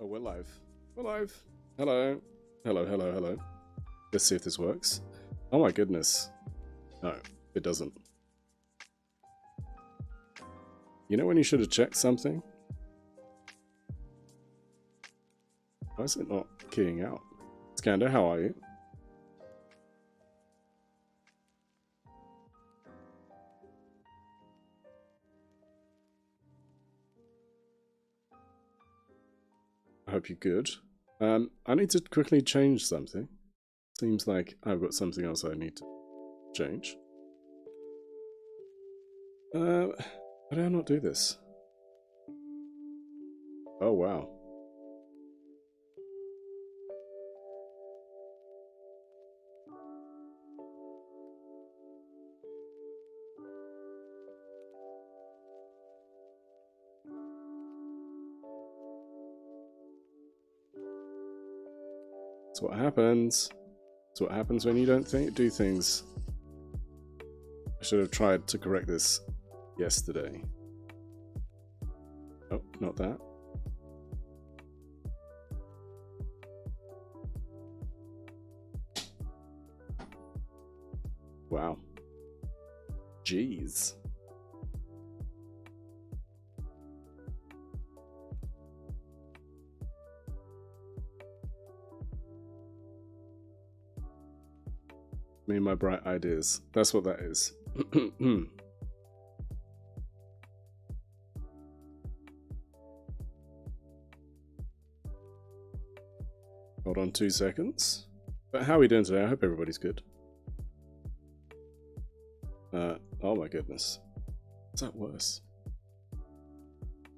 Oh, we're live. We're live. Hello. Hello, hello, hello. Let's see if this works. Oh my goodness. No, it doesn't. You know when you should have checked something? Why is it not keying out? Skander, how are you? I hope you're good. I need to quickly change something. Seems like I've got something else I need to change. Why did I not do this? Oh, wow. That's what happens. That's what happens when you don't do things. I should have tried to correct this yesterday. Oh, not that. Wow. Jeez. Me and my bright ideas. That's what that is. Hold on 2 seconds. But how are we doing today? I hope everybody's good. Oh my goodness. Is that worse?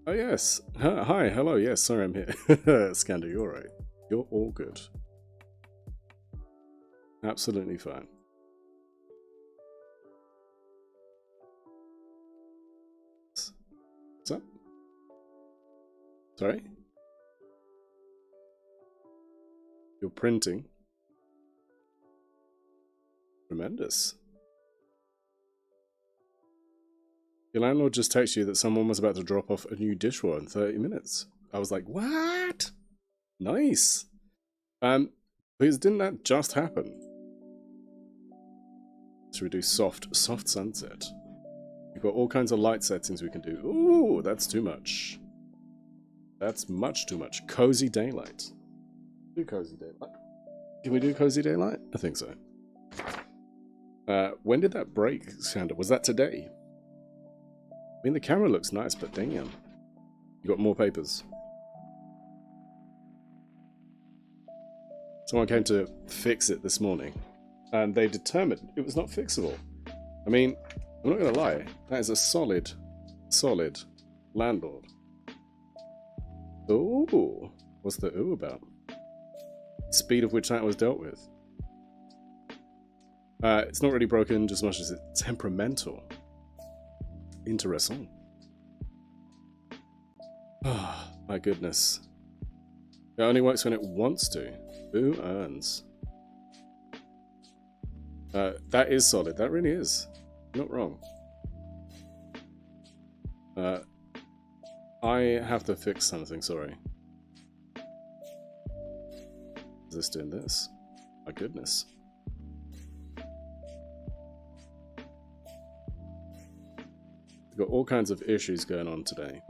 Oh yes. Hi, hello, yes, sorry I'm here. Skander, you're right. You're all good. Absolutely fine. What's up? Sorry? You're printing. Tremendous. Your landlord just texted you that someone was about to drop off a new dishwasher in 30 minutes. I was like, what? Nice. Because didn't that just happen? So we do soft sunset. We've got all kinds of light settings we can do. Ooh, that's too much. That's much too much. Cozy daylight. Do cozy daylight. Can we do cozy daylight? I think so. When did that break, Skander? Was that today? I mean, the camera looks nice, but damn. You got more papers. Someone came to fix it this morning, and they determined it was not fixable. I mean, I'm not going to lie, that is a solid landlord. Ooh, what's the ooh about? Speed of which that was dealt with. It's not really broken just as much as it's temperamental. Interesting. Ah, my goodness. It only works when it wants to. Who earns? That is solid. That really is. You're not wrong. I have to fix something, sorry. Is this doing this? My goodness. We've got all kinds of issues going on today.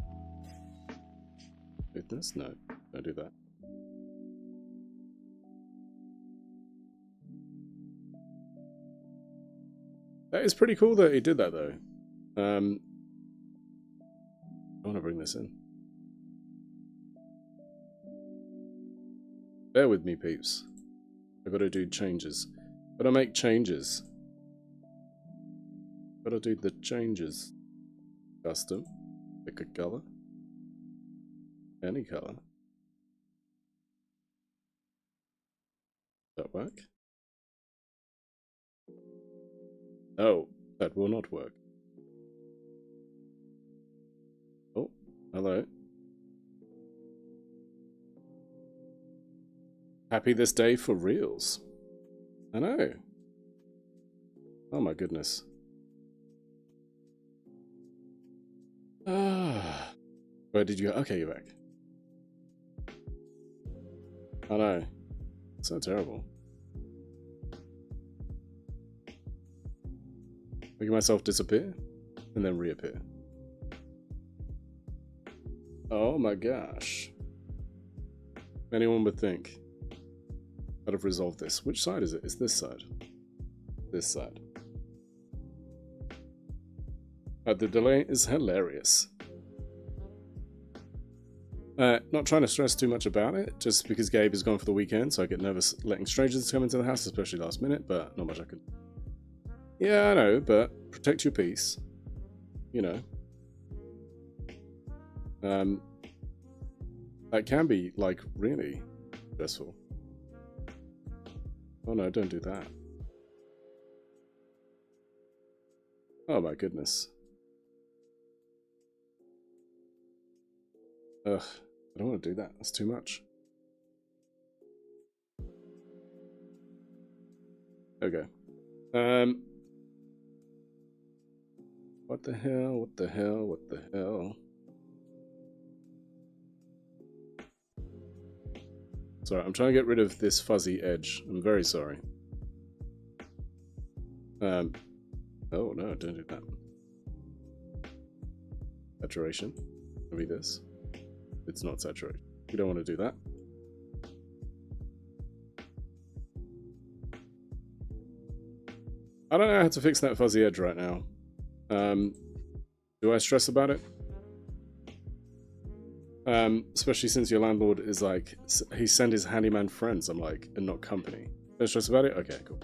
Goodness? No, don't do that. That is pretty cool that he did that, though. I want to bring this in. Bear with me, peeps. I've got to do changes. Gotta make changes. Gotta do the changes. Custom. Pick a color. Any color. Does that work? No, that will not work. Oh, hello. Happy this day for reals. I know. Oh my goodness. Where did you go? Okay, you're back. I know. So terrible. Making myself disappear and then reappear. Oh my gosh. Anyone would think I'd have resolved this. Which side is it? It's this side. This side. The delay is hilarious. Not trying to stress too much about it, just because Gabe is gone for the weekend, so I get nervous letting strangers come into the house, especially last minute, but not much I can. Yeah, I know, but protect your peace. You know. That can be, like, really stressful. Oh no, don't do that. Oh my goodness. Ugh, I don't want to do that. That's too much. Okay. What the hell? What the hell? What the hell? Sorry, I'm trying to get rid of this fuzzy edge. I'm very sorry. Oh no, don't do that. Saturation. Maybe this. It's not saturated. You don't want to do that. I don't know how to fix that fuzzy edge right now. Do I stress about it? Especially since your landlord is like, he sent his handyman friends, I'm like, and not company. Don't stress about it? Okay, cool.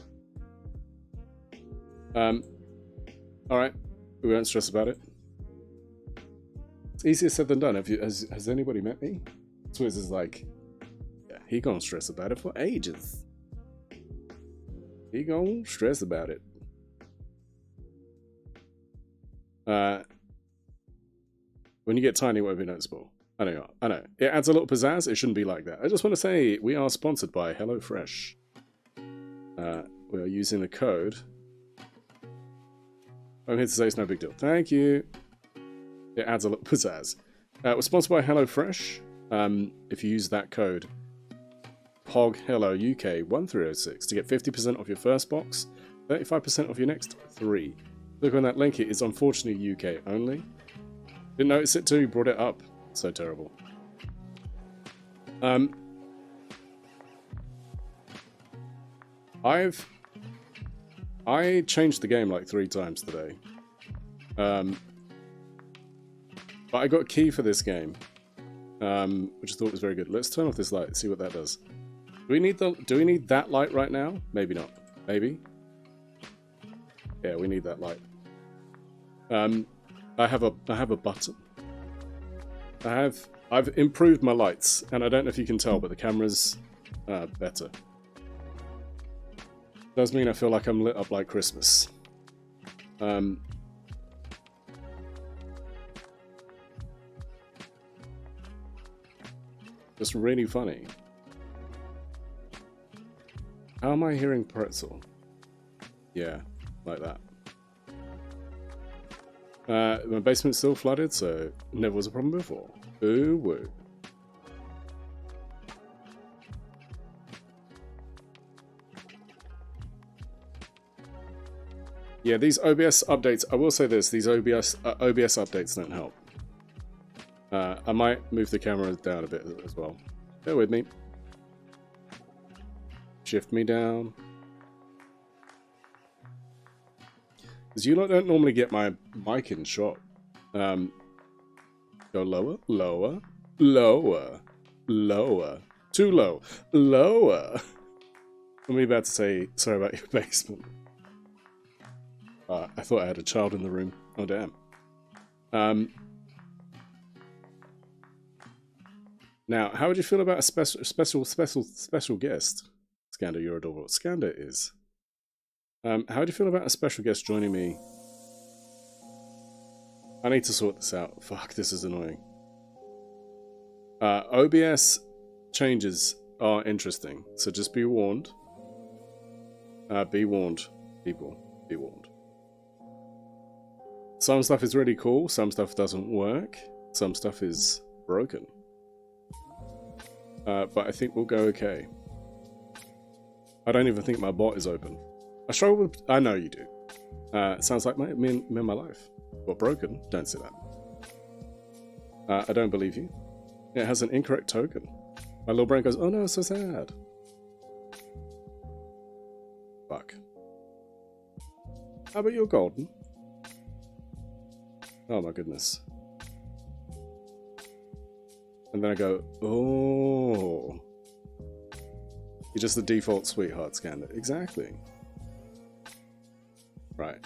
Alright, we won't stress about it. It's easier said than done. Has anybody met me? Swizz is like, yeah, he gonna stress about it for ages. He gonna stress about it. When you get tiny, it won't be noticeable. I know. It adds a little pizzazz. It shouldn't be like that. I just want to say we are sponsored by HelloFresh. We are using the code. I'm here to say it's no big deal. Thank you. It adds a little pizzazz. We're sponsored by HelloFresh. If you use that code, POGHelloUK1306 to get 50% off your first box, 35% off your next 3. Click on that link. It is unfortunately UK only. Didn't notice it too. You brought it up. So terrible. I changed the game like 3 times today. But I got a key for this game, which I thought was very good. Let's turn off this light, see what that does. Do we need that light right now? Maybe not. Maybe. Yeah, we need that light. I have a button. I've improved my lights, and I don't know if you can tell, but the camera's better. Does mean I feel like I'm lit up like Christmas. Just really funny. How am I hearing pretzel? Yeah, like that. My basement's still flooded, so never was a problem before. Ooh woo. Yeah, these OBS updates, I will say this, these OBS updates don't help. I might move the camera down a bit as well. Bear with me. Shift me down. Because you lot don't normally get my mic in shot. Go lower, lower, lower, lower. Too low. Lower. I'm about to say, sorry about your basement. I thought I had a child in the room. Oh, damn. Now, how would you feel about a special guest? Skander, you're adorable. Skander is. How would you feel about a special guest joining me? I need to sort this out. Fuck, this is annoying. OBS changes are interesting, so just be warned. Be warned, people. Be warned. Some stuff is really cool, some stuff doesn't work, some stuff is broken. but I think we'll go okay. I don't even think my bot is open. I struggle with... I know you do. It sounds like me and my life. Well, broken. Don't say that. I don't believe you. It has an incorrect token. My little brain goes, oh no, so sad. Fuck. How about you're golden? Oh my goodness. And then I go, oh. You're just the default sweetheart scanner. Exactly. Right.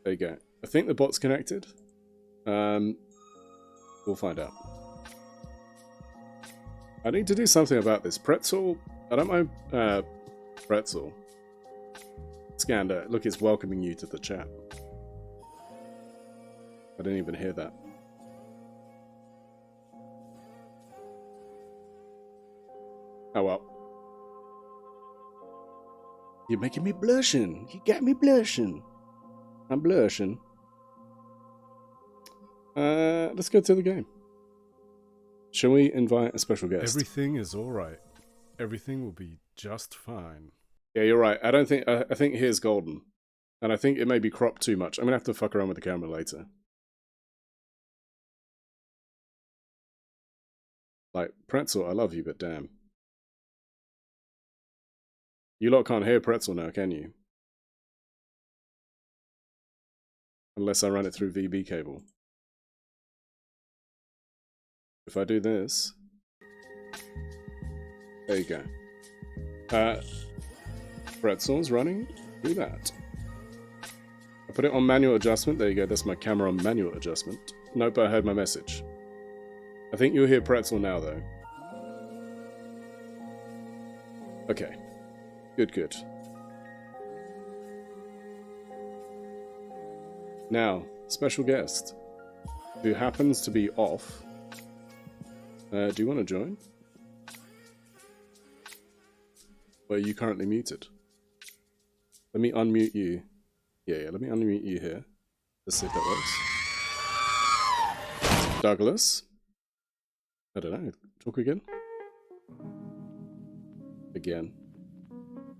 There you go. I think the bot's connected. We'll find out. I need to do something about this. Pretzel, I don't mind Pretzel. Scander, look, it's welcoming you to the chat. I didn't even hear that. Oh well. You're making me blushing. You got me blushing. I'm blushing. Let's go to the game. Shall we invite a special guest? Everything is alright. Everything will be just fine. Yeah, you're right. I don't think... I think here's golden. And I think it may be cropped too much. I'm going to have to fuck around with the camera later. Like, Pretzel, I love you, but damn. You lot can't hear Pretzel now, can you? Unless I run it through VB cable. If I do this... There you go. Pretzel's running. Do that. I put it on manual adjustment. There you go. That's my camera on manual adjustment. Nope, but I heard my message. I think you'll hear Pretzel now, though. Okay. Good, good. Now, special guest, who happens to be off. Do you want to join? Or are you currently muted? Let me unmute you. Yeah, let me unmute you here. Let's see if that works. Douglas. I don't know. Talk again? Again.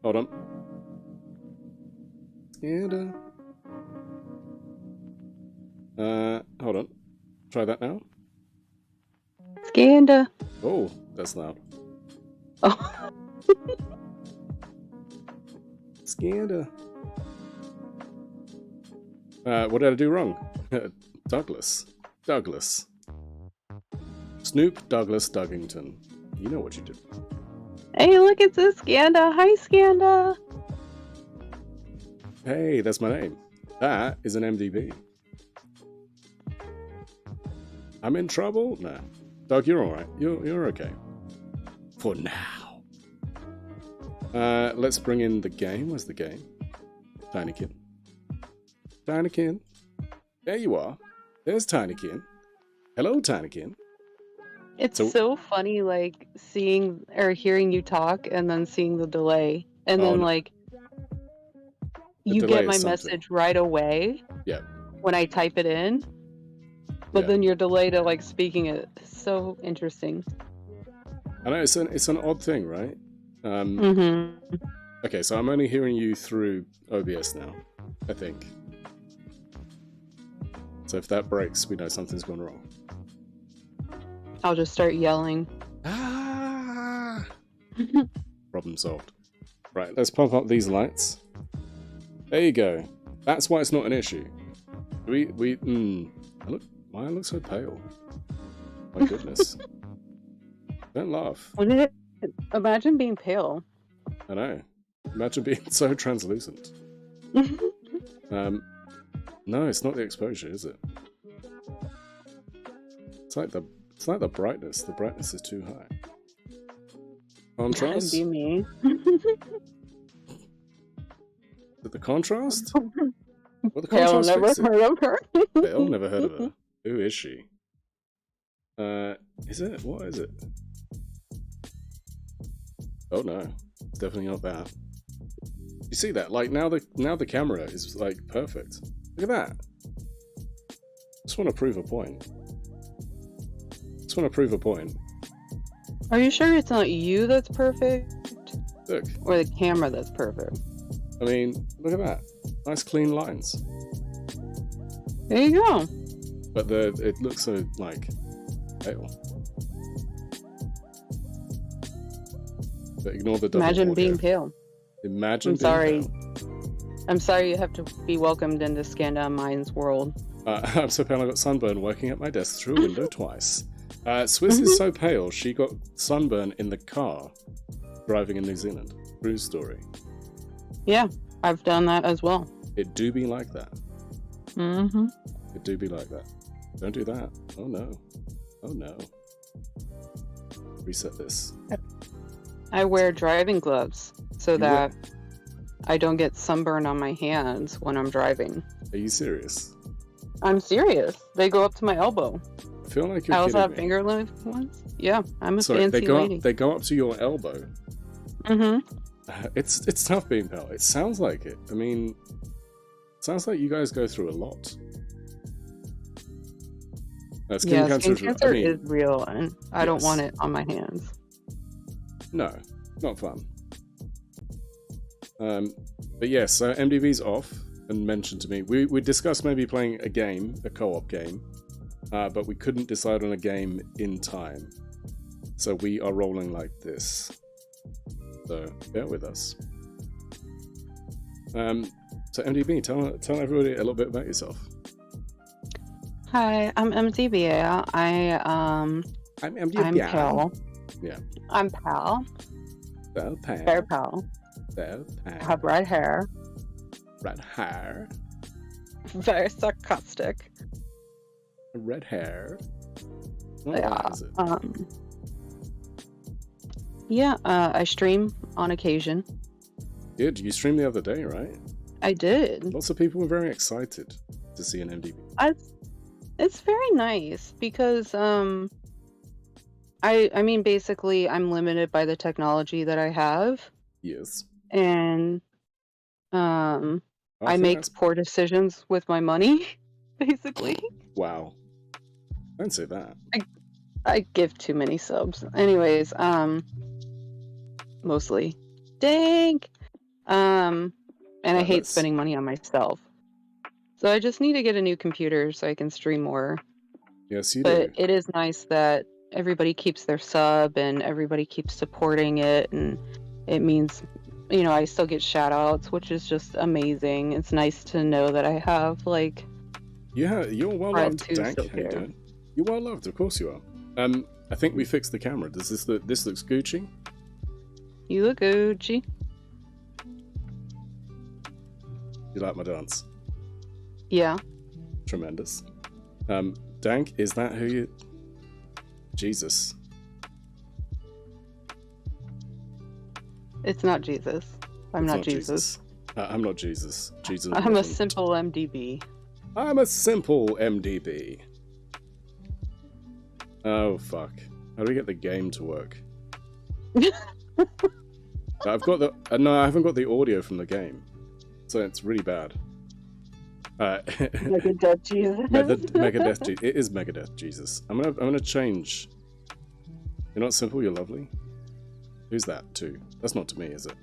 Hold on. And, hold on. Try that now. Scanda. Oh, that's loud. Oh. Scanda. What did I do wrong? Douglas. Douglas. Snoop Douglas Duggington. You know what you did. Hey, look, it's a Scanda. Hi, Scanda. Hey, that's my name. That is an MDB. I'm in trouble? Nah. Doug, you're alright. You're okay. For now. Let's bring in the game. Where's the game? Tinykin. Tinykin. There you are. There's Tinykin. Hello, Tinykin. It's so funny, like, seeing or hearing you talk and then seeing the delay. And then, like, you get my message right away. Yeah. When I type it in. But then your delay to, like, speaking it. So interesting. I know, it's an odd thing, right? Okay, so I'm only hearing you through OBS now, I think. So if that breaks, we know something's gone wrong. I'll just start yelling. Ah! Problem solved. Right, let's pump up these lights. There you go. That's why it's not an issue. Why I look so pale? My goodness. Don't laugh. Imagine being pale. I know. Imagine being so translucent. No, it's not the exposure, is it? It's like the brightness. The brightness is too high. Contrast? That'd be me. The contrast? Well, the contrast never heard of her. Bill, never heard of her. Who is she? Is it? What is it? Oh no, it's definitely not that. You see that? Like now the camera is like perfect. Look at that. Just want to prove a point. Are you sure it's not you that's perfect? Look. Or the camera that's perfect? I mean, look at that. Nice clean lines. There you go. But it looks so, like, pale. But ignore the double Imagine audio. being pale. Imagine I'm being sorry. pale. I'm sorry you have to be welcomed into Scanda Mine's world. I'm so pale I got sunburn working at my desk through a window twice. Swiss is so pale she got sunburn in the car driving in New Zealand. True story. Yeah, I've done that as well. It do be like that. Mm-hmm. It do be like that. Don't do that. Oh no. Oh no. Reset this. I wear driving gloves so that I don't get sunburn on my hands when I'm driving. Are you serious? I'm serious. They go up to my elbow. I feel like you're I also kidding have me. finger length ones. Yeah, I'm a Sorry, fancy lady. they go up to your elbow. Mm-hmm. It's tough being pale. It sounds like it. I mean, it sounds like you guys go through a lot. Skin cancer is real, and I don't want it on my hands. No, not fun. But yes, so MDV's off and mentioned to me. We discussed maybe playing a game, a co-op game, but we couldn't decide on a game in time. So we are rolling like this. So bear with us. So MDB, tell everybody a little bit about yourself. Hi, I'm MDB. I'm pale. Yeah. I'm pale. So pale. Very pale. So pale. I have red hair. Red hair. Very sarcastic. Red hair. Yeah. Is it? I stream on occasion. Good. You streamed the other day, right? I did. Lots of people were very excited to see an MDB. It's very nice because I mean basically I'm limited by the technology that I have. Yes. And I make poor decisions with my money, basically. Wow. Don't say that. I give too many subs. Anyways, mostly. Dang! And I hate spending money on myself. So I just need to get a new computer so I can stream more. Yes, you do. But it is nice that everybody keeps their sub and everybody keeps supporting it, and it means, you know, I still get shout outs, which is just amazing. It's nice to know that I have, like, yeah, you're well loved, Dank. How you doing? You're well loved, of course you are. I think we fixed the camera. Does this looks Gucci? You look Gucci. You like my dance? Yeah. Tremendous. Dank, is that who you... Jesus. It's not Jesus. I'm not Jesus. I'm not Jesus. Jesus. I'm a simple MDB. I'm a simple MDB. Oh, fuck. How do we get the game to work? I've got the... no, I haven't got the audio from the game. So it's really bad. Megadeth Jesus. Megadeth Jesus. It is Megadeth Jesus. I'm gonna change. You're not simple, you're lovely. Who's that to? That's not to me, is it?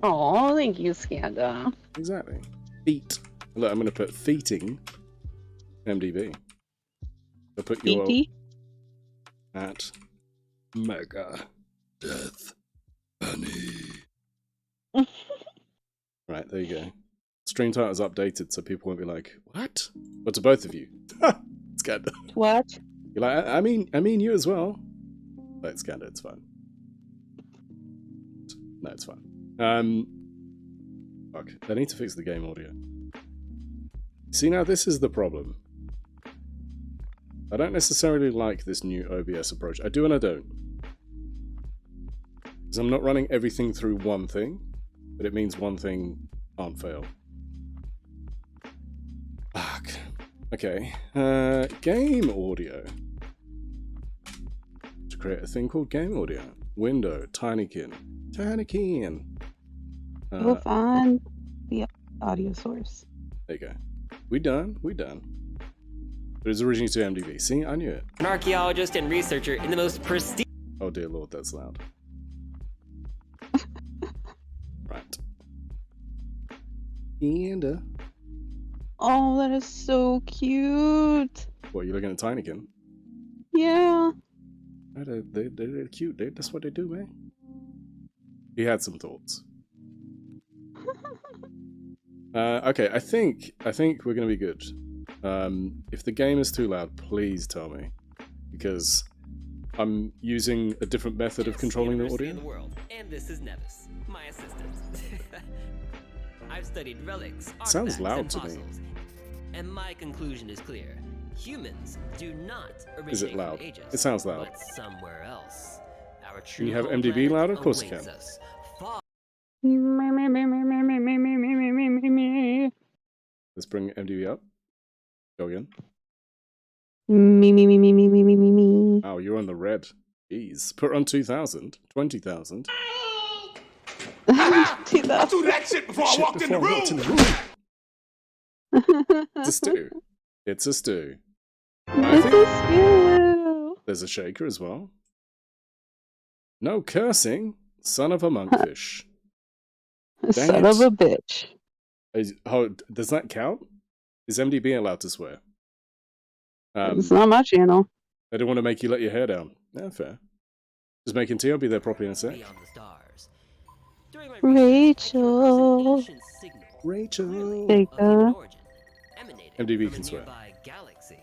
Oh, thank you, Scanda. Exactly. Feet. Look, I'm gonna put feeting MDB. I'll put your at Mega Death Honey. Right, there you go. Stream title's updated so people won't be like, what? But to both of you. It's Scanda. What? You're like, I mean you as well. But it's Scanda, it's fine. No, it's fine. Fuck. I need to fix the game audio. See, now this is the problem. I don't necessarily like this new OBS approach. I do and I don't. Because I'm not running everything through one thing, but it means one thing can't fail. Fuck. Okay. Game audio. To create a thing called game audio. Window. Tinykin. Tinykin. Go find the audio source. There you go. We done. But it was originally to MDB. See, I knew it. An archaeologist and researcher in the most pristine... Oh, Oh dear lord, that's loud. Right. And Oh, that is so cute. what, you looking at Tinykin? Yeah. They're cute, dude. That's what they do, man. He had some thoughts. Okay, I think we're gonna be good. If the game is too loud, please tell me, because I'm using a different method of controlling the audio. In the world. And this is Nevis, my assistant. I've studied relics, Sounds artifacts, loud and to me. fossils, and my conclusion is clear: humans do not originate Is it loud? from Aegis, It sounds loud. but somewhere else. Our Can true you have home MDB planet louder? Of course you awaits can. us, far Let's bring MDB up. Go again. Me. Wow, you're on the red. Jeez. Put on 2,000. 20,000. I do that shit before I walked in the room. It's a stew. It's a stew. It's a stew. There's a shaker as well. No cursing, son of a monkfish. Dang Son of it. a bitch. Does that count? Is MDB allowed to swear? It's not my channel. I don't want to make you let your hair down. Yeah, fair. Just making tea. I'll be there properly in a sec. beyond the stars. During my Rachel. research, I came across an ancient signal, Rachel. clearly of human origin, emanating MDB from can a swear. nearby galaxy.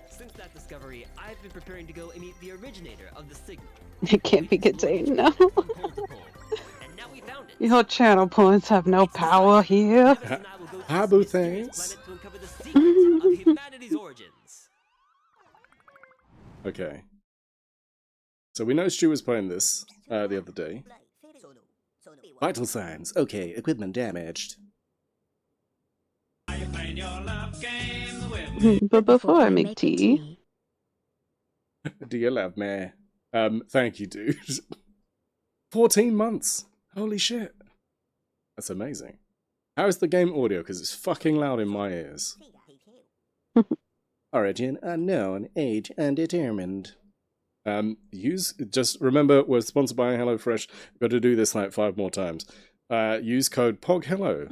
Since that discovery, I've been preparing to go and meet the originator of the signal. It can't be contained, no. From pole to pole. And now we found it. Your channel points have no power here. Nevis and I will go to this Habu mysterious thanks. planet to uncover the secrets of humanity's origins. Okay. So we know Stu was playing this the other day. Vital signs. Okay, equipment damaged. But before I make tea, Do you love me? Thank you, dude. 14 months. Holy shit. That's amazing. How is the game audio? Because it's fucking loud in my ears. Origin unknown, age undetermined. Just remember, we're sponsored by HelloFresh. Got to do this like 5 more times. Use code POGHELLO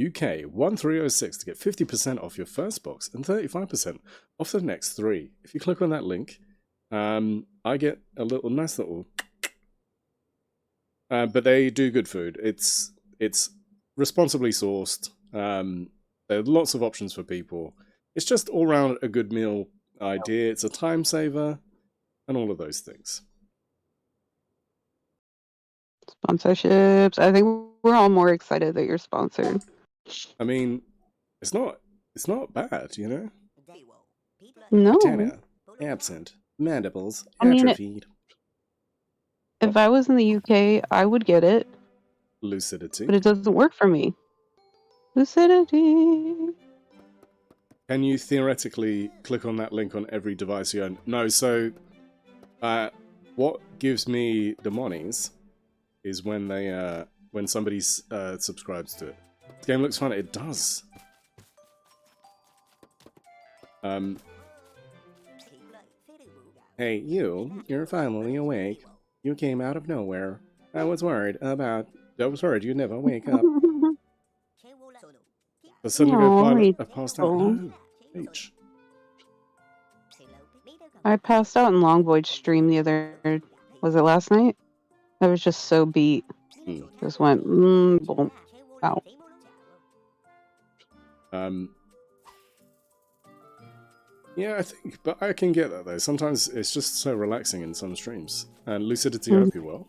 UK 1306 to get 50% off your first box and 35% off the next 3. If you click on that link, I get a nice little. But they do good food. It's responsibly sourced. There are lots of options for people. It's just all round a good meal idea. It's a time saver, and all of those things. sponsorships. I think we're all more excited that you're sponsored. I mean, it's not bad, you know. No. Antenna absent, mandibles I mean, atrophied, if I was in the UK, I would get it, lucidity. but it doesn't work for me. Lucidity. Can you theoretically click on that link on every device you own? No, so what gives me the monies is when they when somebody subscribes to it. The game looks fun. It does. Hey, you're finally awake. You came out of nowhere. I was worried you'd never wake up. The suddenly Aw, I passed out. No, H. I passed out in Long Void stream the other, was it last night? I was just so beat. Just went, boom, out. Yeah, I think, but I can get that though. Sometimes it's just so relaxing in some streams. And lucidity, I hope you well.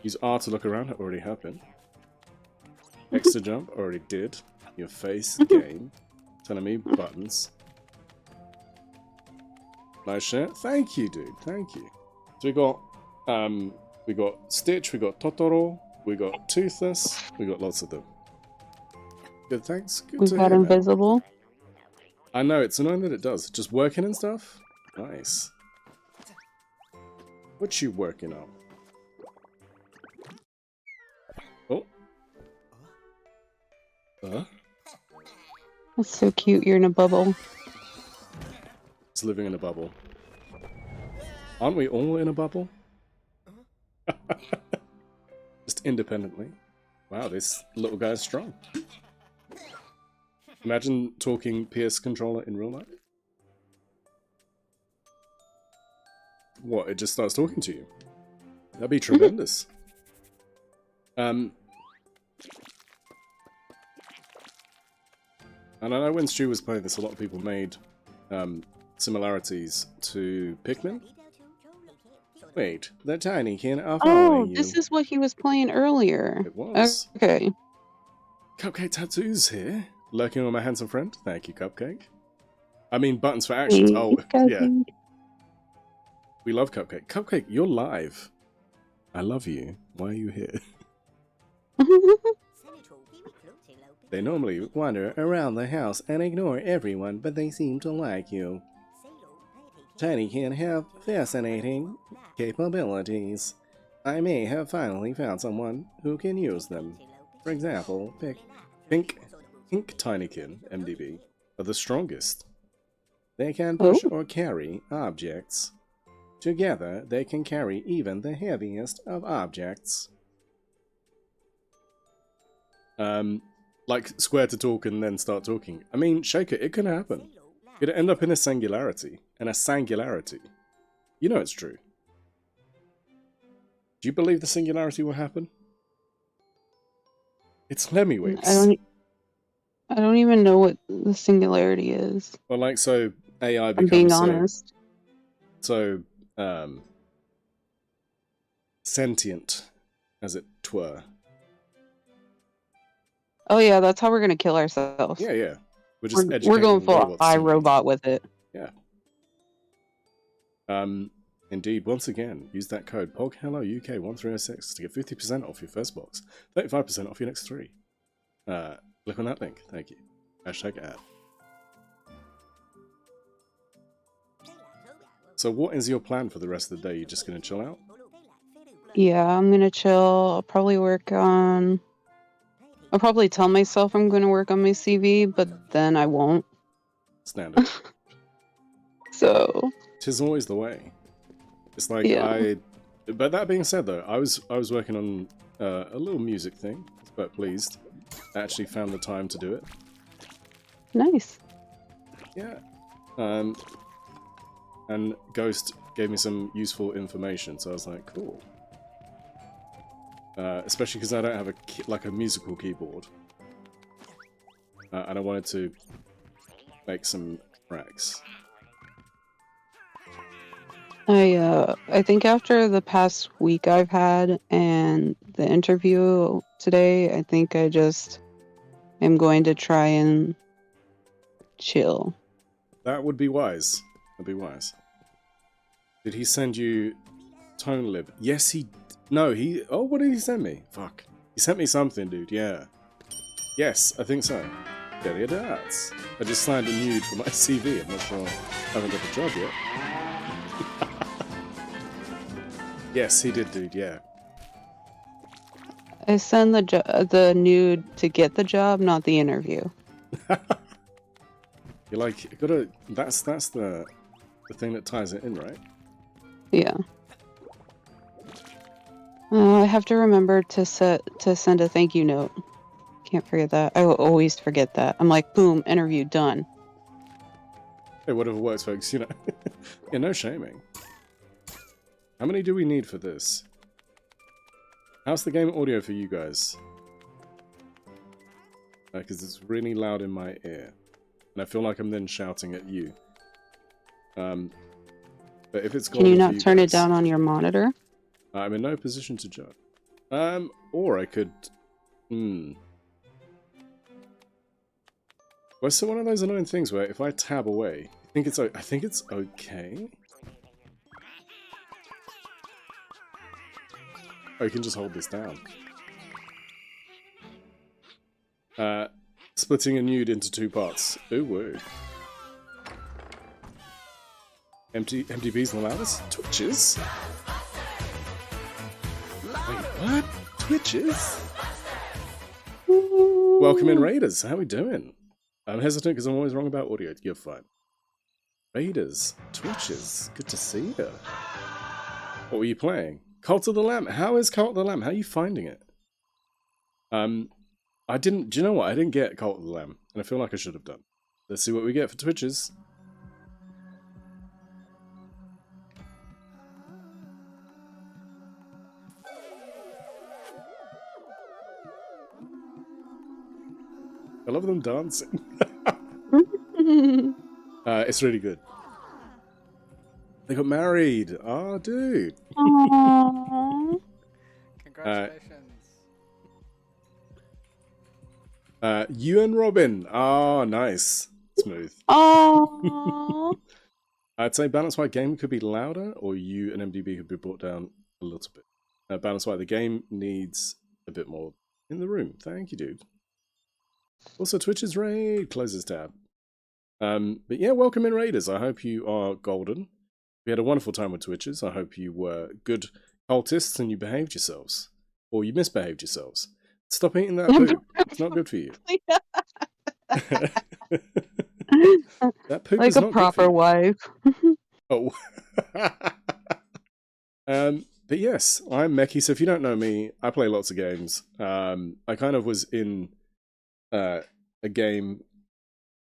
Use R to look around, that already happened. X to jump, already did. Your face, game. Telling me buttons. Nice share. Thank you, dude. Thank you. So we got Stitch, we got Totoro, we got Toothless, we got lots of them. Good, thanks. Good We've to got hear, man. Invisible. I know, it's annoying that it does. Just working and stuff? Nice. What you working on? Oh. That's so cute, you're in a bubble. It's living in a bubble. Aren't we all in a bubble? Just independently. Wow, this little guy's strong. Imagine talking PS controller in real life. What, it just starts talking to you? That'd be tremendous. And I know when Stu was playing this, a lot of people made similarities to Pikmin. Wait, the Tinykin are following you. this is what he was playing earlier. It was. Okay. Cupcake Tattoos here. Lurking on my handsome friend. Thank you, Cupcake. I mean, buttons for actions. Oh, yeah. We love Cupcake. Cupcake, you're live. I love you. Why are you here? They normally wander around the house and ignore everyone, but they seem to like you. Tinykin have fascinating capabilities. I may have finally found someone who can use them. For example, Pink Tinykin, MDB, are the strongest. They can push or carry objects. Together, they can carry even the heaviest of objects. Like square to talk and then start talking. I mean, Shaker, it can happen. You'd end up in a singularity. And a singularity. You know it's true. Do you believe the singularity will happen? It's Lemmiwigs. I don't even know what the singularity is. Well, like, so AI becomes I'm being honest. So, sentient, as it were. Oh yeah, that's how we're gonna kill ourselves. Yeah, yeah. We're going full iRobot with it. Yeah. Indeed, once again, use that code POGHELLOUK1306 to get 50% off your first box, 35% off your next 3. Click on that link. Thank you. Hashtag ad. So what is your plan for the rest of the day? You just gonna chill out? Yeah, I'm gonna chill. I'll probably work on... I'll probably tell myself I'm gonna work on my CV, but then I won't. Standard. So... 'Tis always the way. It's like, yeah. But that being said though, I was working on a little music thing. I was quite pleased. I actually found the time to do it. Nice. Yeah. And Ghost gave me some useful information, so I was like, cool. Especially because I don't have a musical keyboard. And I wanted to make some tracks. I think after the past week I've had and the interview today, I think I just am going to try and chill. That would be wise. That'd be wise. Did he send you ToneLib? Yes, he... No, he... Oh, what did he send me? Fuck. He sent me something, dude. Yeah. Yes, I think so. Yeah, that's. I just signed a nude for my CV. I'm not sure. I haven't got the job yet. Yes, he did, dude. Yeah. I send the nude to get the job, not the interview. You're like, you gotta... That's the thing that ties it in, right? Yeah. I have to remember to send a thank you note. Can't forget that. I will always forget that. I'm like, boom, interview done. Hey, whatever works, folks. You know, yeah, no shaming. How many do we need for this? How's the game audio for you guys? Because it's really loud in my ear, and I feel like I'm then shouting at you. But if it's can you not turn it down on your monitor? I'm in no position to judge. Or I could... Well, it's one of those annoying things where if I tab away, I think it's okay. Oh, you can just hold this down. Splitting a nude into 2 parts. Ooh, woo. MDB's the loudest? Twitches? Wait, what? Twitches? Welcome in, Raiders. How we doing? I'm hesitant because I'm always wrong about audio. You're fine. Raiders. Twitches. Good to see you. What were you playing? Cult of the Lamb. How is Cult of the Lamb? How are you finding it? I didn't. Do you know what? I didn't get Cult of the Lamb, and I feel like I should have done. Let's see what we get for Twitches. I love them dancing. It's really good. They got married. Oh, dude. Aww. Congratulations. You and Robin. Oh, nice. Smooth. Aww. I'd say balance wide game could be louder, or you and MDB could be brought down a little bit. Balance wide, the game needs a bit more in the room. Thank you, dude. Also, Twitch's raid closes tab. But yeah, welcome in, raiders. I hope you are golden. We had a wonderful time with Twitches. I hope you were good cultists and you behaved yourselves, or you misbehaved yourselves. Stop eating that poop. It's not good for you. That poop Like is a not proper good for you. wife. Oh. But yes, I'm Meki. So if you don't know me, I play lots of games. I kind of was in a game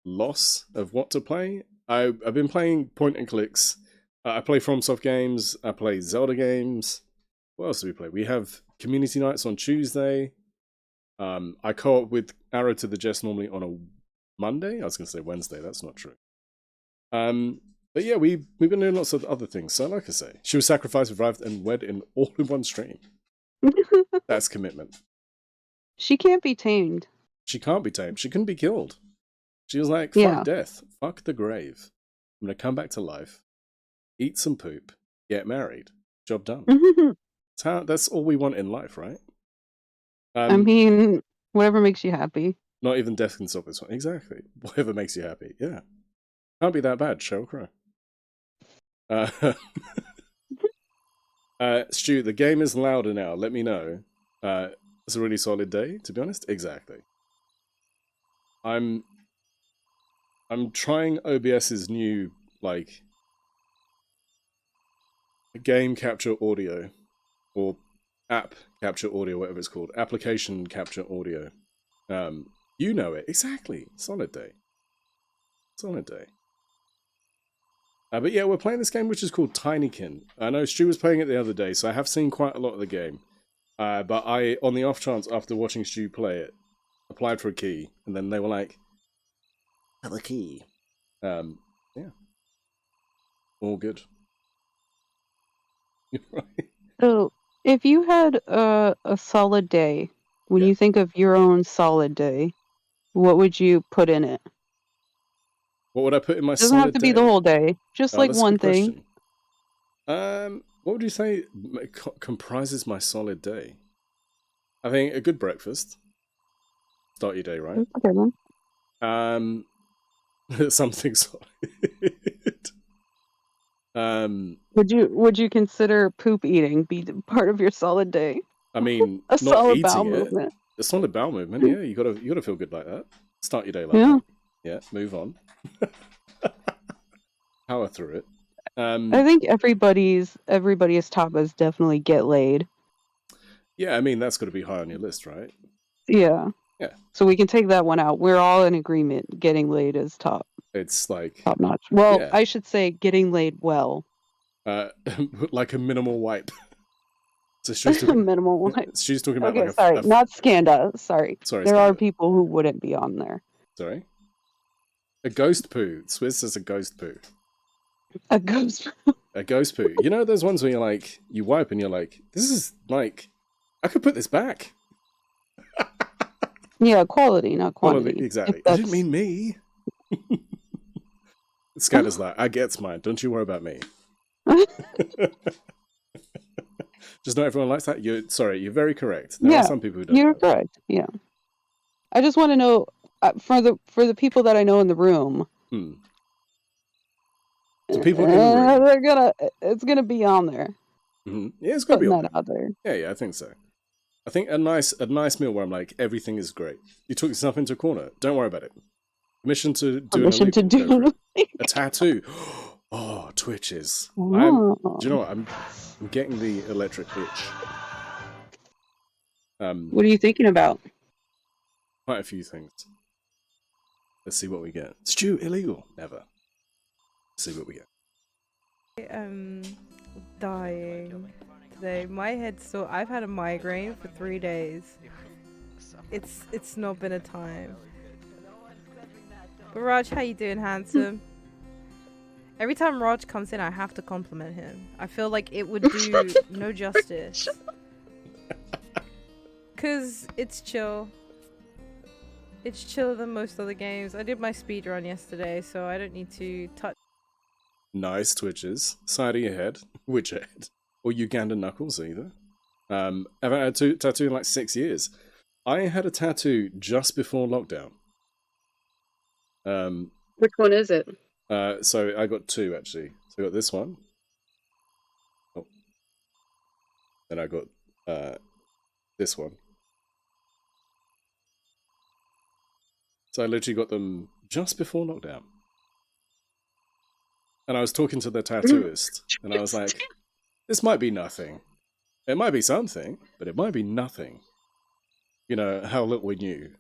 loss of what to play. I've been playing point and clicks. I play FromSoft games. I play Zelda games. What else do we play? We have community nights on Tuesday. I co-op with Arrow to the Jest normally on a Monday. I was going to say Wednesday. That's not true. But yeah, we've been doing lots of other things. So like I say, she was sacrificed, revived, and wed in all in one stream. That's commitment. She can't be tamed. She can't be tamed. She couldn't be killed. She was like, fuck Yeah. death. Fuck the grave. I'm going to come back to life. Eat some poop. Get married. Job done. That's all we want in life, right? I mean, whatever makes you happy. Not even death can stop this one. Exactly. Whatever makes you happy. Yeah. Can't be that bad. Sheryl Crow. Stu, the game is louder now. Let me know. It's a really solid day, to be honest. Exactly. I'm trying OBS's new, like, game capture audio, or app capture audio, whatever it's called. Application capture audio. You know it. Exactly. Solid day. Solid day. But yeah, we're playing this game which is called Tinykin. I know Stu was playing it the other day, so I have seen quite a lot of the game. But I, on the off chance, after watching Stu play it, applied for a key, and then they were like, have a key. Yeah. All good. Right. So, if you had a solid day, when Yeah. you think of your own solid day, what would you put in it? What would I put in my It doesn't solid have to be day? the whole day. Just Oh, like that's a one good thing. question. What would you say comprises my solid day? I think a good breakfast. Start your day right. Okay, then. Something solid. Would you consider poop eating be part of your solid day? I mean, A not solid eating bowel it. movement. A solid bowel movement. Yeah, you gotta feel good like that. Start your day like Yeah. that. Yeah, move on. Power through it. I think everybody's top is definitely get laid. Yeah, I mean that's got to be high on your list, right? Yeah. Yeah. So we can take that one out. We're all in agreement. Getting laid is top It's like notch. Well, Yeah. I should say getting laid well. like a minimal wipe. So she's talking, Minimal one. she's talking about Okay, like sorry, not Skanda. Sorry. Sorry, There are Skanda. people who wouldn't be on there. Sorry. A ghost poo. Swizz says a ghost poo. A ghost. A ghost poo. You know those ones where you're like, you wipe and you're like, this is like, I could put this back. Yeah, quality, not quantity. Exactly. If I didn't mean me. Scanner's like, I gets mine. Don't you worry about me. Just not everyone likes that. You're very correct. There Yeah, are some people who don't. You're like that. correct. Yeah. I just want to know for the people that I know in the room. So people in the room. It's gonna be on there. Mm-hmm. Yeah, it's gotta be Putting on that there. out there. Yeah, I think so. I think a nice meal where I'm like, everything is great. You took yourself into a corner. Don't worry about it. Permission to do Permission to an illegal. Go for do. it. A tattoo. Oh, Twitches. Oh. Do you know what? I'm getting the electric itch. What are you thinking about? Quite a few things. Let's see what we get. Stew, illegal. Never. Let's see what we get. Dying today. My head's still. I've had a migraine for 3 days. It's not been a time. But Raj, how you doing, handsome? Every time Raj comes in, I have to compliment him. I feel like it would do no justice. Cause it's chill. It's chiller than most other games. I did my speed run yesterday, so I don't need to touch. Nice Twitches. Side of your head. Which head? Or Uganda knuckles either. I've had a tattoo in like 6 years. I had a tattoo just before lockdown. Which one is it? So I got two actually. So I got this one. Oh. Then I got this one. So I literally got them just before lockdown. And I was talking to the tattooist, and I was like, this might be nothing. It might be something, but it might be nothing. You know, how little we knew.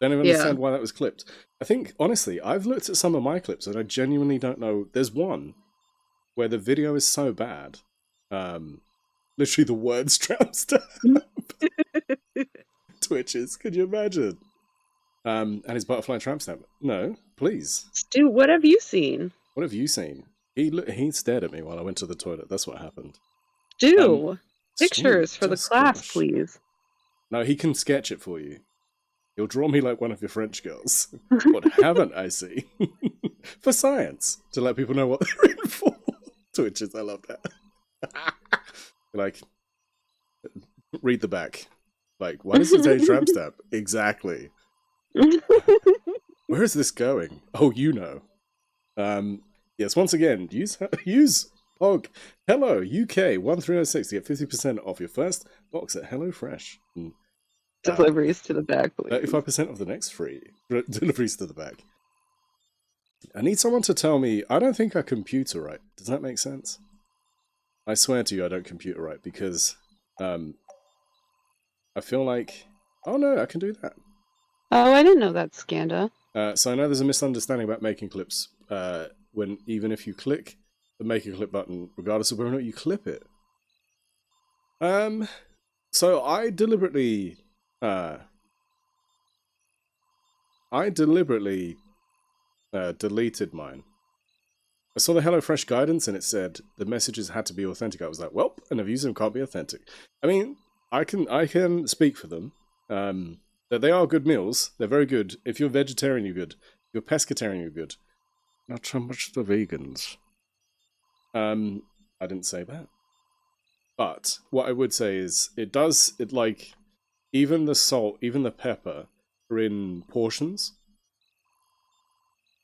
Don't even understand why that was clipped. I think, honestly, I've looked at some of my clips, and I genuinely don't know. There's one where the video is so bad. Literally the words trounced up. Twitches, could you imagine? And his butterfly tramp stamp. No, please. Stu, what have you seen? What have you seen? He stared at me while I went to the toilet. That's what happened. Stu, pictures sweet, for the just class, gosh. please. No, he can sketch it for you. He'll draw me like one of your French girls. What haven't I seen? For science. To let people know what they're in for. Twitches, I love that. Like, read the back. Like, why does it say tramp stamp? Exactly. Where is this going? Oh, you know. Yes, once again, use POG Hello UK 1306 to get 50% off your first box at HelloFresh. And, Deliveries to the back, please. 35% of the next free deliveries to the back. I need someone to tell me. I don't think I computer right. Does that make sense? I swear to you, I don't computer right because I feel like, oh no, I can do that. Oh, I didn't know that, Skanda. So I know there's a misunderstanding about making clips when even if you click the make a clip button, regardless of whether or not you clip it. So I deliberately deleted mine. I saw the HelloFresh guidance and it said the messages had to be authentic. I was like, well, and if using them can't be authentic. I mean, I can speak for them. That they are good meals. They're very good. If you're vegetarian, you're good. If you're pescatarian, you're good. Not so much the vegans. I didn't say that. But what I would say is it like even the salt, even the pepper are in portions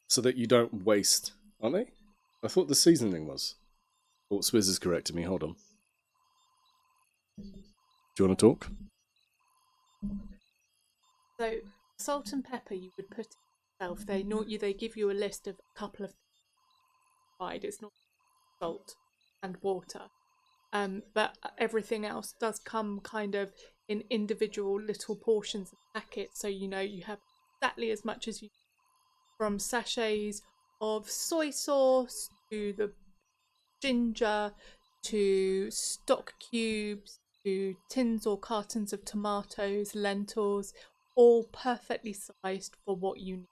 so that you don't waste, aren't they? I thought the seasoning was. Oh, Swizz is correcting me. Hold on. Do you want to talk? So salt and pepper you would put yourself. They give you a list of a couple of things. It's not salt and water. But everything else does come kind of in individual little portions of packets, so you know you have exactly as much as you from sachets of soy sauce to the ginger to stock cubes to tins or cartons of tomatoes, lentils, all perfectly sized for what you need.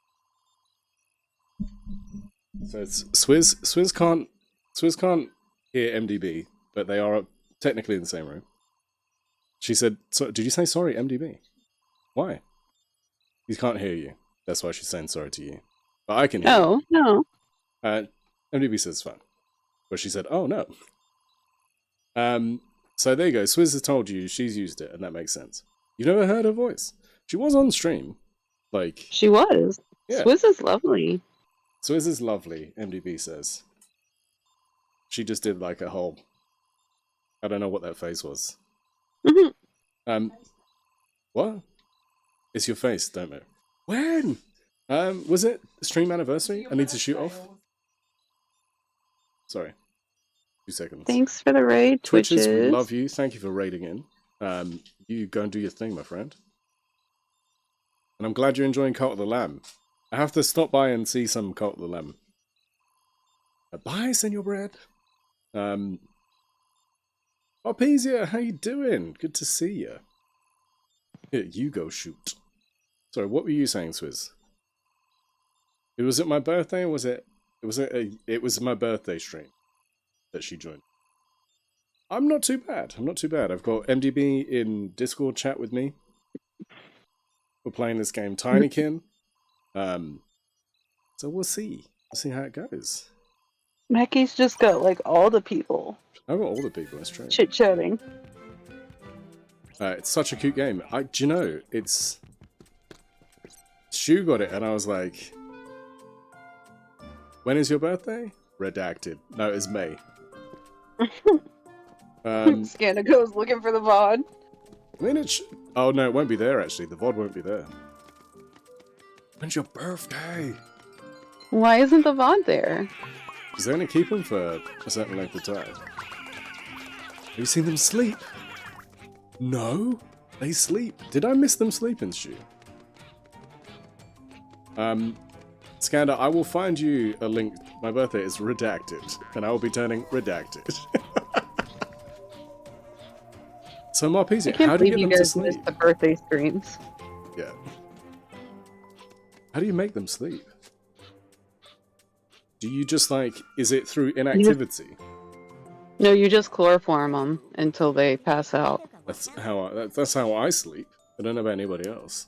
So it's Swizz can't hear MDB, but they are technically in the same room. She said, so, did you say sorry, MDB? Why? He can't hear you. That's why she's saying sorry to you. But I can hear you. No. MDB says it's fine. But she said, oh no. So there you go. Swizz has told you she's used it, and that makes sense. You've never heard her voice. She was on stream. Like, She was. Yeah. Swizz is lovely. Swizz is lovely, MDB says. She just did like a whole... I don't know what that face was. What? It's your face, don't it? When? Was it stream anniversary? I need to shoot off. Sorry. 2 seconds. Thanks for the raid, Twitches, Twitches. we love you. Thank you for raiding in. You go and do your thing, my friend. And I'm glad you're enjoying Cult of the Lamb. I have to stop by and see some Cult of the Lamb. Bye, Senor Bread. Arpesia, how you doing? Good to see you. Here, you go shoot. Sorry, what were you saying, Swizz? Was it my birthday, or was it... It was my birthday stream that she joined. I'm not too bad. I'm not too bad. I've got MDB in Discord chat with me. We're playing this game, Tinykin. So we'll see. We'll see how it goes. Mackey's just got like all the people I've got all the people, that's true. chit-chatting. It's such a cute game. Do you know, it's... Stu got it, and I was like... When is your birthday? Redacted. No, it's May. Scanna goes looking for the VOD. I mean, oh no, it won't be there actually. The VOD won't be there. When's your birthday? Why isn't the VOD there? Because they only keep them for a certain length of time. Have you seen them sleep? No, they sleep. Did I miss them sleeping, Stu? Skander, I will find you a link. My birthday is redacted, and I will be turning redacted. So, Marpesia, I can't how do you believe get you them to guys sleep? missed the birthday streams. Yeah. How do you make them sleep? Do you just like, is it through inactivity? No, you just chloroform them until they pass out. That's how I sleep. I don't know about anybody else.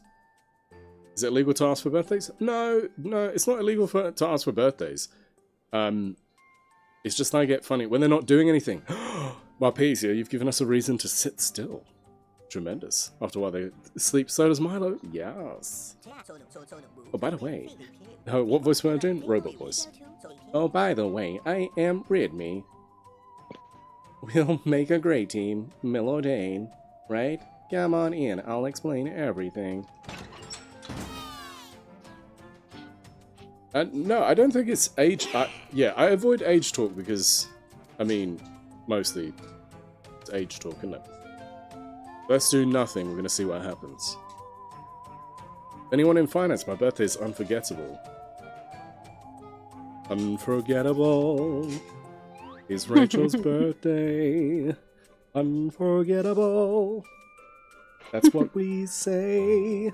Is it illegal to ask for birthdays? No, it's not illegal to ask for birthdays. It's just I get funny when they're not doing anything. Marpesia, you've given us a reason to sit still. Tremendous. After a while they sleep, so does Milo. Yes. Oh, by the way, what voice am I doing? Robot voice. Oh, by the way, I am Redme. We'll make a great team, Millodane, right? Come on in, I'll explain everything. No, I don't think it's age... yeah, I avoid age talk because, I mean, mostly it's age talk, isn't it? Let's do nothing, we're going to see what happens. Anyone in finance? My birthday is unforgettable. Unforgettable is Rachel's birthday. Unforgettable. That's what we say.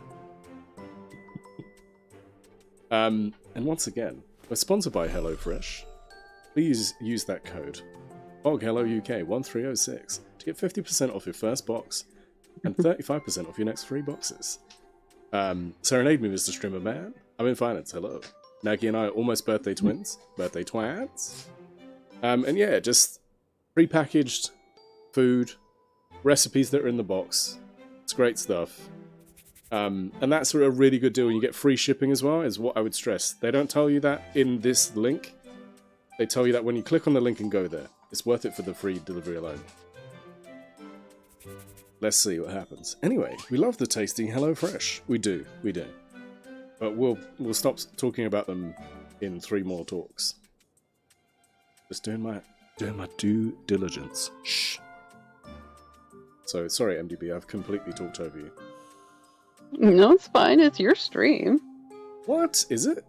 And once again, we're sponsored by HelloFresh. Please use that code BogHelloUK1306 to get 50% off your first box and 35% off your next 3 boxes. Serenade me, Mr. Streamer Man. I'm in finance, hello. Nagi and I are almost birthday twins. Birthday twats. And yeah, just pre-packaged food, recipes that are in the box. It's great stuff. And that's a really good deal. You get free shipping as well, is what I would stress. They don't tell you that in this link. They tell you that when you click on the link and go there. It's worth it for the free delivery alone. Let's see what happens. Anyway, we love the tasty HelloFresh. We do. But we'll stop talking about them in 3 more talks. Just doing my due diligence. Shh. So, sorry MDB, I've completely talked over you. No, it's fine. It's your stream. What? Is it?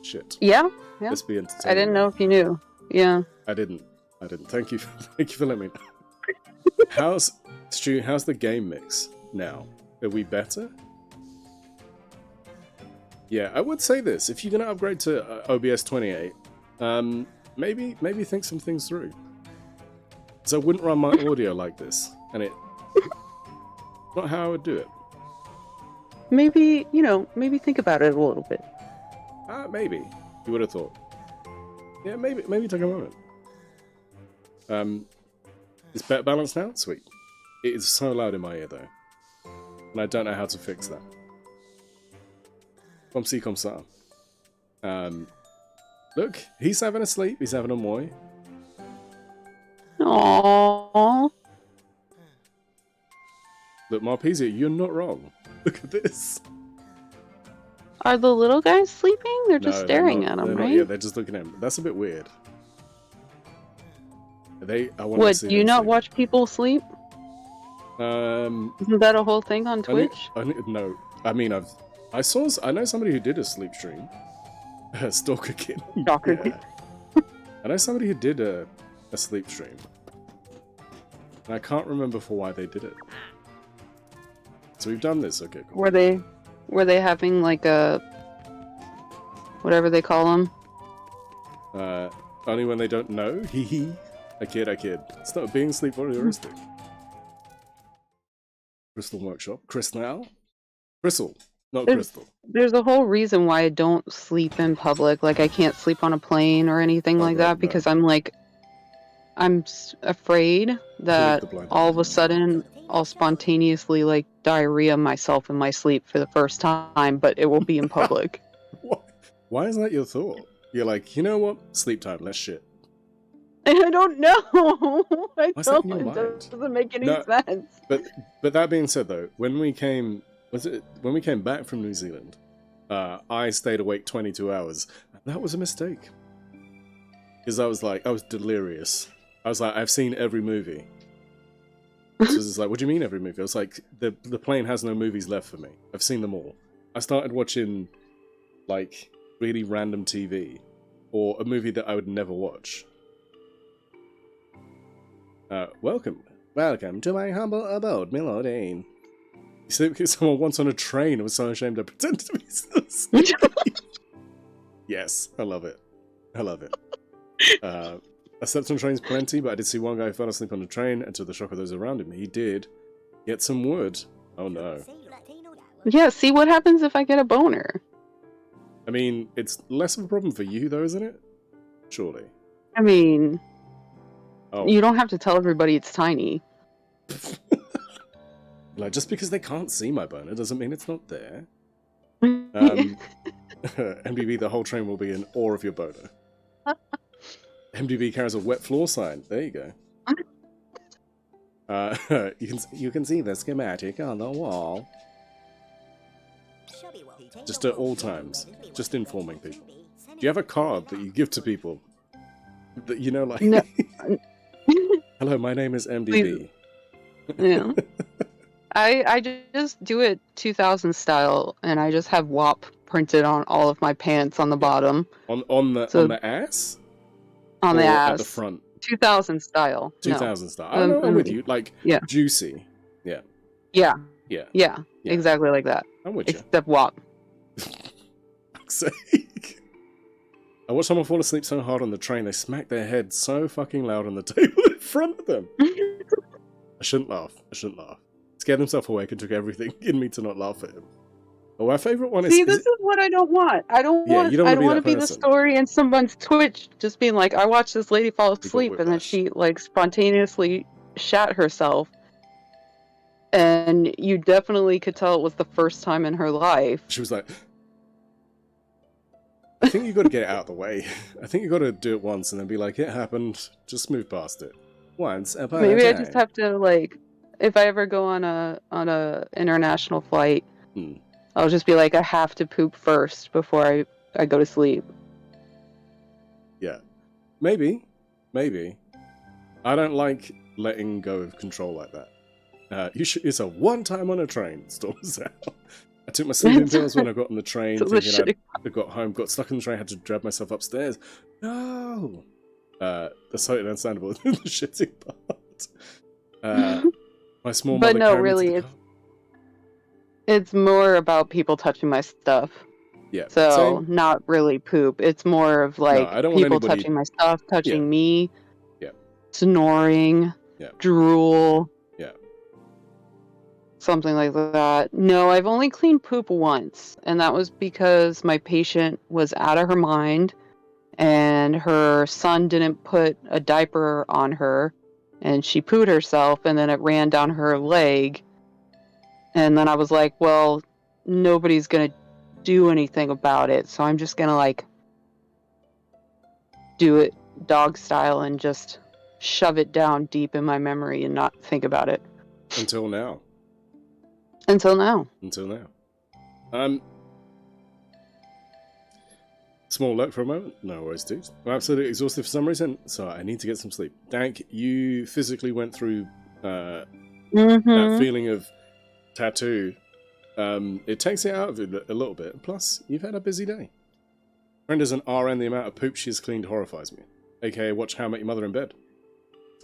Shit. Yeah. Let's be entertaining. I didn't know if you knew. Yeah. I didn't. Thank you for letting me know. How's the game mix now? Are we better? Yeah, I would say this. If you're going to upgrade to OBS 28, maybe think some things through. Because I wouldn't run my audio like this. And it's not how I would do it. Maybe think about it a little bit. Maybe. You would have thought. Yeah, maybe take a moment. Is better balanced now? Sweet. It is so loud in my ear though. And I don't know how to fix that. Comme ci, comme ça. Look, he's having a sleep, he's having a moi. Aww. Look, Marpesia, you're not wrong. Look at this. Are the little guys sleeping? They're just No, staring they're at not, him, they're right? not, yeah, they're just looking at him. That's a bit weird. I want to What, see do you them not sleep. watch people sleep? Um, Isn't that a whole thing on Twitch? no. I mean, I know somebody who did a sleep stream. Stalker Kid. Stalker Yeah. I know somebody who did a sleep stream. And I can't remember for why they did it. So we've done this, okay, cool. Were they having like a whatever they call them? Only when they don't know? Hee hee. I kid. Stop being sleep voyeuristic. Crystal Workshop. Crystal? Crystal, not Crystal. There's a whole reason why I don't sleep in public. Like I can't sleep on a plane or anything like right, that because I'm afraid that the blind all of a sudden I'll spontaneously like diarrhea myself in my sleep for the first time, but it will be in public. Why is that your thought? You're like, you know what? Sleep time, let's shit. I don't know. Why's that in your It mind? doesn't make any No, sense. But that being said, though, when we came back from New Zealand, I stayed awake 22 hours. And that was a mistake. Because I was delirious. I was like, I've seen every movie. So it's like, what do you mean every movie? I was like, the plane has no movies left for me. I've seen them all. I started watching, like, really random TV. Or a movie that I would never watch. Welcome to my humble abode, Milodane. You see, because someone once on a train and was so ashamed I pretended to be still asleep. Yes, I love it. I slept on trains plenty, but I did see one guy who fell asleep on the train, and to the shock of those around him, he did get some wood. Oh no. Yeah, see what happens if I get a boner? I mean, it's less of a problem for you, though, isn't it? Surely. I mean, Oh. you don't have to tell everybody it's tiny. Like, just because they can't see my boner doesn't mean it's not there. MDB, the whole train will be in awe of your boner. MDB carries a wet floor sign. There you go. You can see the schematic on the wall. Just at all times. Just informing people. Do you have a card that you give to people? That you know, like... No. Hello, my name is MDB. Yeah. I just do it 2000 style, and I just have WAP printed on all of my pants on the bottom. On the ass? On the Or ass. at the front? 2000 style. 2000 style. I'm with you. Like, yeah. Juicy. Yeah. Yeah. Yeah. Yeah. Exactly like that. I'm with you. Except WAP. Fuck's sake. I watched someone fall asleep so hard on the train, they smacked their head so fucking loud on the table in front of them. I shouldn't laugh. Scared himself awake and took everything in me to not laugh at him. Oh, our favourite one is... See, this is what I don't want. I don't want to be the story in someone's Twitch just being like, I watched this lady fall asleep and then she like spontaneously shat herself. And you definitely could tell it was the first time in her life. She was like... I think you got to get it out of the way. I think you got to do it once and then be like, it happened, just move past it. Once upon a time. Maybe I just have to like, if I ever go on a international flight, I'll just be like, I have to poop first before I go to sleep. Yeah. Maybe. I don't like letting go of control like that. It's a one time on a train, storms out. I took my sleeping pills when I got on the train, thinking I got home, got stuck in the train, had to drag myself upstairs. No! That's totally understandable. The shitting part. My small mother but no, carried me really, to the car. It's more about people touching my stuff. Yeah. So, same. not really poop. It's more of like people touching my stuff, touching me, snoring, drool. Yeah. Something like that. No, I've only cleaned poop once, and that was because my patient was out of her mind, and her son didn't put a diaper on her, and she pooed herself, and then it ran down her leg. And then I was like, well, nobody's gonna do anything about it, so I'm just gonna like do it dog style and just shove it down deep in my memory and not think about it. Until now. small lurk for a moment. No worries, dude. I'm absolutely exhausted for some reason, so I need to get some sleep. Dank, you physically went through that feeling of tattoo. It takes it out of it a little bit. Plus, you've had a busy day. Friend is an RN, the amount of poop she has cleaned horrifies me. AKA watch How I Met Your Mother in bed.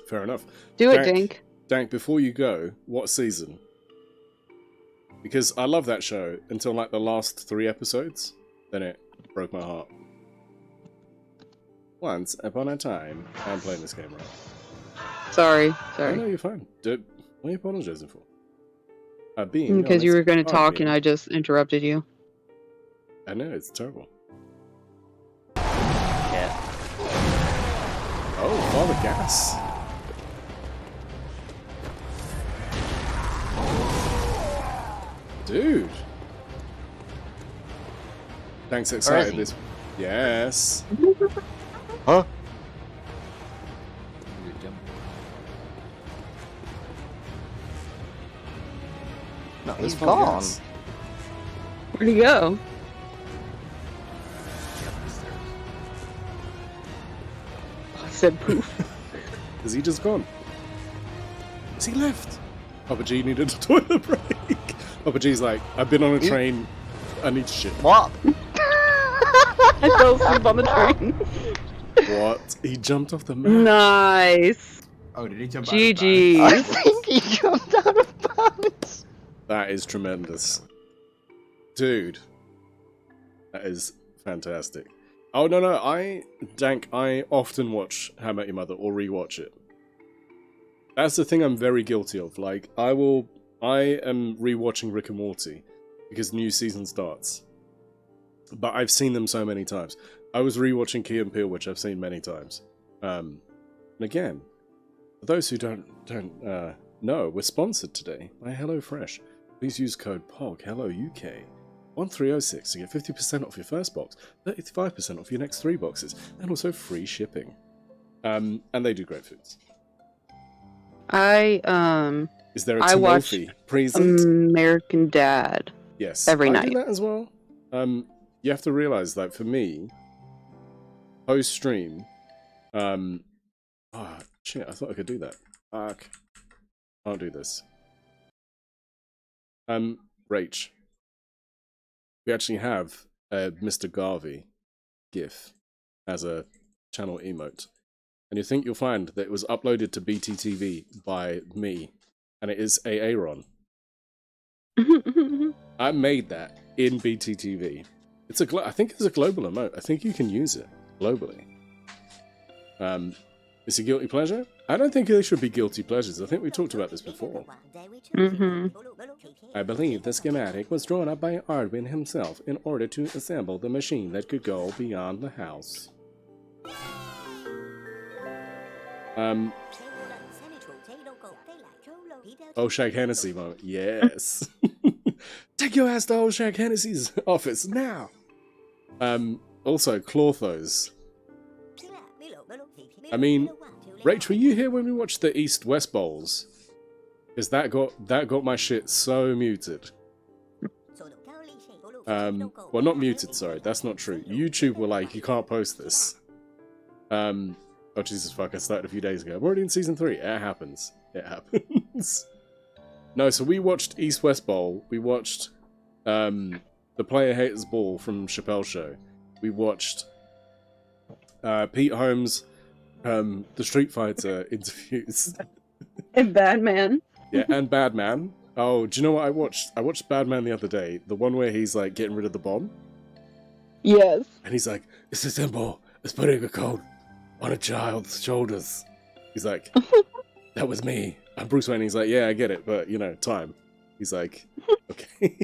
Fair enough. Do it, Dank. Dank, before you go, what season? Because I love that show until like the last 3 episodes. Then it broke my heart. Once upon a time, I'm playing this game right. Sorry. Oh, no, you're fine. What are you apologizing for? Because you were going to talk and I just interrupted you. I know, it's terrible. Yeah. Oh, Father Gas. Dude. Thanks, excited this. Yes. Huh? No, he's gone. Where'd he go? I said poof. Is he just gone? Is he left? Papa G needed a toilet break. Papa G's like, I've been on a train. I need shit. What? I fell asleep on the train. What? He jumped off the map. Nice. Oh, did he jump GG. I think he jumped out of bounds. That is tremendous. Dude. That is fantastic. Oh, no. Dank, I often watch How I Met Your Mother or rewatch it. That's the thing I'm very guilty of. Like, I am rewatching Rick and Morty because new season starts. But I've seen them so many times. I was rewatching Key and Peele, which I've seen many times. And again, for those who don't know, we're sponsored today by HelloFresh. Please use code POGHelloUK 1306 to get 50% off your first box, 35% off your next 3 boxes, and also free shipping. And they do great foods. Is there a Timothy present? American Dad. Yes, every I night. do that as well. You have to realize that for me, post stream, oh shit! I thought I could do that. Fuck, can't do this. Rach, we actually have a Mr. Garvey GIF as a channel emote. And you think you'll find that it was uploaded to BTTV by me, and it is Aaron. I made that in BTTV. It's I think it's a global emote. I think you can use it globally. Is it guilty pleasure? I don't think they should be guilty pleasures. I think we talked about this before. I believe the schematic was drawn up by Arduin himself in order to assemble the machine that could go beyond the house. Oshag Hennessy moment. Yes. Take your ass to Oshag Hennessy's office now. Also, Clorthos. I mean, Rach, were you here when we watched the East-West Bowls? Because that got my shit so muted. Well, not muted, sorry. That's not true. YouTube were like, you can't post this. Oh, Jesus fuck, I started a few days ago. I'm already in Season 3. It happens. It happens. No, so we watched East-West Bowl. We watched The Player Haters Ball from Chappelle's Show. We watched Pete Holmes' The Street Fighter interviews. And Batman. Yeah, and Badman. Oh, do you know what I watched? I watched Badman the other day. The one where he's like getting rid of the bomb. Yes. And he's like, it's as simple as putting a coat on a child's shoulders. He's like, that was me. I'm Bruce Wayne. He's like, yeah, I get it, but you know, time. He's like, okay.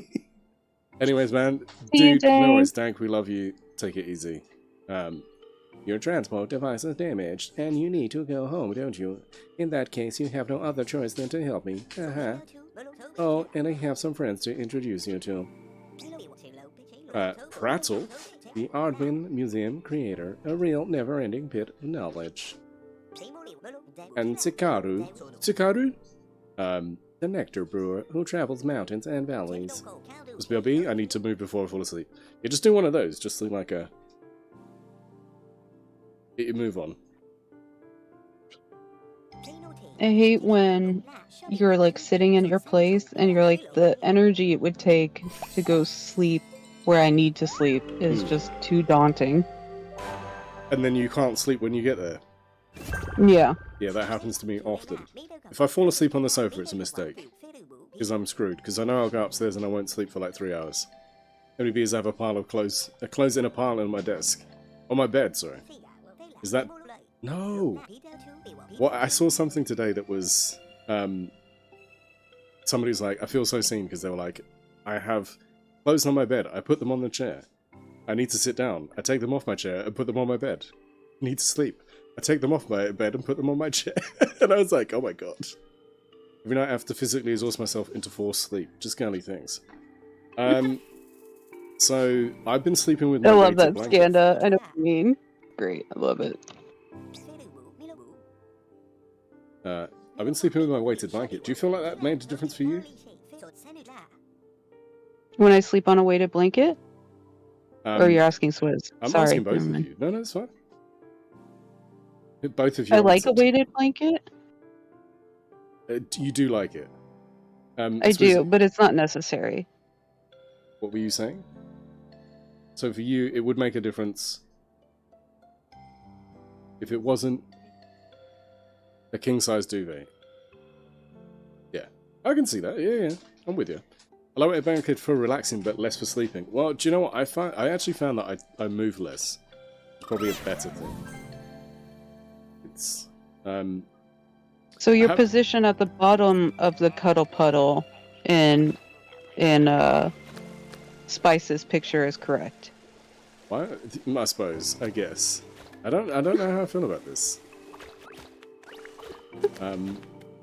Anyways, man, dude, no worries, Dank, we love you. Take it easy. Your transport device is damaged, and you need to go home, don't you? In that case, you have no other choice than to help me. Oh, and I have some friends to introduce you to. Prattle, the Ardwin Museum creator, a real never-ending pit of knowledge. And Tsikaru, the nectar brewer who travels mountains and valleys. BLB, I need to move before I fall asleep. Yeah, just do one of those, just like a You move on. I hate when you're like sitting in your place and you're like, the energy it would take to go sleep where I need to sleep is just too daunting. And then you can't sleep when you get there. Yeah. Yeah, that happens to me often. If I fall asleep on the sofa, it's a mistake. Because I'm screwed. Because I know I'll go upstairs and I won't sleep for like 3 hours. Only because I have a pile of clothes. Clothes in a pile on my desk. On my bed, sorry. Is that... No! What? I saw something today that was... somebody's like, I feel so seen, because they were like, I have clothes on my bed. I put them on the chair. I need to sit down. I take them off my chair and put them on my bed. I need to sleep. I take them off my bed and put them on my chair. And I was like, oh my god. Every night I have to physically exhaust myself into forced sleep. Just girly things. So, I've been sleeping with my I love weighted that, blanket. Skanda. I know what you mean. Great. I love it. I've been sleeping with my weighted blanket. Do you feel like that made a difference for you? When I sleep on a weighted blanket? Or you're asking Swizz? I'm Sorry. asking both of you. No, it's fine. Both of you. I like a answered. weighted blanket. You do like it. I do, but it's not necessary. What were you saying? So for you, it would make a difference if it wasn't a king-size duvet. Yeah, I can see that. Yeah, I'm with you. I like a blanket for relaxing, but less for sleeping. Well, do you know what? I actually found that I move less. It's probably a better thing. It's So your position at the bottom of the cuddle puddle in Spice's picture is correct. Why? I suppose. I guess. I don't know how I feel about this.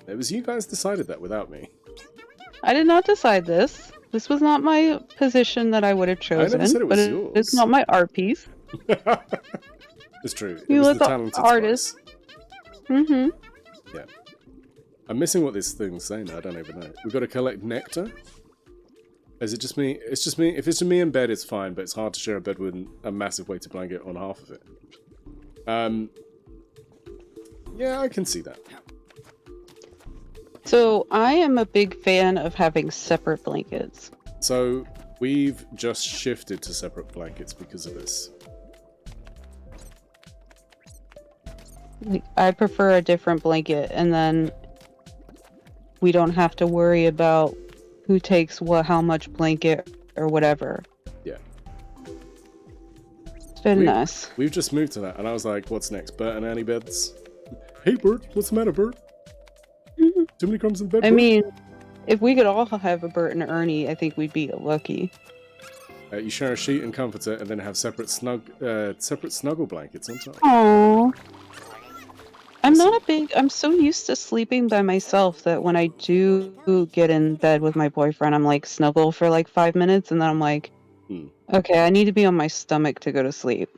It was you guys decided that without me. I did not decide this. This was not my position that I would have chosen. I never said it was but yours. It's not my art piece. It's true. You It was let the the talented artist. Spice. Mm-hmm. Yeah. I'm missing what this thing's saying. I don't even know. We've got to collect nectar. Is it just me? It's just me. If it's just me in bed, it's fine. But it's hard to share a bed with a massive weighted blanket on half of it. Yeah, I can see that. So I am a big fan of having separate blankets. So we've just shifted to separate blankets because of this. Like, I prefer a different blanket, and then we don't have to worry about who takes how much blanket or whatever. Yeah. It's been nice. We've just moved to that, and I was like, what's next? Bert and Annie beds? Hey, Bert, what's the matter, Bert? Too many crumbs in bed, I Bert? mean, if we could all have a Bert and Ernie, I think we'd be lucky. You share a sheet and comforter, and then have separate snuggle blankets on top. Aww. I'm so used to sleeping by myself that when I do get in bed with my boyfriend, I'm like snuggle for like 5 minutes, and then I'm like, okay, I need to be on my stomach to go to sleep.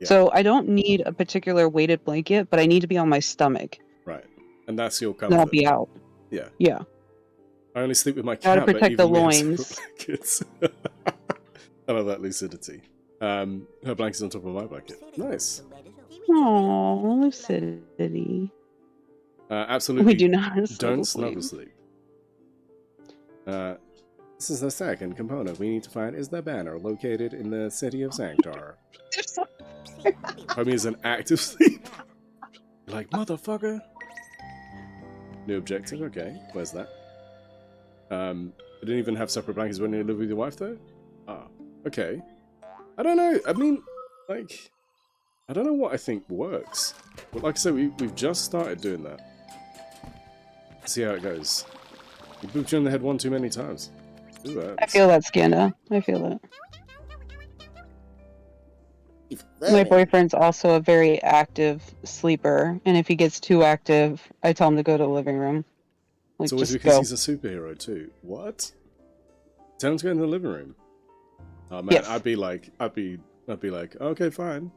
Yeah. So I don't need a particular weighted blanket, but I need to be on my stomach. Right. And that's your comfort. Then I'll be out. Yeah. Yeah. I only sleep with my cat, Gotta protect but the even we have loins. separate blankets. I love that lucidity. Her blanket's on top of my blanket. Nice. Aww, lucidity. Absolutely. We do not Don't snuggle snuggle sleep. sleep. This is the second component we need to find is the banner located in the city of Sanctar. Homie is an active sleep. Like, motherfucker. New objective, okay. Where's that? I didn't even have separate blankets when you live with your wife, though? Ah, okay. I don't know. I mean, like, I don't know what I think works. But like I said, we've just started doing that. See how it goes. We booped you in the head one too many times. Ooh, I feel that, Skanda. I feel that. My boyfriend's also a very active sleeper, and if he gets too active, I tell him to go to the living room. Like, it's always just because go. he's a superhero too. What? Tell him to go in the living room. Oh man, Yes. I'd be like, okay, fine.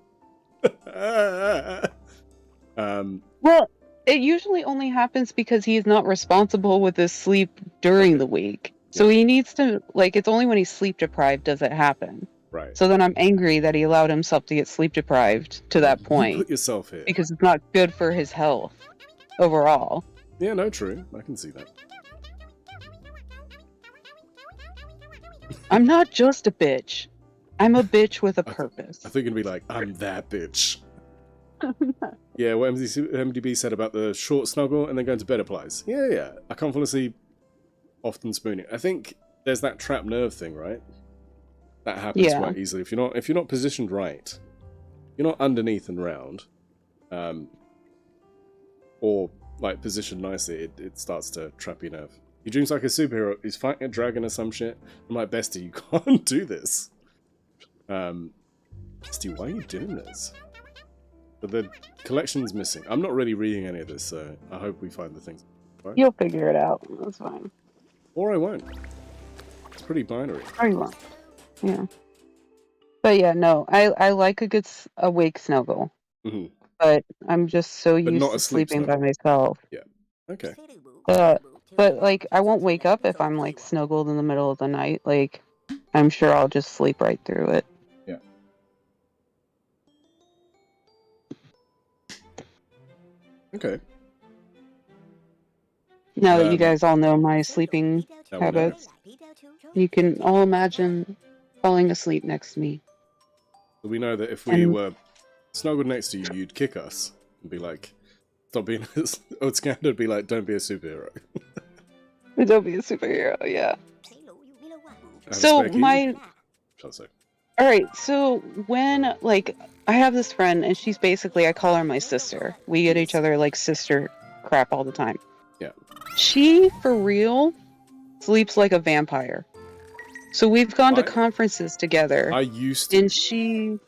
Well, it usually only happens because he's not responsible with his sleep during the week. So he needs to, like, it's only when he's sleep deprived does it happen. Right. So then I'm angry that he allowed himself to get sleep deprived to that You point put yourself here. because it's not good for his health overall. Yeah, no, true. I can see that. I'm not just a bitch. I'm a bitch with a purpose. I think it'd be like, I'm that bitch. Yeah, what MDB said about the short snuggle and then going to bed applies. Yeah. I can't fall asleep often spooning. I think there's that trapped nerve thing, right? That happens quite easily. If you're not positioned right, you're not underneath and round, or like positioned nicely, it starts to trap your nerve. He dreams like a superhero. He's fighting a dragon or some shit. I'm like, Bestie, you can't do this. Bestie, why are you doing this? But the collection's missing. I'm not really reading any of this, so I hope we find the things. Right? You'll figure it out. That's fine. Or I won't. It's pretty binary. Or you won't. Yeah. But yeah, no, I like a good awake snuggle. Mm-hmm. But I'm just so But used not to a sleep sleeping by snuggle. myself. Yeah. Okay. But like, I won't wake up if I'm like snuggled in the middle of the night. Like, I'm sure I'll just sleep right through it. Yeah. Okay. Now that you guys all know my sleeping habits, you can all imagine falling asleep next to me. We know that if we were snuggled next to you, you'd kick us and be like, stop being old Scander would be like, don't be a superhero. Don't be a superhero, yeah. So Alright, so when, like, I have this friend, and she's basically, I call her my sister. We get each other, like, sister crap all the time. Yeah. She, for real, sleeps like a vampire. So we've gone to conferences together. I used to. And she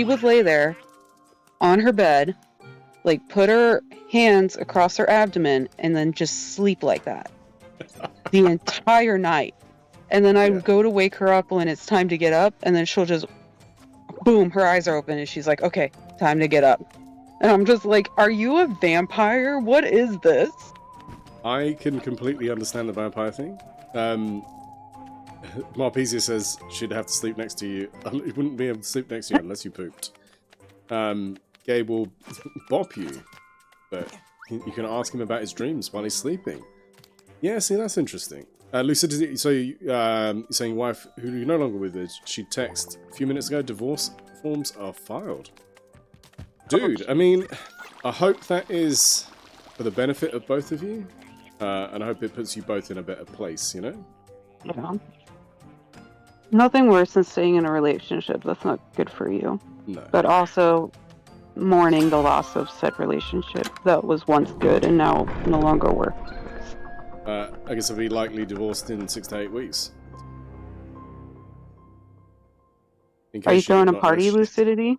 would lay there on her bed, like, put her hands across her abdomen, and then just sleep like that. The entire night. And then I would go to wake her up when it's time to get up, and then she'll just, boom, her eyes are open, and she's like, okay, time to get up. And I'm just like, are you a vampire? What is this? I can completely understand the vampire thing. Marpesia says she'd have to sleep next to you. It wouldn't be able to sleep next to you unless you pooped. Gabe will bop you, but you can ask him about his dreams while he's sleeping. Yeah, see, that's interesting. Lucidity, so you're saying your wife, who you're no longer with, she texted a few minutes ago, divorce forms are filed. Dude, I mean, I hope that is for the benefit of both of you, and I hope it puts you both in a better place, you know? Yeah. Nothing worse than staying in a relationship that's not good for you. No. But also mourning the loss of said relationship that was once good and now no longer works. I guess I'll be likely divorced in 6 to 8 weeks. Are you throwing a party, Lucidity?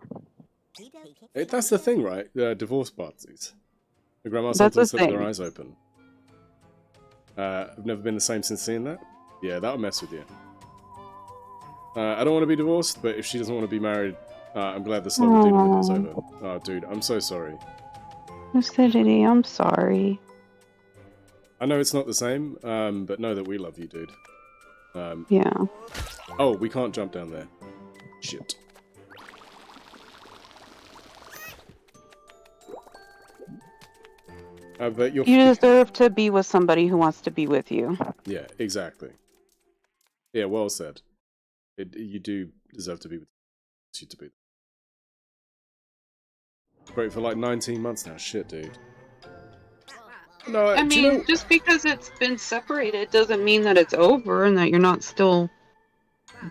That's the thing, right? Divorce parties. The grandma That's the sometimes slept with their thing. eyes open. I've never been the same since seeing that. Yeah, that'll mess with you. I don't want to be divorced, but if she doesn't want to be married, I'm glad the slow dealing with it is over. Oh, dude, I'm so sorry. Lucidity, I'm sorry. I know it's not the same, but know that we love you, dude. Yeah. Oh, we can't jump down there. Shit. But You deserve to be with somebody who wants to be with you. Yeah, exactly. Yeah, well said. You do deserve to be with you to be. Great for like 19 months now. Shit, dude. No, I mean, just because it's been separated doesn't mean that it's over and that you're not still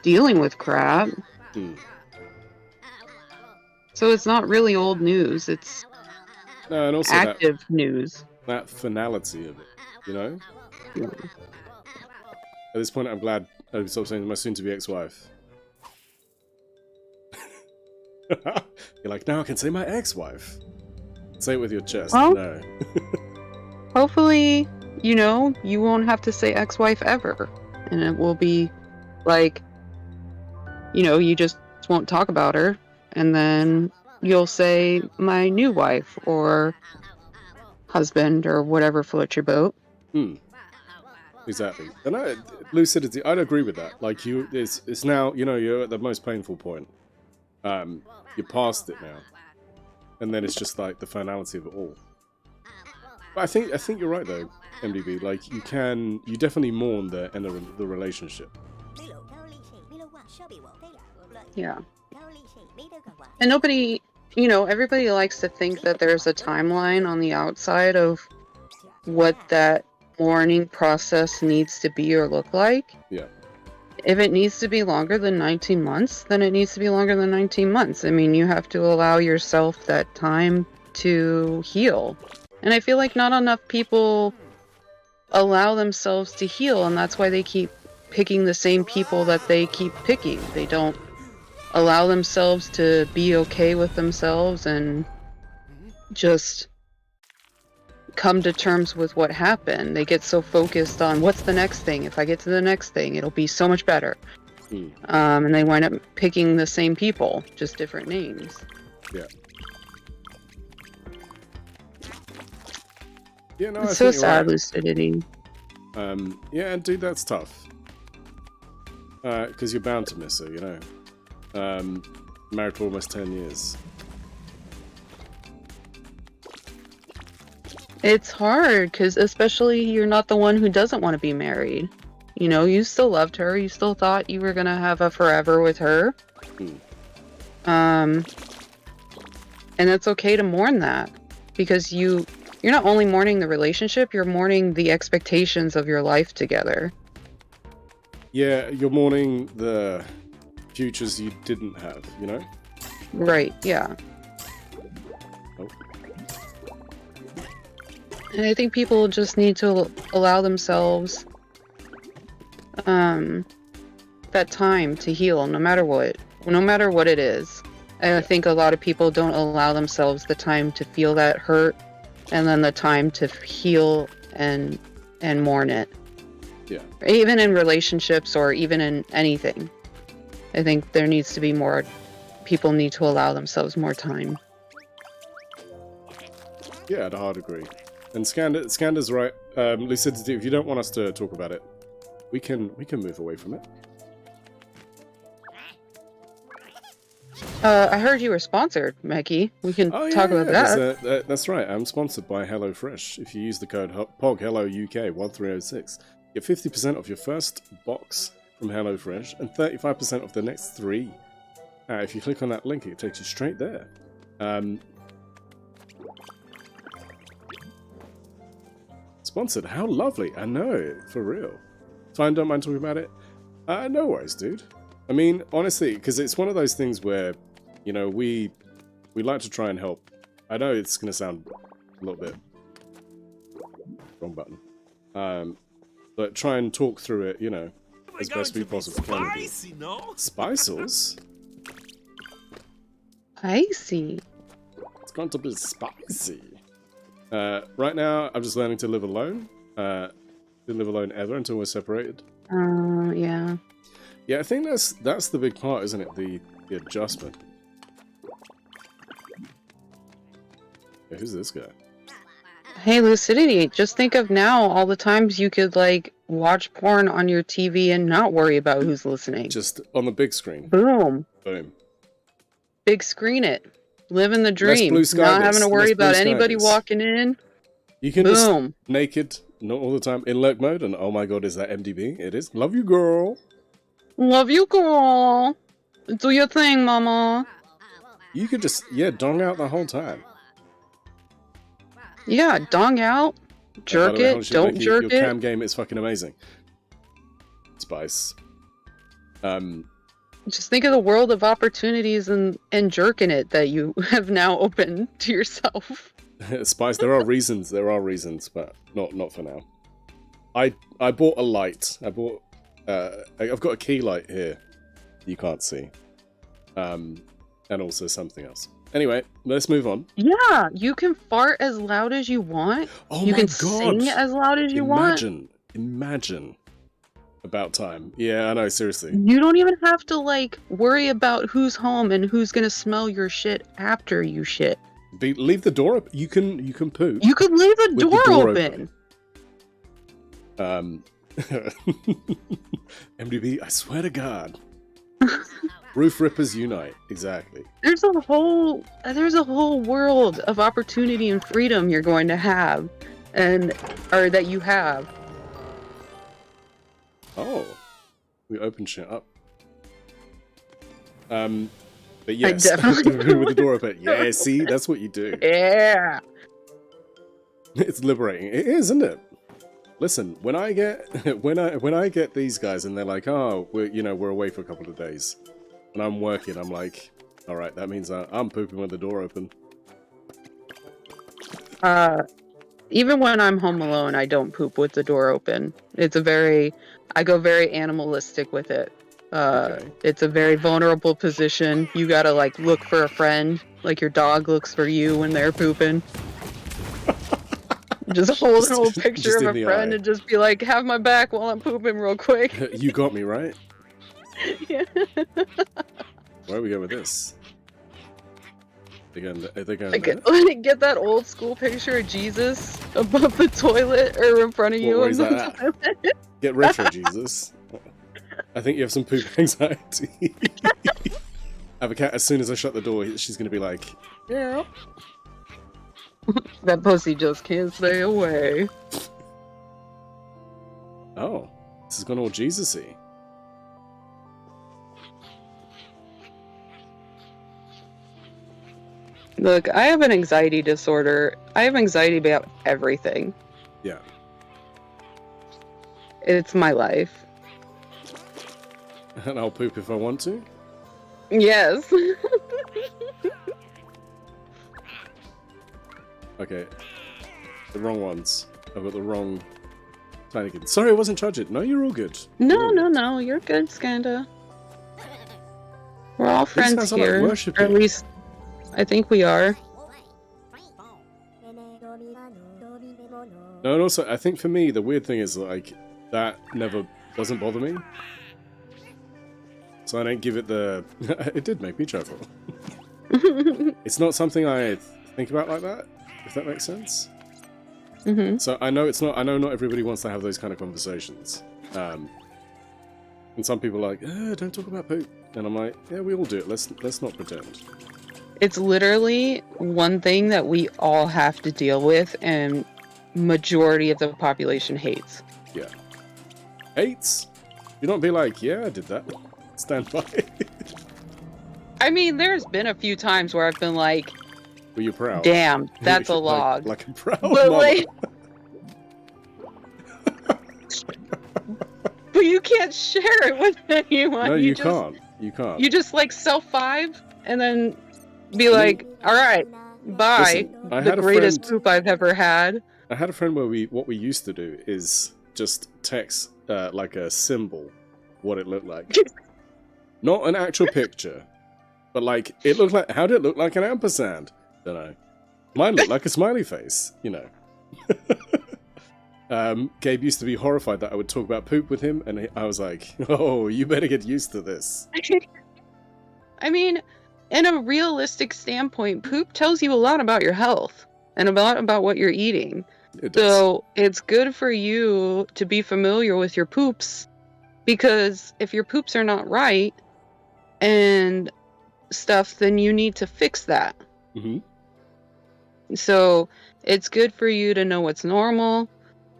dealing with crap. So it's not really old news, it's and also active news. That finality of it, you know? Yeah. At this point, I'm glad I stopped saying my soon-to-be ex-wife. You're like, now I can say my ex-wife. Say it with your chest. Well, no. Hopefully, you know, you won't have to say ex-wife ever. And it will be like, you know, you just won't talk about her. And then you'll say my new wife or husband or whatever floats your boat. Exactly. And lucidity, I'd agree with that. Like, it's now, you know, you're at the most painful point. You're past it now. And then it's just like the finality of it all. But I think you're right though, MDB. Like, you definitely mourn the end of the relationship. Yeah. And nobody, you know, everybody likes to think that there's a timeline on the outside of what that mourning process needs to be or look like. Yeah. If it needs to be longer than 19 months, then it needs to be longer than 19 months. I mean, you have to allow yourself that time to heal. And I feel like not enough people allow themselves to heal, and that's why they keep picking the same people that they keep picking. They don't allow themselves to be okay with themselves and just come to terms with what happened. They get so focused on what's the next thing. If I get to the next thing, it'll be so much better. And they wind up picking the same people, just different names. Yeah. Yeah, no, It's so sad, lucidity. Yeah, dude, that's tough. Because you're bound to miss her, you know. Married for almost 10 years. It's hard, because especially you're not the one who doesn't want to be married. You know, you still loved her. You still thought you were going to have a forever with her. And it's okay to mourn that. Because you're not only mourning the relationship, you're mourning the expectations of your life together. Yeah, you're mourning the futures you didn't have, you know? Right, yeah. Oh. And I think people just need to allow themselves that time to heal, no matter what it is. And I think a lot of people don't allow themselves the time to feel that hurt, and then the time to heal and mourn it. Yeah. Even in relationships or even in anything. I think there needs to be more. People need to allow themselves more time. Yeah, I'd hard agree. And Scander's right. Lucidity, if you don't want us to talk about it, we can move away from it. I heard you were sponsored, Mackie. We can talk about that. That's right. I'm sponsored by HelloFresh. If you use the code POGHelloUK1306, get 50% off your first box from HelloFresh and 35% off the next 3. If you click on that link, it takes you straight there. Sponsored. How lovely. I know, for real. Fine, don't mind talking about it. No worries, dude. I mean, honestly, because it's one of those things where, you know, we like to try and help. I know it's going to sound a little bit... Wrong button. But try and talk through it, you know, as best we possibly can. Spicy, no? Spicels? Spicy. It's going to be spicy. Right now, I'm just learning to live alone. Didn't live alone ever until we're separated. Yeah. Yeah, I think that's the big part, isn't it? The adjustment. Yeah, who's this guy? Hey, Lucidity, just think of now all the times you could, like, watch porn on your TV and not worry about who's listening. Just on the big screen. Boom. Boom. Big screen it. Living the dream. Blue sky Not this. having to worry Less about blue sky anybody this. walking in. You can Boom. just naked, not all the time, in lurk mode, and oh my god, is that MDB? It is. Love you, girl. Love you, girl. Do your thing, mama. You could just, yeah, dong out the whole time. Yeah, dong out. Jerk By the way, it. holy shit, Don't Becky, jerk your it. cam game is fucking amazing. Spice. Just think of the world of opportunities and jerking it that you have now opened to yourself. Spice, there are reasons, but not for now. I bought a light. I've got a key light here. You can't see. And also something else. Anyway, let's move on. Yeah, you can fart as loud as you want. Oh you my can god! sing as loud as you want. Imagine. About time. Yeah, I know, seriously. You don't even have to, like, worry about who's home and who's gonna smell your shit after you shit. Leave the door open. You can poop. You could leave the door open. MDB, I swear to God. Roof rippers unite. Exactly. There's a whole world of opportunity and freedom you're going to have, or that you have. Oh, we opened shit up. But yes, definitely with the door open. Yeah, see, that's what you do. Yeah. It's liberating. It is, isn't it? Listen, when I get when I get these guys and they're like, oh, we're away for a couple of days, and I'm working, I'm like, all right, that means I'm pooping with the door open. Even when I'm home alone, I don't poop with the door open. I go very animalistic with it. Okay. It's a very vulnerable position. You gotta like look for a friend, like your dog looks for you when they're pooping. Just hold an old picture of a friend and just be like, have my back while I'm pooping real quick. You got me, right? Yeah. Where are we going with this? Again, Get that old school picture of Jesus above the toilet or in front of you. Where is that at? Get retro, Jesus. I think you have some poop anxiety. I have a cat, as soon as I shut the door, she's going to be like, yeah. That pussy just can't stay away. Oh, this has gone all Jesus-y. Look, I have an anxiety disorder. I have anxiety about everything. Yeah. It's my life. And I'll poop if I want to? Yes. Okay. The wrong ones. I've got the wrong Tinykin. Sorry, I wasn't charging. No, you're all good. No. You're good, Skanda. We're all friends here. Like or at least, I think we are. No, and also, I think for me, the weird thing is, like, that never doesn't bother me. So I don't give it the... It did make me chuckle. It's not something I think about like that, if that makes sense. Mm-hmm. So I know it's not. I know not everybody wants to have those kind of conversations. And some people are like, don't talk about poop. And I'm like, yeah, we all do it. Let's not pretend. It's literally one thing that we all have to deal with, and majority of the population hates. Yeah. Hates? You don't be like, yeah, I did that. Stand by. I mean, there's been a few times where I've been like, were you proud? Damn, that's a log. Like a proud But mama. like, but you can't share it with anyone. No, you can't. You can't. You just like self 5 and then be like, all right, bye. Listen, I the had a greatest friend- poop I've ever had. I had a friend where what we used to do is just text like a symbol what it looked like. Not an actual picture, but like it looked like. How did it look like an ampersand? Don't know. Mine looked like a smiley face, you know. Gabe used to be horrified that I would talk about poop with him, and I was like, "Oh, you better get used to this." I mean, in a realistic standpoint, poop tells you a lot about your health and about what you're eating. It does. So it's good for you to be familiar with your poops, because if your poops are not right and stuff, then you need to fix that. Mm-hmm. So it's good for you to know what's normal,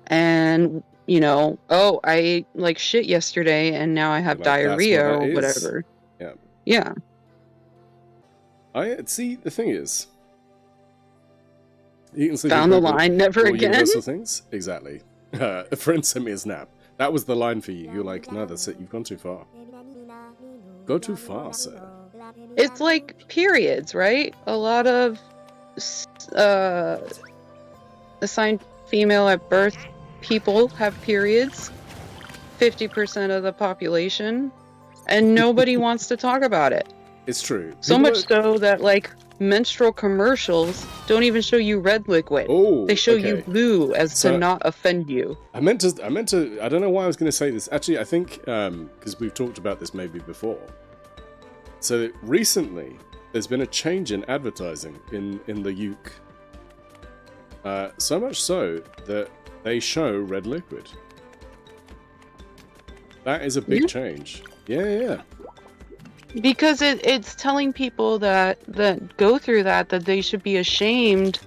and you know, oh, I ate like shit yesterday and now I have Like, diarrhea that's what or that is. whatever. Yeah. Yeah. I see. The thing is, you can sleep Found the with people, line, never all again. universal things. Exactly. A friend sent me a snap. That was the line for you. You're like, no, that's it. You've gone too far. Go too far, sir. It's like periods, right? A lot of assigned female at birth people have periods. 50% of the population, and nobody wants to talk about it. It's true. So People much so that like menstrual commercials don't even show you red liquid. Oh, They show okay. you blue as So- to not offend you. I meant to. I don't know why I was going to say this. Actually, I think because we've talked about this maybe before. So recently, there's been a change in advertising in the UK. So much so that they show red liquid. That is a big change. Yeah. Because it's telling people that go through that they should be ashamed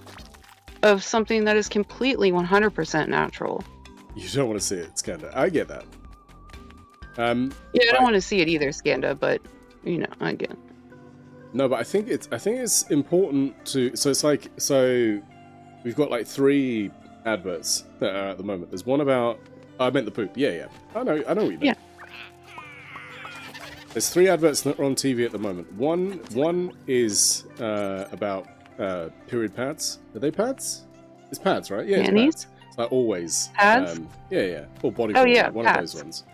of something that is completely 100% natural. You don't want to see it, Skanda. I get that. Yeah, I don't want to see it either, Skanda, but you know, I get it. No, but I think it's important to. So it's like, so we've got like 3 adverts that are at the moment. There's one about. I meant the poop. Yeah. I know what you meant. Yeah. There's 3 adverts that are on TV at the moment. One is about period pads. Are they pads? It's pads, right? Yeah, Panties? it's pads. It's like always. Pads? Yeah. Or body. Oh, yeah, one pads. of those ones.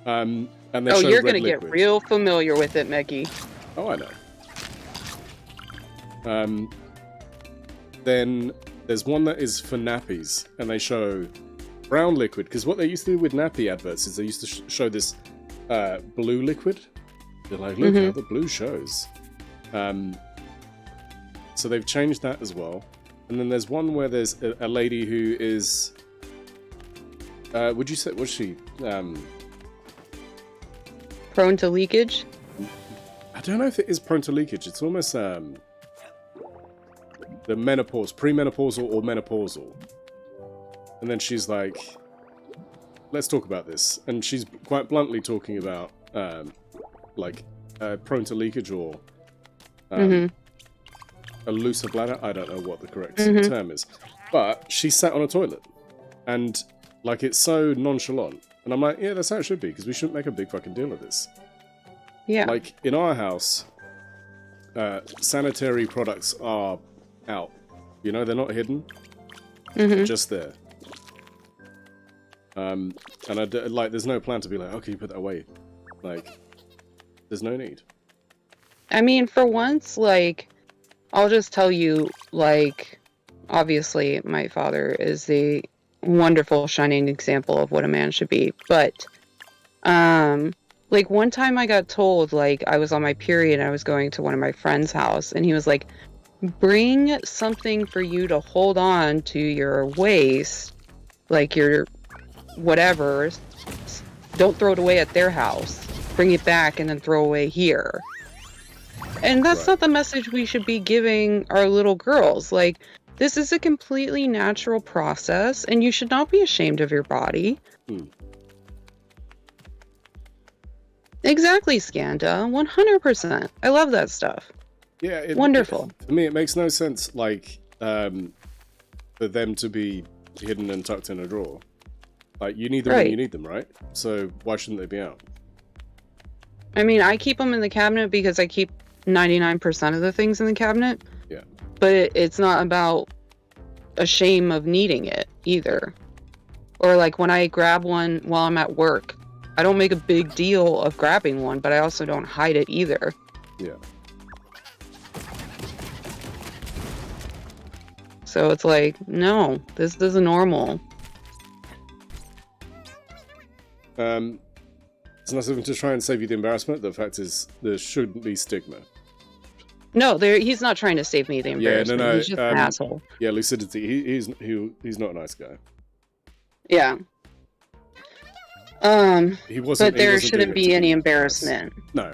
And they Oh, show you're red gonna liquid. get real familiar with it, Meggy. Oh, I know. Then there's one that is for nappies, and they show brown liquid, because what they used to do with nappy adverts is they used to show this blue liquid. They're like, look how the blue shows. So they've changed that as well. And then there's one where there's a lady who is... would you say... Was she... Prone to leakage? I don't know if it is prone to leakage. It's almost the menopause, premenopausal or menopausal. And then she's like, let's talk about this. And she's quite bluntly talking about prone to leakage or a looser bladder. I don't know what the correct term is. But she sat on a toilet. And like, it's so nonchalant. And I'm like, yeah, that's how it should be, because we shouldn't make a big fucking deal of this. Yeah. Like, in our house, sanitary products are out. You know, they're not hidden. They're just there. And there's no plan to be like, okay, you put that away. Like, there's no need. I mean, for once, like, I'll just tell you, like, obviously, my father is the wonderful, shining example of what a man should be. But, like, one time I got told, like, I was on my period and I was going to one of my friend's house, and he was like, bring something for you to hold on to your waist, like your whatever. Don't throw it away at their house. Bring it back and then throw away here. And that's not the message we should be giving our little girls. Like, this is a completely natural process, and you should not be ashamed of your body. Exactly, Skanda. 100%. I love that stuff. Yeah, wonderful. For me, it makes no sense, like, for them to be hidden and tucked in a drawer. Like, you need them when you need them, right? So why shouldn't they be out? I mean, I keep them in the cabinet because I keep 99% of the things in the cabinet. Yeah. But it's not about a shame of needing it either. Or like when I grab one while I'm at work, I don't make a big deal of grabbing one, but I also don't hide it either. Yeah. So it's like, no, this is normal. It's not something to try and save you the embarrassment. The fact is, there shouldn't be stigma. No, he's not trying to save me the embarrassment. Yeah, no. He's just an asshole. Yeah, lucidity. He's not a nice guy. Yeah. He wasn't. But there shouldn't be any embarrassment. No.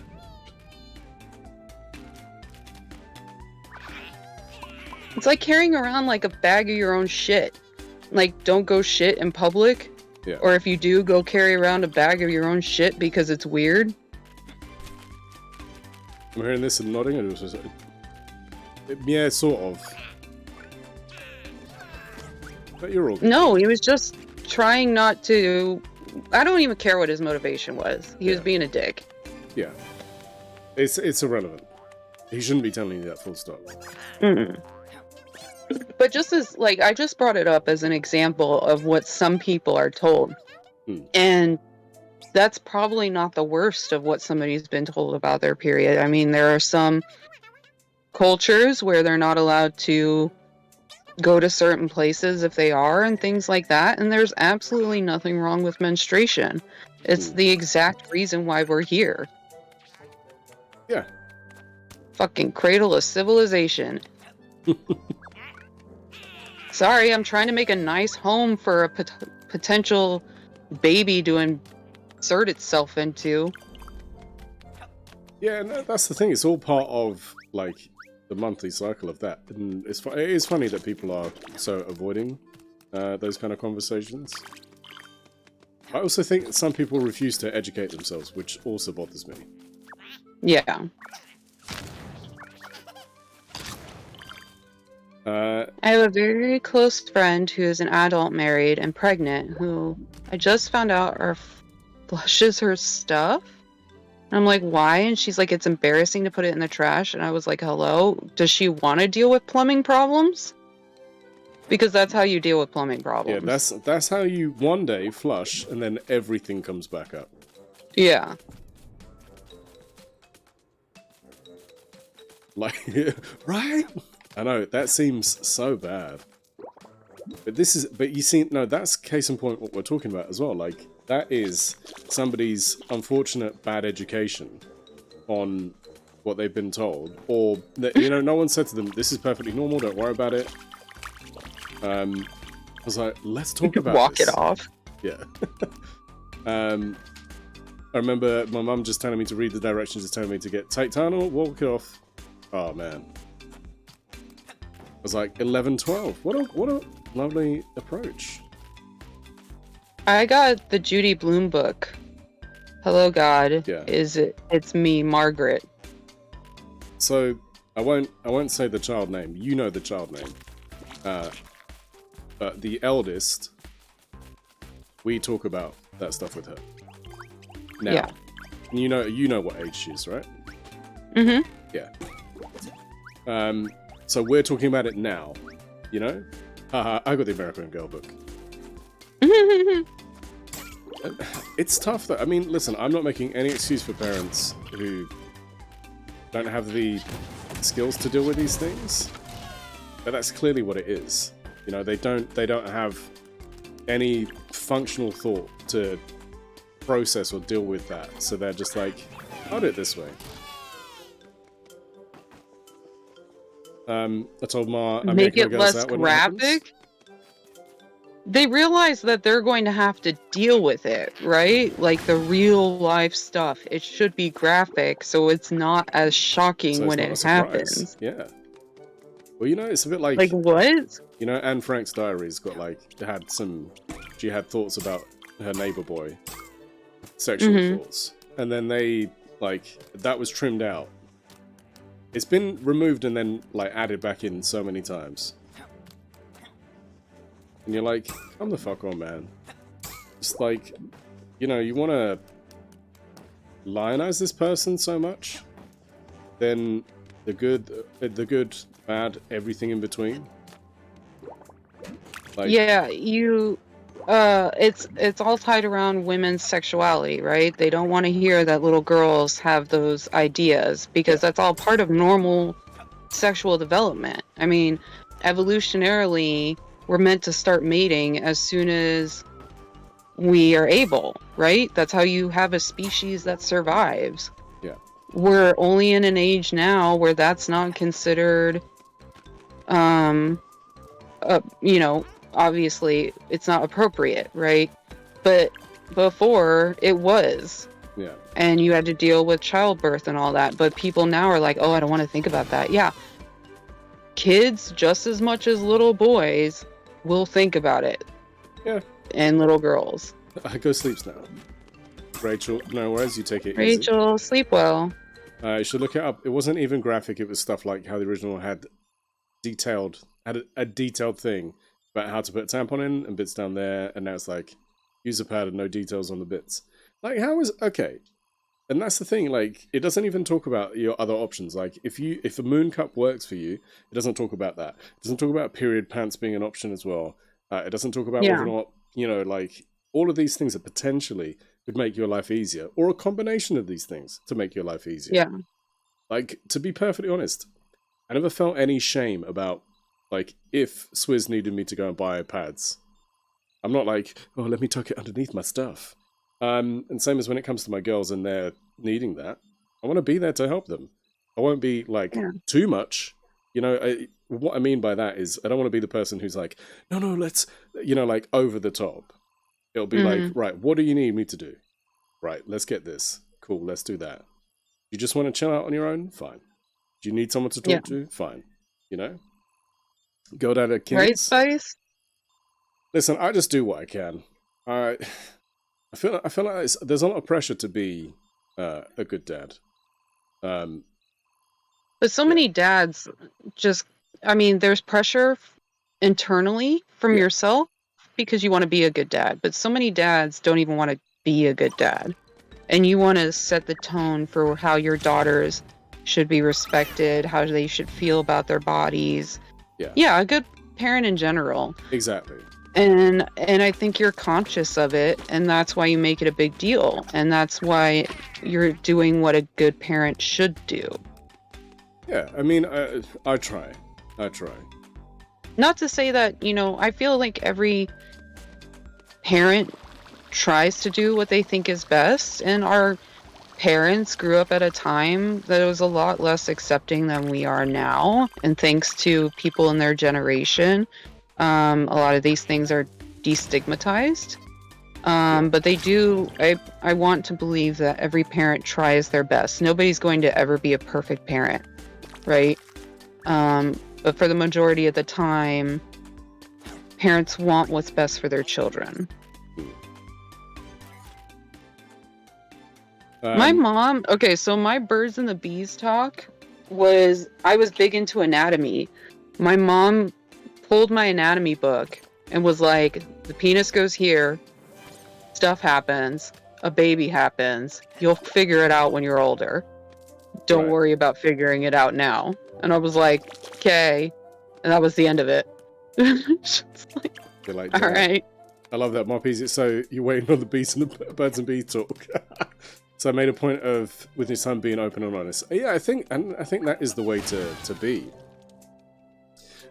It's like carrying around like a bag of your own shit. Like, don't go shit in public. Yeah. Or if you do, go carry around a bag of your own shit because it's weird. I'm hearing this and nodding, and it was just, yeah, sort of. But you're all good. No, he was just trying not to. I don't even care what his motivation was. He was being a dick. Yeah. It's irrelevant. He shouldn't be telling you that, full stop. But just as, like, I just brought it up as an example of what some people are told. And that's probably not the worst of what somebody's been told about their period. I mean, there are some cultures where they're not allowed to go to certain places if they are and things like that. And there's absolutely nothing wrong with menstruation. It's the exact reason why we're here. Yeah. Fucking cradle of civilization. Sorry, I'm trying to make a nice home for a potential baby to insert itself into. Yeah, no, that's the thing. It's all part of like the monthly cycle of that. And it is funny that people are so avoiding those kind of conversations. I also think that some people refuse to educate themselves, which also bothers me. Yeah. I have a very close friend who is an adult, married, and pregnant, who I just found out flushes her stuff. And I'm like, why? And she's like, it's embarrassing to put it in the trash. And I was like, hello? Does she want to deal with plumbing problems? Because that's how you deal with plumbing problems. Yeah, that's how you one day flush, and then everything comes back up. Yeah. Like, right? I know, that seems so bad. But you see, no, that's case in point what we're talking about as well. Like, that is somebody's unfortunate bad education on what they've been told. Or, that, you know, no one said to them, this is perfectly normal, don't worry about it. I was like, let's talk about walk this. it off. Yeah. I remember my mum just telling me to read the directions, just telling me to get take tunnel, walk it off. Oh, man. I was like, 11, 12. What a lovely approach. I got the Judy Blume book. Hello, God. Yeah. It's me, Margaret. So I won't say the child name. You know the child name. But the eldest, we talk about that stuff with her. Now, Yeah. you know what age she is, right? Mm-hmm. Yeah. So we're talking about it now, you know? I got the American Girl book. It's tough though. I mean, listen, I'm not making any excuse for parents who don't have the skills to deal with these things. But that's clearly what it is. You know, they don't have any functional thought to process or deal with that. So they're just like, I'll do it this way. I told Ma, I'm Make making it less graphic. They realize that they're going to have to deal with it, right? Like the real life stuff. It should be graphic, so it's not as shocking So when it's not it a surprise. happens. Yeah. Well, you know, it's a bit like what? You know, Anne Frank's diaries got she had thoughts about her neighbor boy, sexual thoughts, and then that was trimmed out. It's been removed and then added back in so many times. And you're like, come the fuck on, man. It's like, you know, you want to lionize this person so much, then the good, bad, everything in between. Yeah, it's all tied around women's sexuality, right? They don't want to hear that little girls have those ideas because that's all part of normal sexual development. I mean, evolutionarily, we're meant to start mating as soon as we are able, right? That's how you have a species that survives. Yeah. We're only in an age now where that's not considered, you know, obviously it's not appropriate, right? But before it was. Yeah. And you had to deal with childbirth and all that. But people now are like, oh, I don't want to think about that. Yeah. Kids, just as much as little boys, will think about it. Yeah. And little girls. Go sleeps now. Rachel, no worries, you take it easy. Rachel, sleep well. You should look it up. It wasn't even graphic, it was stuff like how the original had a detailed thing about how to put a tampon in and bits down there, and now it's like, user pad and no details on the bits. Like, okay. And that's the thing, like, it doesn't even talk about your other options. Like, if a moon cup works for you, it doesn't talk about that. It doesn't talk about period pants being an option as well. It doesn't talk about whether or not, you know, like, all of these things that potentially could make your life easier, or a combination of these things to make your life easier. Yeah. Like, to be perfectly honest, I never felt any shame about, like, if Swizz needed me to go and buy pads. I'm not like, oh, let me tuck it underneath my stuff. And same as when it comes to my girls and they're needing that, I want to be there to help them. I won't be, like, too much. You know, what I mean by that is I don't want to be the person who's like, no, let's, you know, like, over the top. It'll be like, right, what do you need me to do? right, let's get this. Cool, let's do that. You just want to chill out on your own? Fine. Do you need someone to talk to? Fine. You know? Go down to kids. Right, Spice? Listen, I just do what I can. I feel like there's a lot of pressure to be a good dad. But so many dads just, I mean, there's pressure internally from yourself because you want to be a good dad. But so many dads don't even want to be a good dad. And you want to set the tone for how your daughters should be respected, how they should feel about their bodies. Yeah, a good parent in general. Exactly. And I think you're conscious of it, and that's why you make it a big deal. And that's why you're doing what a good parent should do. Yeah, I mean, I try. Not to say that, you know, I feel like every parent tries to do what they think is best, and our parents grew up at a time that was a lot less accepting than we are now, and thanks to people in their generation, a lot of these things are destigmatized. But they do, I want to believe that every parent tries their best. Nobody's going to ever be a perfect parent, right? But for the majority of the time, parents want what's best for their children. My mom, okay, so my birds and the bees talk was, I was big into anatomy. My mom pulled my anatomy book and was like, the penis goes here, stuff happens, a baby happens, you'll figure it out when you're older. Don't worry about figuring it out now. And I was like, okay. And that was the end of it. You're like, all right. I love that, Moppies. So you're waiting on the bees and the birds and bees talk. So I made a point of, with your son, being open and honest. Yeah, I think that is the way to be.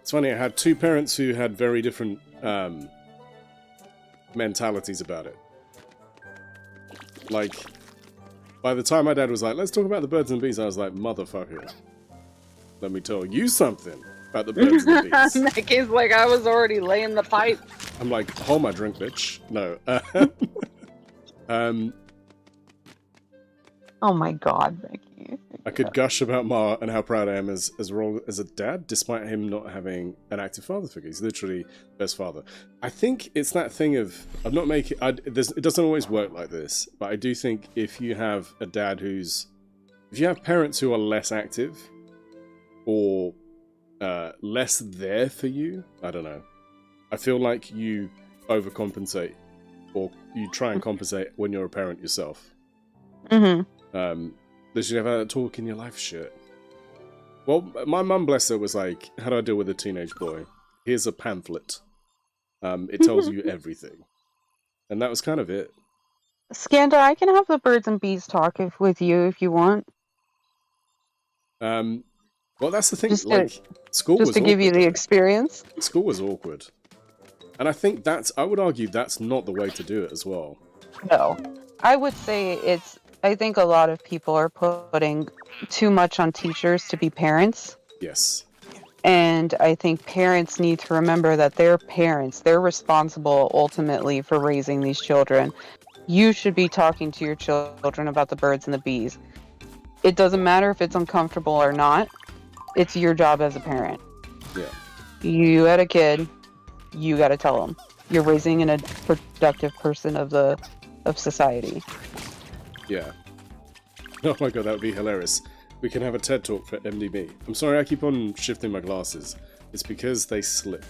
It's funny, I had two parents who had very different mentalities about it. Like, by the time my dad was like, let's talk about the birds and bees, I was like, motherfucker, let me tell you something about the birds and the bees. Mickey's like, I was already laying the pipe. I'm like, hold my drink, bitch. No. Oh my god, Mickey. I could gush about Ma and how proud I am as a dad, despite him not having an active father figure. He's literally the best father. I think it's that thing of, I'm not making, it doesn't always work like this, but I do think if you have a dad if you have parents who are less active, or less there for you, I don't know. I feel like you overcompensate, or you try and compensate when you're a parent yourself. Mm-hmm. Did you ever talk in your life shit? Well, my mum, bless her, was like, how do I deal with a teenage boy? Here's a pamphlet. It tells you everything. And that was kind of it. Skanda, I can have the birds and bees talk with you if you want. Well, that's the thing. Just school was just to give you the experience. School was awkward. And I think I would argue that's not the way to do it as well. No. I would say I think a lot of people are putting too much on teachers to be parents. Yes. And I think parents need to remember that they're parents. They're responsible ultimately for raising these children. You should be talking to your children about the birds and the bees. It doesn't matter if it's uncomfortable or not. It's your job as a parent. Yeah. You had a kid, you got to tell them. You're raising a productive person of society. Yeah. Oh my god, that would be hilarious. We can have a TED Talk for MDB. I'm sorry I keep on shifting my glasses. It's because they slip.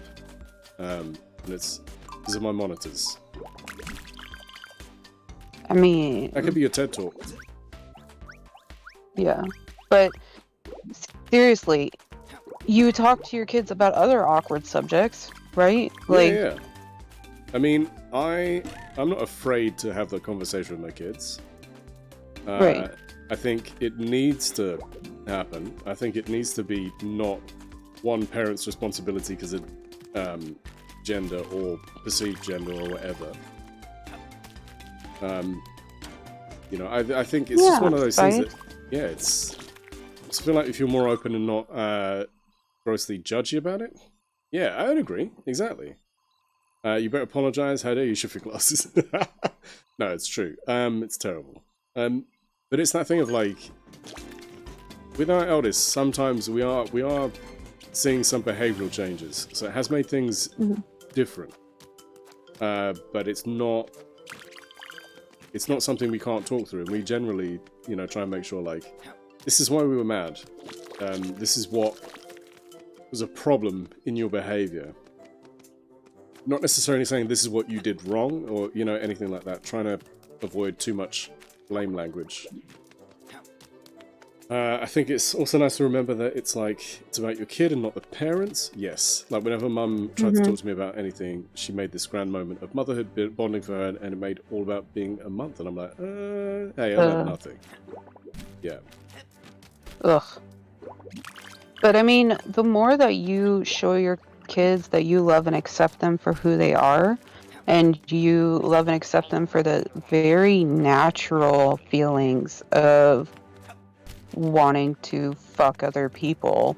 And it's because of my monitors. I mean... That could be a TED Talk. Yeah. But, seriously, you talk to your kids about other awkward subjects, right? Like, yeah. I mean, I'm not afraid to have that conversation with my kids. Right. I think it needs to happen. I think it needs to be not one parent's responsibility because of gender or perceived gender or whatever. I think it's just one of those things that, it's. I just feel like if you're more open and not grossly judgy about it, yeah, I would agree. Exactly. You better apologize. How dare you shift your glasses? No, it's true. It's terrible. But it's that thing of like, with our eldest, sometimes we are seeing some behavioral changes. So it has made things different. But it's not something we can't talk through. And we generally, you know, try and make sure like, this is why we were mad. This is what was a problem in your behavior. Not necessarily saying this is what you did wrong or, you know, anything like that. Trying to avoid too much blame language. I think it's also nice to remember that it's like, it's about your kid and not the parents. Yes. Like whenever mum tried to talk to me about anything, she made this grand moment of motherhood bonding for her, and it made all about being a month. And I'm like, hey, I learned nothing. Yeah. Ugh. But I mean, the more that you show your kids that you love and accept them for who they are, and you love and accept them for the very natural feelings of wanting to fuck other people,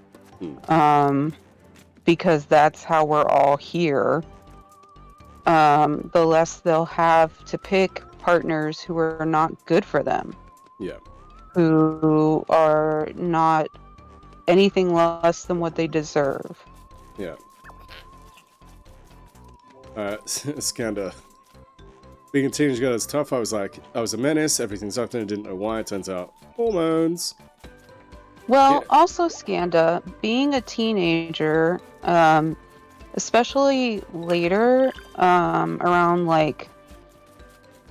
because that's how we're all here, the less they'll have to pick partners who are not good for them. Yeah. Who are not anything less than what they deserve. Yeah. Skanda. Being a teenage girl is tough. I was a menace. Everything's up there. I didn't know why. It turns out hormones. Well, Yeah. also Skanda, being a teenager, especially later, around like,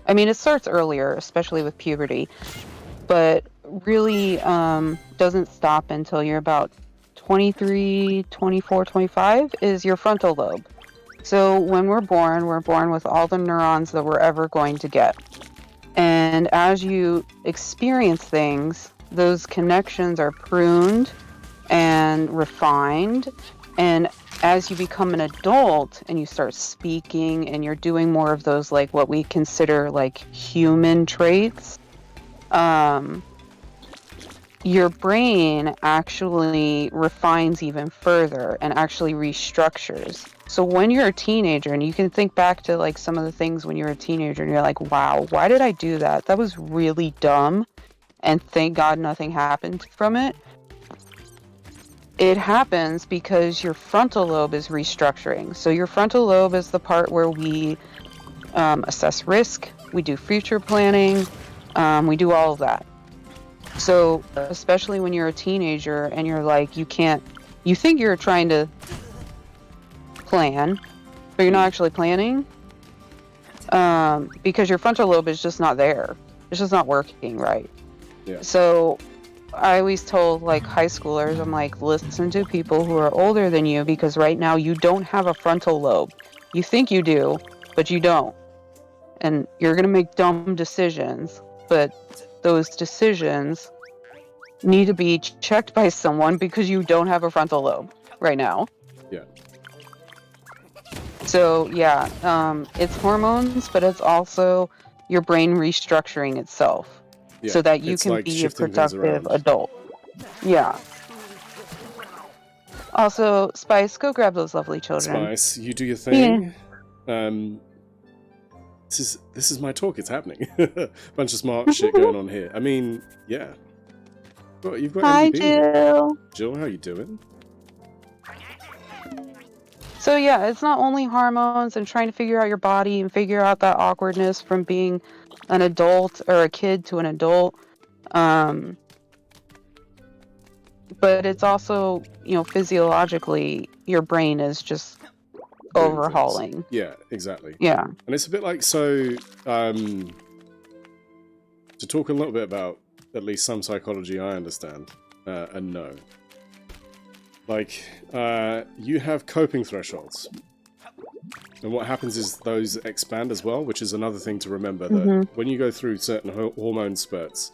I mean, it starts earlier, especially with puberty, but really doesn't stop until you're about 23, 24, 25 is your frontal lobe. So when we're born with all the neurons that we're ever going to get. And as you experience things, those connections are pruned and refined. And as you become an adult and you start speaking and you're doing more of those, like what we consider like human traits, your brain actually refines even further and actually restructures. So when you're a teenager, and you can think back to like some of the things when you were a teenager and you're like, wow, why did I do that? That was really dumb. And thank God nothing happened from it. It happens because your frontal lobe is restructuring. So your frontal lobe is the part where we assess risk, we do future planning, we do all of that. So especially when you're a teenager and you're like, you think you're trying to plan, but you're not actually planning, because your frontal lobe is just not there. It's just not working right. Yeah. So I always told like high schoolers, I'm like, listen to people who are older than you, because right now you don't have a frontal lobe. You think you do, but you don't. And you're going to make dumb decisions, but those decisions need to be checked by someone because you don't have a frontal lobe right now. Yeah. So yeah, it's hormones, but it's also your brain restructuring itself, so that you can like be a shifting things productive around. adult. Yeah. Also, Spice, go grab those lovely children. Spice, you do your thing. This is my talk. It's happening. Bunch of smart shit going on here. I mean, yeah. Well, you've got Hi, MVP here. Jill. Jill, how you doing? So yeah, it's not only hormones and trying to figure out your body and figure out that awkwardness from being an adult or a kid to an adult. But it's also, you know, physiologically, your brain is just overhauling. Things. Yeah, exactly. Yeah. And it's a bit like, so, to talk a little bit about at least some psychology I understand and know. Like, you have coping thresholds. And what happens is those expand as well, which is another thing to remember, that when you go through certain hormone spurts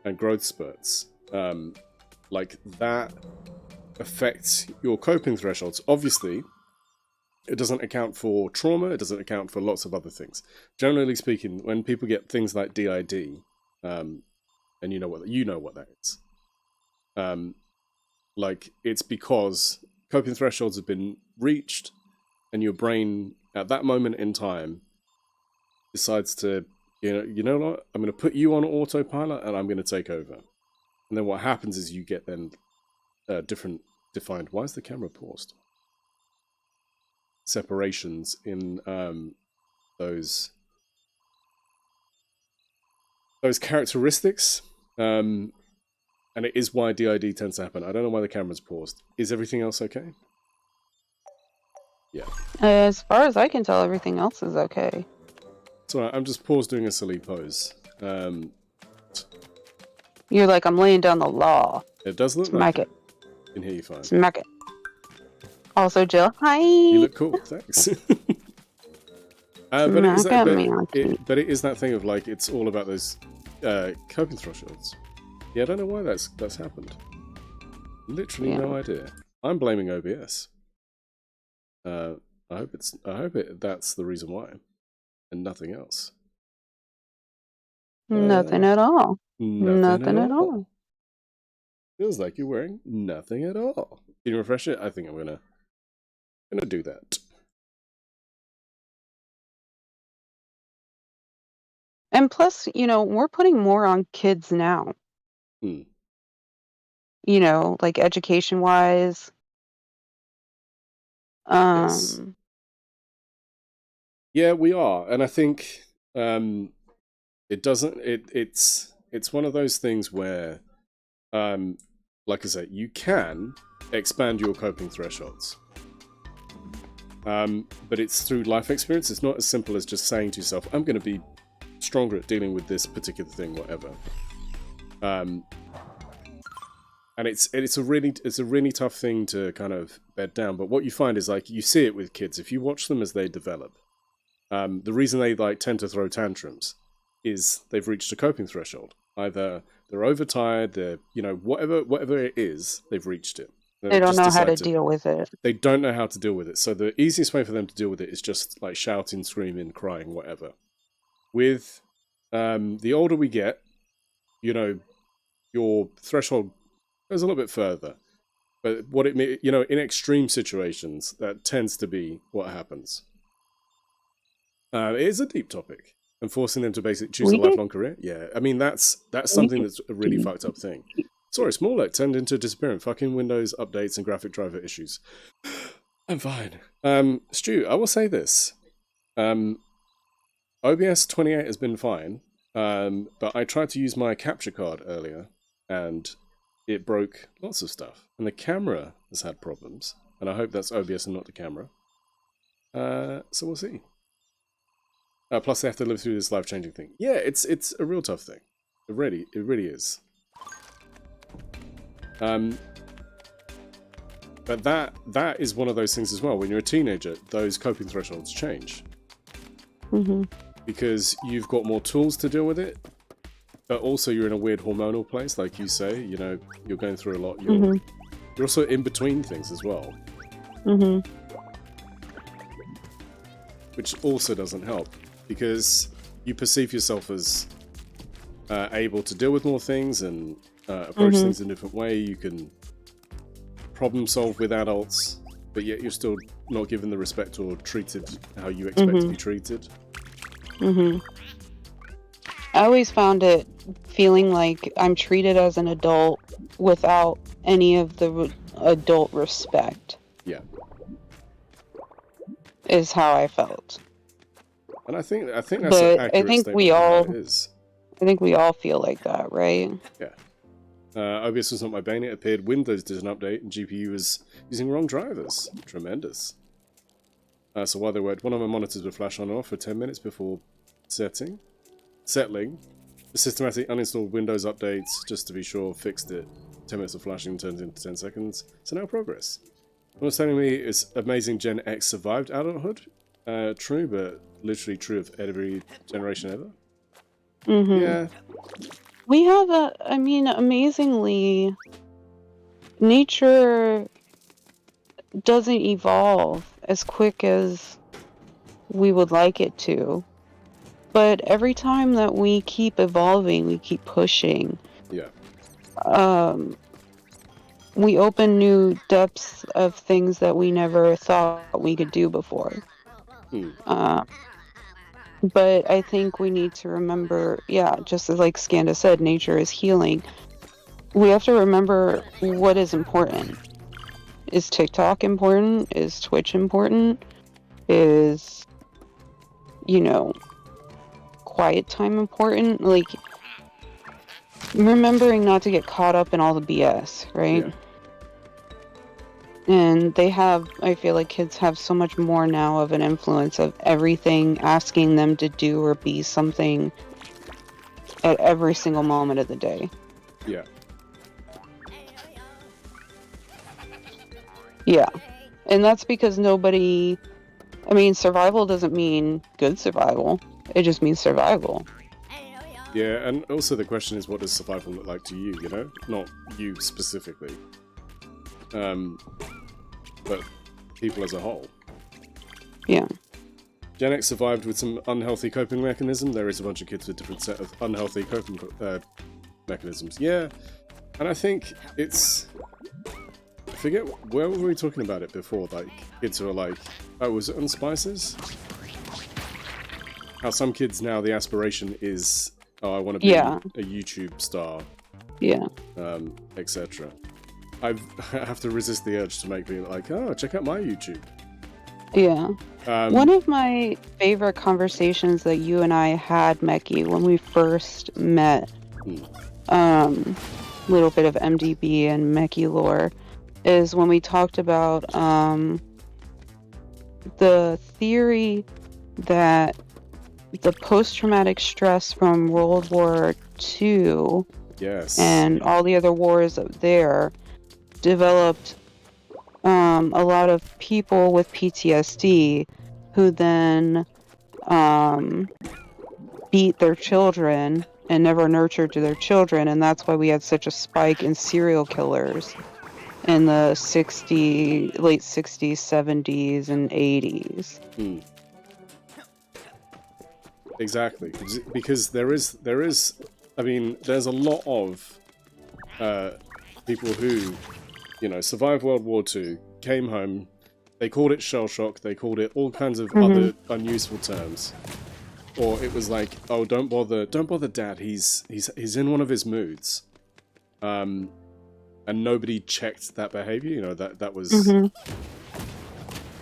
and growth spurts, like that affects your coping thresholds. Obviously, it doesn't account for trauma, it doesn't account for lots of other things. Generally speaking, when people get things like DID, and you know what that is, like it's because coping thresholds have been reached and your brain at that moment in time, decides to, you know what, I'm going to put you on autopilot and I'm going to take over. And then what happens is you get then different defined. Why is the camera paused? Separations in those characteristics. And it is why DID tends to happen. I don't know why the camera's paused. Is everything else okay? Yeah. As far as I can tell, everything else is okay. It's alright, I'm just paused doing a silly pose. You're like, I'm laying down the law. It does look Smack like it. I can hear you fine. Smack it. Also, Jill, hi. You look cool, thanks. But it is that thing of like, it's all about those coping thresholds. Yeah, I don't know why that's happened. Literally no idea. I'm blaming OBS. I hope that's the reason why, and nothing else. Nothing at all. Nothing at all. Feels like you're wearing nothing at all. Can you refresh it? I think I'm gonna do that. And plus, we're putting more on kids now. Like education-wise. Yes. Yeah, we are, and I think it doesn't. It's one of those things where, like I say, you can expand your coping thresholds, but it's through life experience. It's not as simple as just saying to yourself, "I'm going to be stronger at dealing with this particular thing," whatever. And it's a really tough thing to kind of bed down. But what you find is, like, you see it with kids. If you watch them as they develop, the reason they tend to throw tantrums is they've reached a coping threshold. Either they're overtired, they're whatever it is, they've reached it. They don't know how to deal with it. They don't know how to deal with it. So the easiest way for them to deal with it is just like shouting, screaming, crying, whatever. With the older we get, your threshold goes a little bit further. But what it in extreme situations, that tends to be what happens. It is a deep topic, and forcing them to basically choose a lifelong career. Yeah, I mean that's something that's a really fucked up thing. Sorry, Smallek turned into disappearing. Fucking Windows updates and graphic driver issues. I'm fine. Stu, I will say this. OBS 28 has been fine, but I tried to use my capture card earlier, and it broke lots of stuff. And the camera has had problems, and I hope that's OBS and not the camera. So we'll see. Plus, they have to live through this life-changing thing. Yeah, it's a real tough thing. It really is. But that is one of those things as well. When you're a teenager, those coping thresholds change. Mm-hmm. Because you've got more tools to deal with it, but also you're in a weird hormonal place, like you say. You're going through a lot. You're also in between things as well. Mm-hmm. Which also doesn't help, because you perceive yourself as able to deal with more things and approach things in a different way. You can problem solve with adults, but yet you're still not given the respect or treated how you expect to be treated. Mm-hmm. I always found it feeling like I'm treated as an adult without any of the adult respect. Yeah. Is how I felt. And I think that's an but accurate I think statement we of all how it is. I think we all feel like that, right? Yeah. OBS was not my bane. It appeared Windows did an update and GPU was using wrong drivers. Tremendous. So while they worked, one of my monitors would flash on and off for 10 minutes before settling. The systematic uninstalled Windows updates, just to be sure, fixed it. 10 minutes of flashing turns into 10 seconds. So now progress. What's telling me it's amazing Gen X survived adulthood. True, but literally true of every generation ever. Mm-hmm. Yeah. We have amazingly, nature doesn't evolve as quick as we would like it to. But every time that we keep evolving, we keep pushing. Yeah. We open new depths of things that we never thought we could do before. But I think we need to remember, just as like Skanda said, nature is healing. We have to remember what is important. Is TikTok important? Is Twitch important? Is, quiet time important? Like, remembering not to get caught up in all the BS, right? Yeah. And I feel like kids have so much more now of an influence of everything asking them to do or be something at every single moment of the day. Yeah. Yeah. And that's because survival doesn't mean good survival. It just means survival. Yeah, and also the question is, what does survival look like to you, Not you specifically. But people as a whole. Yeah. Gen X survived with some unhealthy coping mechanism. There is a bunch of kids with different set of unhealthy coping mechanisms. Yeah, and I think it's... I forget, where were we talking about it before? Like, kids who are like... Oh, was it on Spices? How some kids now, the aspiration is... Oh, I want to be a YouTube star. Yeah. Etc. I have to resist the urge to make people like, oh, check out my YouTube. Yeah. One of my favorite conversations that you and I had, Meki, when we first met, little bit of MDB and Meki lore, is when we talked about the theory that the post-traumatic stress from World War II and all the other wars up there developed a lot of people with PTSD who then beat their children and never nurtured to their children, and that's why we had such a spike in serial killers in the late 60s, 70s, and 80s. Exactly, because there is, I mean, there's a lot of people who, survived World War II, came home, they called it shell shock, they called it all kinds of other unuseful terms, or it was like, oh, don't bother Dad, he's in one of his moods, and nobody checked that behavior. That was that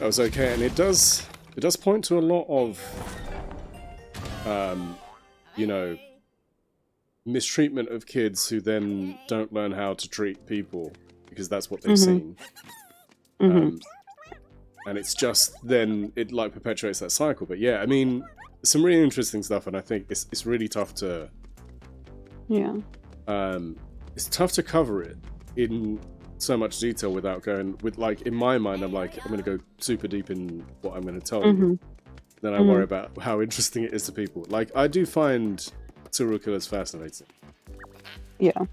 was okay, and it does point to a lot of mistreatment of kids who then don't learn how to treat people because that's what they've seen. And it's just then it like perpetuates that cycle. But yeah, I mean, some really interesting stuff, and I think it's really tough to it's tough to cover it in so much detail without going with, like, in my mind I'm like, I'm gonna go super deep in what I'm gonna tell you. Then I worry about how interesting it is to people. Like, I do find serial killers fascinating. Yeah.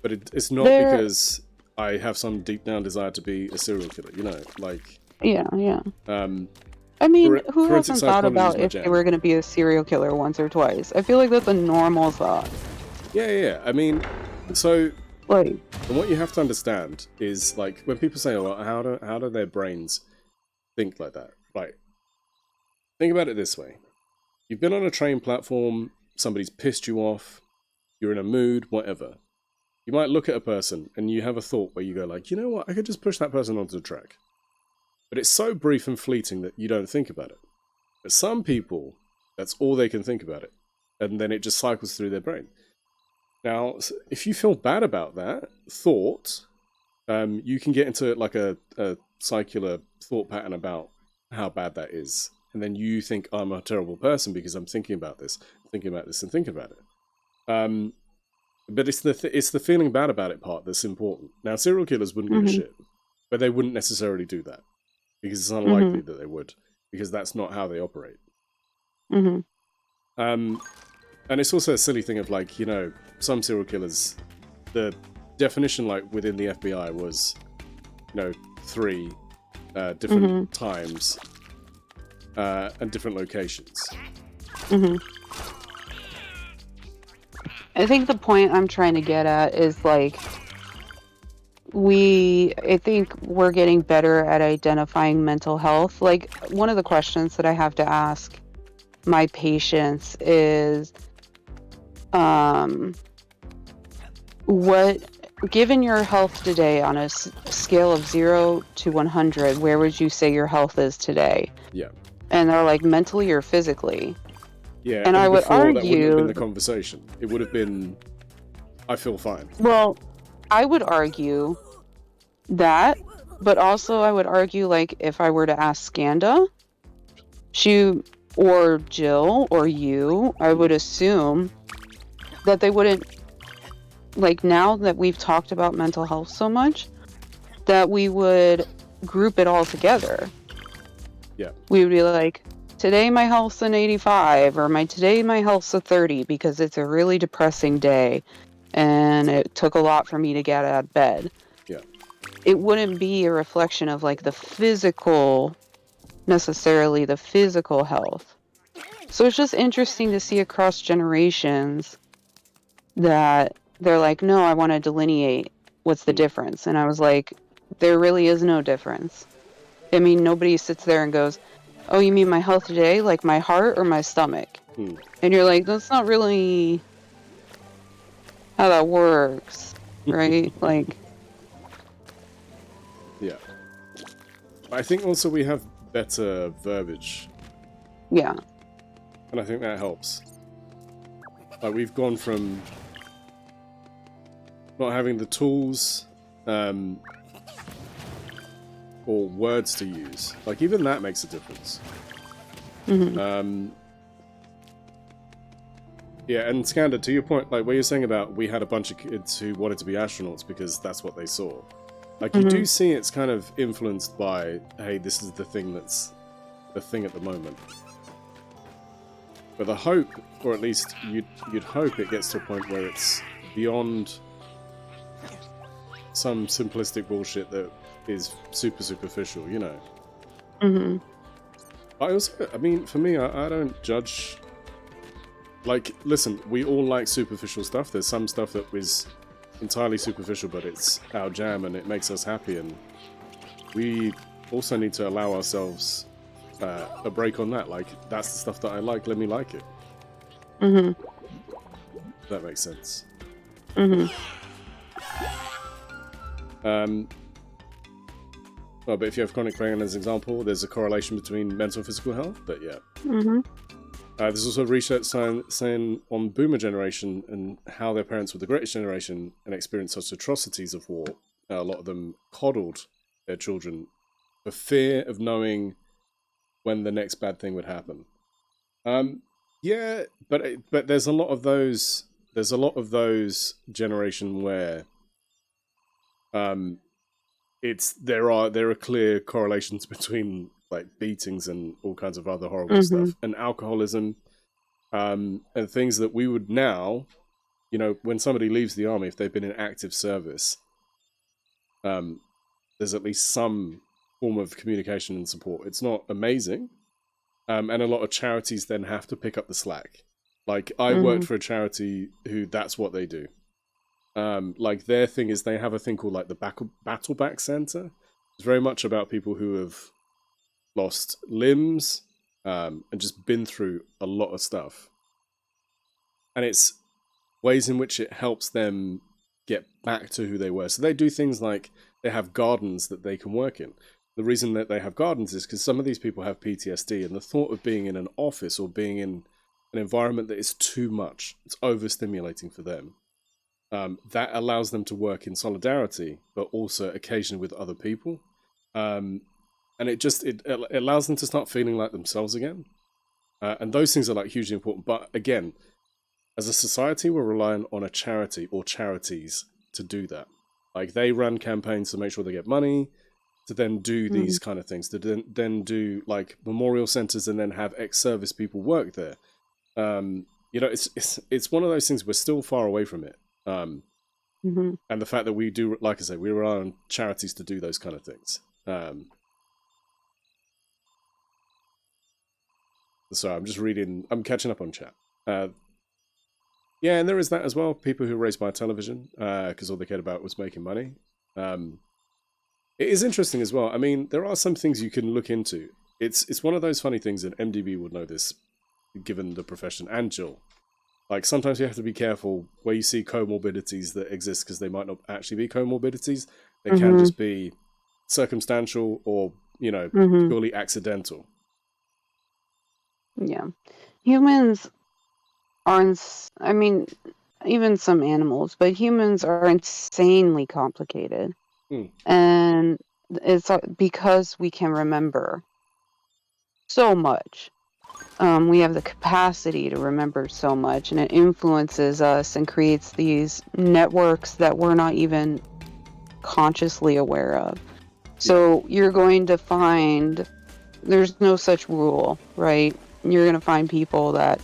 But it's not because I have some deep down desire to be a serial killer, like... Yeah. I mean, who hasn't thought about if they were going to be a serial killer once or twice? I feel like that's a normal thought. Yeah. I mean, so... Like... And what you have to understand is, like, when people say, oh, how do their brains think like that? Right. Think about it this way. You've been on a train platform, somebody's pissed you off, you're in a mood, whatever. You might look at a person and you have a thought where you go like, you know what, I could just push that person onto the track. But it's so brief and fleeting that you don't think about it. But some people, that's all they can think about it. And then it just cycles through their brain. Now, if you feel bad about that thought, you can get into like a circular thought pattern about how bad that is. And then you think, I'm a terrible person because I'm thinking about this, and thinking about it. But it's the feeling bad about it part that's important. Now, serial killers wouldn't give a shit, but they wouldn't necessarily do that because it's unlikely that they would, because that's not how they operate. And it's also a silly thing of, like, some serial killers, the definition, like, within the FBI was, 3 different times and different locations. I think the point I'm trying to get at is, like, I think we're getting better at identifying mental health. Like, one of the questions that I have to ask my patients is, given your health today on a scale of 0 to 100, where would you say your health is today? Yeah. And they're like, mentally or physically? Yeah, and I would before, that wouldn't have argue been the conversation. It would have been, I feel fine. Well, I would argue that, but also I would argue, like, if I were to ask Skanda, or Jill or you, I would assume that they wouldn't, like, now that we've talked about mental health so much, that we would group it all together. Yeah. We would be like, today my health's an 85, or today my health's a 30 because it's a really depressing day and it took a lot for me to get out of bed. Yeah. It wouldn't be a reflection of, like, necessarily the physical health. So it's just interesting to see across generations that they're like, no, I want to delineate what's the difference. And I was like, there really is no difference. I mean, nobody sits there and goes, oh, you mean my health today, like my heart or my stomach? And you're like, that's not really how that works, right? Like, yeah. I think also we have better verbiage. Yeah. And I think that helps. Like, we've gone from not having the tools or words to use. Like, even that makes a difference. Mm-hmm. Yeah, and Skanda, to your point, like what you're saying about we had a bunch of kids who wanted to be astronauts because that's what they saw. Like, you do see it's kind of influenced by, hey, this is the thing that's the thing at the moment. But the hope, or at least you'd hope it gets to a point where it's beyond some simplistic bullshit that is super superficial, you know. Mm-hmm. I mean, for me, I don't judge. Like, listen, we all like superficial stuff. There's some stuff that is entirely superficial, but it's our jam and it makes us happy, and we also need to allow ourselves a break on that. Like, that's the stuff that I like, let me like it. Mm-hmm. If that makes sense. Mm-hmm. Well, but if you have chronic pain as an example, there's a correlation between mental and physical health, but yeah. Mm-hmm. There's also research saying on boomer generation and how their parents were the greatest generation and experienced such atrocities of war. A lot of them coddled their children for fear of knowing when the next bad thing would happen. Yeah, but there's a lot of those. There's a lot of those generation where there are clear correlations between, like, beatings and all kinds of other horrible stuff, and alcoholism, and things that we would now, you know, when somebody leaves the army, if they've been in active service, there's at least some form of communication and support. It's not amazing, and a lot of charities then have to pick up the slack. Like, I worked for a charity who that's what they do. Like, their thing is they have a thing called, like, the Battle Back Center. It's very much about people who have lost limbs and just been through a lot of stuff. And it's ways in which it helps them get back to who they were. So they do things like they have gardens that they can work in. The reason that they have gardens is because some of these people have PTSD, and the thought of being in an office or being in an environment that is too much, it's overstimulating for them. That allows them to work in solidarity, but also occasionally with other people. And it allows them to start feeling like themselves again. And those things are, like, hugely important. But again, as a society, we're relying on a charity or charities to do that. Like, they run campaigns to make sure they get money, to then do these kind of things, to then do, like, memorial centers and then have ex-service people work there. You know, it's one of those things, we're still far away from it. And the fact that we do, like I say, we rely on charities to do those kind of things. Sorry, I'm just reading, I'm catching up on chat. Yeah, and there is that as well. People who raised by television, because all they cared about was making money. It is interesting as well. I mean, there are some things you can look into. It's one of those funny things, and MDB would know this, given the profession, and Jill. Like, sometimes you have to be careful where you see comorbidities that exist, because they might not actually be comorbidities. They can just be circumstantial or, you know, purely accidental. Yeah. Humans aren't, I mean, even some animals, but humans are insanely complicated. And it's because we can remember so much. We have the capacity to remember so much, and it influences us and creates these networks that we're not even consciously aware of. So you're going to find there's no such rule, right? You're going to find people that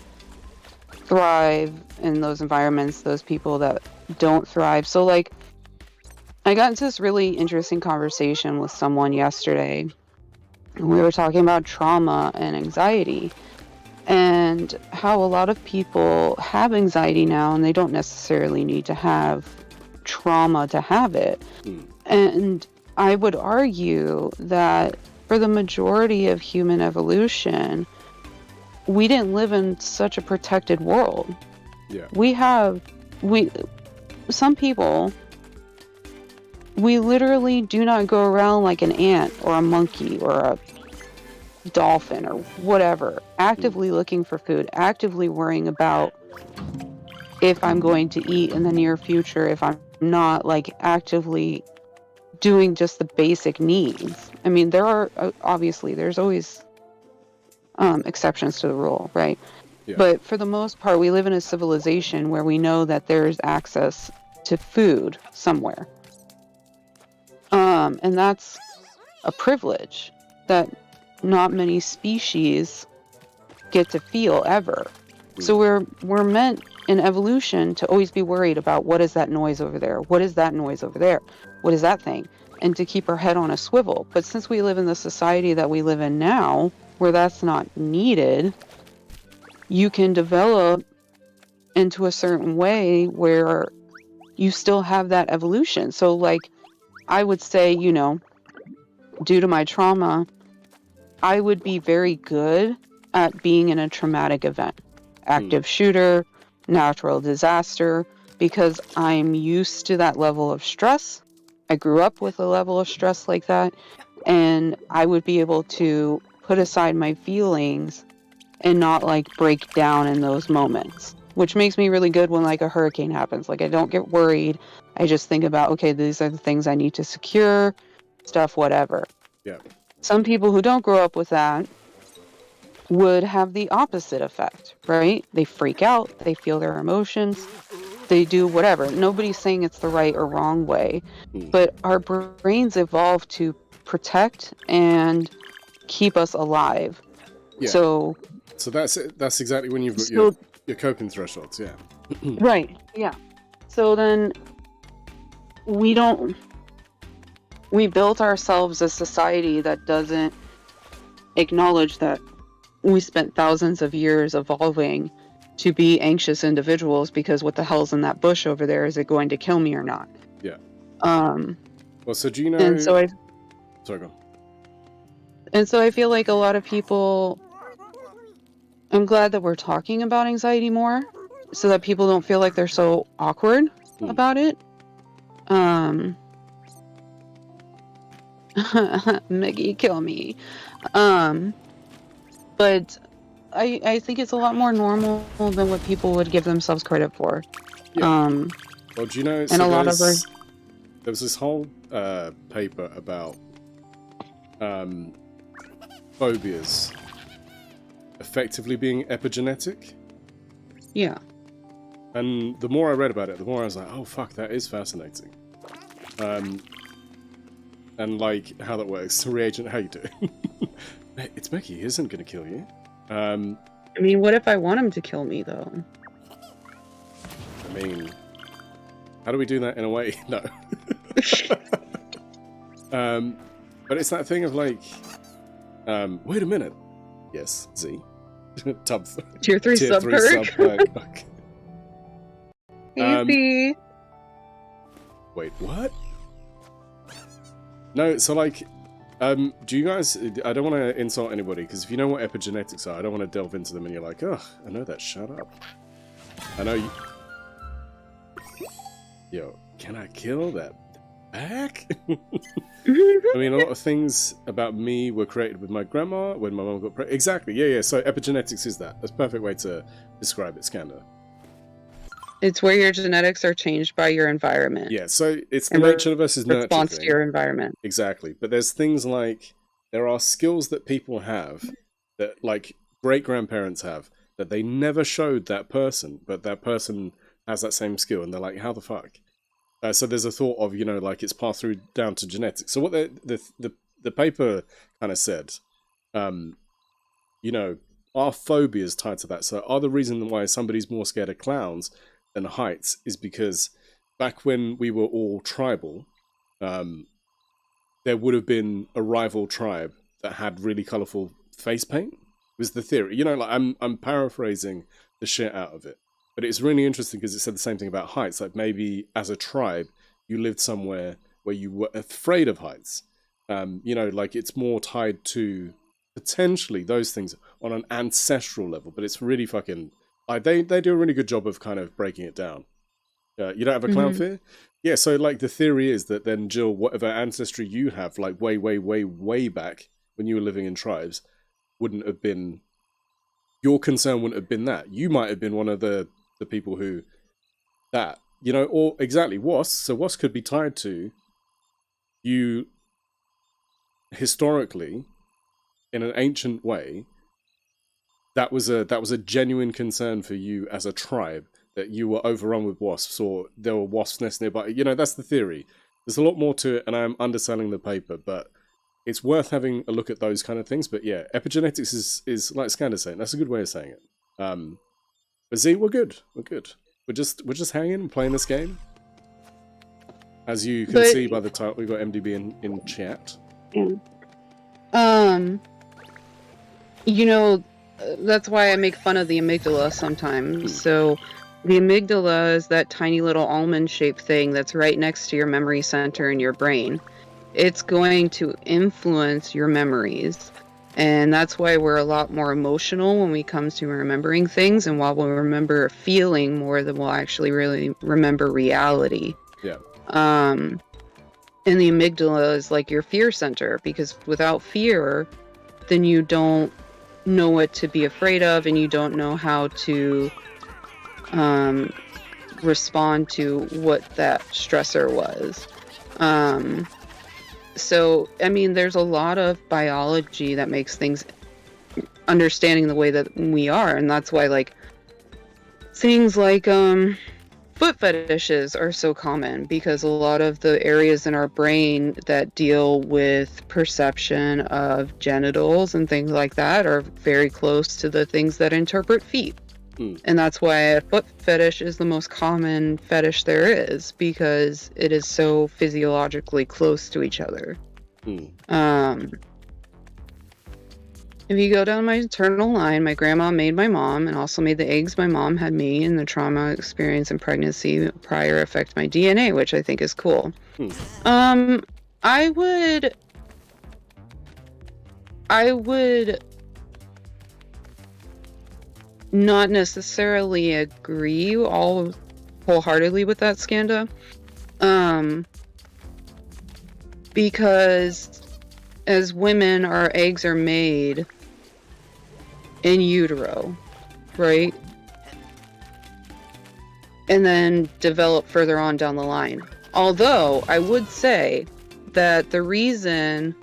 thrive in those environments, those people that don't thrive. So, like, I got into this really interesting conversation with someone yesterday. We were talking about trauma and anxiety, and how a lot of people have anxiety now, and they don't necessarily need to have trauma to have it. And I would argue that for the majority of human evolution, we didn't live in such a protected world. Some people, we literally do not go around like an ant or a monkey or a dolphin or whatever, actively looking for food, actively worrying about if I'm going to eat in the near future, if I'm not, like, actively doing just the basic needs. I mean, there are obviously there's always exceptions to the rule, right? But for the most part, we live in a civilization where we know that there's access to food somewhere, and that's a privilege that not many species get to feel ever. So we're meant in evolution to always be worried about, what is that noise over there? What is that noise over there? What is that thing? And to keep our head on a swivel. But since we live in the society that we live in now, where that's not needed, you can develop into a certain way where you still have that evolution. So, like, I would say, you know, due to my trauma, I would be very good at being in a traumatic event. Active shooter, natural disaster, because I'm used to that level of stress. I grew up with a level of stress like that, and I would be able to put aside my feelings and not, like, break down in those moments, which makes me really good when, like, a hurricane happens. Like, I don't get worried. I just think about, okay, these are the things I need to secure, stuff, whatever. Some people who don't grow up with that would have the opposite effect, right? They freak out, they feel their emotions, they do whatever. Nobody's saying it's the right or wrong way, but our brains evolved to protect and keep us alive. So that's it. That's exactly when you've got your coping thresholds, Right, yeah. So then we built ourselves a society that doesn't acknowledge that we spent thousands of years evolving to be anxious individuals, because what the hell's in that bush over there? Is it going to kill me or not? Well, so do you know... And so Sorry, go on. And so I feel like a lot of people... I'm glad that we're talking about anxiety more, so that people don't feel like they're so awkward about it. Mickey, kill me. But I think it's a lot more normal than what people would give themselves credit for. Well, do you know... And a lot of there was this whole paper about phobias effectively being epigenetic. And the more I read about it, the more I was like, oh fuck, that is fascinating. And like how that works. Reagent, how you doing? It's Mickey, he isn't gonna kill you. I mean, what if I want him to kill me, though? I mean, how do we do that in a way? No. But it's that thing of like, wait a minute. Yes, Z. Tier 3 sub perk. Okay. Easy. Wait, what? No, so like, do you guys? I don't want to insult anybody because if you know what epigenetics are, I don't want to delve into them and you're like, ugh, I know that. Shut up. I know you. Yo, can I kill that back? I mean, a lot of things about me were created with my grandma when my mom got pregnant. Exactly. Yeah. So epigenetics is that. That's a perfect way to describe it, Skander. It's where your genetics are changed by your environment. Yeah, so it's the nature versus nurture response thing. to your environment. Exactly. But there's things like, there are skills that people have, that like great-grandparents have, that they never showed that person, but that person has that same skill, and they're like, how the fuck? So there's a thought of, you know, like it's passed through down to genetics. So what the paper kind of said, you know, are phobias tied to that? So are the reason why somebody's more scared of clowns than heights is because back when we were all tribal, there would have been a rival tribe that had really colourful face paint, was the theory. You know, like I'm paraphrasing the shit out of it. But it's really interesting because it said the same thing about heights. Like maybe as a tribe, you lived somewhere where you were afraid of heights. You know, like it's more tied to potentially those things on an ancestral level. But it's really fucking... Like they do a really good job of kind of breaking it down. You don't have a clown fear? Yeah, so like the theory is that then, Jill, whatever ancestry you have, like way back when you were living in tribes, wouldn't have been... Your concern wouldn't have been that. You might have been one of the people who... That, you know, or exactly, wasps. So wasps could be tied to you historically, in an ancient way. That was a genuine concern for you as a tribe, that you were overrun with wasps, or there were wasps nests nearby. You know, that's the theory. There's a lot more to it, and I'm underselling the paper, but it's worth having a look at those kind of things. But yeah, epigenetics is like Scander's saying. That's a good way of saying it. But Z, we're good. We're good. We're just hanging and playing this game. As you can see by the title, we've got MDB in chat. You know, that's why I make fun of the amygdala sometimes. So the amygdala is that tiny little almond-shaped thing that's right next to your memory center in your brain. It's going to influence your memories. And that's why we're a lot more emotional when we come to remembering things. And while we'll remember a feeling more than we'll actually really remember reality. Yeah. And the amygdala is like your fear center, because without fear, then you don't know what to be afraid of, and you don't know how to respond to what that stressor was. So, I mean, there's a lot of biology that makes things understanding the way that we are, and that's why, like, things like foot fetishes are so common, because a lot of the areas in our brain that deal with perception of genitals and things like that are very close to the things that interpret feet. And that's why a foot fetish is the most common fetish there is, because it is so physiologically close to each other. If you go down my maternal line, my grandma made my mom and also made the eggs my mom had me, and the trauma experience in pregnancy prior affect my DNA, which I think is cool. I would not necessarily agree all wholeheartedly with that, Skanda. Because as women, our eggs are made in utero, right? And then develop further on down the line. Although I would say that the reason,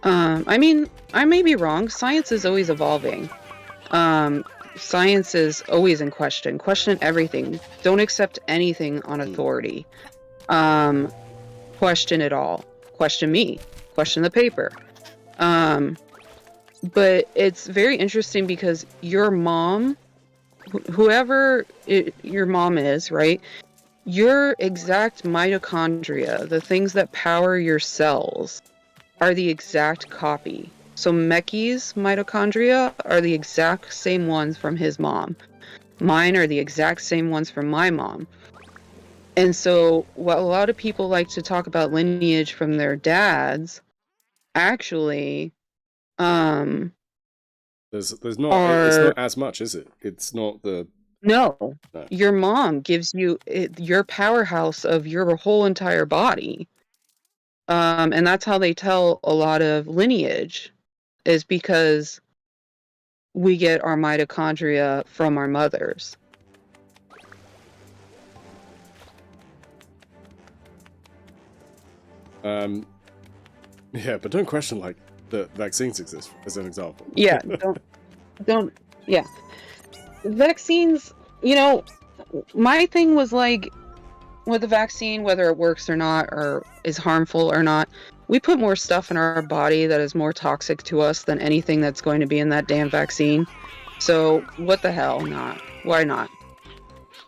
I mean, I may be wrong. Science is always evolving. Science is always in question. Question everything. Don't accept anything on authority. Question it all. Question me. Question the paper. But it's very interesting because your mom, whoever your mom is, right? Your exact mitochondria, the things that power your cells, are the exact copy. So Meki's mitochondria are the exact same ones from his mom. Mine are the exact same ones from my mom. And so, while a lot of people like to talk about lineage from their dads, actually, There's not. It's not as much, is it? It's not the. No. Your mom gives you your powerhouse of your whole entire body. And that's how they tell a lot of lineage, is because we get our mitochondria from our mothers. Yeah, but don't question like the vaccines exist as an example. Yeah, don't. Yeah, vaccines. You know, my thing was like, with the vaccine, whether it works or not, or is harmful or not, we put more stuff in our body that is more toxic to us than anything that's going to be in that damn vaccine. So what the hell not? Why not?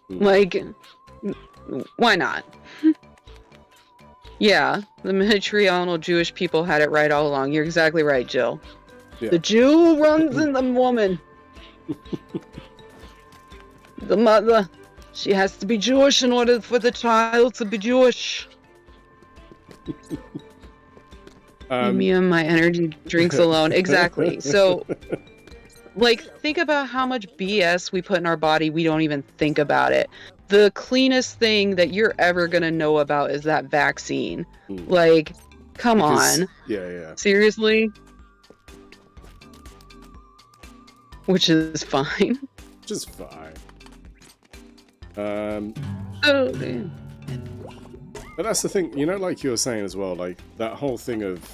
Like, why not? Yeah, the matriarchal Jewish people had it right all along. You're exactly right, Jill. Yeah. The Jew runs in the woman. The mother, she has to be Jewish in order for the child to be Jewish. Me and my energy drinks alone. Exactly. So, like, think about how much BS we put in our body. We don't even think about it. The cleanest thing that you're ever going to know about is that vaccine. Like, come on. Yeah. Seriously? Which is fine. Which is fine. Oh, man. But that's the thing, you know, like you were saying as well, like, that whole thing of,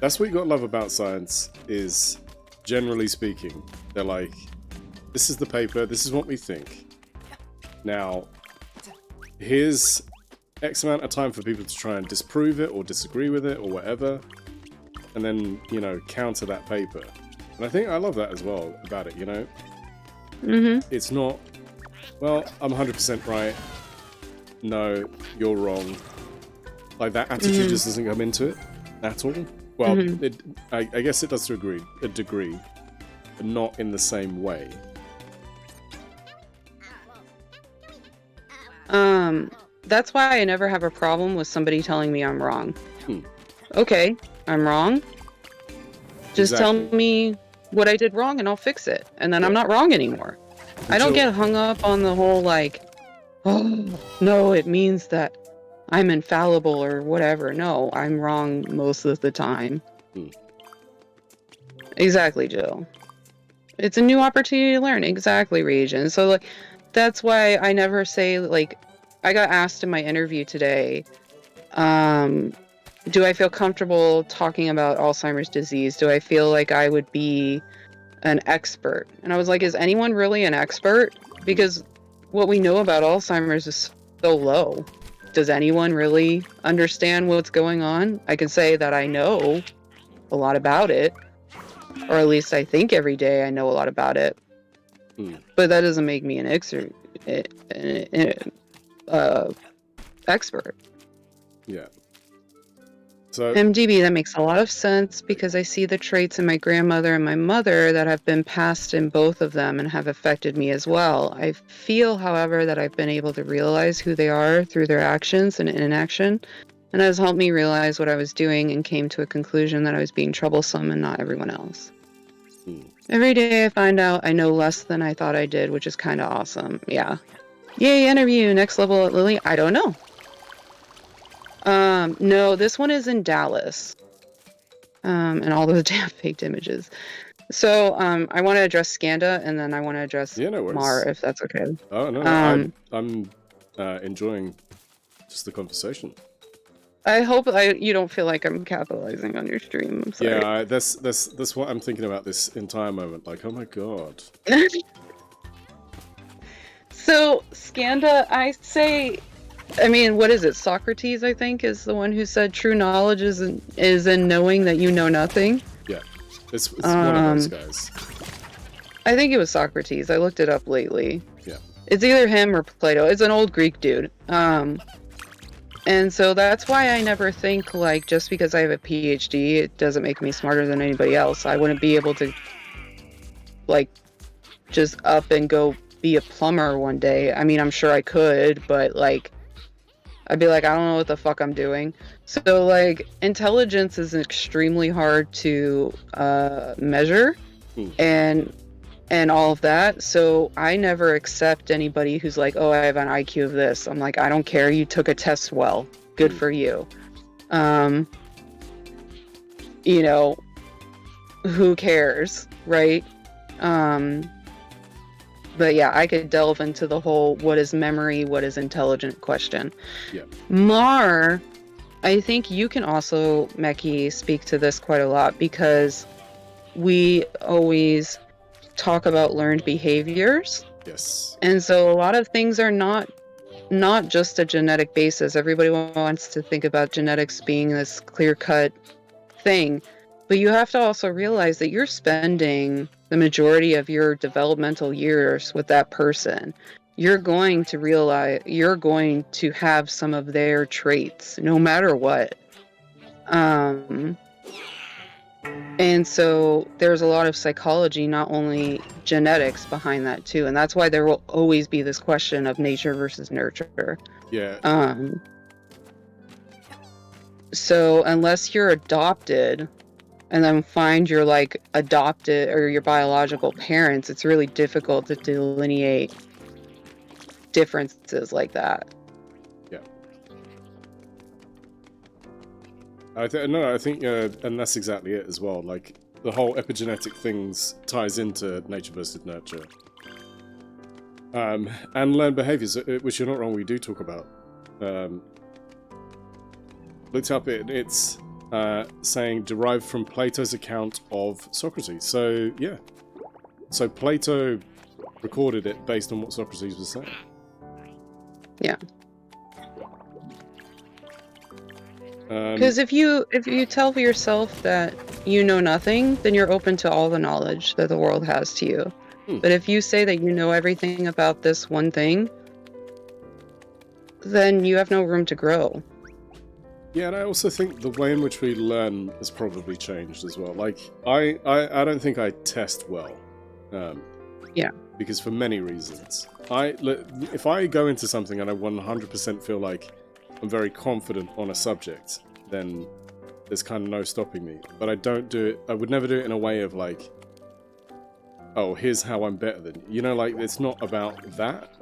that's what you gotta love about science, is, generally speaking, they're like, this is the paper, this is what we think. Now, here's X amount of time for people to try and disprove it, or disagree with it, or whatever, and then, you know, counter that paper. And I think I love that as well, about it, you know? It's not, well, I'm 100% right, no, you're wrong. Like, that attitude just doesn't come into it at all. Well, I guess it does to a degree, but not in the same way. That's why I never have a problem with somebody telling me I'm wrong. Okay, I'm wrong. Just tell me what I did wrong and I'll fix it. And then I'm not wrong anymore. I don't get hung up on the whole, like, oh, no, it means that I'm infallible or whatever. No, I'm wrong most of the time. Exactly, Jill. It's a new opportunity to learn. Exactly, Region. So, like, that's why I never say, like, I got asked in my interview today, do I feel comfortable talking about Alzheimer's disease? Do I feel like I would be an expert? And I was like, is anyone really an expert? Because what we know about Alzheimer's is so low. Does anyone really understand what's going on? I can say that I know a lot about it, or at least I think every day I know a lot about it. But that doesn't make me an expert. Yeah. So MDB, that makes a lot of sense because I see the traits in my grandmother and my mother that have been passed in both of them and have affected me as well. I feel, however, that I've been able to realize who they are through their actions and inaction, and has helped me realize what I was doing and came to a conclusion that I was being troublesome and not everyone else. Every day I find out I know less than I thought I did, which is kind of awesome. Yeah. Yay, interview. Next level at Lily? I don't know. No, this one is in Dallas. And all those damn faked images. So, I want to address Skanda, and then I want to address Mar, if that's okay. Oh, no, I'm enjoying just the conversation. I hope you don't feel like I'm capitalizing on your stream. I'm sorry. Yeah, that's what I'm thinking about this entire moment. Like, oh my god. So, Skanda, I say... I mean, what is it? Socrates, I think, is the one who said true knowledge is in knowing that you know nothing. Yeah, it's one of those guys. I think it was Socrates. I looked it up lately. Yeah. It's either him or Plato. It's an old Greek dude. And so that's why I never think, like, just because I have a PhD, it doesn't make me smarter than anybody else. I wouldn't be able to, like, just up and go be a plumber one day. I mean, I'm sure I could, but like, I'd be like, I don't know what the fuck I'm doing. So like, intelligence is extremely hard to measure, and all of that. So I never accept anybody who's like, oh, I have an IQ of this. I'm like, I don't care. You took a test well. Good for you. You know, who cares, right? But yeah, I could delve into the whole what is memory, what is intelligent question. Yeah. Mar, I think you can also, Meki, speak to this quite a lot, because we always talk about learned behaviors. Yes. And so a lot of things are not just a genetic basis. Everybody wants to think about genetics being this clear-cut thing, but you have to also realize that you're spending the majority of your developmental years with that person. You're going to realize you're going to have some of their traits no matter what. And so there's a lot of psychology, not only genetics, behind that too. And that's why there will always be this question of nature versus nurture. Yeah. So unless you're adopted and then find your like adopted or your biological parents, it's really difficult to delineate differences like that. Yeah. I think, and that's exactly it as well. Like, the whole epigenetic things ties into nature versus nurture. And learned behaviors, which you're not wrong, we do talk about. Looked up, it's saying derived from Plato's account of Socrates. So, yeah. So Plato recorded it based on what Socrates was saying. Yeah. Because if you tell yourself that you know nothing, then you're open to all the knowledge that the world has to you. But if you say that you know everything about this one thing, then you have no room to grow. Yeah, and I also think the way in which we learn has probably changed as well. Like, I don't think I test well. Yeah. Because for many reasons. If I go into something and I 100% feel like I'm very confident on a subject, then there's kind of no stopping me. But I don't do it, I would never do it in a way of like, oh, here's how I'm better than you. You know, like, it's not about that.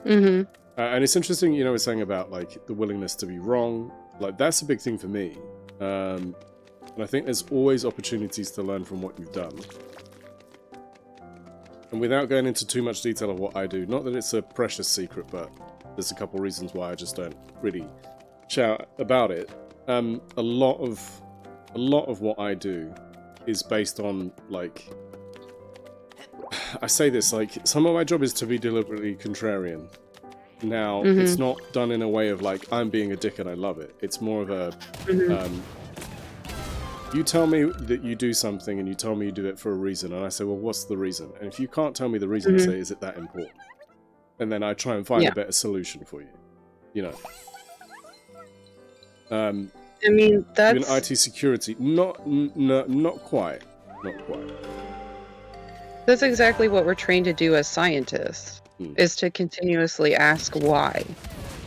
Mm-hmm. And it's interesting, you know, it's saying about, like, the willingness to be wrong. Like, that's a big thing for me. And I think there's always opportunities to learn from what you've done. And without going into too much detail of what I do, not that it's a precious secret, but there's a couple reasons why I just don't really shout about it. A lot of what I do is based on, like, I say this, like, some of my job is to be deliberately contrarian. Now, it's not done in a way of, like, I'm being a dick and I love it. It's more of a, you tell me that you do something and you tell me you do it for a reason, and I say, well, what's the reason? And if you can't tell me the reason, I say, is it that important? And then I try and find a better solution for you. You know? I mean, that's... Even IT security, not quite. Not quite. That's exactly what we're trained to do as scientists, is to continuously ask why.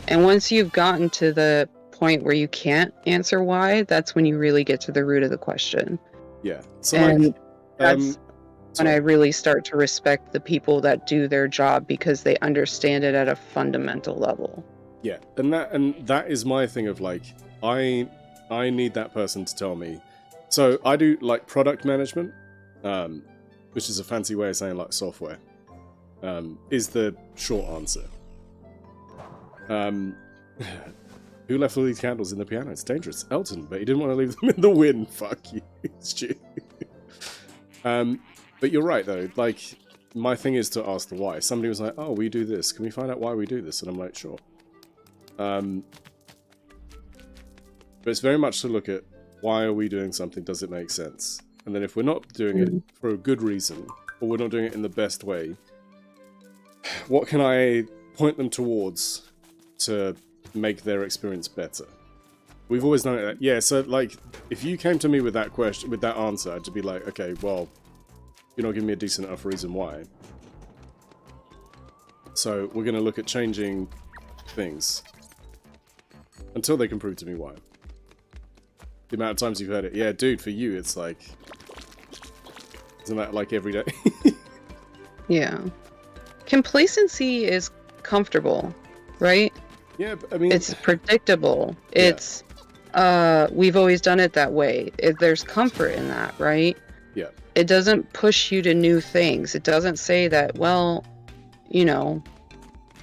And once you've gotten to the point where you can't answer why, that's when you really get to the root of the question. Yeah. So, and like, that's when I really start to respect the people that do their job because they understand it at a fundamental level. Yeah, and that is my thing of, like, I need that person to tell me. So I do, like, product management, which is a fancy way of saying, like, software, is the short answer. Who left all these candles in the piano? It's dangerous. Elton, but he didn't want to leave them in the wind. Fuck you, Stu. But you're right, though. Like, my thing is to ask the why. Somebody was like, oh, we do this. Can we find out why we do this? And I'm like, sure. But it's very much to look at, why are we doing something? Does it make sense? And then if we're not doing it for a good reason, or we're not doing it in the best way, what can I point them towards to make their experience better? We've always done it. Yeah, so, like, if you came to me with that question, with that answer, I'd be like, okay, well, you're not giving me a decent enough reason why. So we're going to look at changing things until they can prove to me why. The amount of times you've heard it. Yeah, dude, for you, it's like... Isn't that like every day? Yeah. Complacency is comfortable, right? Yeah, but, I mean... It's predictable. Yeah. It's, we've always done it that way. There's comfort in that, right? Yeah. It doesn't push you to new things. It doesn't say that, well, you know,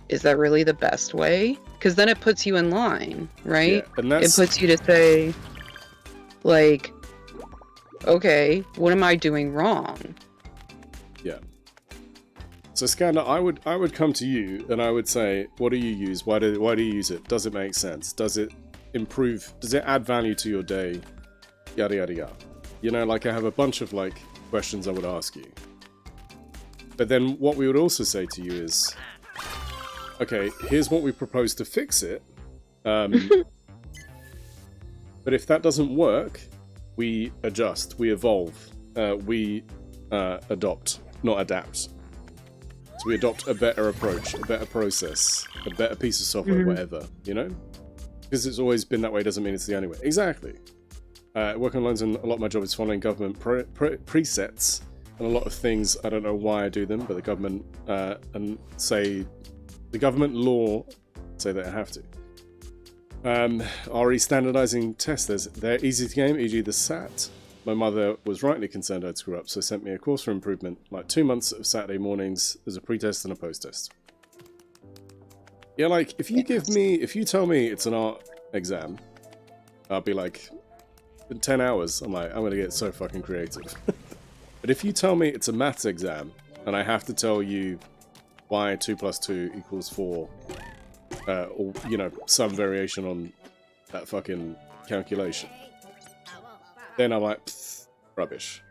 is that really the best way? Because then it puts you in line, right? Yeah, and that's... It puts you to say, like, okay, what am I doing wrong? Yeah. So Scanner, I would come to you and I would say, what do you use? Why do you use it? Does it make sense? Does it improve? Does it add value to your day? Yada yada yada. You know, like I have a bunch of like questions I would ask you. But then what we would also say to you is, okay, here's what we propose to fix it. But if that doesn't work, we adjust, we evolve, we adopt, not adapt. So we adopt a better approach, a better process, a better piece of software, whatever, you know? Because it's always been that way doesn't mean it's the only way. Exactly. Working on loans and a lot of my job is following government presets, and a lot of things, I don't know why I do them, but the government the government law say that I have to. RE standardizing tests, they're easy to game, e.g. the SAT. My mother was rightly concerned I'd screw up, so sent me a course for improvement, like 2 months of Saturday mornings as a pre-test and a post-test. Yeah, like, if you tell me it's an art exam, I'll be like, in 10 hours, I'm gonna get so fucking creative. But if you tell me it's a maths exam, and I have to tell you why 2 + 2 = 4, or, you know, some variation on that fucking calculation, then I'm like, rubbish.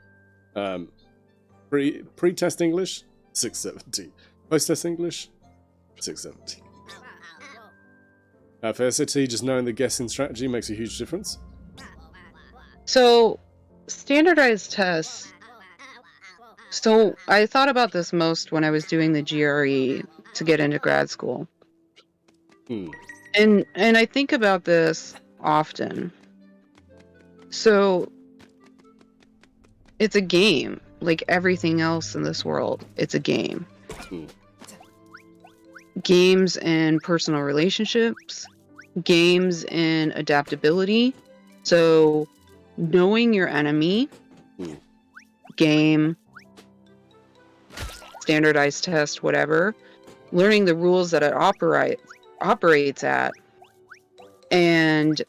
Pre-test English, 670. Post-test English, 670. For SAT, just knowing the guessing strategy makes a huge difference. So, standardized tests. So, I thought about this most when I was doing the GRE to get into grad school. And I think about this often. So, it's a game, like everything else in this world. It's a game. Games and personal relationships, games and adaptability. So, knowing your enemy, game, standardized test, whatever, learning the rules that it operates at, and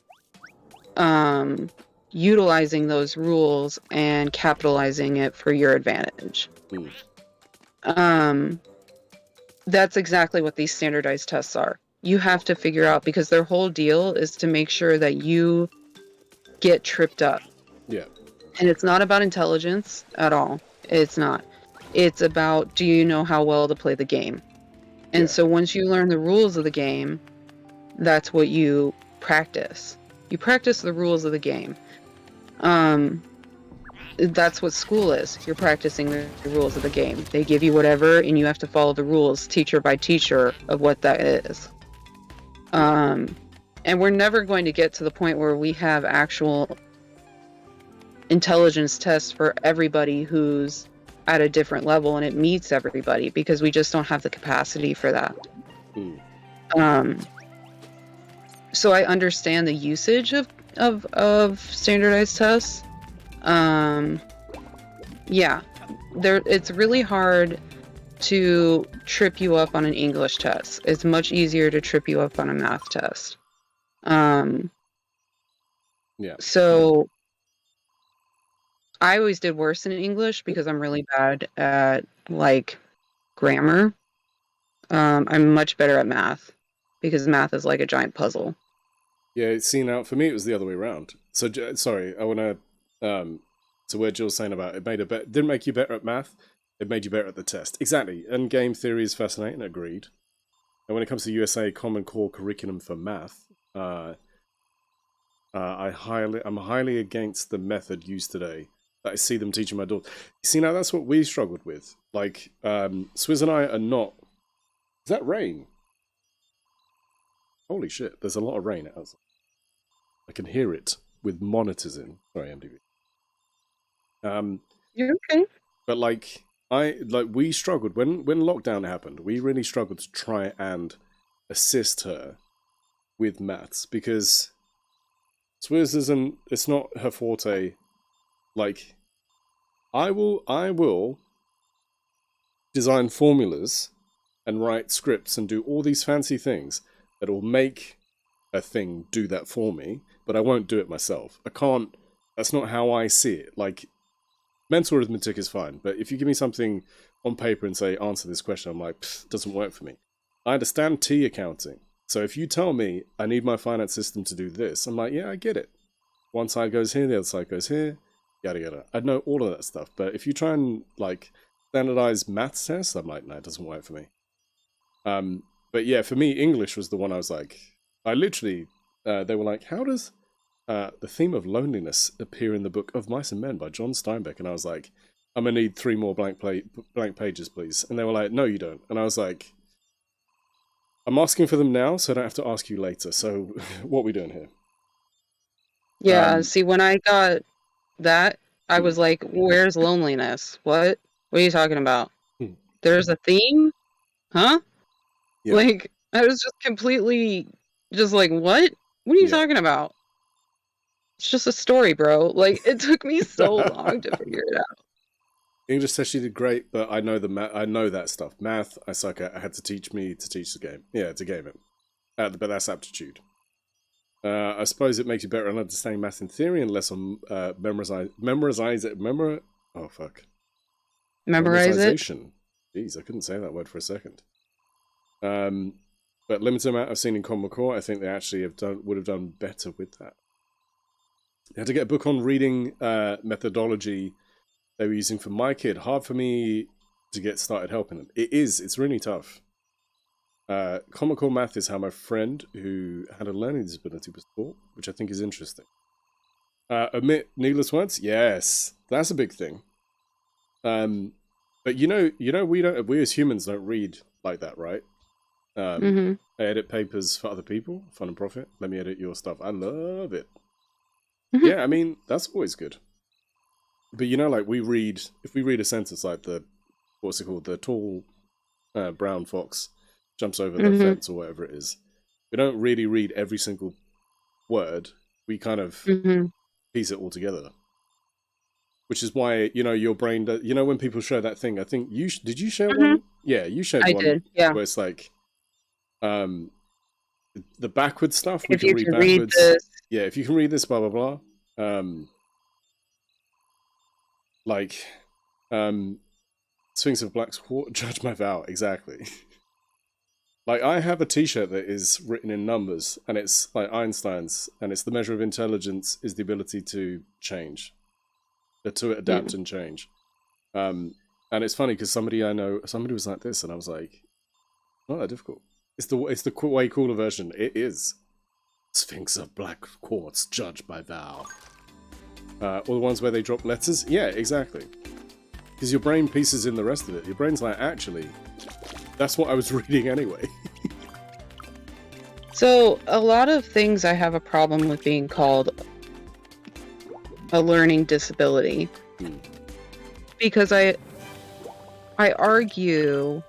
utilizing those rules and capitalizing it for your advantage. That's exactly what these standardized tests are. You have to figure out, because their whole deal is to make sure that you get tripped up. Yeah. And it's not about intelligence at all. It's not. It's about, do you know how well to play the game? And so once you learn the rules of the game, that's what you practice. You practice the rules of the game. That's what school is. You're practicing the rules of the game. They give you whatever, and you have to follow the rules, teacher by teacher, of what that is. And we're never going to get to the point where we have actual intelligence tests for everybody who's at a different level and it meets everybody, because we just don't have the capacity for that. So I understand the usage of standardized tests. Yeah, it's really hard to trip you up on an English test. It's much easier to trip you up on a math test. So I always did worse in English because I'm really bad at, like, grammar. I'm much better at math because math is like a giant puzzle. Yeah, see, now, for me, it was the other way around. So, sorry, I want to... So where Jill's saying about it didn't make you better at math, it made you better at the test. Exactly. And game theory is fascinating, agreed. And when it comes to USA Common Core curriculum for math, I'm highly against the method used today that I see them teaching my daughter. You see, now that's what we struggled with. Like, Swizz and I are not Is that rain? Holy shit, there's a lot of rain outside. I can hear it with monitors in. Sorry, MDV. You're okay. But we struggled when lockdown happened. We really struggled to try and assist her with maths because Swizz it's not her forte. Like, I will design formulas and write scripts and do all these fancy things that will make a thing do that for me, but I won't do it myself. I can't. That's not how I see it. Like, mental arithmetic is fine, but if you give me something on paper and say, answer this question, I'm like, doesn't work for me. I understand T accounting. So if you tell me I need my finance system to do this, I'm like, yeah, I get it. One side goes here, the other side goes here, yada yada. I know all of that stuff, but if you try and like standardize maths tests, I'm like, no, it doesn't work for me. But yeah, for me, English was the one I was like, I literally, they were like, how does the theme of loneliness appear in the book of Mice and Men by John Steinbeck? And I was like, I'm gonna need 3 more blank pages, please. And they were like, no, you don't. And I was like, I'm asking for them now, so I don't have to ask you later. So what are we doing here? Yeah, see, when I got that, I was like, where's loneliness? What are you talking about? There's a theme? Huh? Yeah. Like, I was just completely just like, what? What are you talking about? It's just a story, bro. Like, it took me so long to figure it out. English says she did great, but I know I know that stuff. Math, I suck at. I had to teach the game. Yeah, to game it. But that's aptitude. I suppose it makes you better at understanding math in theory and less on memorization. Jeez, I couldn't say that word for a second. But limited amount I've seen in Common Core, I think they actually would have done better with that. You had to get a book on reading methodology they were using for my kid. Hard for me to get started helping them. It's really tough. Common Core math is how my friend who had a learning disability was taught, which I think is interesting. Omit needless words? Yes, that's a big thing. But we as humans don't read like that, right? I edit papers for other people, fun and profit. Let me edit your stuff. I love it. Yeah, I mean, that's always good. But like if we read a sentence like what's it called? The tall brown fox jumps over the fence or whatever it is. We don't really read every single word. We kind of piece it all together. Which is why, your brain does, when people show that thing, I think did you share one? Yeah, you shared one. I did, yeah. Where it's like, the backwards stuff, we can read backwards. Yeah, if you can read this, blah, blah, blah. Sphinx of Black's Quarter, judge my vow, exactly. Like, I have a t-shirt that is written in numbers, and it's like Einstein's, and it's the measure of intelligence is the ability to change. To adapt and change. And it's funny, because somebody was like this, and I was like, not that difficult. It's the way cooler version. It is. Sphinx of Black Quartz, judge by vow. All the ones where they drop letters? Yeah, exactly. Because your brain pieces in the rest of it. Your brain's like, actually, that's what I was reading anyway. So, a lot of things I have a problem with being called a learning disability. Because I argue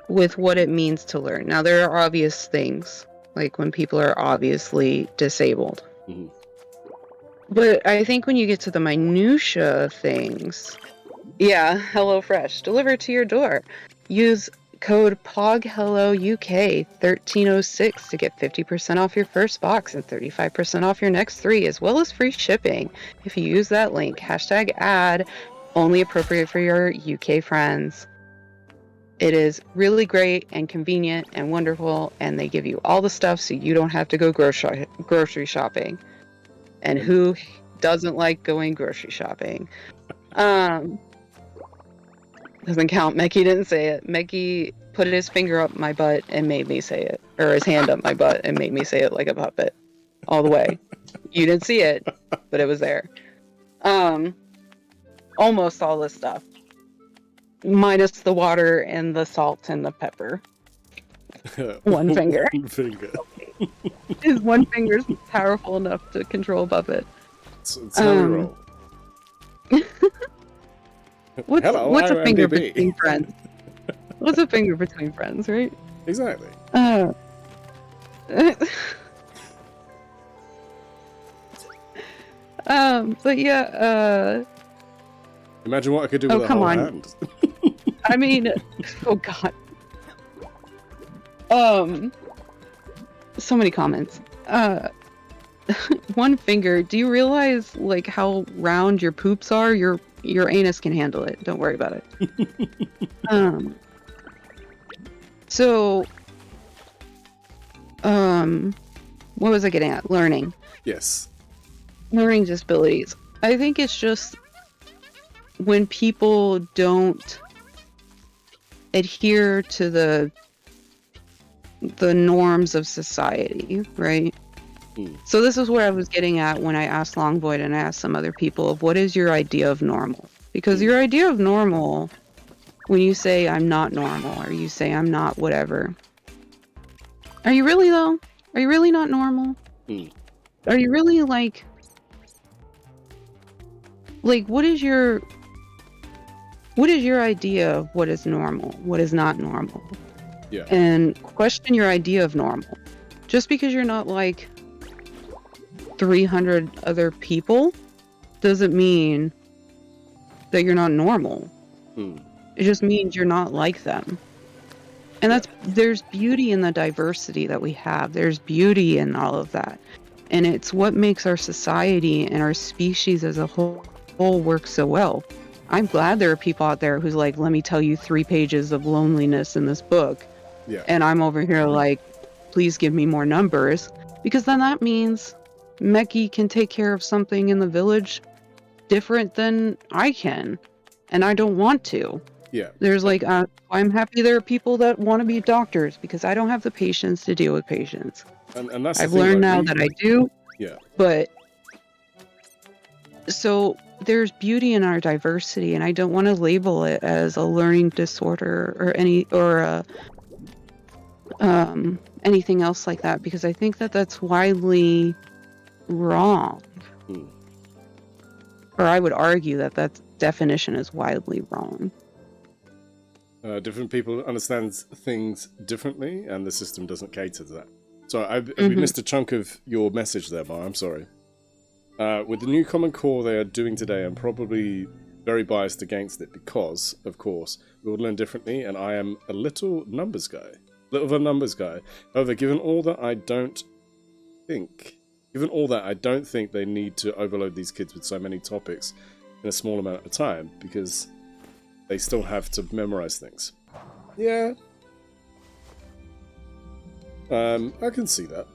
with what it means to learn. Now, there are obvious things, like when people are obviously disabled. But I think when you get to the minutia of things, yeah, HelloFresh, delivered to your door. Use code POGHELLOUK1306 to get 50% off your first box and 35% off your next 3, as well as free shipping if you use that link. #ad, only appropriate for your UK friends. It is really great and convenient and wonderful, and they give you all the stuff so you don't have to go grocery shopping. And who doesn't like going grocery shopping? Doesn't count. Mecky didn't say it. Mecky put his finger up my butt and made me say it. Or his hand up my butt and made me say it like a puppet. All the way. You didn't see it, but it was there. Almost all this stuff. minus the water and the salt and the pepper. One finger. One finger. His one finger's powerful enough to control a puppet. It's how we roll. What's Hello, a I'm finger MDB. between friends? What's a finger between friends, right? Exactly. But yeah, Imagine what I could do Oh, with a come whole on. hand. I mean, oh god. So many comments. One finger. Do you realize like how round your poops are? Your anus can handle it. Don't worry about it. So, what was I getting at? Learning. Yes. Learning disabilities. I think it's just when people don't adhere to the norms of society, right? So this is where I was getting at when I asked Longvoid and I asked some other people of what is your idea of normal? Because your idea of normal, when you say I'm not normal or you say I'm not whatever, are you really though? Are you really not normal? Are you really like what is your idea of what is normal, what is not normal? Yeah. And question your idea of normal. Just because you're not like 300 other people doesn't mean that you're not normal. It just means you're not like them. And there's beauty in the diversity that we have. There's beauty in all of that. And it's what makes our society and our species as a whole work so well. I'm glad there are people out there who's like, let me tell you 3 pages of loneliness in this book. Yeah. And I'm over here like, please give me more numbers. Because then that means Meki can take care of something in the village different than I can. And I don't want to. Yeah. There's like, I'm happy there are people that want to be doctors because I don't have the patience to deal with patients. And that's the I've thing, learned like, now that I do. Yeah. But so there's beauty in our diversity, and I don't want to label it as a learning disorder or anything else like that, because I think that that's widely wrong. Or I would argue that that definition is widely wrong. Different people understand things differently, and the system doesn't cater to that. So we missed a chunk of your message there, Mar. I'm sorry. With the new Common Core they are doing today, I'm probably very biased against it because, of course, we will learn differently, and I am a little numbers guy. However, given all that, I don't think they need to overload these kids with so many topics in a small amount of time, because they still have to memorize things. Yeah. I can see that.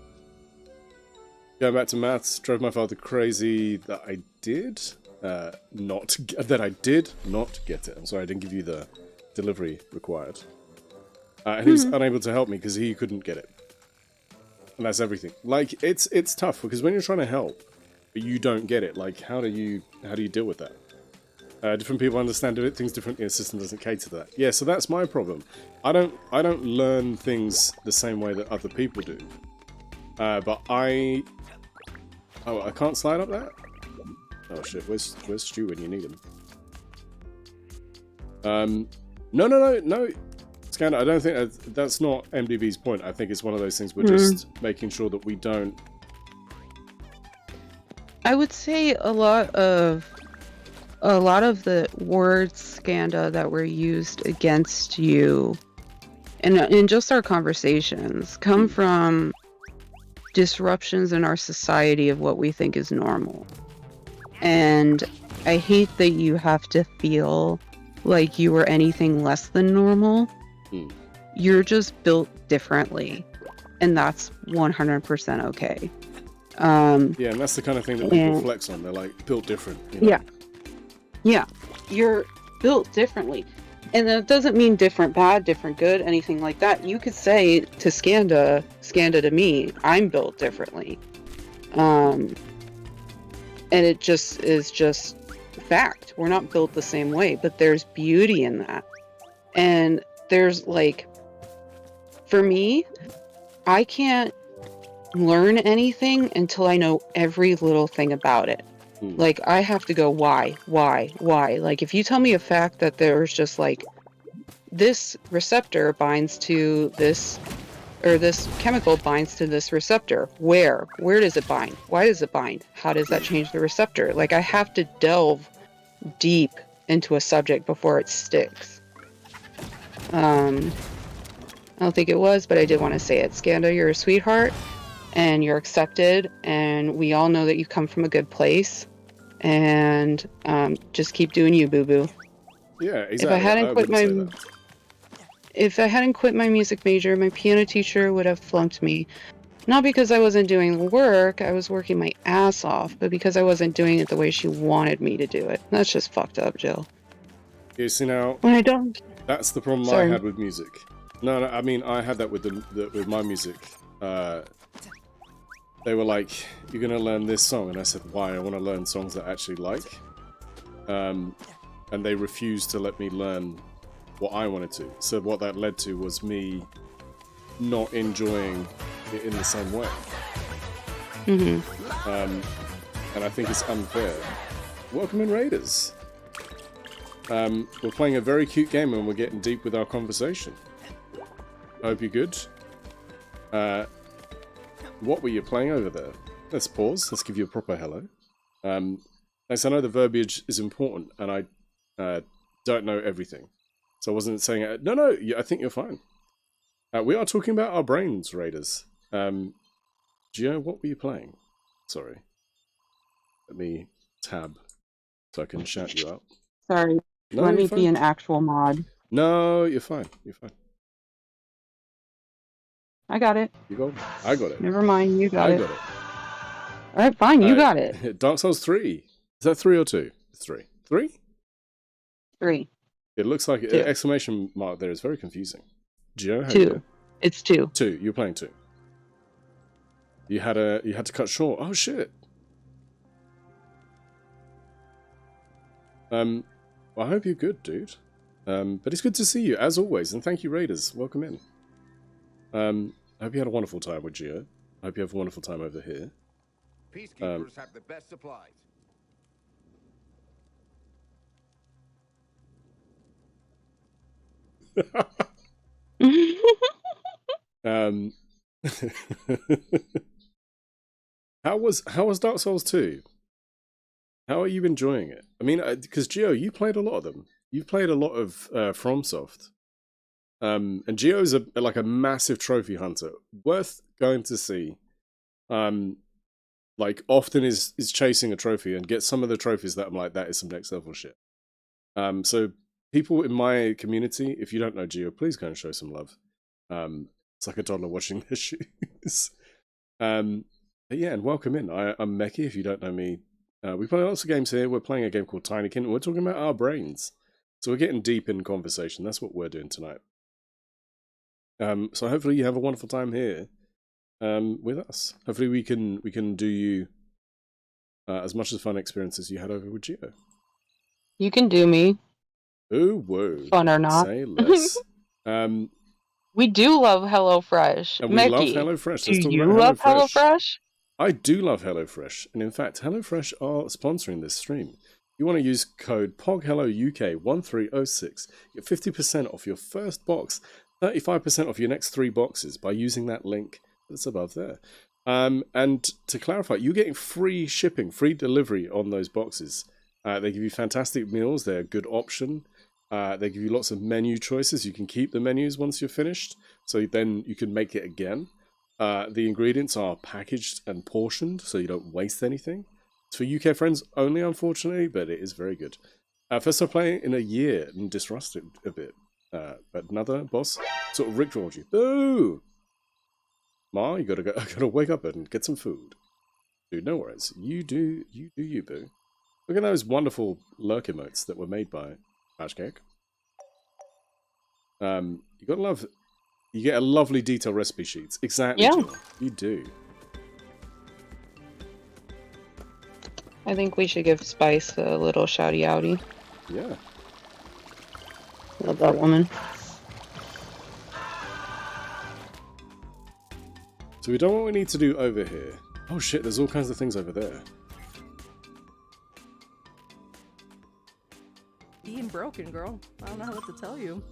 Going back to maths, drove my father crazy that I did not get it. I'm sorry, I didn't give you the delivery required. And he was unable to help me because he couldn't get it. And that's everything. Like, it's tough because when you're trying to help, but you don't get it, like, how do you deal with that? Different people understand things differently, and the system doesn't cater to that. Yeah, so that's my problem. I don't learn things the same way that other people do. But I can't slide up that? Oh shit, where's Stu when you need him? No. Scanner, I don't think that's not MDB's point. I think it's one of those things we're just making sure that we don't... I would say a lot of the words, Skanda, that were used against you and in just our conversations come from disruptions in our society of what we think is normal. And I hate that you have to feel like you were anything less than normal. You're just built differently, and that's 100% okay. Yeah, and that's the kind of thing that people flex on. They're like, built different. You know? Yeah, you're built differently. And that doesn't mean different bad, different good, anything like that. You could say to Skanda to me, I'm built differently. And it just is just fact. We're not built the same way, but there's beauty in that. And there's like, for me, I can't learn anything until I know every little thing about it. Like, I have to go, why? Like, if you tell me a fact that there's just like, this receptor binds to this, or this chemical binds to this receptor. Where does it bind? Why does it bind? How does that change the receptor? Like, I have to delve deep into a subject before it sticks. I don't think it was, but I did want to say it. Skanda, you're a sweetheart, and you're accepted, and we all know that you come from a good place, and just keep doing you, boo-boo. Yeah, exactly. If I hadn't quit my music major, my piano teacher would have flunked me. Not because I wasn't doing the work, I was working my ass off, but because I wasn't doing it the way she wanted me to do it. That's just fucked up, Jill. You see now, When I don't... that's the problem Sorry. I had with music. No, I mean, I had that with with my music. They were like, you're going to learn this song. And I said, why? I want to learn songs that I actually like. And they refused to let me learn what I wanted to. So what that led to was me not enjoying it in the same way. And I think it's unfair. Welcome in, Raiders. We're playing a very cute game and we're getting deep with our conversation. I hope you're good. What were you playing over there? Let's pause. Let's give you a proper hello. As I know the verbiage is important and I don't know everything. So I wasn't saying it. No, I think you're fine. We are talking about our brains, Raiders. Gio, what were you playing? Sorry. Let me tab so I can shout you out. Sorry. No, Let me you're fine. be an actual mod. No, you're fine. You're fine. I got it. You got it. I got it. Never mind, you got I it. got it. Alright, fine, you got it. Dark Souls 3. Is that 3 or 2? It's 3. 3? 3. It looks like an 2. exclamation mark there is very confusing. Gio, how 2. you doing? It's 2. 2. You're playing 2. You had to cut short. Oh shit. Well, I hope you're good, dude. But it's good to see you as always, and thank you, Raiders. Welcome in. I hope you had a wonderful time with Gio. I hope you have a wonderful time over here. Peacekeepers have the best supplies. How was Dark Souls 2? How are you enjoying it? I mean, because Gio, you played a lot of them. You've played a lot of FromSoft. And Gio's like a massive trophy hunter. Worth going to see. Like often is chasing a trophy and get some of the trophies that I'm like, that is some next level shit. So people in my community, if you don't know Gio, please go and show some love. It's like a toddler watching their shoes. But yeah, and welcome in. I'm Meki, if you don't know me. We play lots of games here. We're playing a game called Tinykin, and we're talking about our brains. So we're getting deep in conversation. That's what we're doing tonight. So hopefully you have a wonderful time here with us. Hopefully we can do you as much as fun experience as you had over with Gio. You can do me. Oh, whoa. Fun or not. Say less. We do love HelloFresh. And we Mickey, love HelloFresh. Let's do talk you about love HelloFresh. HelloFresh? I do love HelloFresh. And in fact, HelloFresh are sponsoring this stream. You want to use code POGHelloUK1306. Get 50% off your first box, 35% off your next 3 boxes by using that link that's above there. And to clarify, you're getting free shipping, free delivery on those boxes. They give you fantastic meals. They're a good option. They give you lots of menu choices. You can keep the menus once you're finished, so then you can make it again. The ingredients are packaged and portioned, so you don't waste anything. It's for UK friends only, unfortunately, but it is very good. First time playing in a year and disrupted a bit. But another boss sort of rickrolled you. Boo! Ma, you gotta wake up and get some food. Dude, no worries. You do you, boo. Look at those wonderful lurk emotes that were made by Ashcake. You gotta love. You get a lovely detailed recipe sheets. Exactly. Yeah. Jill. You do. I think we should give Spice a little shouty outy. Yeah. Love that woman. So we done what we need to do over here. Oh shit, there's all kinds of things over there. Being broken, girl. I don't know what to tell you.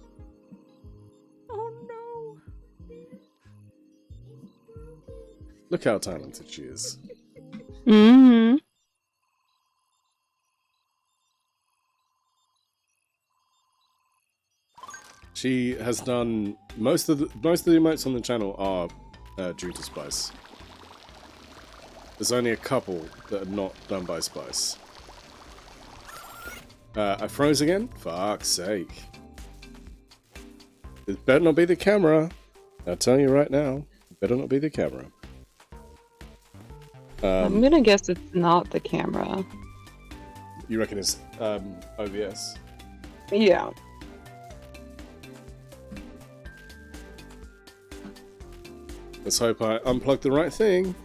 Oh no. Look how talented she is. Mm-hmm. She has done most of the emotes on the channel are due to Spice. There's only a couple that are not done by Spice. I froze again? Fuck's sake. It better not be the camera. I'll tell you right now. It better not be the camera. I'm gonna guess it's not the camera. You reckon it's OBS? Yeah. Let's hope I unplugged the right thing.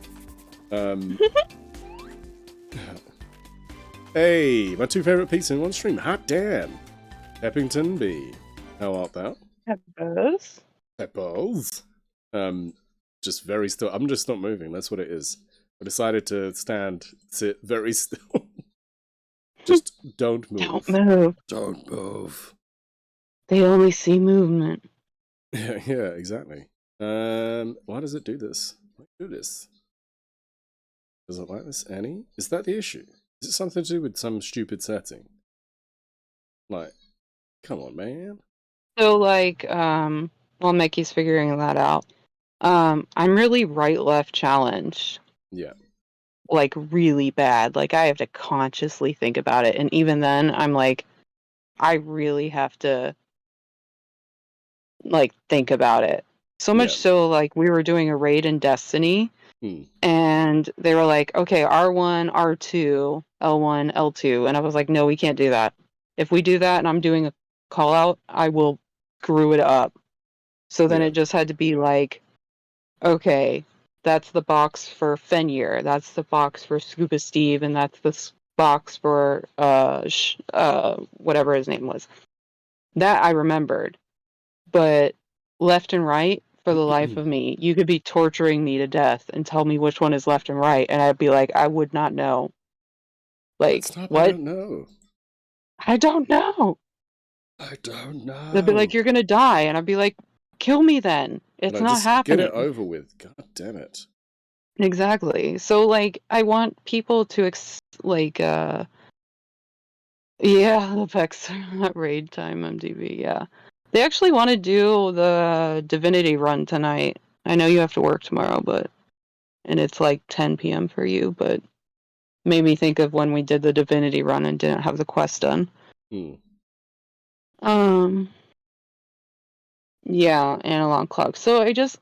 Hey, my two favourite pizza in one stream. Hot damn. Eppington B. How art thou? Peppers. Peppers. Just very still. I'm just not moving. That's what it is. I decided to sit very still. Just don't move. Don't move. Don't move. They only see movement. Yeah, exactly. Why does it do this? Why do this? Does it like this, Annie? Is that the issue? Is it something to do with some stupid setting? Like, come on, man. So, like, while Mickey's figuring that out, I'm really right-left challenged. Yeah. Like, really bad. Like, I have to consciously think about it. And even then, I'm like, I really have to, like, think about it. So much so, like, we were doing a raid in Destiny, and they were like, okay, R1, R2, L1, L2. And I was like, no, we can't do that. If we do that and I'm doing a call out, I will screw it up. So then it just had to be like, okay, that's the box for Fenrir, that's the box for Scuba Steve, and that's the box for whatever his name was. That I remembered. But left and right, for the life of me, you could be torturing me to death and tell me which one is left and right, and I'd be like, I would not know. Like, what? I don't know. I don't know. I don't know. They'd be like, you're gonna die, and I'd be like, kill me then. It's not happening. Get it over with. God damn it. Exactly. So, like, I want people to, yeah, the Vex raid time MDB, yeah. They actually want to do the Divinity run tonight. I know you have to work tomorrow, and it's like 10 p.m. for you, but made me think of when we did the Divinity run and didn't have the quest done. Yeah, analog clock. So I just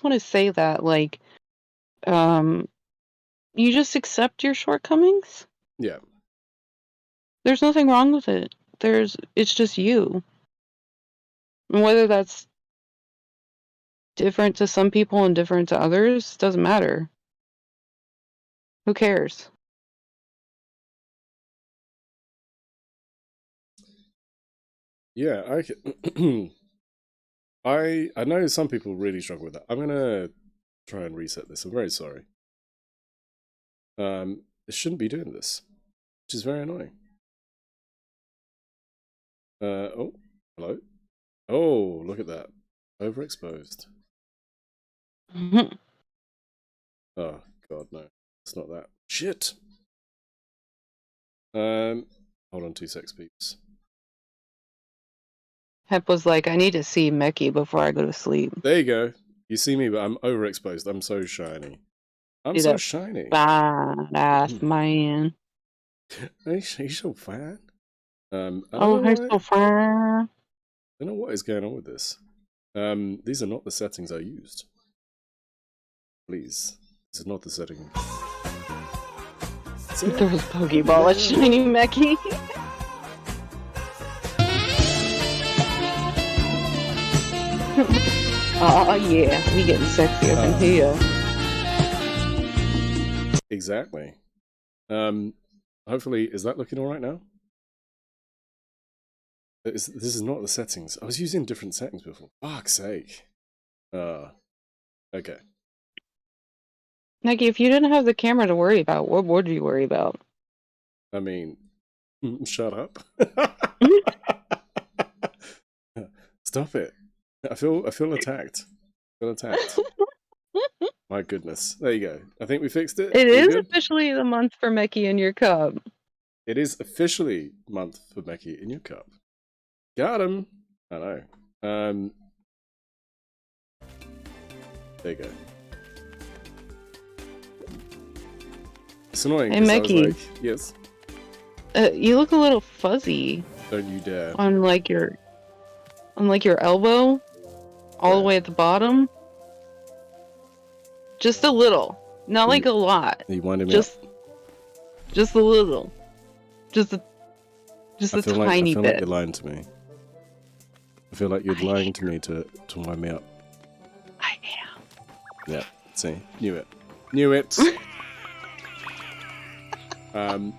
want to say that, like, you just accept your shortcomings. Yeah. There's nothing wrong with it. It's just you. And whether that's different to some people and different to others, doesn't matter. Who cares? Yeah, I know some people really struggle with that. I'm gonna try and reset this. I'm very sorry. It shouldn't be doing this, which is very annoying. Oh, hello. Oh, look at that. Overexposed. Oh, God, no. It's not that. Shit! Hold on 2 secs, peeps. Hep was like, I need to see Mickey before I go to sleep. There you go. You see me, but I'm overexposed. I'm so shiny. I'm so shiny. Badass man. He's so fine. He's so fine. I don't know what is going on with this. These are not the settings I used. Please. This is not the setting. There was Pokeball at Shiny Mickey. Oh yeah, we getting sexy up in here. Exactly. Hopefully, is that looking alright now? This is not the settings. I was using different settings before. Fuck's sake. Okay. Nikki, if you didn't have the camera to worry about, what would you worry about? I mean, shut up. Stop it. I feel attacked. I feel attacked. My goodness. There you go. I think we fixed it. It We is good? officially the month for Mickey in your cup. It is officially month for Becky in your cup. Got him. I know. There you go. It's annoying. Hey, 'cause Mickey. I was like, yes. You look a little fuzzy Don't you dare. on like your elbow, all the Yeah. way at the bottom. Just a little, not like a lot. Are you winding me Just a little. Just a up? I feel tiny like bit. you're lying to me. I feel like you're lying to me to wind me up. I am. Yeah. See, knew it. Knew it. I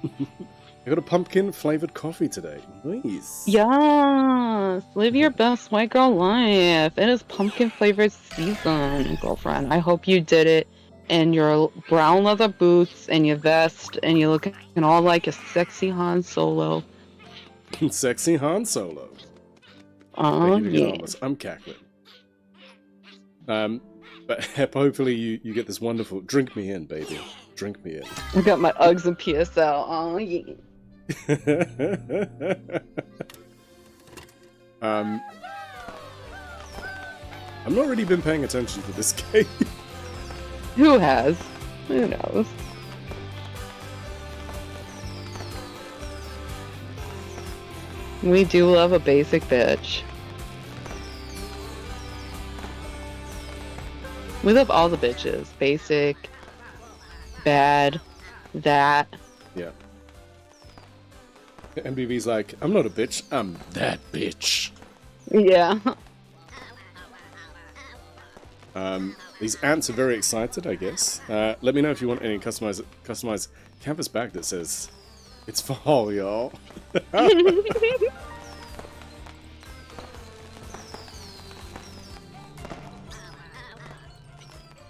got a pumpkin flavored coffee today. Nice. Yes, live your best white girl life. It is pumpkin flavored season, girlfriend. I hope you did it in your brown leather boots and your vest, and you're looking all like a sexy Han Solo. Sexy Han Solo. Oh Thank you for yeah. getting on this. I'm cackling. But Hep, hopefully you get this wonderful. Drink me in, baby. Drink me in. I got my Uggs and PSL. Oh yeah. I've not really been paying attention to this game. Who has? Who knows? We do love a basic bitch. We love all the bitches. Basic, bad, that. Yeah. MBV's like, I'm not a bitch, I'm that bitch. Yeah. These ants are very excited, I guess. Let me know if you want any customized canvas bag that says, it's fall, y'all.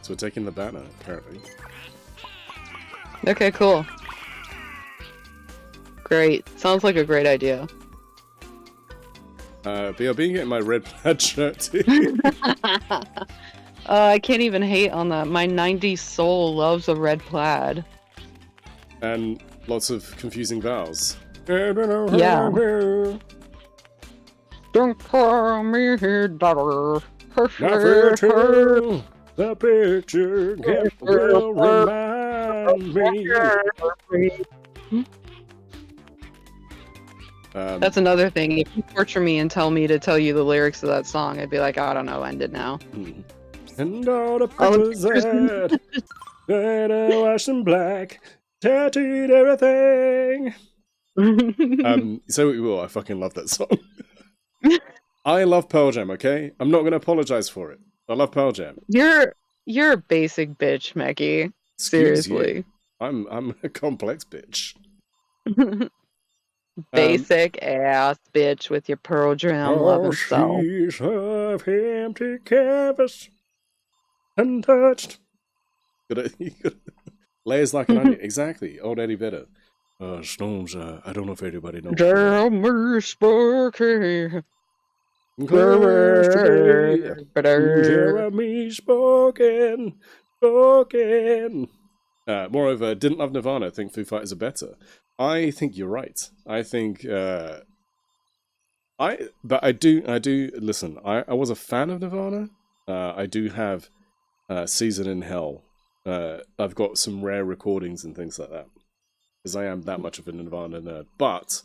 So we're taking the banner, apparently. Okay, cool. Great. Sounds like a great idea. BRB getting my red plaid shirt too. I can't even hate on that. My 90s soul loves a red plaid. And lots of confusing vowels. Yeah. Don't call me daughter. Never true. The picture can well remind me. That's another thing. If you torture me and tell me to tell you the lyrics of that song, I'd be like, I don't know, end it now. And all the pictures that I washed in black, tattooed everything. Say what you will, I fucking love that song. I love Pearl Jam, okay? I'm not gonna apologize for it. I love Pearl Jam. You're a basic bitch, Maggie. Excuse Seriously. you. I'm a complex bitch. Basic ass bitch with your Pearl Jam loving self. She's of empty canvas, untouched. Layers like an onion. Exactly. Old Eddie Vedder. Storms, I don't know if anybody knows. Tell me spoken. Hear me spoken. Moreover, didn't love Nirvana. Think Foo Fighters are better. I think you're right. I think but I do listen. I was a fan of Nirvana. I do have Season in Hell. I've got some rare recordings and things like that because I am that much of a Nirvana nerd. But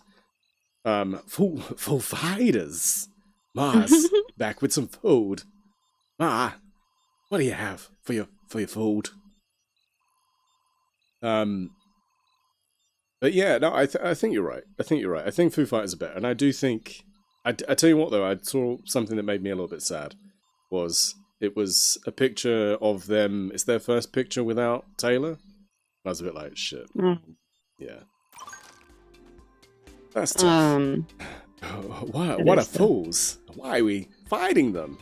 Foo Fighters, Mars, back with some food. Ma, what do you have for your food? But yeah, no, I think you're right. I think Foo Fighters are better, and I do think. I tell you what, though, I saw something that made me a little bit sad. It was a picture of them. It's their first picture without Taylor. I was a bit like, shit. Yeah, that's tough. What a fools! Why are we fighting them,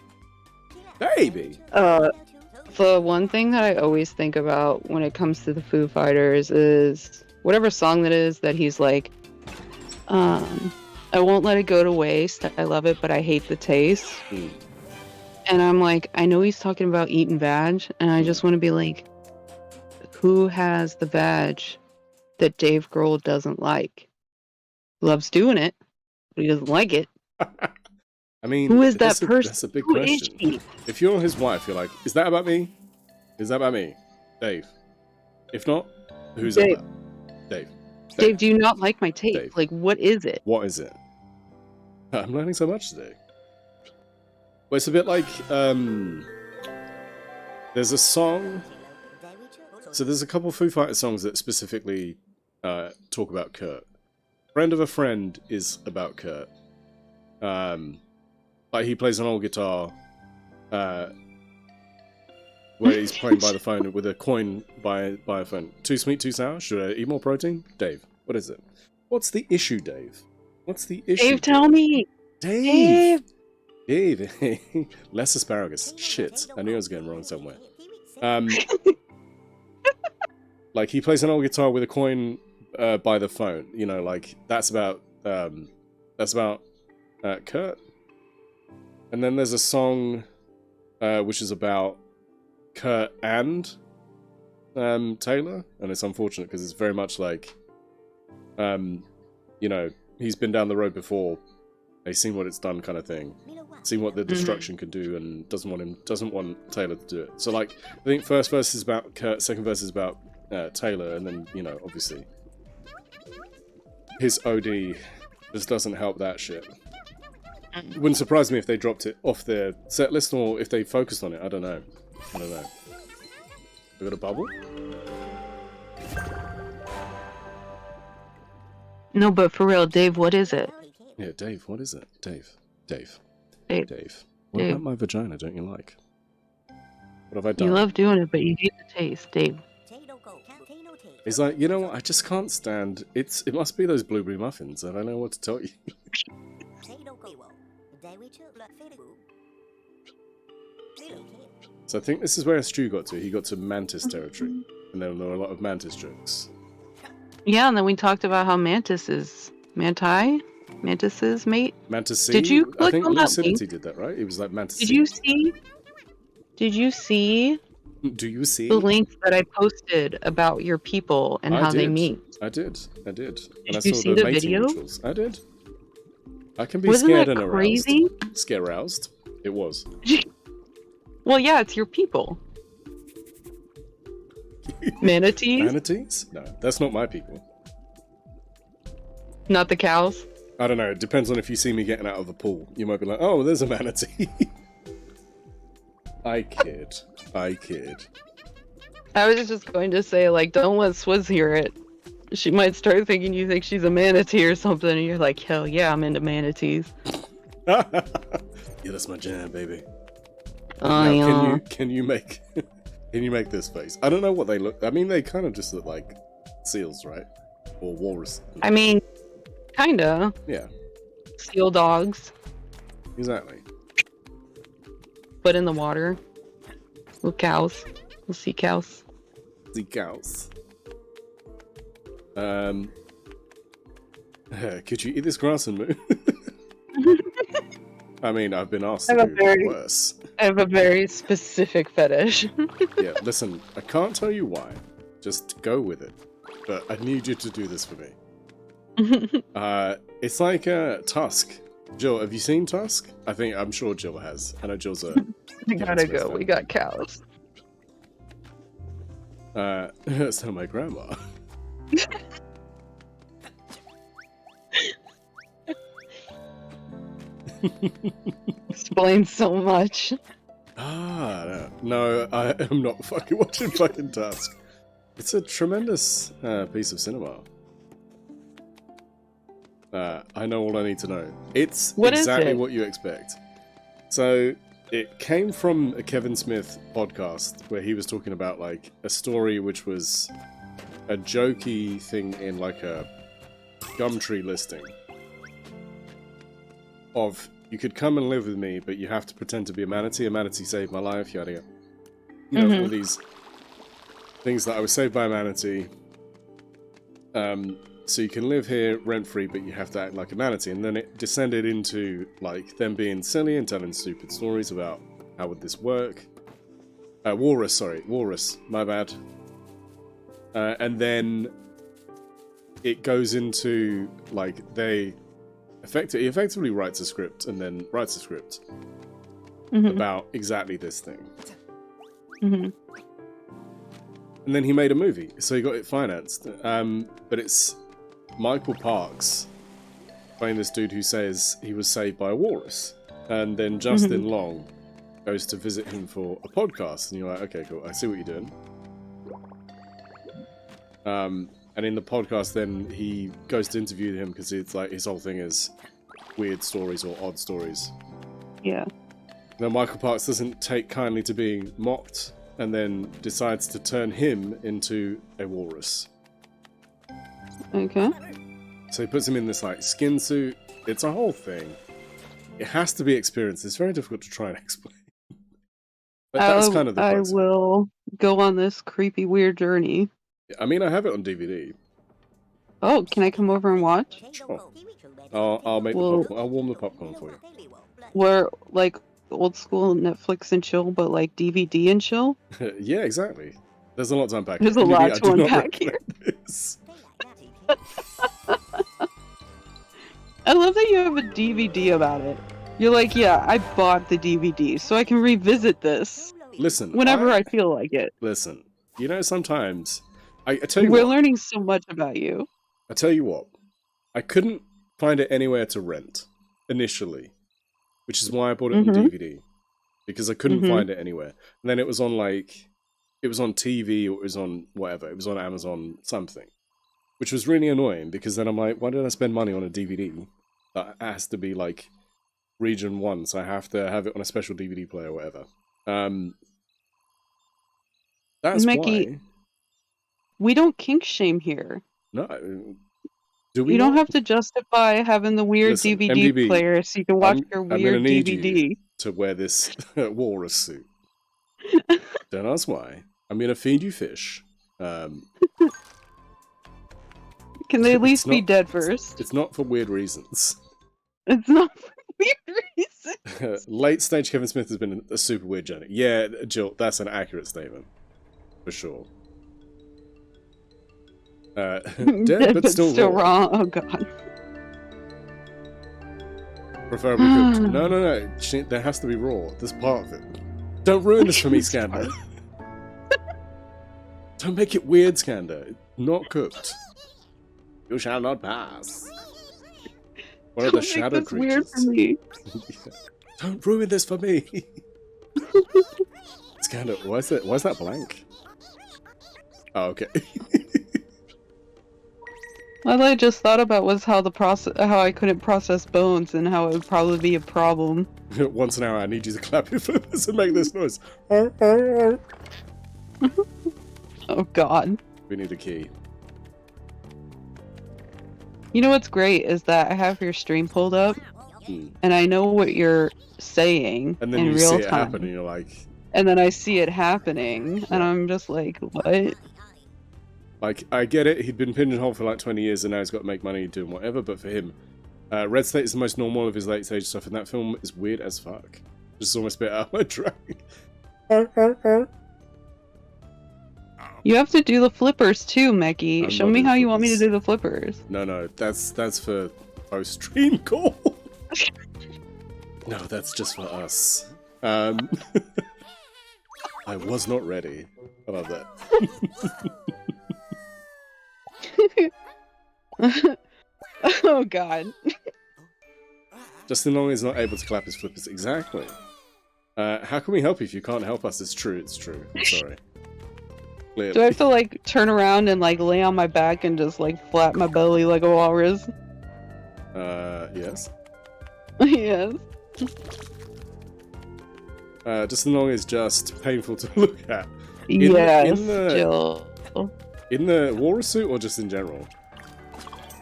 baby? The one thing that I always think about when it comes to the Foo Fighters is whatever song that is that he's like, I won't let it go to waste. I love it, but I hate the taste. And I'm like, I know he's talking about eating vag, and I just want to be like, who has the vag that Dave Grohl doesn't like? Loves doing it, but he doesn't like it. I mean, who is that person? That's a big Who question. is he? If you're his wife, you're like, is that about me? Is that about me? Dave. If not, who's Dave. about? Dave. Dave, do you not like my taste? Dave. Like, what is it? What is it? I'm learning so much today. Well, it's a bit like, there's a song. So there's a couple Foo Fighters songs that specifically talk about Kurt. Friend of a Friend is about Kurt. Like he plays an old guitar, where he's playing by the phone with a coin by a phone. Too sweet, too sour? Should I eat more protein? Dave, what is it? What's the issue, Dave? What's the issue? Dave, tell me! Dave! Dave! Less asparagus. Shit. I knew I was getting wrong somewhere. Like he plays an old guitar with a coin by the phone. You know, like that's about Kurt. And then there's a song which is about Kurt and Taylor, and it's unfortunate because it's very much like, you know, he's been down the road before, he's seen what it's done, kind of thing, seen what the destruction can do, and doesn't want Taylor to do it. So like, I think first verse is about Kurt, second verse is about Taylor, and then you know, obviously, his OD just doesn't help that shit. It wouldn't surprise me if they dropped it off their set list or if they focused on it. I don't know. We got a bubble? No, but for real, Dave, what is it? Yeah, Dave, what is it? Dave. Dave. What about my vagina don't you like? What have I done? You love doing it, but you hate the taste, Dave. He's like, you know what, I just can't stand it must be those blueberry muffins. I don't know what to tell you. So I think this is where Stu got to. He got to mantis territory. And there were a lot of mantis jokes. Yeah, and then we talked about how mantises, mate? Mantis C? Did you click I think on that Lucidity link? did that, right? It was like mantis Did C. you see? Do you see? The link that I posted about your people and how they meet? I did. And I you saw see the the mating video? rituals. I did. I can be Wasn't scared that and crazy? aroused. Scare-roused. It was. Well, yeah, it's your people. Manatees? Manatees? No, that's not my people. Not the cows? I don't know. It depends on if you see me getting out of the pool. You might be like, oh, there's a manatee. I kid. I was just going to say, like, don't let Swizz hear it. She might start thinking you think she's a manatee or something, and you're like, hell yeah, I'm into manatees. Yeah, that's my jam, baby. Now, yeah. Can you make this face? I don't know what they look. I mean, they kind of just look like seals, right? Or walrus. I mean, kinda. Yeah. Seal dogs, Exactly. but in the water. With cows. With sea cows. The cows. Could you eat this grass and move? I mean, I've been asked to do worse. I have a very specific fetish. Yeah, listen, I can't tell you why. Just go with it. But I need you to do this for me. It's like Tusk. Jill, have you seen Tusk? I'm sure Jill has. I know Jill's a... We gotta go, we got cows. So my grandma. Explains so much. No, I am not fucking watching fucking Tusk. It's a tremendous piece of cinema. I know all I need to know. It's exactly what you expect. So, it came from a Kevin Smith podcast where he was talking about like a story which was a jokey thing in like a Gumtree listing. of you could come and live with me, but you have to pretend to be a manatee. A manatee saved my life, yada yada. You know, all these things that I was saved by a manatee. So you can live here rent-free, but you have to act like a manatee. And then it descended into, like, them being silly and telling stupid stories about how would this work. Walrus, my bad. And then it goes into, like, he effectively writes a script and then writes a script about exactly this thing. And then he made a movie, so he got it financed. But it's Michael Parks playing this dude who says he was saved by a walrus. And then Justin Long goes to visit him for a podcast. And you're like, okay, cool, I see what you're doing. And in the podcast, then he goes to interview him because it's like his whole thing is weird stories or odd stories. Yeah. Now Michael Parks doesn't take kindly to being mocked, and then decides to turn him into a walrus. Okay. So he puts him in this like skin suit. It's a whole thing. It has to be experienced. It's very difficult to try and explain. But that's kind of the I process. will go on this creepy, weird journey. I mean, I have it on DVD. Oh, can I come over and watch? Sure. I'll make the popcorn. I'll warm the popcorn for you. We're like old school Netflix and chill, but like DVD and chill. Yeah, exactly. There's a lot to unpack. There's a lot to unpack here. I love that you have a DVD about it. You're like, yeah, I bought the DVD, so I can revisit this. Listen, whenever I feel like it. Listen, you know, sometimes I tell you we're what, learning so much about you. I tell you what, I couldn't find it anywhere to rent initially, which is why I bought it on DVD, because I couldn't find it anywhere. And then it was on it was on TV or it was on whatever. It was on Amazon something, which was really annoying because then I'm like, why did I spend money on a DVD that has to be like region 1, so I have to have it on a special DVD player or whatever. That's Mickey, why. We don't kink shame here. No. Do we you don't have to justify having the weird Listen, DVD MDB, player so you can watch your I'm gonna weird need DVD. you to wear this walrus suit. Don't ask why. I'm gonna feed you fish. Can they at least be dead first? It's not for weird reasons. It's not for weird reasons. Late stage Kevin Smith has been a super weird journey. Yeah, Jill, that's an accurate statement. For sure. Dead but still raw. wrong. Oh god. Preferably cooked. No. There has to be raw. This part of it. Don't ruin this for me, Skander. Don't make it weird, Skander. Not cooked. You shall not pass. What are the shadow creatures? Weird for me. Don't ruin this for me. Skander, why is that blank? Oh, okay. All I just thought about was how I couldn't process bones and how it would probably be a problem. Once an hour, I need you to clap your flippers and make this noise. Oh god. We need a key. You know what's great is that I have your stream pulled up, and I know what you're saying and then in you real see time. it happen, and you're like... And then I see it happening, and I'm just like, what? Like, I get it, he'd been pigeonholed for like 20 years and now he's got to make money doing whatever, but for him, Red State is the most normal of his late stage stuff, and that film is weird as fuck. Just almost spit out my drag. You have to do the flippers too, Meki. Show me how you want me to do the flippers. No, that's for post-stream call. No, that's just for us. I was not ready. I love that. Oh god. Justin Long is not able to clap his flippers. Exactly. How can we help you if you can't help us? It's true. I'm sorry. Clearly. Do I have to like turn around and like lay on my back and just like flap my belly like a walrus? Yes. Yes. Justin Long is just painful to look at. Yes, Jill. In the walrus suit or just in general?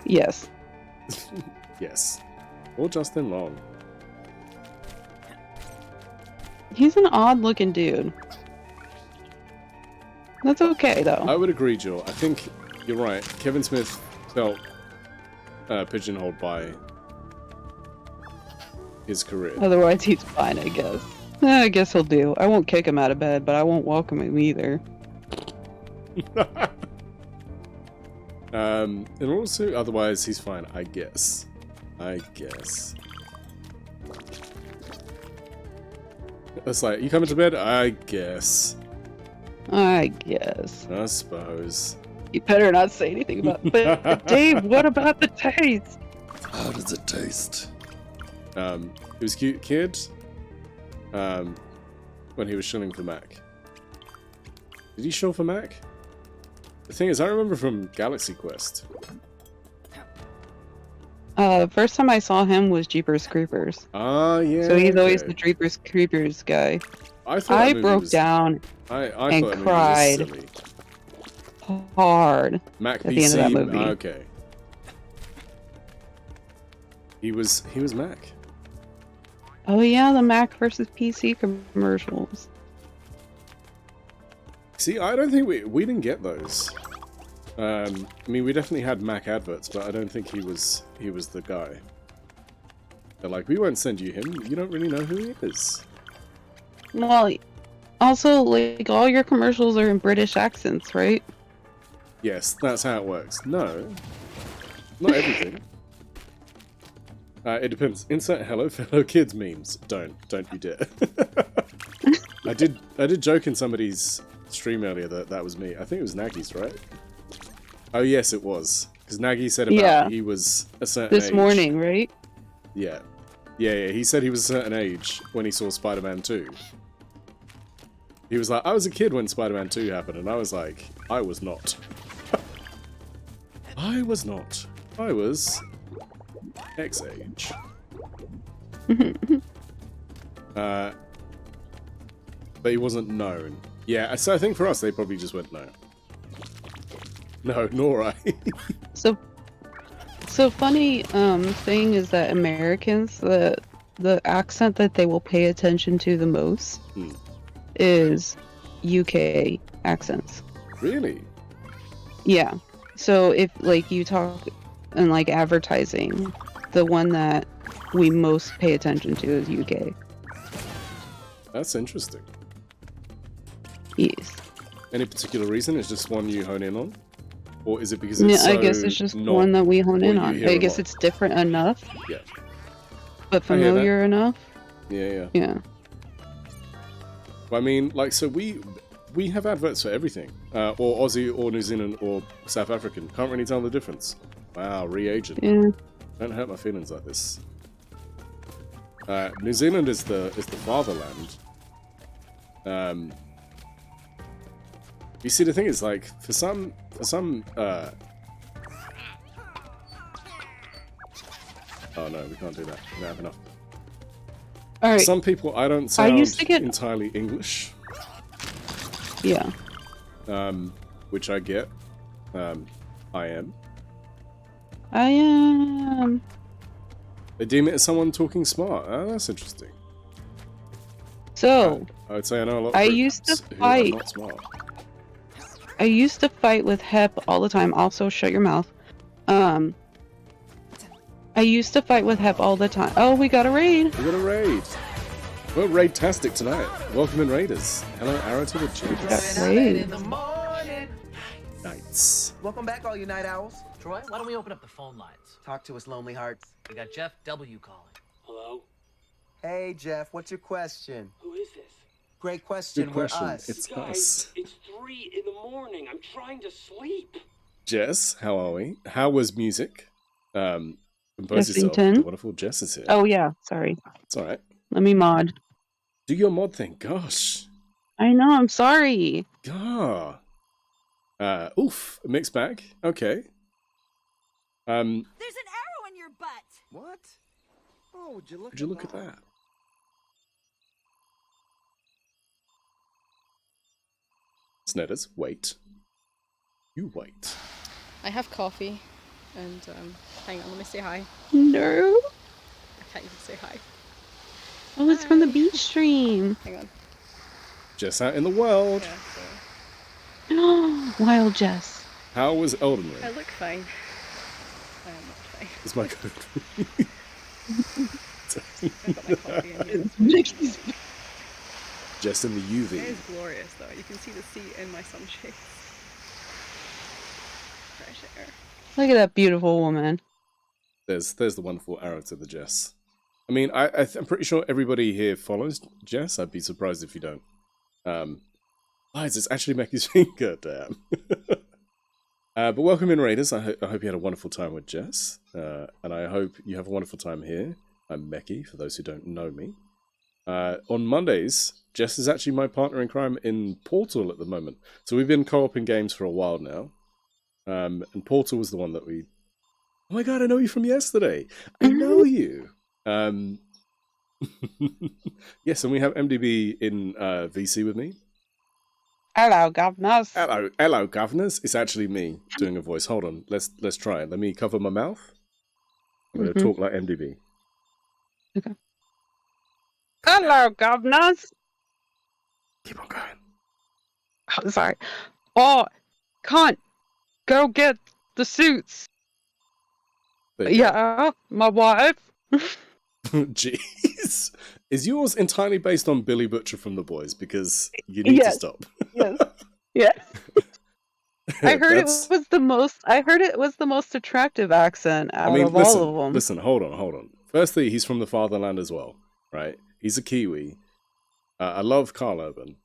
Yes. Yes. Or Justin Long. He's an odd-looking dude. That's okay, though. I would agree, Jill. I think you're right. Kevin Smith felt pigeonholed by his career. Otherwise, he's fine, I guess. I guess he'll do. I won't kick him out of bed, but I won't welcome him either. In order to, otherwise he's fine, I guess. I guess. It's like, you coming to bed? I guess. I guess. I suppose. You better not say anything about but Dave, what about the taste? How does it taste? He was a cute kid. When he was shilling for Mac. Did he shill for Mac? The thing is, I remember from Galaxy Quest. First time I saw him was Jeepers Creepers. Ah, yeah. So he's always the Jeepers Creepers guy. I broke down and cried hard Mac at PC, the end of that movie. Okay. He was Mac. Oh yeah, the Mac versus PC commercials. See, I don't think we didn't get those. I mean, we definitely had Mac adverts, but I don't think he was the guy. They're like, we won't send you him. You don't really know who he is. Well, also, like, all your commercials are in British accents, right? Yes, that's how it works. No, not everything. It depends. Insert hello fellow kids memes. Don't you dare. I did joke in somebody's stream earlier that was me. I think it was Nagy's, right? Oh yes, it was. Because Nagy said about he was a certain age. This morning, right? Yeah. Yeah, he said he was a certain age when he saw Spider-Man 2. He was like, I was a kid when Spider-Man 2 happened, and I was like, I was not. I was not. I was X age. But he wasn't known. Yeah, so I think for us, they probably just went no. No, nor I. So funny thing is that Americans, the accent that they will pay attention to the most is UK accents. Really? Yeah. So if like you talk in like advertising, the one that we most pay attention to is UK. That's interesting. Yes. Any particular reason? It's just one you hone in on? Or is it because it's I guess it's just one that we hone in on. I guess it's different enough. Yeah. But familiar enough. Yeah. Yeah. I mean, like, so we have adverts for everything. Or Aussie, or New Zealand, or South African. Can't really tell the difference. Wow, reagent. Yeah. Don't hurt my feelings like this. New Zealand is the fatherland. You see, the thing is, like, for some oh no, we can't do that. We don't have enough. All right. Some people, I don't sound entirely English. Yeah. Which I get. I am. They deem it as someone talking smart. Oh, that's interesting. So, I would say I know a lot of I used to fight. not smart. I used to fight with Hep all the time. Also, shut your mouth. I used to fight with Hep all the time. Oh, we got a raid. We got a raid. We're raid-tastic tonight. Welcome in, Raiders. Hello, Arrow to the Chiefs. Raid. Nights. Welcome back, all you night owls. Troy, why don't we open up the phone lines? Talk to us, lonely hearts. We got Jeff W. calling. Hello? Hey, Jeff, what's your question? Who is this? Great question. Good question. We're us. It's Guys, us. it's 3 in the morning. I'm trying to sleep. Jess, how are we? How was music? Compose yourself. Jessington? The wonderful Jess is here. Oh yeah, sorry. It's alright. Let me mod. Do your mod thing. Gosh. I know. I'm sorry. Gah. Oof. Mixed bag. Okay. There's an arrow in your butt. What? Oh, would you look at that? Snedders, wait. You wait. I have coffee, and hang on, let me say hi. No. I can't even say hi. Oh, it's from the beach stream. Hang on. Jess out in the world. Wild Jess. How was Elden Ring? I look fine. I am not fine. It's my code. I've got my coffee in here. Just in the UV. It is glorious though. You can see the sea in my sunshade. Fresh air. Look at that beautiful woman. There's the wonderful arrow to the Jess. I mean, I'm pretty sure everybody here follows Jess. I'd be surprised if you don't. It's actually Mecky's finger, damn. But welcome in, Raiders. I hope you had a wonderful time with Jess. And I hope you have a wonderful time here. I'm Mecky, for those who don't know me. On Mondays, Jess is actually my partner in crime in Portal at the moment. So we've been co-oping games for a while now. And Portal was the one that we... Oh my god, I know you from yesterday. I know you. Yes, and we have MDB in VC with me. Hello, governors. Hello, governors. It's actually me doing a voice. Hold on, let's try it. Let me cover my mouth. I'm going to talk like MDB. Okay. Hello, governors. Keep on going. Oh, sorry. Oh, can't go get the suits. Yeah, my wife. Jeez. Is yours entirely based on Billy Butcher from The Boys? Because you need to stop. Yes. Yeah. I heard it was the most. I heard it was the most attractive accent out of all of them. Listen, hold on. Firstly, he's from the fatherland as well, right? He's a Kiwi. I love Carl Urban,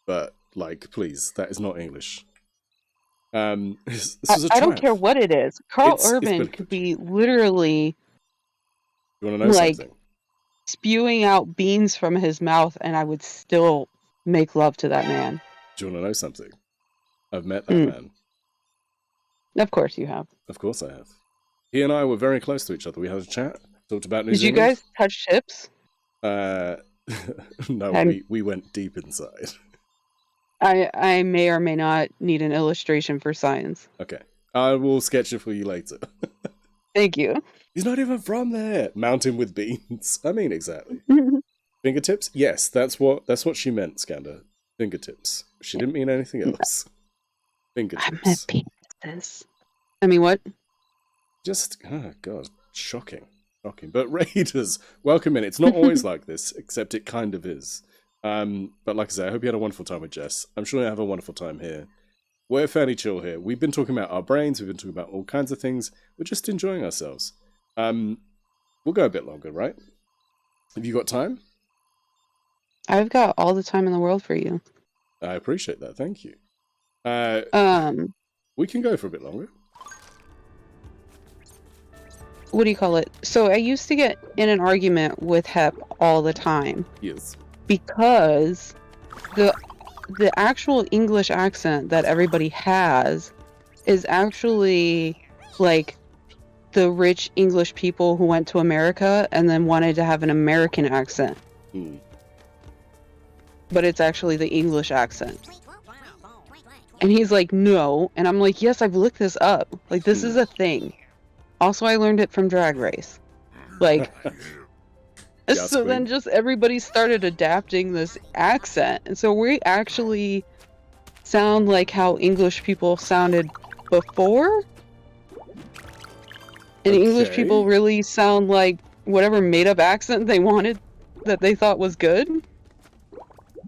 but like, please, that is not English. This is I don't care what it is. Carl Urban could be literally. You want to know something? Spewing out beans from his mouth, and I would still make love to that man. Do you want to know something? I've met that man. Of course you have. Of course I have. He and I were very close to each other. We had a chat, talked about New Did Zealand. you guys touch tips? No, we went deep inside. I may or may not need an illustration for science. Okay. I will sketch it for you later. Thank you. He's not even from there. Mountain with beans. I mean, exactly. Fingertips? Yes, that's what she meant, Skander. Fingertips. She didn't mean anything else. Fingertips. I meant penises. I mean, what? Just, oh god, shocking. But Raiders, welcome in. It's not always like this, except it kind of is. But like I say, I hope you had a wonderful time with Jess. I'm sure you'll have a wonderful time here. We're fairly chill here. We've been talking about our brains. We've been talking about all kinds of things. We're just enjoying ourselves. We'll go a bit longer, right? Have you got time? I've got all the time in the world for you. I appreciate that. Thank you. We can go for a bit longer. What do you call it? So I used to get in an argument with Hep all the time. Yes. Because the actual English accent that everybody has is actually like the rich English people who went to America and then wanted to have an American accent. But it's actually the English accent. And he's like, no. And I'm like, yes, I've looked this up. Like, this is a thing. Also, I learned it from Drag Race. Like, so then just everybody started adapting this accent. And so we actually sound like how English people sounded before. And English people really sound like whatever made-up accent they wanted that they thought was good.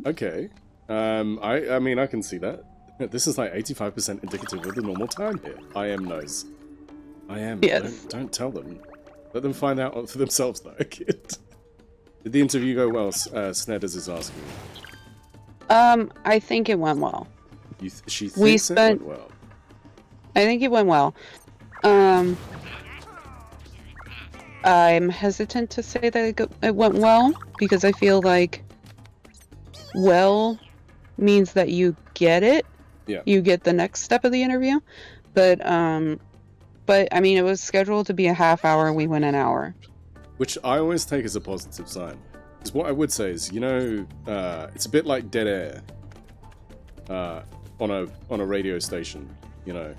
Okay. I mean, I can see that. This is like 85% indicative of the normal time here. I am nose. I am. Yes. Don't tell them. Let them find out for themselves, though, kid. Did the interview go well? Snedders is asking. I think it went well. She thinks it went well. I think it went well. I'm hesitant to say that it went well because I feel like well means that you get it. Yeah. You get the next step of the interview. But I mean, it was scheduled to be a half hour and we went an hour. Which I always take as a positive sign. Because what I would say is, you know, it's a bit like dead air on a radio station, you know.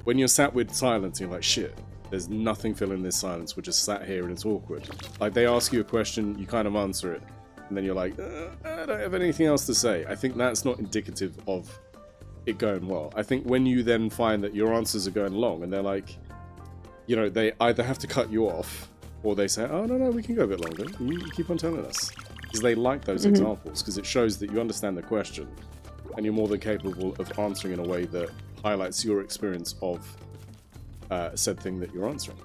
When you're sat with silence, you're like, shit, There's nothing filling this silence. We're just sat here and it's awkward. Like, they ask you a question, you kind of answer it, and then you're like, I don't have anything else to say. I think that's not indicative of it going well. I think when you then find that your answers are going long, and they're like, you know, they either have to cut you off, or they say, oh, no, we can go a bit longer. You keep on telling us. Because they like those examples, because it shows that you understand the question, and you're more than capable of answering in a way that highlights your experience of said thing that you're answering.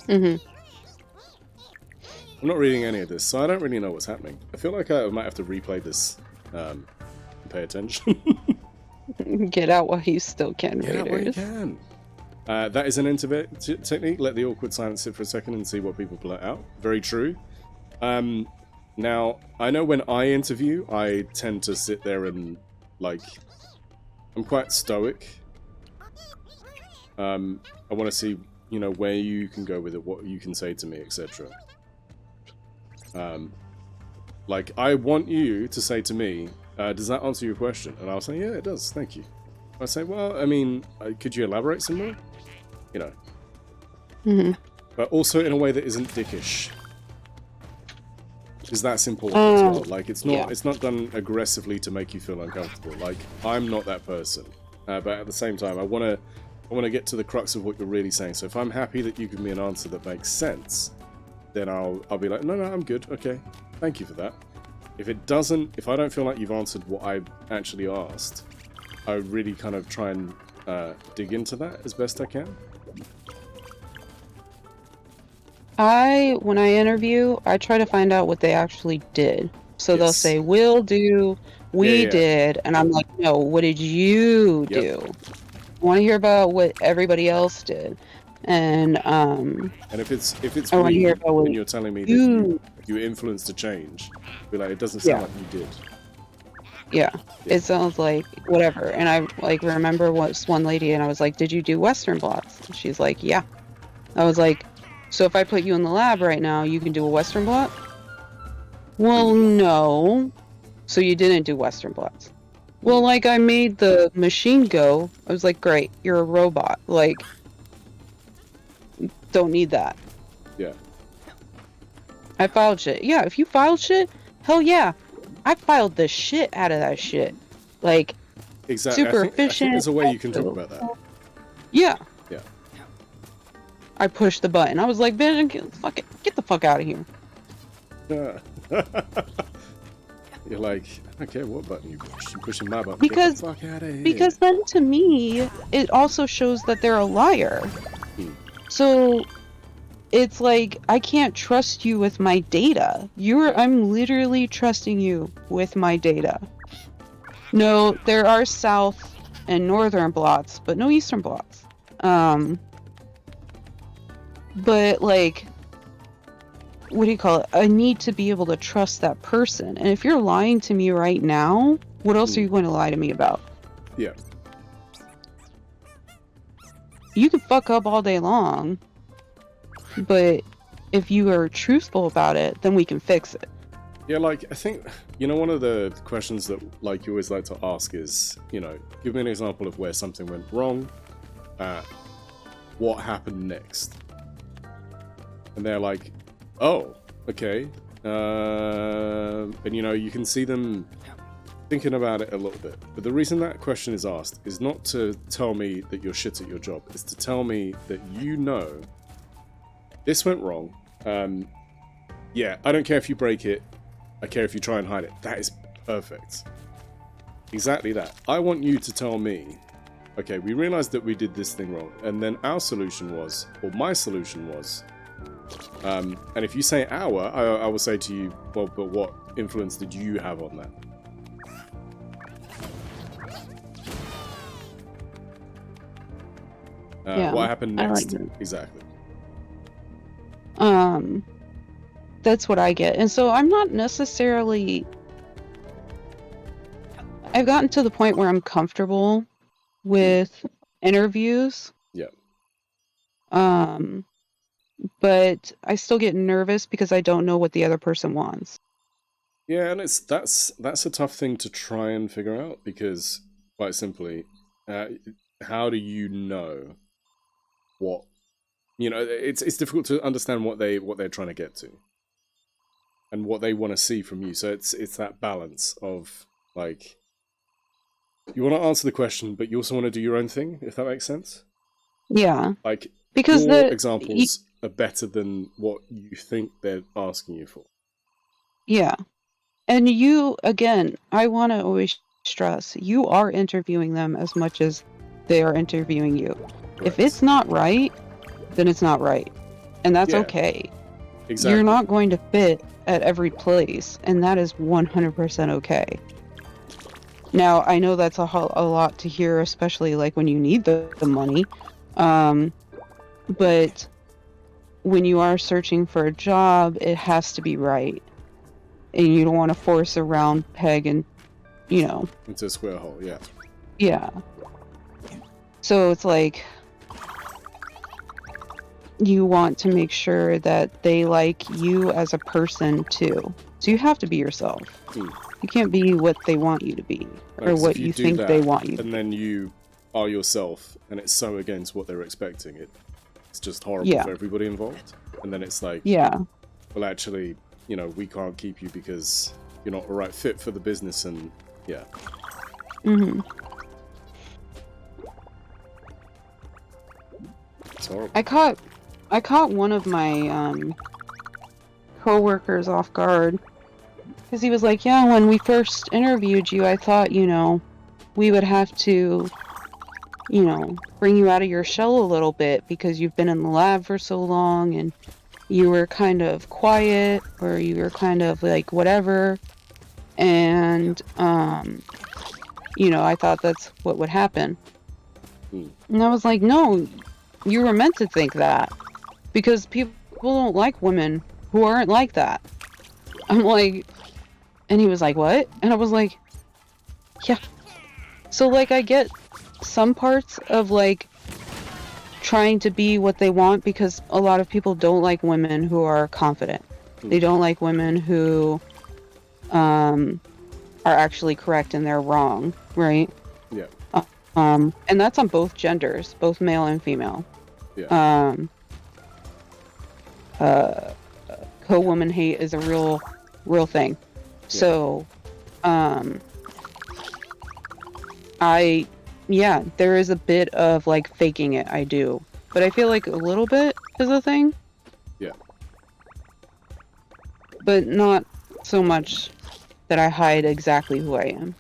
I'm not reading any of this, so I don't really know what's happening. I feel like I might have to replay this and pay attention. Get out while you still can, Get out while you readers. can. That is an internet technique. Let the awkward silence sit for a second and see what people blurt out. Very true. Now, I know when I interview, I tend to sit there and, like, I'm quite stoic. I want to see, you know, where you can go with it, what you can say to me, etc. Like, I want you to say to me, does that answer your question? And I'll say, yeah, it does, thank you. I say, well, I mean, could you elaborate some more? You know. But also in a way that isn't dickish. Because that's important as well. Like, it's not done aggressively to make you feel uncomfortable. Like, I'm not that person. But at the same time, I want to get to the crux of what you're really saying. So if I'm happy that you give me an answer that makes sense, then I'll be like, no, I'm good. Okay, thank you for that. If it doesn't, if I don't feel like you've answered what I actually asked, I really kind of try and dig into that as best I can. When I interview, I try to find out what they actually did. So they'll say, we'll do, we did, and I'm like, no, what did you do? I want to hear about what everybody else did. And if it's I want to me, hear about what when you're telling me that you influenced a change, be like, it doesn't sound like you did. Yeah, it sounds like whatever. And I like remember one lady, and I was like, did you do Western blots? And she's like, yeah. I was like, so if I put you in the lab right now, you can do a Western blot? Well, no. So you didn't do Western blots. Well, like, I made the machine go. I was like, great, you're a robot. Like, don't need that. Yeah. I filed shit. Yeah, if you filed shit, hell yeah. I filed the shit out of that shit. Like, exactly. super I efficient. think there's a way you can talk about that. Yeah. Yeah. I pushed the button. I was like, Ben, get the fuck out of here. You're like, okay, what button you push? You're pushing my button. Because, get the fuck out of here. Because then to me, it also shows that they're a liar. So it's like, I can't trust you with my data. I'm literally trusting you with my data. No, there are south and northern blots, but no eastern blots. But like, what do you call it? I need to be able to trust that person. And if you're lying to me right now, what else are you going to lie to me about? Yeah. You can fuck up all day long, but if you are truthful about it, then we can fix it. Yeah, like, I think, you know, one of the questions that, like, you always like to ask is, you know, give me an example of where something went wrong, what happened next? And they're like, oh, okay. And, you know, you can see them thinking about it a little bit. But the reason that question is asked is not to tell me that you're shit at your job. It's to tell me that you know this went wrong. Yeah, I don't care if you break it. I care if you try and hide it. That is perfect. Exactly that. I want you to tell me, okay, we realized that we did this thing wrong. And then our solution was, or my solution was, and if you say our, I will say to you, well, but what influence did you have on that? Yeah, what happened next? I like Exactly. That's what I get. And so I'm not necessarily... I've gotten to the point where I'm comfortable with interviews. Yeah. But I still get nervous because I don't know what the other person wants. Yeah, and that's a tough thing to try and figure out because, quite simply, how do you know what You know, it's difficult to understand what they're trying to get to, and what they want to see from you. So it's that balance of like, you want to answer the question, but you also want to do your own thing. If that makes sense. Yeah. Like, because your examples are better than what you think they're asking you for. Yeah. And you, again, I want to always stress, you are interviewing them as much as they are interviewing you. Correct. If it's not right, then it's not right. And that's Yeah. okay. Exactly. You're not going to fit at every place, and that is 100% okay. Now, I know that's a lot to hear, especially like when you need the money. But when you are searching for a job, it has to be right. And you don't want to force a round peg and, you know. Into a square hole, yeah. Yeah. So it's like, you want to make sure that they like you as a person too. So you have to be yourself. You can't be what they want you to be, or what you think they want you to be. And then you are yourself, and it's so against what they're expecting. It's just horrible for everybody involved. And then it's like, well, actually, you know, we can't keep you because you're not the right fit for the business, and yeah. Mm-hmm. It's horrible. I caught one of my co-workers off guard, because he was like, yeah, when we first interviewed you, I thought, you know, we would have to, you know, bring you out of your shell a little bit because you've been in the lab for so long and you were kind of quiet, or you were kind of like whatever, and you know, I thought that's what would happen. And I was like, no, you were meant to think that, because people don't like women who aren't like that. I'm like, and he was like, what? And I was like, yeah. So like, I get some parts of like trying to be what they want, because a lot of people don't like women who are confident. They don't like women who are actually correct and they're wrong, right? Yeah. And that's on both genders, both male and female. Yeah. Co-woman hate is a real thing. So, there is a bit of like faking it, I do. But I feel like a little bit is a thing. Yeah. But not so much that I hide exactly who I am.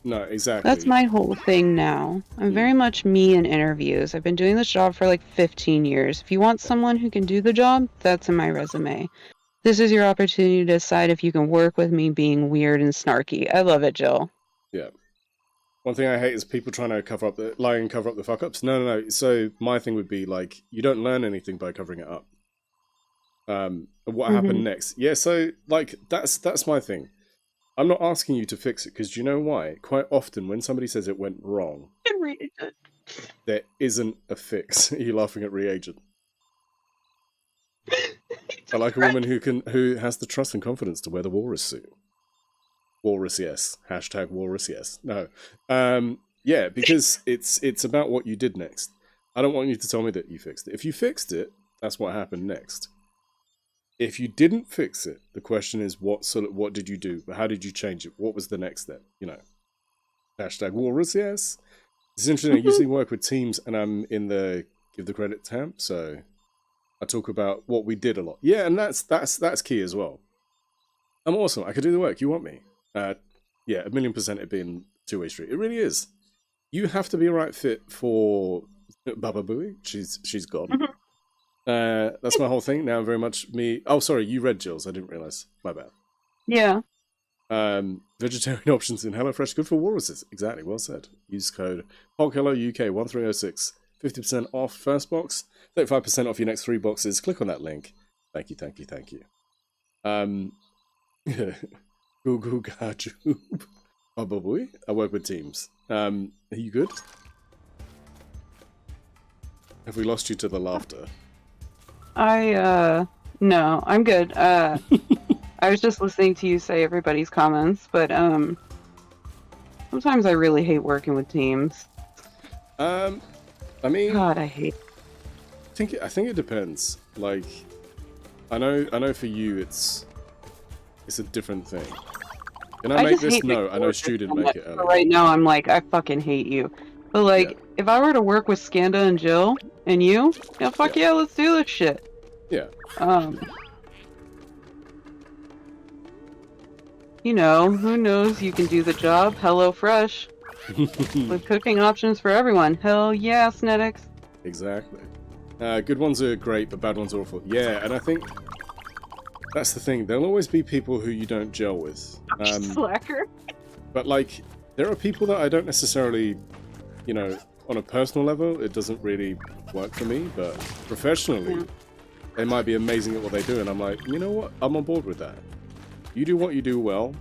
No, exactly. That's my whole thing now. I'm very much me in interviews. I've been doing this job for like 15 years. If you want someone who can do the job, that's in my resume. This is your opportunity to decide if you can work with me being weird and snarky. I love it, Jill. Yeah. One thing I hate is people trying to lie and cover up the fuck-ups. No. So my thing would be like, you don't learn anything by covering it up. What happened next? Yeah, so like that's my thing. I'm not asking you to fix it, because do you know why? Quite often when somebody says it went wrong, there isn't a fix. Are you laughing at reagent? I like a woman who has the trust and confidence to wear the walrus suit. Walrus, yes. Hashtag walrus, yes. No. Yeah, because it's about what you did next. I don't want you to tell me that you fixed it. If you fixed it, that's what happened next. If you didn't fix it, the question is, what did you do? How did you change it? What was the next step? You know. Hashtag walrus, yes. It's interesting. I usually work with teams, and I'm in the give the credit camp, so I talk about what we did a lot. Yeah, and that's key as well. I'm awesome. I could do the work. You want me? Yeah, 1,000,000% it being two-way street. It really is. You have to be a right fit for Baba Booey. She's gone. That's my whole thing. Now I'm very much me. Oh, sorry, you read Jill's. I didn't realize. My bad. Yeah. Vegetarian options in HelloFresh. Good for walruses. Exactly. Well said. Use code PogHelloUK1306. 50% off first box. 35% off your next 3 boxes. Click on that link. Thank you. Google Gajoob. Baba Booey. I work with teams. Are you good? Have we lost you to the laughter? No, I'm good. I was just listening to you say everybody's comments, but sometimes I really hate working with teams. I mean, God, I hate think it depends. Like, I know for you it's a different thing. Can I make just this? hate No, I know work Stu didn't so make much, it so earlier. right now I'm like, I fucking hate you. But like, if I were to work with Skanda and Jill and you, yeah, fuck yeah, let's do this shit. Yeah. You know, who knows? You can do the job. HelloFresh. With cooking options for everyone. Hell yeah, Snetics. Exactly. Good ones are great, but bad ones are awful. Yeah, and I think that's the thing. There'll always be people who you don't gel with. Slacker. But like, there are people that I don't necessarily, you know, on a personal level, it doesn't really work for me, but professionally, they might be amazing at what they do, and I'm like, you know what? I'm on board with that. You do what you do well,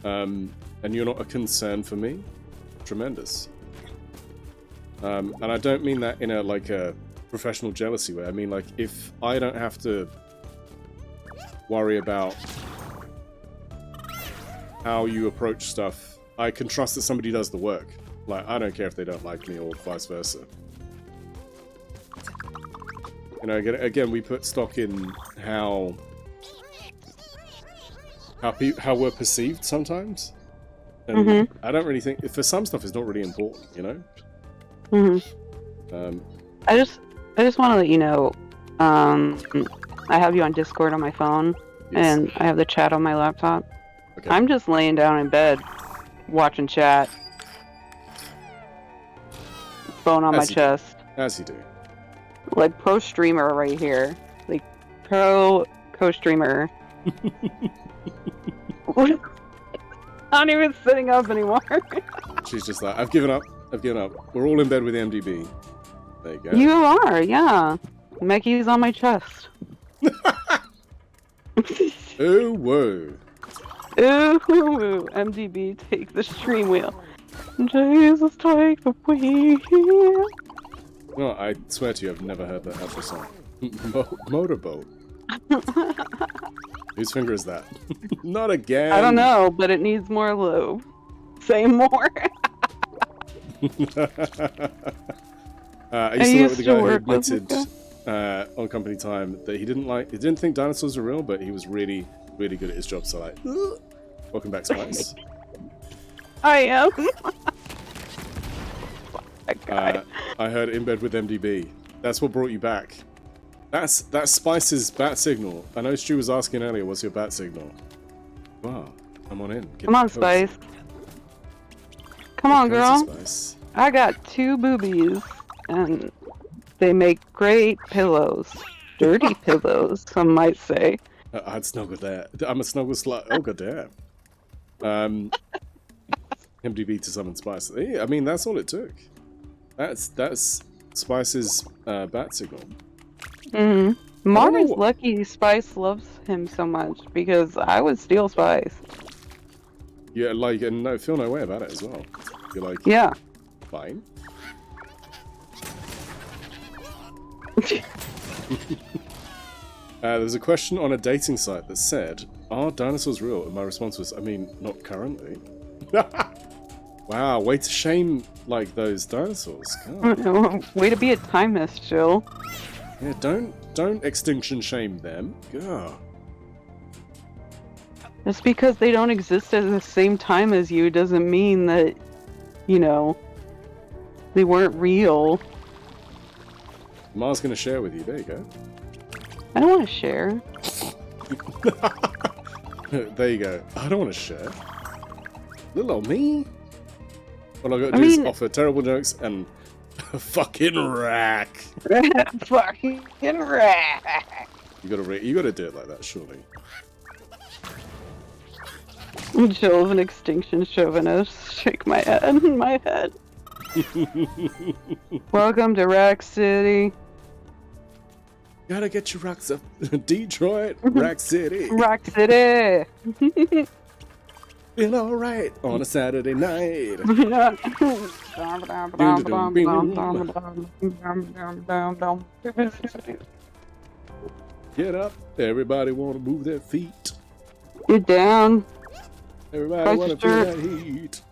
and you're not a concern for me. Tremendous. And I don't mean that in a professional jealousy way. I mean, like, if I don't have to worry about how you approach stuff, I can trust that somebody does the work. Like, I don't care if they don't like me or vice versa. You know, again, we put stock in how we're perceived sometimes. And I don't really think, for some stuff, it's not really important, you know? I just want to let you know, I have you on Discord on my phone, and I have the chat on my laptop. Okay. I'm just laying down in bed, watching chat. Phone on my chest. As you do. Like pro streamer right here. Like pro co-streamer. I'm not even sitting up anymore. She's just like, I've given up. We're all in bed with MDB. There you go. You are, yeah. Mekki's on my chest. Oh, whoa. Ooh, MDB, take the stream wheel. Jesus, take the wheel. No, I swear to you, I've never heard that outro song. Motorboat. Whose finger is that? Not again. I don't know, but it needs more lube. Say more. I used to work with the guy who admitted on company time that he didn't think dinosaurs were real, but he was really, really good at his job. So like, welcome back, Spice. I am. I heard in bed with MDB. That's what brought you back. That's Spice's bat signal. I know Stu was asking earlier, what's your bat signal? Wow, come on in. Come on, Spice. Come on, girl. Spice. I got 2 boobies, and they make great pillows. Dirty pillows, some might say. I'd snuggle that. I'm a snuggle slut. Oh, goddamn. MDB to summon Spice. Yeah, I mean, that's all it took. That's Spice's bat signal. Marvin's lucky Spice loves him so much, because I would steal Spice. Yeah, like, and no, feel no way about it as well. You're like, yeah, fine. There's a question on a dating site that said, "Are dinosaurs real?" And my response was, I mean, not currently. Wow, way to shame like those dinosaurs. God. Way to be a timist, Jill. Yeah, don't extinction shame them. God. Just because they don't exist at the same time as you doesn't mean that, you know, they weren't real. Ma's gonna share with you. There you go. I don't want to share. There you go. I don't want to share. Little old me. All I gotta do is offer terrible jokes and fucking rack. Fucking rack. You gotta do it like that, surely. Jill's an extinction chauvinist. Shake my head. My head. Welcome to Rack City. Gotta get your rocks up. Detroit, Rack City. Rack City. Feel alright on a Saturday night. Get up. Everybody wanna move their feet. You're down. Everybody wanna feel that heat.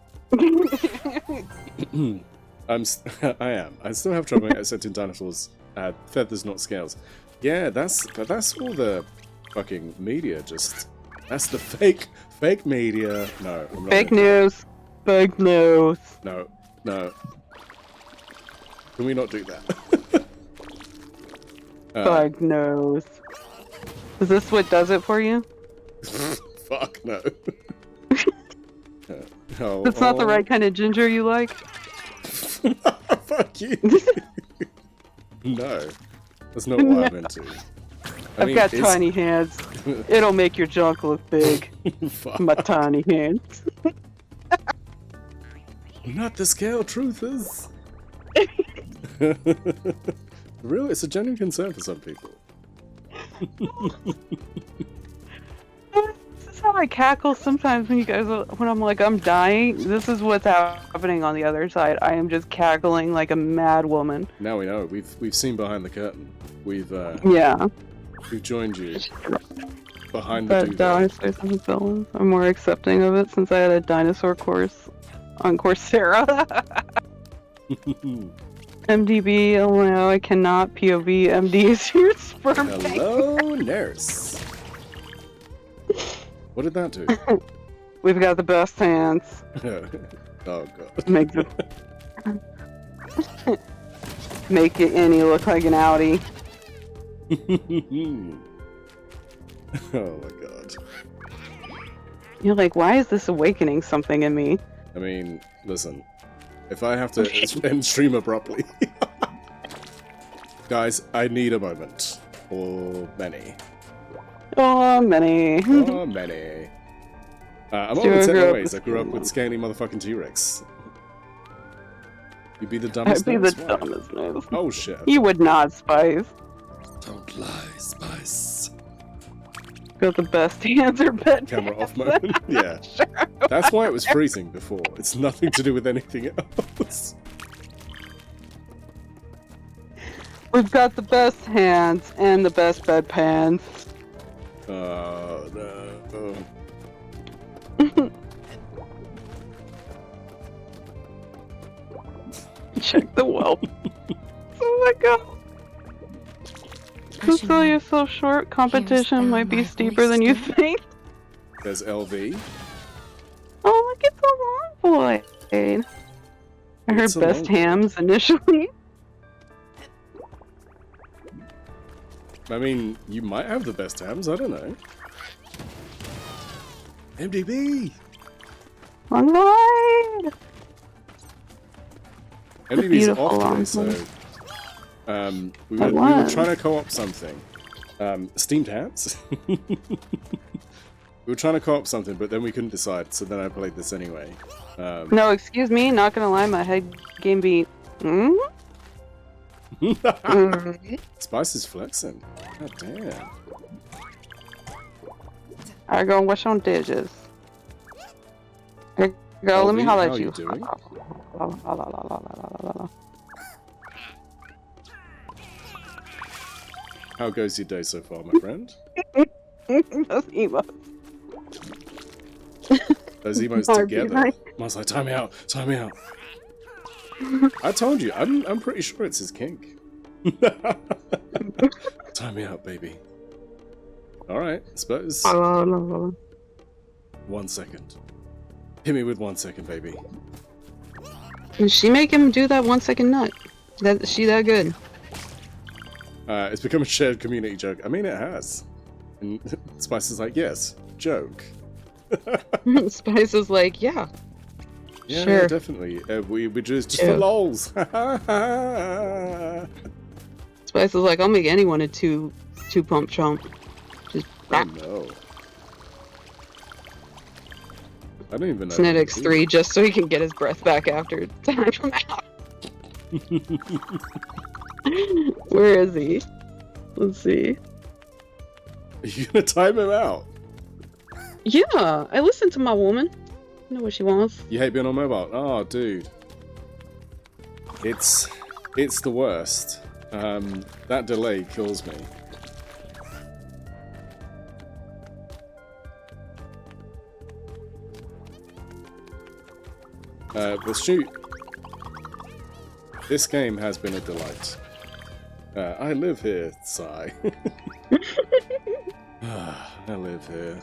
I am. I still have trouble accepting dinosaurs Feathers, not scales. Yeah, that's all the fucking media. Just that's the fake media. No, I'm not Fake gonna do news. Fake news. that. No. Can we not do that? Fake news. Is this what does it for you? Fuck no. Oh, It's not the right kind of ginger you like? Fuck you. No. That's not what I'm into. I've got tiny hands. It'll make your junk look big. Fuck. My tiny hands. Not the scale, truthers. Really, it's a genuine concern for some people. This is how I cackle sometimes when you guys, when I'm like, I'm dying. This is what's happening on the other side. I am just cackling like a mad woman. Now we know. We've seen behind the curtain. We've joined you behind the duvet. I'm more accepting of it since I had a dinosaur course on Coursera. MDB, oh no, I cannot POV MDs your sperm bank. Hello, nurse. What did that do? We've got the best hands. Oh god. Make it any look like an Audi. Oh my god. You're like, why is this awakening something in me? I mean, listen. If I have to end stream abruptly. Guys, I need a moment. Or many. Oh, many. Oh, many. I'm always in ways. I grew up with scaly motherfucking T-Rex. You'd be the dumbest I'd be the nose. dumbest nose. Oh shit. You would not, Spice. Don't lie, Spice. Got the best hands or bed Camera off mode. Yeah. That's why it was freezing before. It's nothing to do with anything else. We've got the best hands and the best bedpans. Oh no. Check the whelp. Oh my god. Don't sell yourself short. Competition might be steeper than you think. There's LV. Oh, look at the long boy. I heard It's a best long hams initially. I mean, you might have the best hams, I don't know. MDB! Online! MDB's off today, so... we were trying to co-op something. Steamed hats? We were trying to co-op something, but then we couldn't decide, so then I played this anyway. No, excuse me, not gonna lie, my head game beat. Spice is flexing. God damn. I go wash on dishes. Here you go, let me holler at How are you. you doing? How goes your day so far, my friend? Those emotes. Those emotes together. Must I time me out? Time me out. I told you, I'm pretty sure it's his kink. Time me out, baby. Alright, suppose. 1 second. Hit me with 1 second, baby. Did she make him do that 1 second nut? Is she that good? It's become a shared community joke. I mean, it has. And Spice is like, yes, joke. Spice is like, yeah. Yeah, Sure. yeah, definitely. We just for lols. Spice is like, I'll make anyone a two pump chump. Just Oh no. I don't even know. Snedix 3 just so he can get his breath back after time from out. Where is he? Let's see. Are you gonna time him out? Yeah, I listen to my woman. I know what she wants. You hate being on mobile? Oh, dude. It's the worst. That delay kills me. But shoot. This game has been a delight. I live here, sigh. I live here.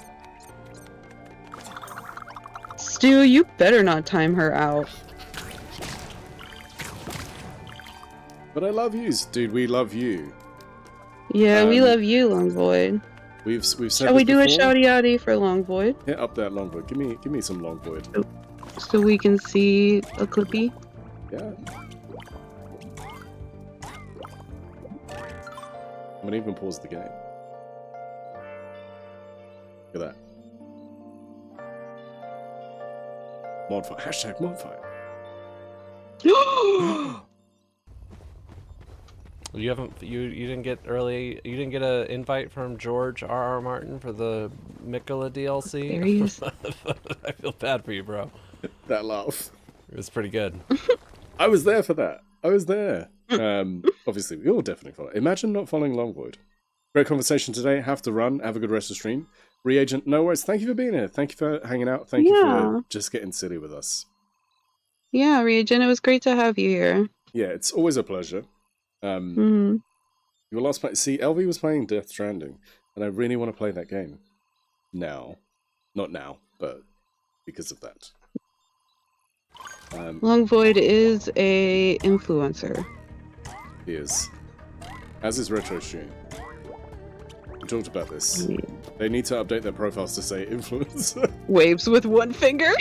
Stu, you better not time her out. But I love you, dude. We love you. Yeah, we love you, Long Void. We've said Shall we do before. a shouty outy for Long Void? Hit up that Long Void. Give me some Long Void. So we can see a clippy? Yeah. I'm gonna even pause the game. Look at that. Mod fight. Hashtag mod fight. You haven't you didn't get an invite from George R.R. Martin for the Mikola DLC? There he is. I feel bad for you, bro. That laugh. It was pretty good. I was there for that. I was there. Obviously, we all definitely follow. Imagine not following Long Void. Great conversation today. Have to run. Have a good rest of stream. Reagent, no worries. Thank you for being here. Thank you for hanging out. Thank you for just getting silly with us. Yeah, Reagent, it was great to have you here. Yeah, it's always a pleasure. You were last playing. See, LV was playing Death Stranding, and I really want to play that game. Now. Not now, but because of that. Long Void is a influencer. He is. As is Retro Stream. We talked about this. Yeah. They need to update their profiles to say influencer. Waves with one finger.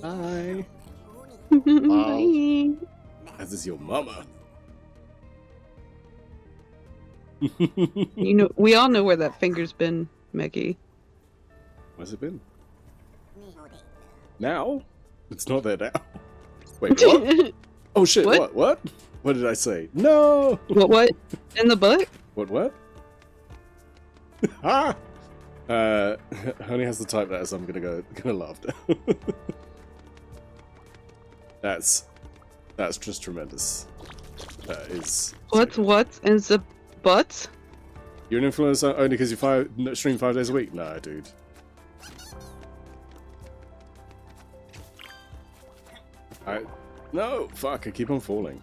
Hi. Bye. As is your mama. You know, we all know where that finger's been, Mickey. Where's it been? Now? It's not there now. Wait, what? Oh shit, what? What did I say? No! What? In the butt? What? Ah! Honey has to type that as I'm gonna laugh now. That's just tremendous. That is... What in the butt? You're an influencer only because you stream 5 days a week? Nah, dude. No! Fuck, I keep on falling.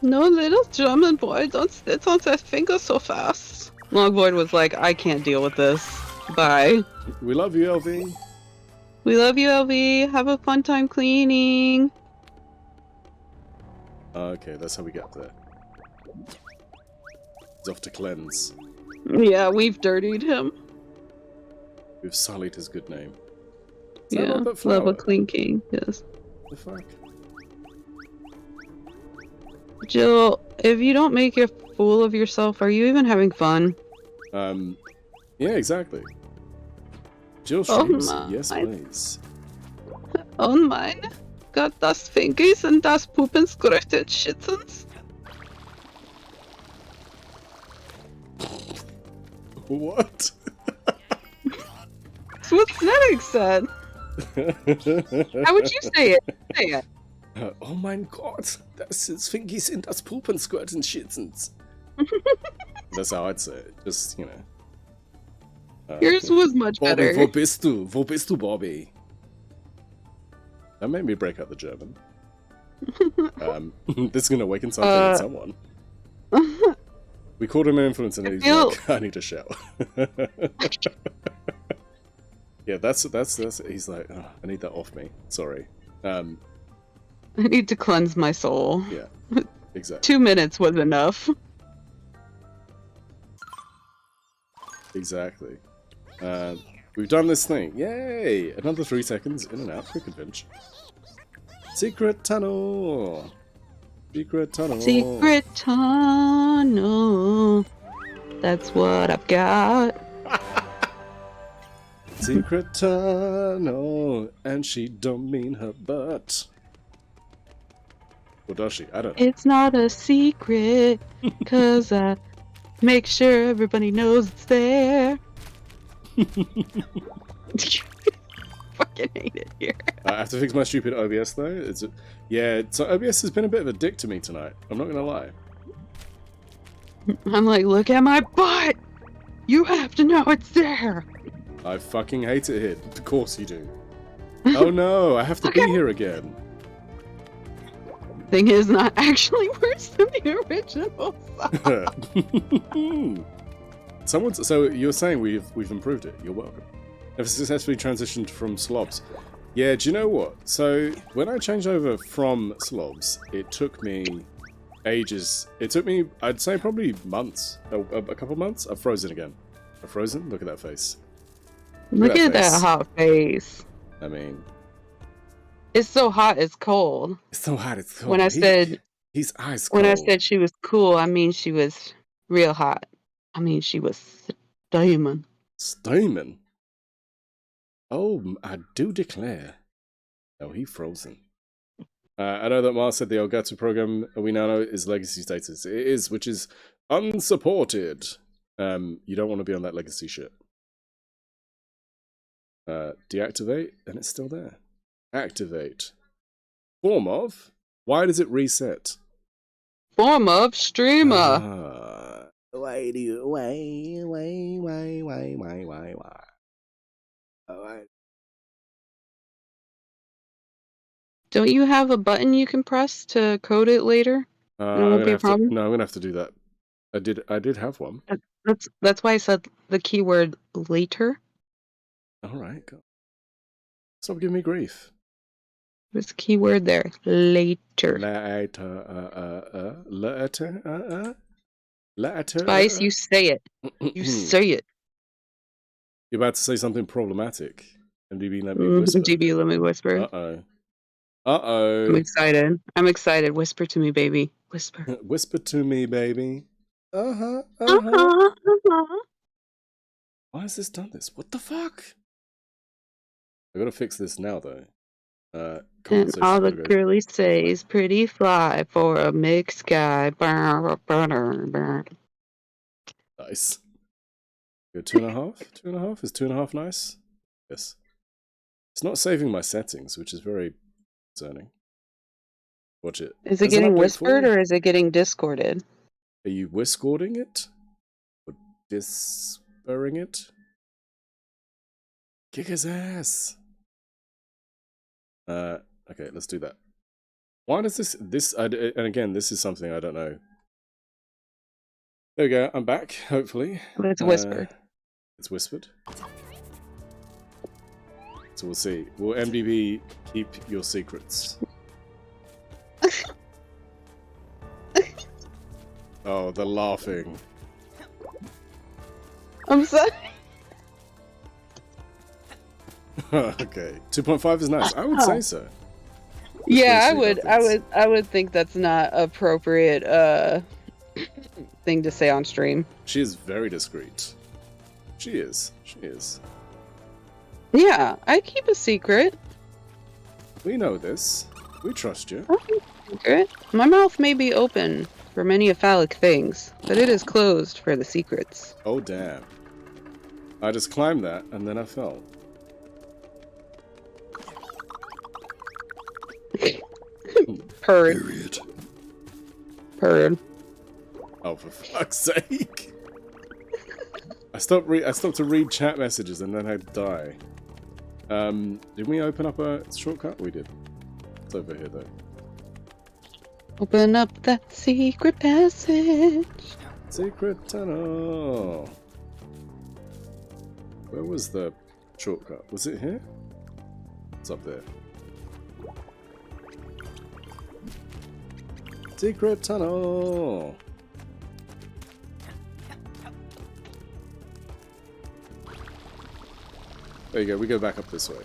No, little German boy, don't sit on that finger so fast. Long Void was like, I can't deal with this. Bye. We love you, LV. We love you, LV. Have a fun time cleaning. Okay, that's how we get there. He's off to cleanse. Yeah, we've dirtied him. We've sullied his good name. Yeah, love a clean king, yes. The fuck? Jill, if you don't make a fool of yourself, are you even having fun? Yeah, exactly. Jill streams? Yes, please. Oh mine. Got das Fingies and das Puppenskräfte and Schitzens. What? That's what Sneddick said. How would you say it? Say it. Oh mein Gott, das ist Fingies in das Puppenskirt and Schitzens. That's how I'd say it. Just, you know. Yours was much Bobby, better. wo bist du? Wo bist du, Bobby? That made me break out the German. This is gonna awaken something in someone. We called him an influencer and he's like, I need a shower. Yeah, that's he's like, oh, I need that off me. Sorry. I need to cleanse my soul. Yeah, exactly. 2 minutes was enough. Exactly. We've done this thing. Yay! Another 3 seconds in and out. Quick adventure. Secret tunnel. Secret tunnel. Secret tunnel. That's what I've got. Secret tunnel, and she don't mean her butt. Or does she? I don't know. It's not a secret, cause I make sure everybody knows it's there. Fucking hate it here. I have to fix my stupid OBS though. Yeah, so OBS has been a bit of a dick to me tonight. I'm not gonna lie. I'm like, look at my butt! You have to know it's there! I fucking hate it here. Of course you do. Oh no, I have to be here again. thing is not actually worse than the original. So you're saying we've improved it. You're welcome. I've successfully transitioned from slobs. Yeah, do you know what? So when I changed over from slobs, it took me ages. It took me, I'd say, probably months. A couple months. I've frozen again. I've frozen? Look at that face. Look at that face. hot face. I mean... It's so hot, it's cold. It's so hot, it's cold. When I said... He's ice cold. When I said she was cool, I mean she was real hot. I mean she was steaming. Steaming? Oh, I do declare. Oh, he frozen. I know that Mars said the Elgato program we now know is legacy status. It is, which is unsupported. You don't want to be on that legacy shit. Deactivate, and it's still there. Activate. Form of? Why does it reset? Form of streamer. Why? Don't you have a button you can press to code it later? And it won't be a problem? No, I'm gonna have to do that. I did have one. That's why I said the keyword later. Alright, go. Stop giving me grief. There's the keyword there. Later. Later. Spice, you say it. You say it. You're about to say something problematic. MDB, let me whisper. MDB, let me whisper. Uh-oh. Uh-oh. I'm excited. I'm excited. Whisper to me, baby. Whisper. Whisper to me, baby. Uh-huh. Why has this done this? What the fuck? I gotta fix this now, though. And all the girlies say is pretty fly for a mixed guy. Nice. Go 2.5? 2.5? Is 2.5 nice? Yes. It's not saving my settings, which is very concerning. Watch it. Is it getting whispered or is it getting discorded? Are you whiscording it? Or dispering it? Kick his ass! Okay, let's do that. Why does and again, this is something I don't know. There we go, I'm back, hopefully. It's whispered. It's whispered. So we'll see. Will MDB keep your secrets? Oh, the laughing. I'm sorry. Okay, 2.5 is nice. I would say so. Yeah, I would think that's not appropriate thing to say on stream. She is very discreet. She is. Yeah, I keep a secret. We know this. We trust you. I keep a secret. My mouth may be open for many phallic things, but it is closed for the secrets. Oh damn. I just climbed that and then I fell. Purred. Period. Purred. Oh, for fuck's sake. I stopped to read chat messages and then I'd die. Did we open up a shortcut? We did. It's over here though. Open up that secret passage. Secret tunnel. Where was the shortcut? Was it here? It's up there. Secret tunnel. There you go, we go back up this way.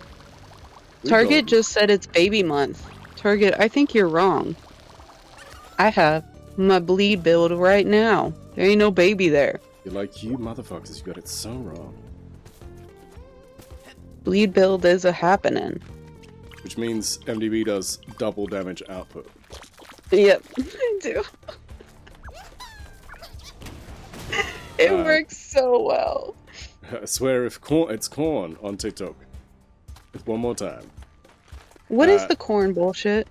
Target just said it's baby month. Target, I think you're wrong. I have my bleed build right now. There ain't no baby there. You're like, you motherfuckers, you got it so wrong. Bleed build is a happening. Which means MDB does double damage output. Yep, I do. It works so well. I swear if it's corn on TikTok. One more time. What is the corn bullshit?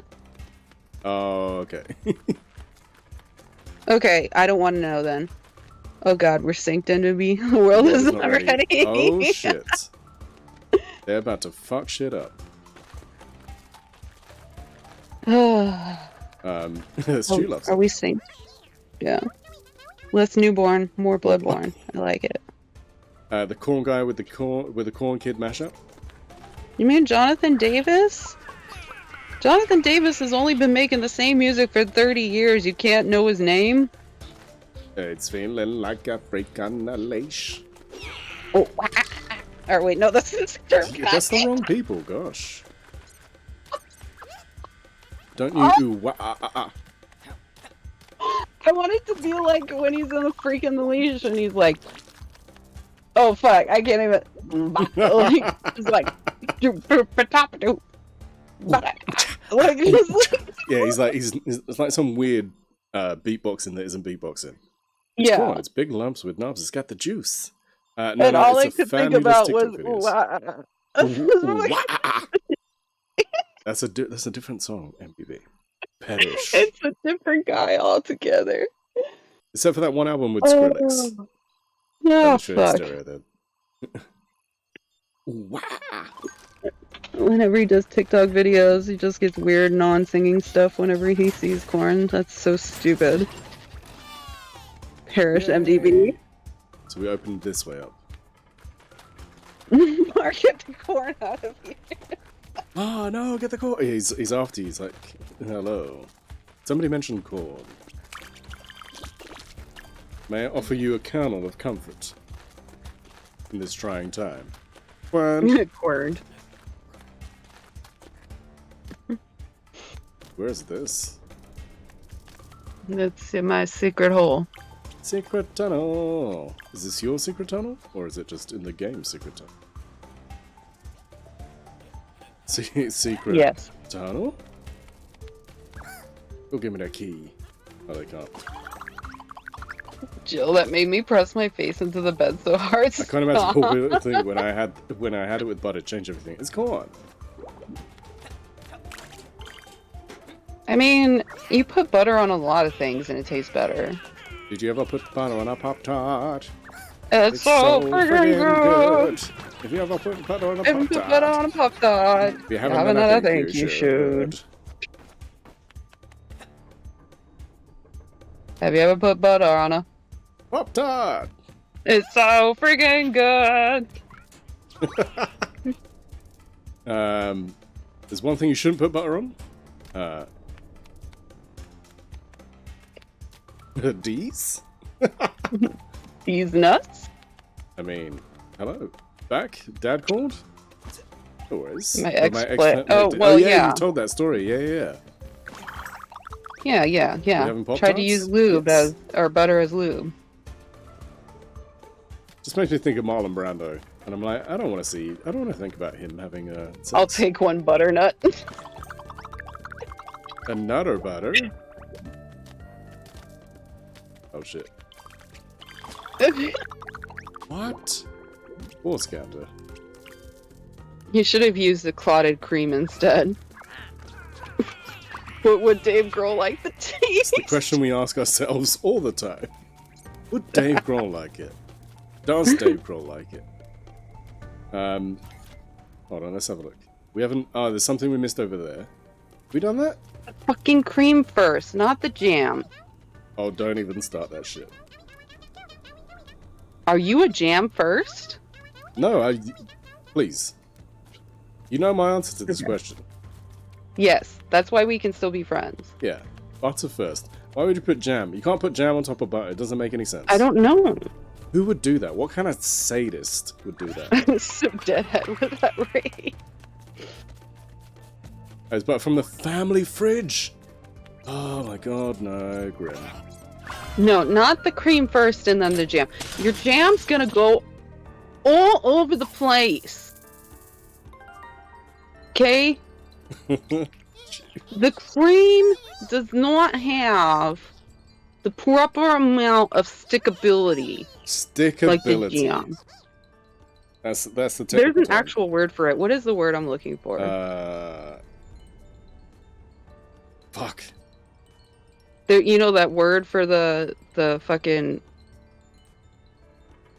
Oh, okay. Okay, I don't want to know then. Oh god, we're synced into me. The world is not ready. Oh shit. They're about to fuck shit up. Stu loves Are it. we synced? Yeah. Less newborn, more bloodborne. I like it. The corn guy with the corn kid mashup. You mean Jonathan Davis? Jonathan Davis has only been making the same music for 30 years. You can't know his name? It's feeling like a freak on a leash. Oh, or wait, no, that's That's the wrong people, gosh. Don't you ooh, wah, ah, ah, ah. I want it to be like when he's on the freaking leash and he's like, oh fuck, I can't even. It's like, yeah, he's like it's like some weird beatboxing that isn't beatboxing. It's yeah. cool. It's big lumps with knobs. It's got the juice. No, And all I it's a could fan think who does about was, TikTok videos. That's a different song, MPV. Perish. It's a different guy altogether. Except for that one album with Skrillex. No, Fuck. fuck. Whenever he does TikTok videos, he just gets weird non-singing stuff whenever he sees corn. That's so stupid. Perish MDB. So we opened this way up. Mark, get the corn out of here. Oh no, get the corn. He's after you. He's like, hello. Somebody mentioned corn. May I offer you a kernel of comfort in this trying time? Corn. Corn. Where's this? That's in my secret hole. Secret tunnel. Is this your secret tunnel? Or is it just in the game secret tunnel? Secret yes. tunnel? Go give me that key. Oh, they can't. Jill, that made me press my face into the bed so hard. I can't imagine what weird thing when I had it with butter change everything. It's corn. I mean, you put butter on a lot of things and it tastes better. Did you ever put butter on a Pop-Tart? It's so friggin' good. If you ever put butter on a If you put butter on a Pop-Tart, if you haven't, I think you should. Have you ever put butter on a Pop-Tart? It's so friggin' good. There's one thing you shouldn't put butter on. D's? These nuts? I mean, hello. Back? Dad called? Always. My ex split. Oh, well, yeah. You told that story. Yeah. Yeah. Tried to use lube as, or butter as lube. Just makes me think of Marlon Brando. And I'm like, I don't want to think about him having a sex. I'll take one butternut. A nutter butter? Oh shit. What? Poor scatter. You should have used the clotted cream instead. But would Dave Grohl like the taste? It's the question we ask ourselves all the time. Would Dave Grohl like it? Does Dave Grohl like it? Hold on, let's have a look. We haven't... Oh, there's something we missed over there. We done that? The fucking cream first, not the jam. Oh, don't even start that shit. Are you a jam first? No, please. You know my answer to this question. Yes, that's why we can still be friends. Yeah, butter first. Why would you put jam? You can't put jam on top of butter. It doesn't make any sense. I don't know. Who would do that? What kind of sadist would do that? So deadhead with that rate. But from the family fridge? Oh my god, no, grim. No, not the cream first and then the jam. Your jam's gonna go all over the place. Okay? The cream does not have the proper amount of stickability. Stickability. Like the jam. That's the technical There's an term. actual word for it. What is the word I'm looking for? Fuck. There, you know that word for the fucking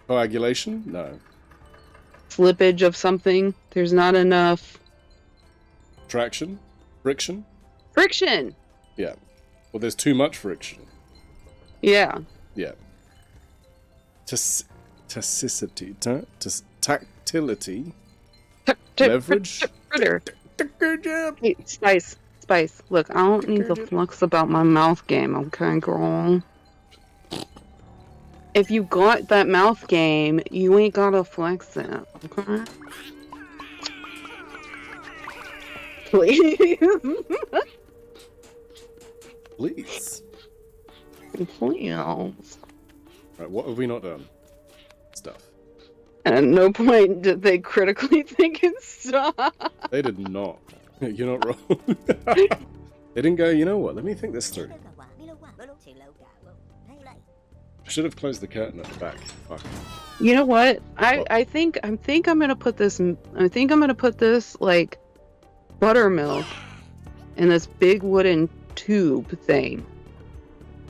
Coagulation? No. slippage of something? There's not enough Traction? Friction? friction. Yeah. Well, there's too much friction. Yeah. Yeah. Tacticity. Tactility. Leverage. Hey, Spice. Look, I don't need to flux about my mouth game, okay, girl? If you got that mouth game, you ain't gotta flex it, okay? Please. Please. Please. Right, what have we not done? Stuff. And at no point did they critically think it stopped. They did not. You're not wrong. They didn't go, you know what, let me think this through. I should have closed the curtain at the back. Fuck. You know what? I think I'm gonna put this like buttermilk in this big wooden tube thing.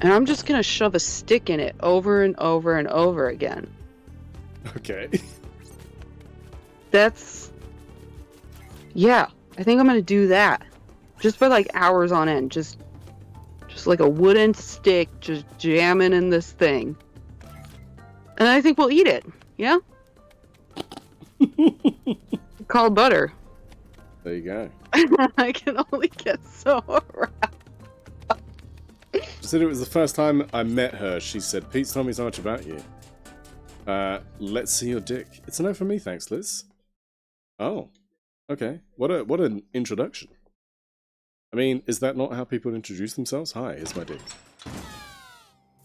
And I'm just gonna shove a stick in it over and over and over again. Okay. Yeah, I think I'm gonna do that. Just for like hours on end. Just like a wooden stick just jamming in this thing. And I think we'll eat it. Yeah? Called butter. There you go. I can only get so around. She said it was the first time I met her. She said, Pete told me so much about you. Let's see your dick. It's a no for me, thanks, Liz. Oh. Okay. What an introduction. I mean, is that not how people introduce themselves? Hi, here's my dick.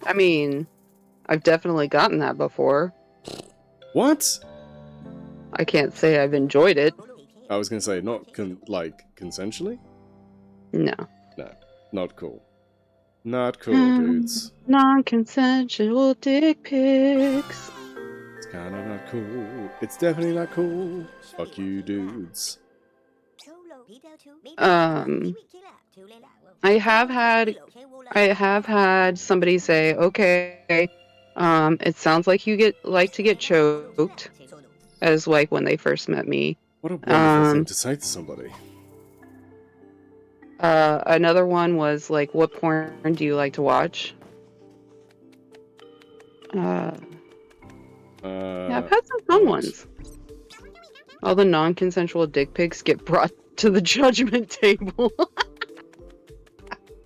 I mean, I've definitely gotten that before. What? I can't say I've enjoyed it. I was going to say, not consensually? No. No, not cool. Not cool, dudes. Non-consensual dick pics. It's kind of not cool. It's definitely not cool. Fuck you, dudes. I have had somebody say, okay, it sounds like you like to get choked, as like when they first met me. What a wonderful thing to say to somebody. Another one was like, what porn do you like to watch? Yeah, I've had some fun ones. All the non-consensual dick pics get brought to the judgment table.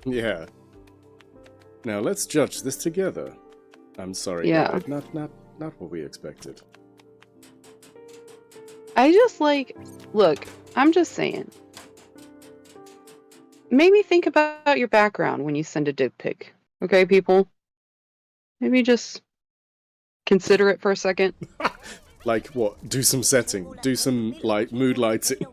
Yeah. Now let's judge this together. I'm sorry, Yeah. God, not what we expected. I just look, I'm just saying. Maybe think about your background when you send a dick pic. Okay, people? Maybe just consider it for a second. Like what? Do some setting. Do some, like, mood lighting.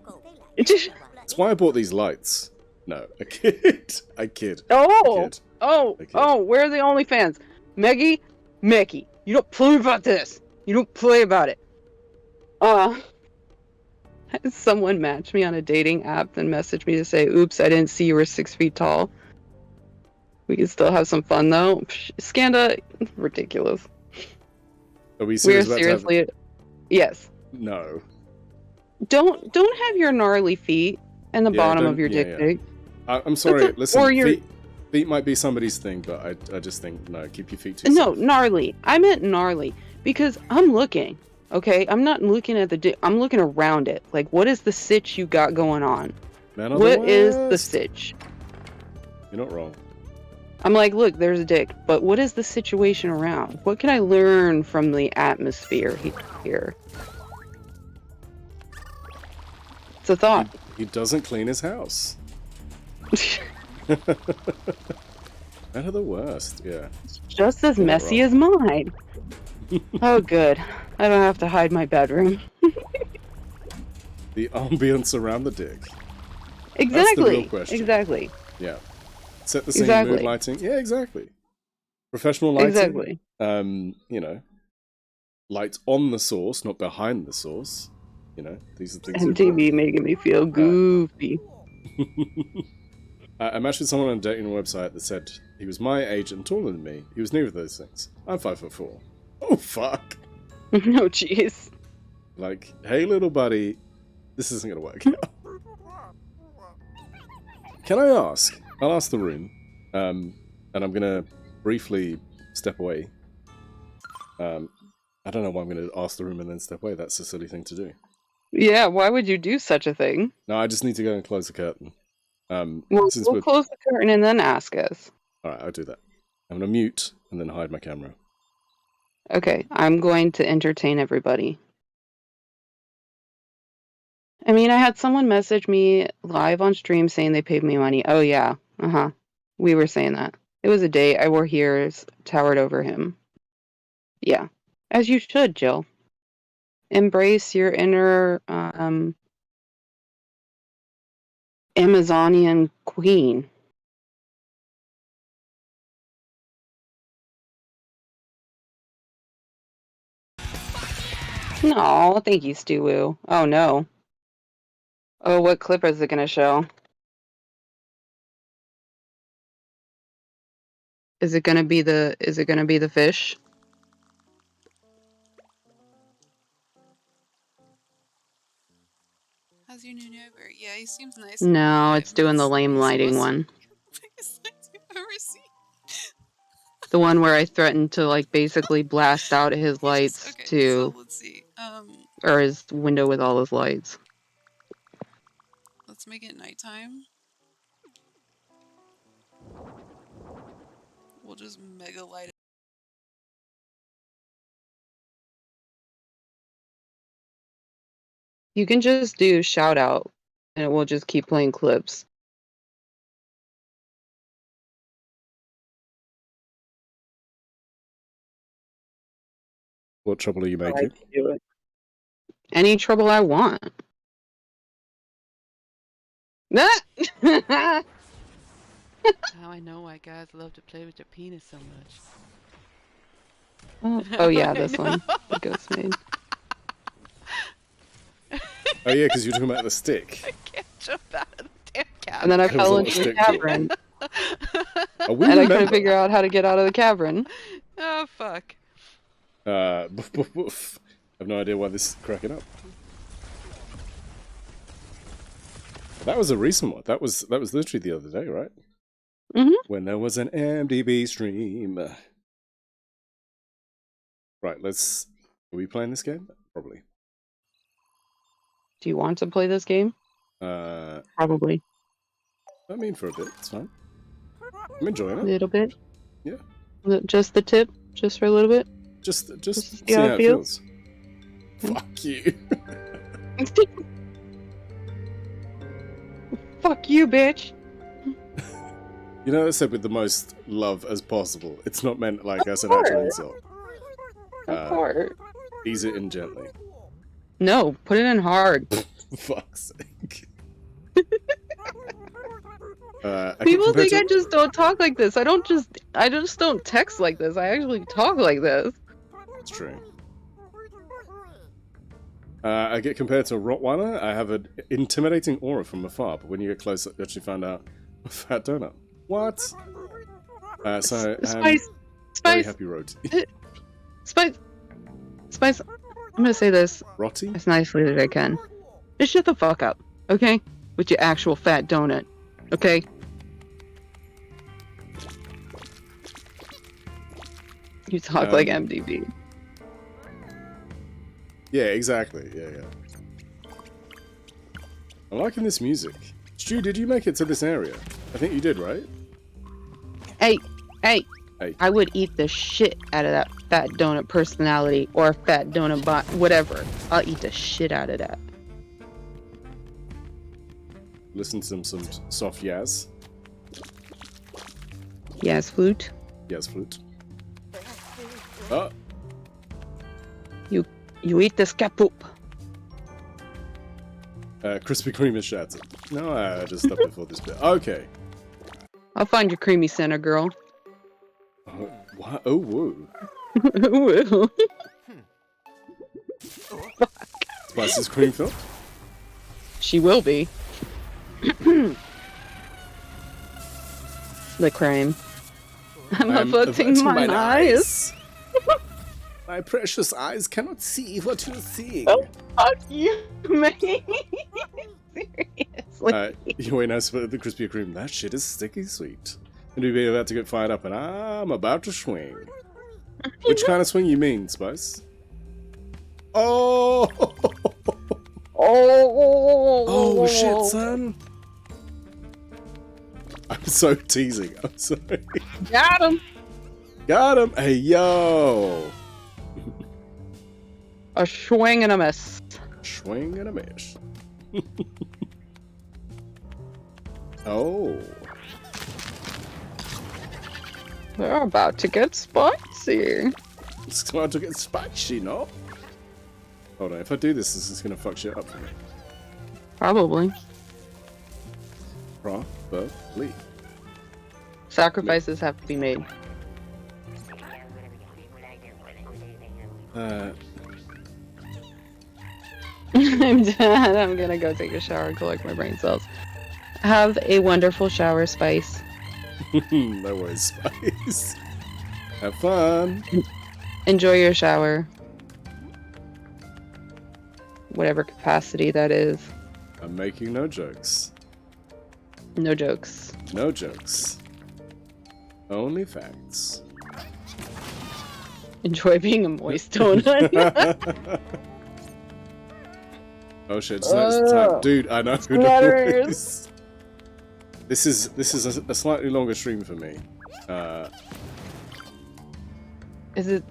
That's why I bought these lights. No, I kid. I kid. Where are the OnlyFans? Meggy, you don't play about this. You don't play about it. Someone matched me on a dating app and messaged me to say, oops, I didn't see you were 6 feet tall. We can still have some fun though. Psh, Skanda, ridiculous. Are we seriously? Yes. No. Don't have your gnarly feet in the bottom of your dick pic. I'm sorry, listen, feet might be somebody's thing, but I just think, no, keep your feet to yourself. No, gnarly. I meant gnarly. Because I'm looking, okay? I'm not looking at the dick. I'm looking around it. Like, what is the sitch you got going on? What is the sitch? You're not wrong. I'm like, look, there's a dick. But what is the situation around? What can I learn from the atmosphere here? It's a thought. He doesn't clean his house. Men are the worst, yeah. It's just as messy as mine. Oh, good. I don't have to hide my bedroom. The ambience around the dick. Exactly. That's the real question. Exactly. Yeah. Set the scene, mood lighting. Yeah, exactly. Professional lighting. Exactly. You know, lights on the source, not behind the source. You know, these are things. MTV making me feel goofy. I matched with someone on a dating website that said he was my age and taller than me. He was neither of those things. I'm 5'4". Oh fuck. No, jeez. Like, hey little buddy, this isn't gonna work out. Can I ask? I'll ask the room. And I'm gonna briefly step away. I don't know why I'm gonna ask the room and then step away. That's a silly thing to do. Yeah, why would you do such a thing? No, I just need to go and close the curtain. We'll close the curtain and then ask us. Alright, I'll do that. I'm gonna mute and then hide my camera. Okay, I'm going to entertain everybody. I mean, I had someone message me live on stream saying they paid me money. Oh, yeah. We were saying that. It was a date. I wore heels, towered over him. Yeah. As you should, Jill. Embrace your inner Amazonian queen. No, thank you, Stu. Oh no. Oh, what clip is it gonna show? Is it gonna be the fish? How's your new neighbor? Yeah, he seems nice. No, it's doing the lame lighting one. The one where I threatened to like basically blast out his lights So let's see. or his window with all his lights. Let's make it nighttime. We'll just mega light it. You can just do shout out and it will just keep playing clips. What trouble are you making? Any trouble I want. Now I know why guys love to play with their penis so much. Oh yeah, this one. The ghost maid. Oh yeah, because you're talking about the stick. I can't jump out of the damn cavern. And then I fell into the cavern. Oh, we and I remember. couldn't figure out how to get out of the cavern. Oh fuck. Boof, boof, boof. I have no idea why this is cracking up. That was a recent one. That was literally the other day, right? Mm-hmm. When there was an MDB stream. Right, let's... Are we playing this game? Probably. Do you want to play this game? Probably. I mean, for a bit, it's fine. I'm enjoying A it. little bit? Yeah. Just the tip? Just for a little bit? Just see how it feels. Fuck you. Fuck you, bitch. You know, I said with the most love as possible. It's not meant like as an actual insult. Of course. Ease it in gently. No, put it in hard. Fuck's sake. People think I just don't talk like this. I just don't text like this. I actually talk like this. It's true. I get compared to a Rottweiler. I have an intimidating aura from afar, but when you get close, I actually found out I'm a fat donut. What? So Spice, very happy road. Spice, I'm gonna say this Rotty? as nicely as I can. Just shut the fuck up, okay? With your actual fat donut, okay? You talk like MDB. Yeah, exactly. Yeah. I'm liking this music. Stu, did you make it to this area? I think you did, right? Hey. Hey. I would eat the shit out of that fat donut personality or fat donut bot, whatever. I'll eat the shit out of that. Listen to some soft yaz. Yes, flute. Yaz flute. Oh. You eat this cat poop. Krispy Kreme is shattered. No, I just stopped before this bit. Okay. I'll find your creamy center, girl. What? Oh, whoa. Woo. Spice's cream filled? She will be. The crime. I'm averting my eyes. My precious eyes cannot see what you're seeing. Oh, fuck you, man. Seriously. You ain't nice about the Krispy Kreme. That shit is sticky sweet. And you'd be about to get fired up, and I'm about to swing. Which kind of swing you mean, Spice? Oh! Oh, shit, son! I'm so teasing. I'm sorry. Got him. Got him. Hey, yo. A swing and a miss. Swing and a miss. Oh. They're about to get spicy. It's about to get spicy, no? Hold on. If I do this, this is going to fuck shit up for me. Probably. Probably. Sacrifices have to be made. I'm done. I'm gonna go take a shower and collect my brain cells. Have a wonderful shower, Spice. No worries, Spice. Have fun. Enjoy your shower. Whatever capacity that is. I'm making no jokes. No jokes. No jokes. Only facts. Enjoy being a moist donut. Oh shit, it's time. Dude, I know who it is. This is a slightly longer stream for me. Is it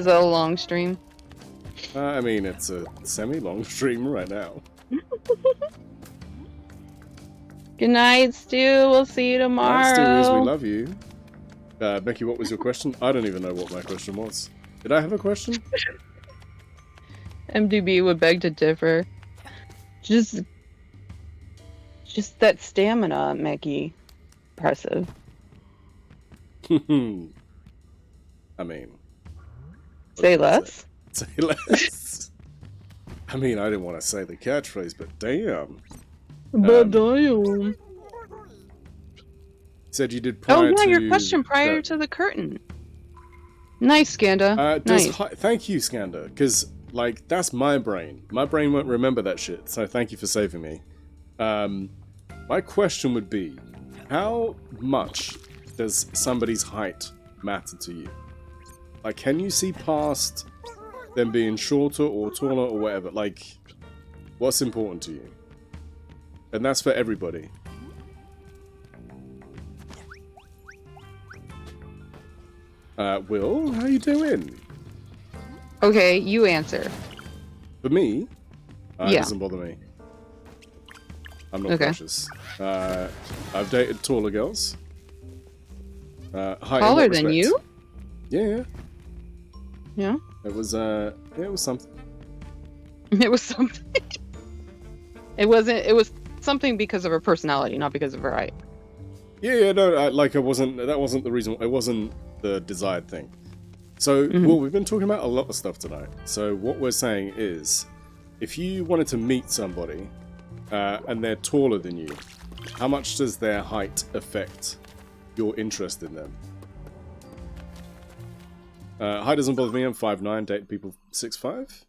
a long stream? I mean, it's a semi-long stream right now. Good night, Stu. We'll see you tomorrow. Nice to is we love you. Becky, what was your question? I don't even know what my question was. Did I have a question? MDB would beg to differ. Just that stamina, Maggie. Impressive. I mean... Say less? Say less. I mean, I didn't want to say the catchphrase, but damn. But damn. Said you did prior to... Oh, yeah, your question prior to the curtain. Nice, Skanda. Nice. Thank you, Skanda, because, like, that's my brain. My brain won't remember that shit, so thank you for saving me. My question would be, how much does somebody's height matter to you? Like, can you see past them being shorter or taller or whatever? Like, what's important to you? And that's for everybody. Will, how you doing? Okay, you answer. For me? It Yeah. doesn't bother me. I'm not precious. I've dated taller girls. Height Taller than you? Yeah. Yeah. It was something. It was something. It was something because of her personality, not because of her height. Yeah, no, that wasn't the reason. It wasn't the desired thing. So, well, we've been talking about a lot of stuff tonight. So what we're saying is, if you wanted to meet somebody, and they're taller than you, how much does their height affect your interest in them? Height doesn't bother me. I'm 5'9", dating people 6'5".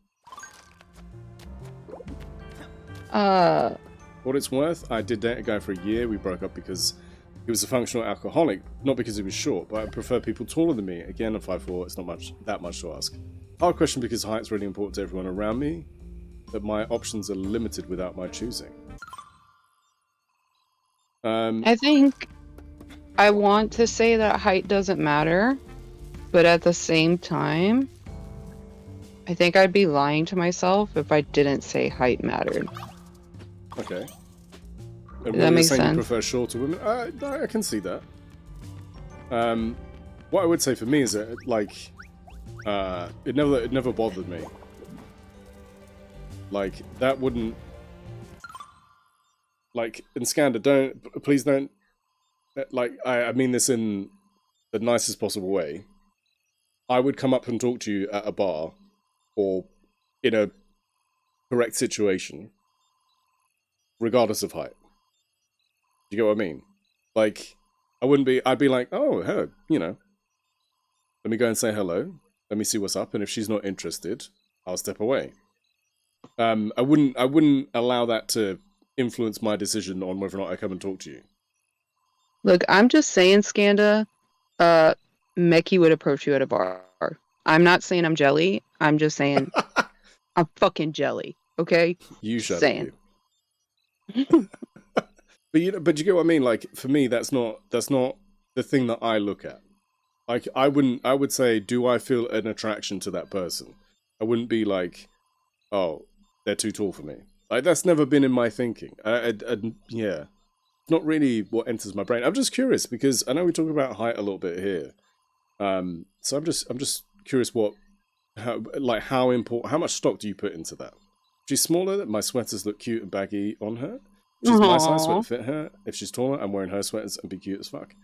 What it's worth, I did date a guy for a year. We broke up because he was a functional alcoholic, not because he was short, but I prefer people taller than me. Again, I'm 5'4", it's not that much to ask. Hard question because height's really important to everyone around me, but my options are limited without my choosing. I think I want to say that height doesn't matter, but at the same time, I think I'd be lying to myself if I didn't say height mattered. Okay. And that makes saying sense. You prefer shorter women? I can see that. What I would say for me is that, like, it never bothered me. Like, that wouldn't... Like, in Skanda, please don't... Like, I mean this in the nicest possible way. I would come up and talk to you at a bar, or in a correct situation, regardless of height. Do you get what I mean? Like, I'd be like, oh, hello, you know. Let me go and say hello. Let me see what's up, and if she's not interested, I'll step away. I wouldn't allow that to influence my decision on whether or not I come and talk to you. Look, I'm just saying, Skanda, Meki would approach you at a bar. I'm not saying I'm jelly. I'm just saying I'm fucking jelly. Okay? You Just shut saying. you. But you get what I mean? Like, for me, that's not the thing that I look at. Like, I would say, do I feel an attraction to that person? I wouldn't be like, oh, they're too tall for me. Like, that's never been in my thinking. Yeah. Not really what enters my brain. I'm just curious because I know we talk about height a little bit here. So I'm just curious how much stock do you put into that? If she's smaller, my sweaters look cute and baggy on her. If she's my size, sweater fit her. If she's taller, I'm wearing her sweaters and be cute as fuck.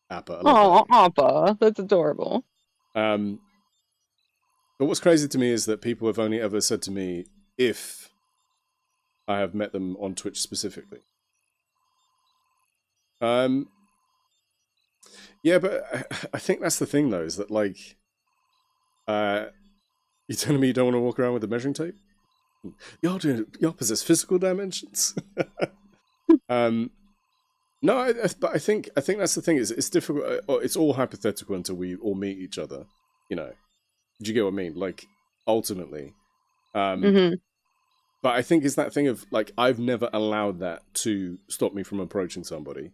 Appa, I love Oh, Appa, that's adorable. but what's crazy to me is that people have only ever said to me if I have met them on Twitch specifically. Yeah, but I think that's the thing though, is that like, you're telling me you don't want to walk around with a measuring tape? Y'all possess physical dimensions. No, but I think that's the thing. Is it's difficult. It's all hypothetical until we all meet each other. You know, do you get what I mean? Like, ultimately, but I think it's that thing of like I've never allowed that to stop me from approaching somebody.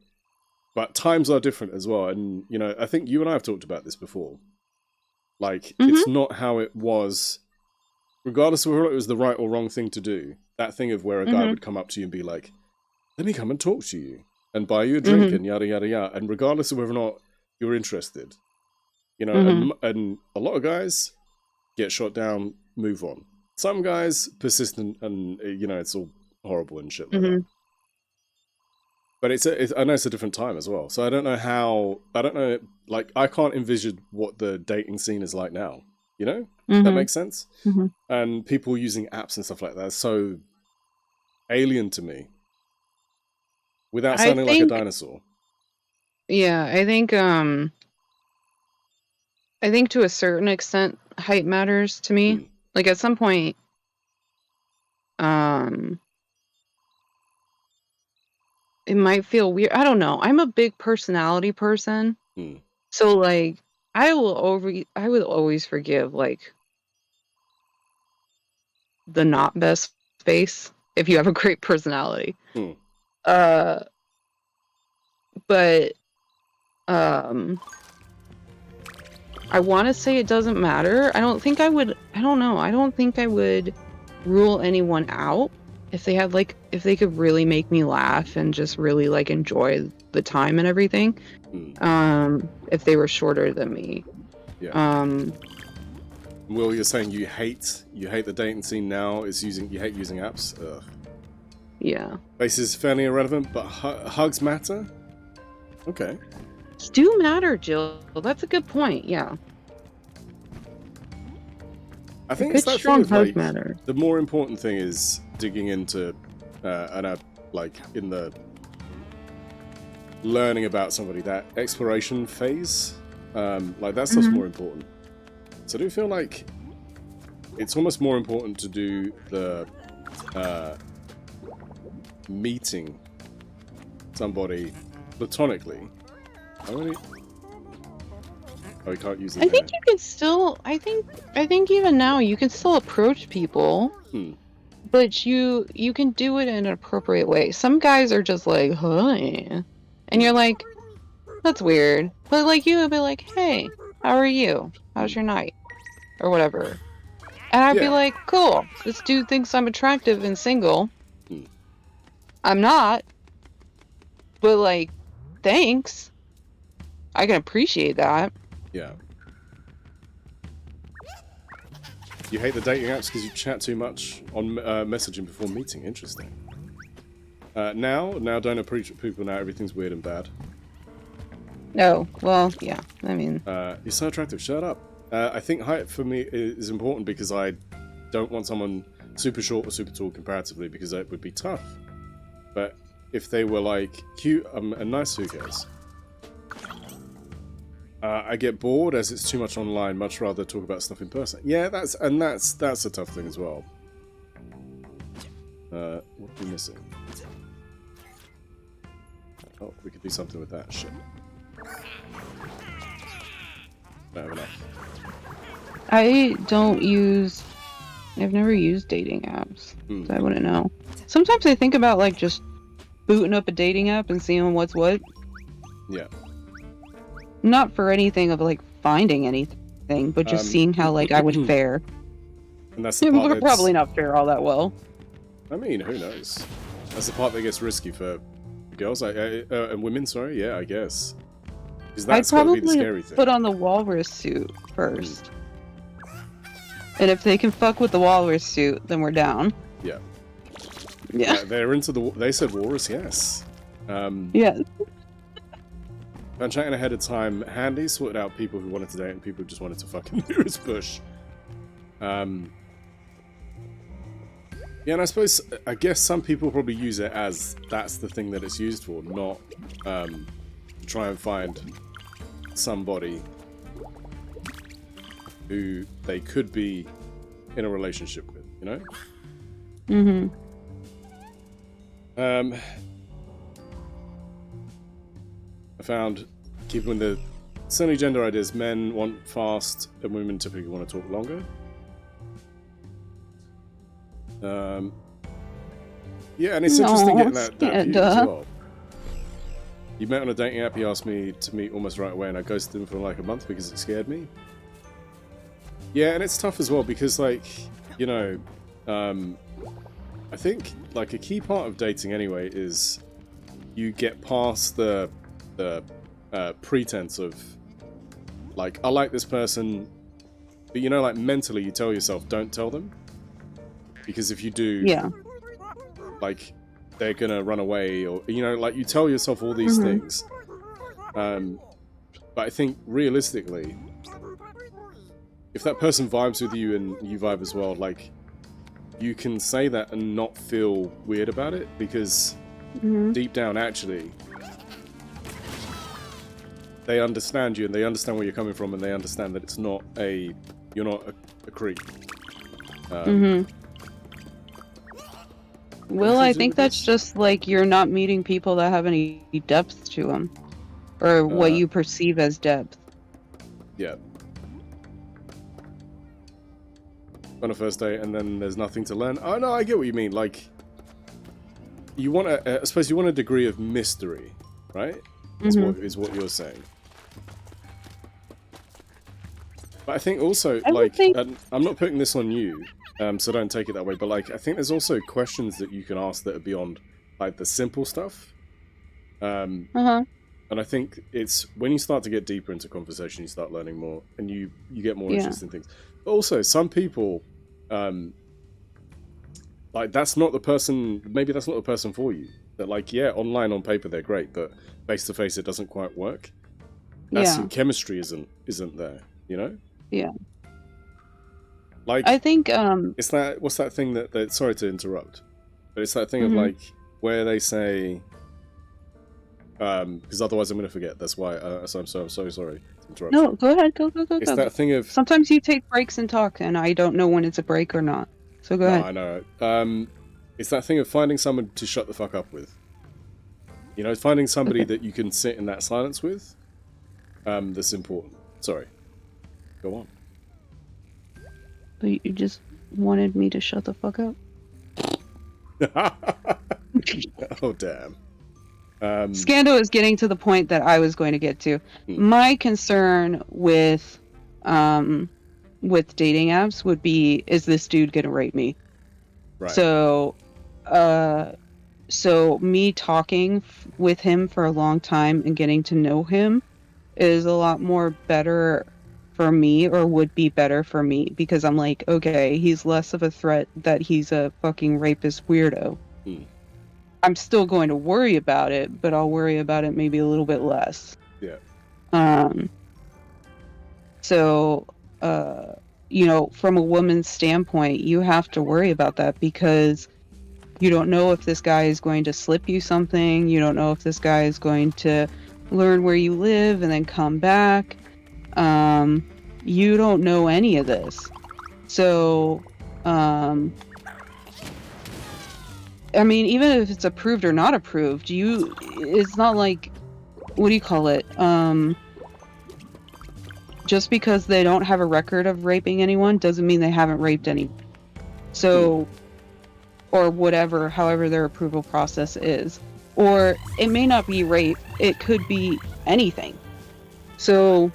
But times are different as well, and you know, I think you and I have talked about this before. Like, it's not how it was, regardless of whether it was the right or wrong thing to do. That thing of where a guy would come up to you and be like, "Let me come and talk to you and buy you a drink and yada yada yada," and regardless of whether or not you're interested, you know, and a lot of guys get shot down, move on. Some guys persistent, and you know, it's all horrible and shit like that. But I know it's a different time as well. So I don't know, like, I can't envision what the dating scene is like now. You know? That makes sense? And people using apps and stuff like that is so alien to me. Without sounding like a dinosaur. Yeah, I think to a certain extent, height matters to me. Like, at some point, it might feel weird. I don't know. I'm a big personality person. So like I would always forgive like the not best face if you have a great personality. But I want to say it doesn't matter. I don't think I would rule anyone out if they had like, if they could really make me laugh and just really like enjoy the time and everything. If they were shorter than me. Will, you're saying you hate the dating scene now, you hate using apps? Ugh. Yeah. Face is fairly irrelevant, but hugs matter? Okay. Do matter, Jill. That's a good point, yeah. I think good, it's that strong thing of, like, matter. the more important thing is digging into, like, in the learning about somebody, that exploration phase, like, that stuff's more important. So I do feel like it's almost more important to do the meeting somebody platonically. Oh, we can't use it. I think you can still. I think even now you can still approach people, but you can do it in an appropriate way. Some guys are just like, "Hi," and you're like, "That's weird." But like you would be like, "Hey, how are you? How's your night?" or whatever, and I'd be like, "Cool. This dude thinks I'm attractive and single. I'm not, but like, thanks. I can appreciate that." Yeah. You hate the dating apps because you chat too much on messaging before meeting. Interesting. Now don't approach people now. Everything's weird and bad. No, well, yeah. I mean, you're so attractive. Shut up. I think height for me is important because I don't want someone super short or super tall comparatively, because that would be tough. But if they were like cute and nice, who cares? I get bored as it's too much online. Much rather talk about stuff in person. Yeah, that's a tough thing as well. What are we missing? Oh, we could do something with that shit. Don't have enough. I've never used dating apps, so I wouldn't know. Sometimes I think about like just booting up a dating app and seeing what's what. Yeah. Not for anything of like finding anything, but just seeing how like I would fare. And that's the part We're probably not fare all that well. I mean, who knows? That's the part that gets risky for girls and women. Sorry, yeah, I guess. Because that's got to be the scary thing. Put on the walrus suit first, and if they can fuck with the walrus suit, then we're down. Yeah. Yeah. They're into the. They said walrus, yes. Yeah. I'm chatting ahead of time. Handy sorted out people who wanted to date and people who just wanted to fucking nearest bush. Yeah, and I guess some people probably use it as that's the thing that it's used for, not try and find somebody who they could be in a relationship with, you know? I found, keeping the certainly gender ideas, men want fast and women typically want to talk longer. Yeah, and it's interesting getting that view as well. You met on a dating app, he asked me to meet almost right away and I ghosted him for like a month because it scared me. Yeah, and it's tough as well because like, you know, I think like a key part of dating anyway is you get past the pretense of like, I like this person, but you know, like mentally you tell yourself don't tell them, because if you do, yeah, like they're gonna run away, or you know, like you tell yourself all these things. But I think realistically, if that person vibes with you and you vibe as well, like you can say that and not feel weird about it, because deep down actually they understand you and they understand where you're coming from and they understand that it's not you're not a creep. Well, I think that's just like you're not meeting people that have any depth to them, or what you perceive as depth. Yeah. On a first date and then there's nothing to learn. Oh no, I get what you mean. Like, you want I suppose you want a degree of mystery, right? Is what you're saying. But I think also, I'm not putting this on you, so don't take it that way, but like, I think there's also questions that you can ask that are beyond, like, the simple stuff. And I think it's, when you start to get deeper into conversation, you start learning more, and you get more interesting things. But also, some people, like, that's not the person, maybe that's not the person for you. That, like, yeah, online, on paper, they're great, but face-to-face, it doesn't quite work. That's chemistry isn't there, you know? Yeah. Like, I think it's that, what's that thing that sorry to interrupt, but it's that thing of like where they say because otherwise I'm going to forget, that's why so I'm so sorry to interrupt. No, go ahead, go. It's that thing of sometimes you take breaks and talk and I don't know when it's a break or not, so go ahead. I know. It's that thing of finding someone to shut the fuck up with, you know, finding somebody that you can sit in that silence with, that's important. Sorry, go on. But you just wanted me to shut the fuck up? Oh, damn. Scando is getting to the point that I was going to get to. My concern with dating apps would be, is this dude gonna rape me? Right. So me talking with him for a long time and getting to know him is a lot more better for me, or would be better for me, because I'm like, okay, he's less of a threat that he's a fucking rapist weirdo. I'm still going to worry about it, but I'll worry about it maybe a little bit less. Yeah. So, you know, from a woman's standpoint, you have to worry about that, because you don't know if this guy is going to slip you something. You don't know if this guy is going to learn where you live and then come back. You don't know any of this. So, I mean, even if it's approved or not approved, it's not like, what do you call it? Just because they don't have a record of raping anyone doesn't mean they haven't raped any. So, or whatever, however their approval process is. Or it may not be rape, it could be anything. So,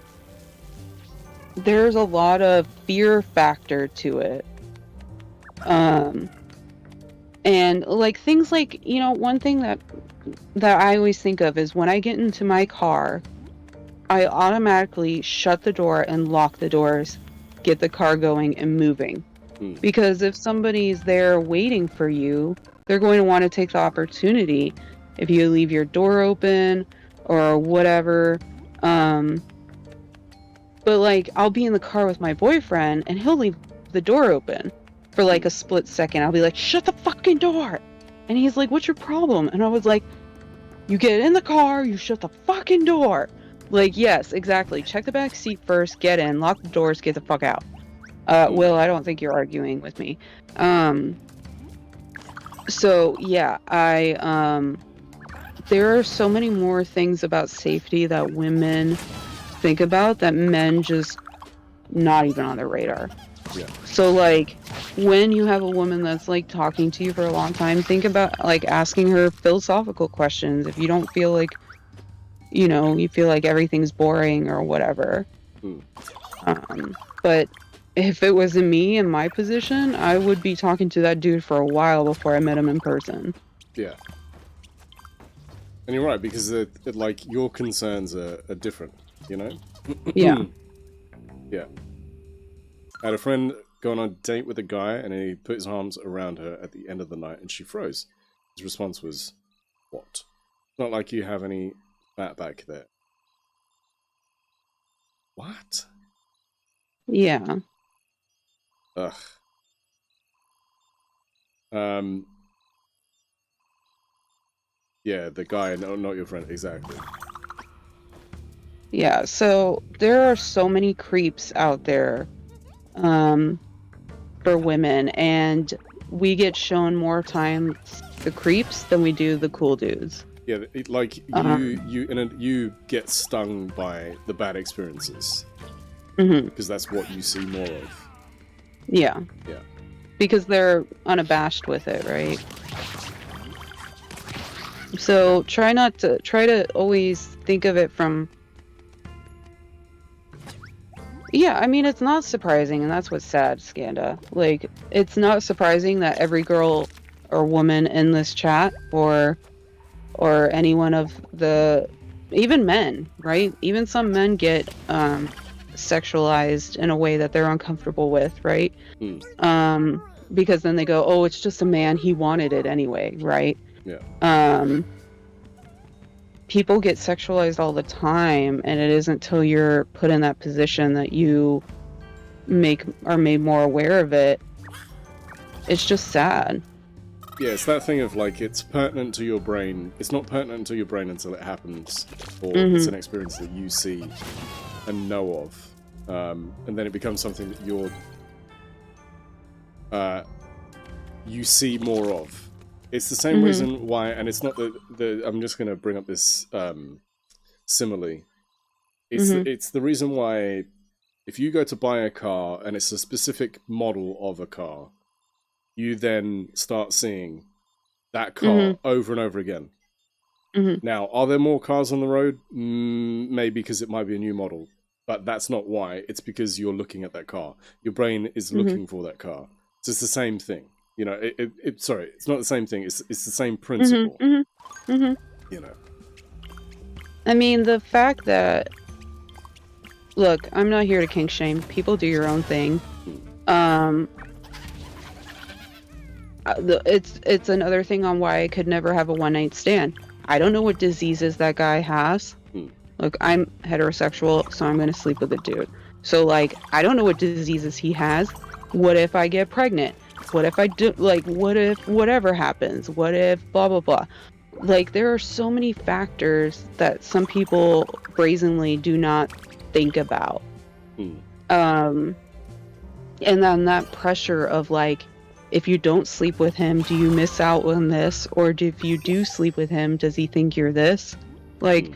there's a lot of fear factor to it. And like things like, one thing that I always think of is when I get into my car, I automatically shut the door and lock the doors, get the car going and moving. Because if somebody's there waiting for you, they're going to want to take the opportunity if you leave your door open or whatever. But like, I'll be in the car with my boyfriend and he'll leave the door open for like a split second. I'll be like, shut the fucking door. And he's like, what's your problem? And I was like, you get in the car, you shut the fucking door. Like, yes, exactly. Check the back seat first, get in, lock the doors, get the fuck out. Will, I don't think you're arguing with me. So yeah, there are so many more things about safety that women think about that men just not even on their radar. Yeah. So like, when you have a woman that's like talking to you for a long time, think about like asking her philosophical questions if you don't feel like, you feel like everything's boring or whatever. But if it was me in my position, I would be talking to that dude for a while before I met him in person. Yeah. And you're right, because like your concerns are different, Yeah. Yeah. I had a friend go on a date with a guy and he put his arms around her at the end of the night and she froze. His response was, what? It's not like you have any fat back there. What? Yeah. Ugh. Yeah, the guy, no, not your friend, exactly. Yeah, so there are so many creeps out there for women, and we get shown more times the creeps than we do the cool dudes. Yeah, you get stung by the bad experiences. Because that's what you see more of. Yeah. Yeah. Because they're unabashed with it, right? So try to always think of it from... Yeah, I mean, it's not surprising, and that's what's sad, Skanda. Like, it's not surprising that every girl or woman in this chat, or any one of the... Even men, right? Even some men get sexualized in a way that they're uncomfortable with, right? Because then they go, oh, it's just a man, he wanted it anyway, right? Yeah. People get sexualized all the time, and it isn't until you're put in that position that you are made more aware of it. It's just sad. Yeah, it's that thing of like, it's pertinent to your brain. It's not pertinent to your brain until it happens, or it's an experience that you see and know of, and then it becomes something that you see more of. It's the same reason why, and it's not I'm just going to bring up this simile. It's the reason why if you go to buy a car and it's a specific model of a car, you then start seeing that car over and over again. Now, are there more cars on the road? Maybe because it might be a new model, but that's not why. It's because you're looking at that car. Your brain is looking for that car. So it's the same thing. Sorry, it's not the same thing. It's the same principle. I mean, the fact that... Look, I'm not here to kink shame. People do your own thing. It's another thing on why I could never have a one-night stand. I don't know what diseases that guy has. Look, I'm heterosexual, so I'm going to sleep with a dude. So, like, I don't know what diseases he has. What if I get pregnant? What if I do, like, what if whatever happens? What if blah, blah, blah? Like, there are so many factors that some people brazenly do not think about. And then that pressure of, like, if you don't sleep with him, do you miss out on this? Or if you do sleep with him, does he think you're this? Like,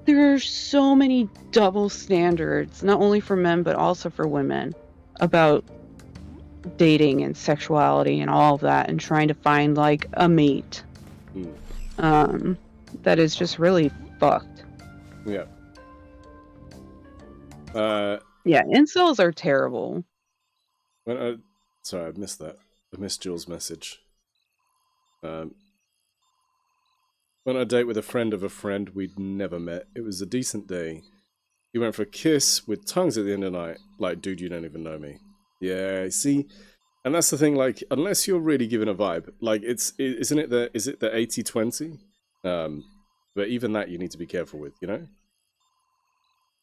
there are so many double standards, not only for men, but also for women, about dating and sexuality and all of that, and trying to find, like, a mate. That is just really fucked. Yeah. Yeah, incels are terrible. Sorry, I missed that. I missed Jules' message. Went on a date with a friend of a friend we'd never met. It was a decent day. He went for a kiss with tongues at the end of the night. Like, dude, you don't even know me. Yeah, see? And that's the thing, like, unless you're really given a vibe, like, is it the 80-20? But even that you need to be careful with, you know?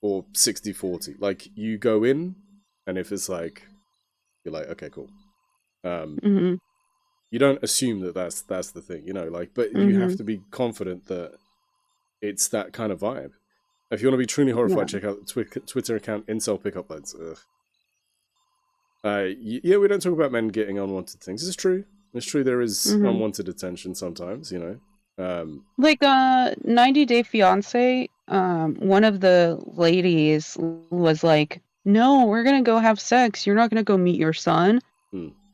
Or 60-40. Like, you go in, and if it's like, you're like, okay, cool. You don't assume that that's the thing, you know, like, but you have to be confident that it's that kind of vibe. If you want to be truly horrified, check out the Twitter account Incel Pickup Lines. Yeah, we don't talk about men getting unwanted things. It's true. It's true there is unwanted attention sometimes, you know. Like 90 Day Fiance, one of the ladies was like, no, we're gonna go have sex, you're not gonna go meet your son.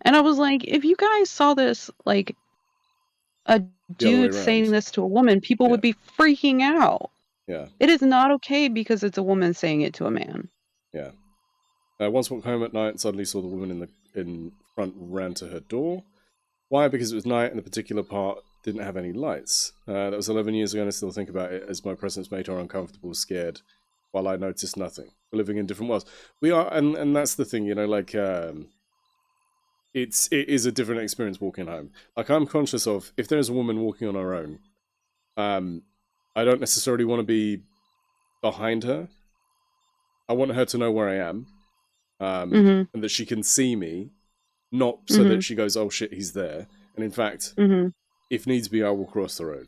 And I was like, if you guys saw this, like, a dude saying this to a woman, people would be freaking out. Yeah. It is not okay because it's a woman saying it to a man. Yeah. Once walked home at night and suddenly saw the woman in front ran to her door. Why? Because it was night and the particular part didn't have any lights. That was 11 years ago and I still think about it as my presence made her uncomfortable, scared, while I noticed nothing. We're living in different worlds. We are, and that's the thing, you know, like, it is a different experience walking home. Like, I'm conscious of, if there's a woman walking on her own, I don't necessarily want to be behind her. I want her to know where I am, and that she can see me, not so that she goes, oh shit, he's there. And in fact, if needs be, I will cross the road.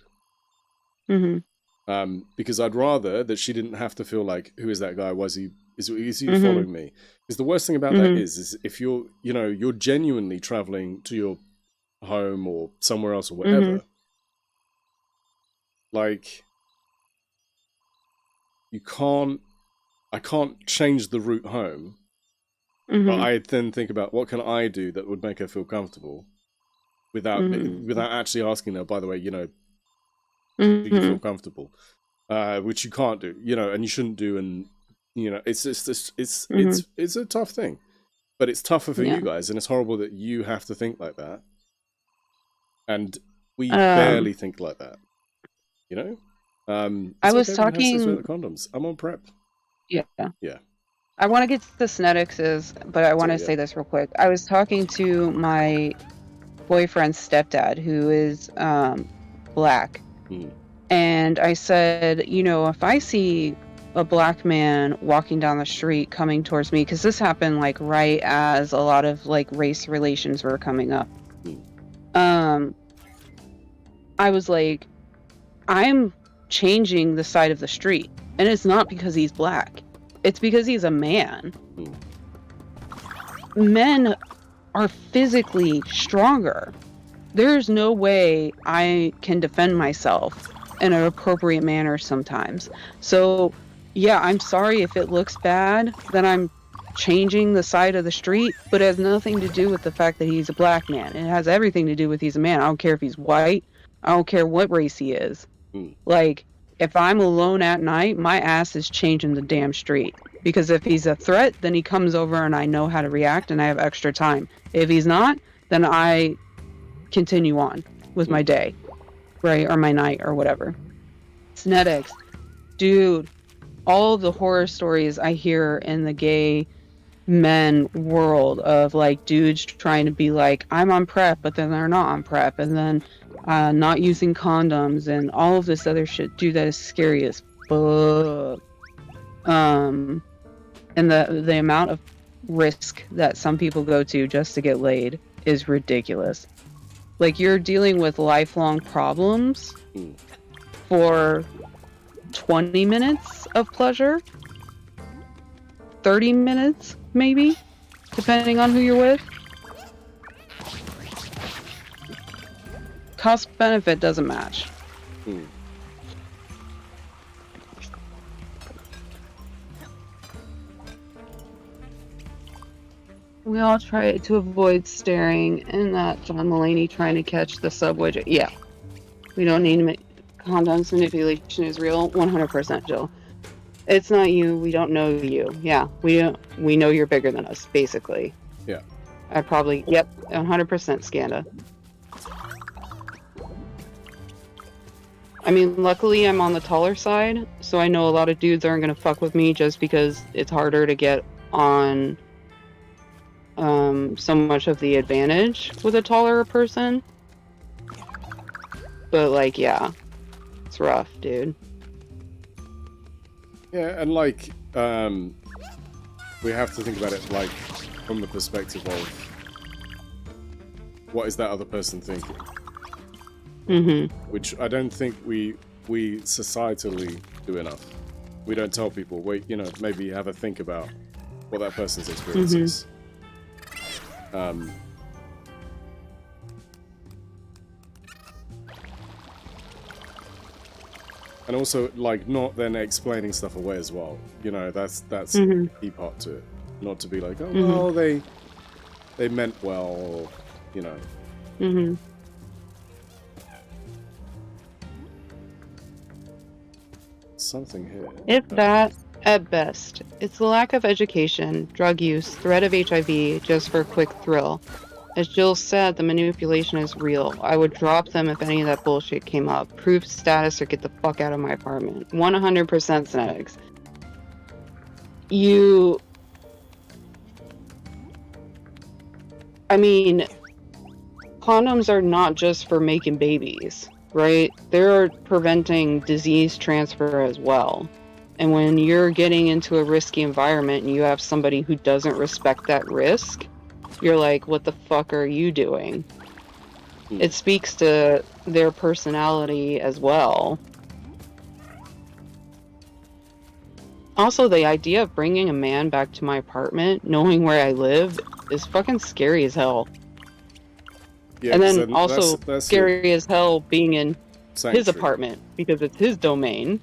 Because I'd rather that she didn't have to feel like, who is that guy? Is he following me? Because the worst thing about that is if you're, you know, you're genuinely traveling to your home or somewhere else or whatever, like, I can't change the route home, but I then think about what can I do that would make her feel comfortable without actually asking her, by the way, you know, do you feel comfortable? Which you can't do, you know, and you shouldn't do, and you know, it's a tough thing, but it's tougher for you guys, and it's horrible that you have to think like that, and we barely think like that, you know. I was talking condoms. I'm on prep. Yeah. Yeah. I want to get to the synetics, but I want to say this real quick. I was talking to my boyfriend's stepdad, who is black, and I said, you know, if I see a black man walking down the street coming towards me, because this happened like right as a lot of like race relations were coming up, I was like, I'm changing the side of the street, and it's not because he's black, it's because he's a man. Men are physically stronger. There's no way I can defend myself in an appropriate manner sometimes. So yeah, I'm sorry if it looks bad that I'm changing the side of the street, but it has nothing to do with the fact that he's a black man. It has everything to do with he's a man. I don't care if he's white. I don't care what race he is. Like, if I'm alone at night, my ass is changing the damn street. Because if he's a threat, then he comes over and I know how to react and I have extra time. If he's not, then I continue on with my day, right? Or my night or whatever. Synetics. Dude, all of the horror stories I hear in the gay men world of like dudes trying to be like, I'm on PrEP, but then they're not on PrEP, and then not using condoms and all of this other shit. Dude, that is scary as fuck. And the amount of risk that some people go to just to get laid is ridiculous. Like, you're dealing with lifelong problems for 20 minutes of pleasure, 30 minutes maybe, depending on who you're with. cost benefit doesn't match. Hmm. We all try to avoid staring, and that John Mulaney trying to catch the subway. Yeah, we don't need to make condoms. Manipulation is real, 100%, Jill. It's not you. We don't know you. Yeah, we don't. We know you're bigger than us, basically. Yeah. I probably. Yep, 100% Skanda. I mean, luckily I'm on the taller side, so I know a lot of dudes aren't gonna fuck with me just because it's harder to get on so much of the advantage with a taller person. But like, yeah, it's rough, dude. Yeah, and like, we have to think about it like from the perspective of what is that other person thinking? Mm-hmm. Which I don't think we societally do enough. We don't tell people, wait, you know, maybe have a think about what that person's experience is. And also, like, not then explaining stuff away as well. You know, that's the key part to it. Not to be like, oh, well, they meant well, or, you know. Mm-hmm. Something here. If that, at best, it's the lack of education, drug use, threat of HIV, just for a quick thrill. As Jill said, the manipulation is real. I would drop them if any of that bullshit came up. Proof status or get the fuck out of my apartment. 100% Snetics. I mean, condoms are not just for making babies, right? They're preventing disease transfer as well. And when you're getting into a risky environment and you have somebody who doesn't respect that risk, you're like, what the fuck are you doing? It speaks to their personality as well. Also, the idea of bringing a man back to my apartment, knowing where I live, is fucking scary as hell. Yeah, and then also that's scary as hell being in sanctuary. his apartment, because it's his domain.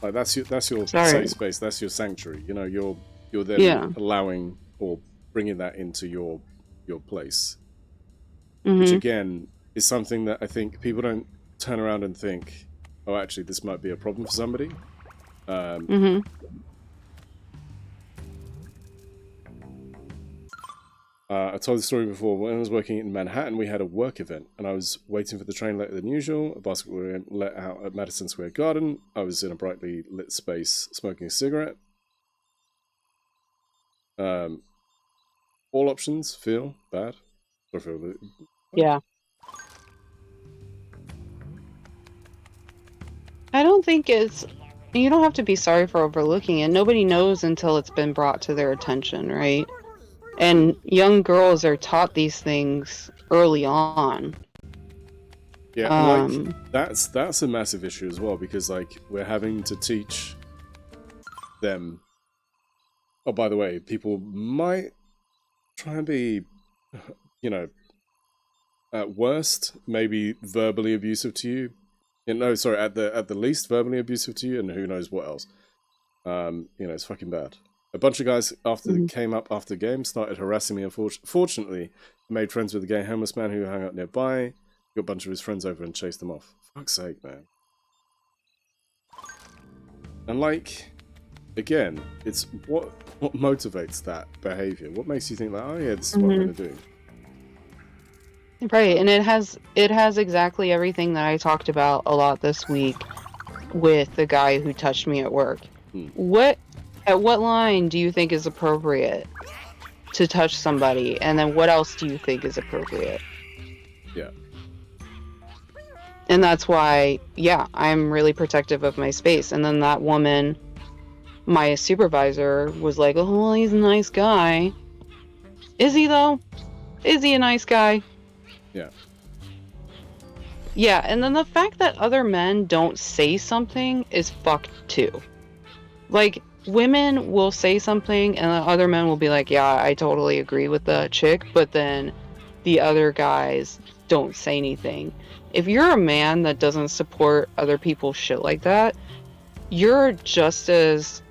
Like that's your Sorry. safe space. That's your sanctuary. You know, you're then allowing or bringing that into your place, which again is something that I think people don't turn around and think, oh, actually, this might be a problem for somebody. I told the story before. When I was working in Manhattan, we had a work event, and I was waiting for the train later than usual. A basketball game let out at Madison Square Garden. I was in a brightly lit space, smoking a cigarette. All options feel bad. Yeah. I don't think it's... You don't have to be sorry for overlooking it. Nobody knows until it's been brought to their attention, right? And young girls are taught these things early on. Yeah, like that's a massive issue as well, because like we're having to teach them. Oh, by the way, people might try and be, you know, at worst maybe verbally abusive to you. No, sorry, at the least verbally abusive to you, and who knows what else. You know, it's fucking bad. A bunch of guys came up after the game, started harassing me. Fortunately, I made friends with a gay homeless man who hung out nearby. Got a bunch of his friends over and chased them off. Fuck's sake, man. And like, again, it's what motivates that behavior. What makes you think that, oh yeah, this is what I'm going to do. Right, and it has exactly everything that I talked about a lot this week with the guy who touched me at work. At what line do you think is appropriate to touch somebody, and then what else do you think is appropriate? Yeah. And that's why, yeah, I'm really protective of my space. And then that woman, my supervisor, was like, oh, well, he's a nice guy. Is he, though? Is he a nice guy? Yeah. Yeah, and then the fact that other men don't say something is fucked, too. Like, women will say something and the other men will be like, yeah, I totally agree with the chick, but then the other guys don't say anything. If you're a man that doesn't support other people's shit like that, you're just as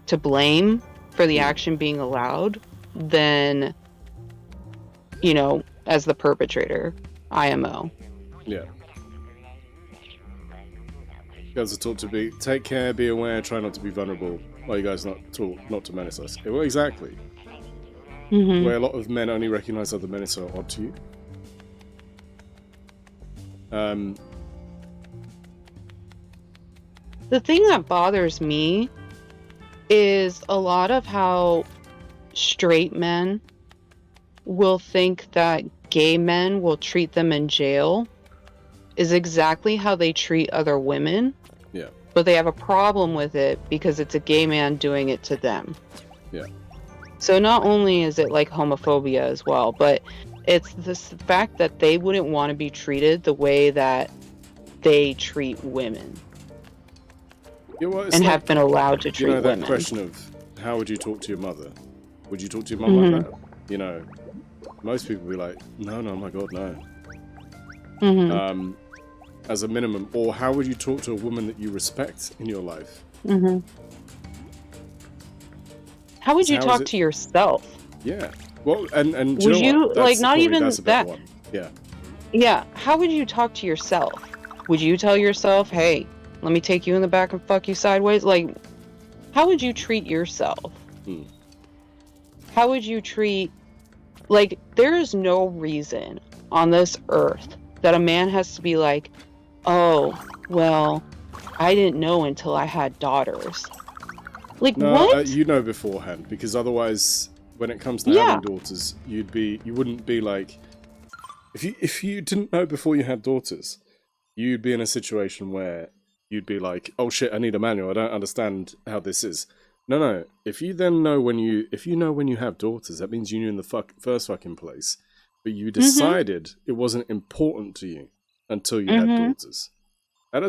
to blame for the action being allowed than, you know, as the perpetrator, IMO. Yeah. You guys are taught to be, take care, be aware, try not to be vulnerable. Well, you guys are not taught not to menace us. Well, exactly. Where a lot of men only recognize other men is so odd to you. The thing that bothers me is a lot of how straight men will think that gay men will treat them in jail is exactly how they treat other women. Yeah. But they have a problem with it because it's a gay man doing it to them. Yeah. So not only is it like homophobia as well, but it's this fact that they wouldn't want to be treated the way that they treat women. Yeah, well, it's and like, have been allowed to treat you know, that women. question of how would you talk to your mother? Would you talk to your mum like that? You know, most people would be like, no, my God, no. As a minimum. Or how would you talk to a woman that you respect in your life? How would you talk to yourself? Yeah. Well, and would do you know you what? like not even that's a better that? one. Yeah. Yeah. How would you talk to yourself? Would you tell yourself, "Hey, let me take you in the back and fuck you sideways"? Like, how would you treat yourself? How would you treat? Like, there is no reason on this earth that a man has to be like, "Oh, well, I didn't know until I had daughters." Like, No, what? you know beforehand, because otherwise, when it comes to having daughters, you wouldn't be like, if you didn't know before you had daughters, you'd be in a situation where you'd be like, oh shit, I need a manual, I don't understand how this is. No. If you then know when you have daughters, that means you knew in the first fucking place, but you decided it wasn't important to you until you had daughters. That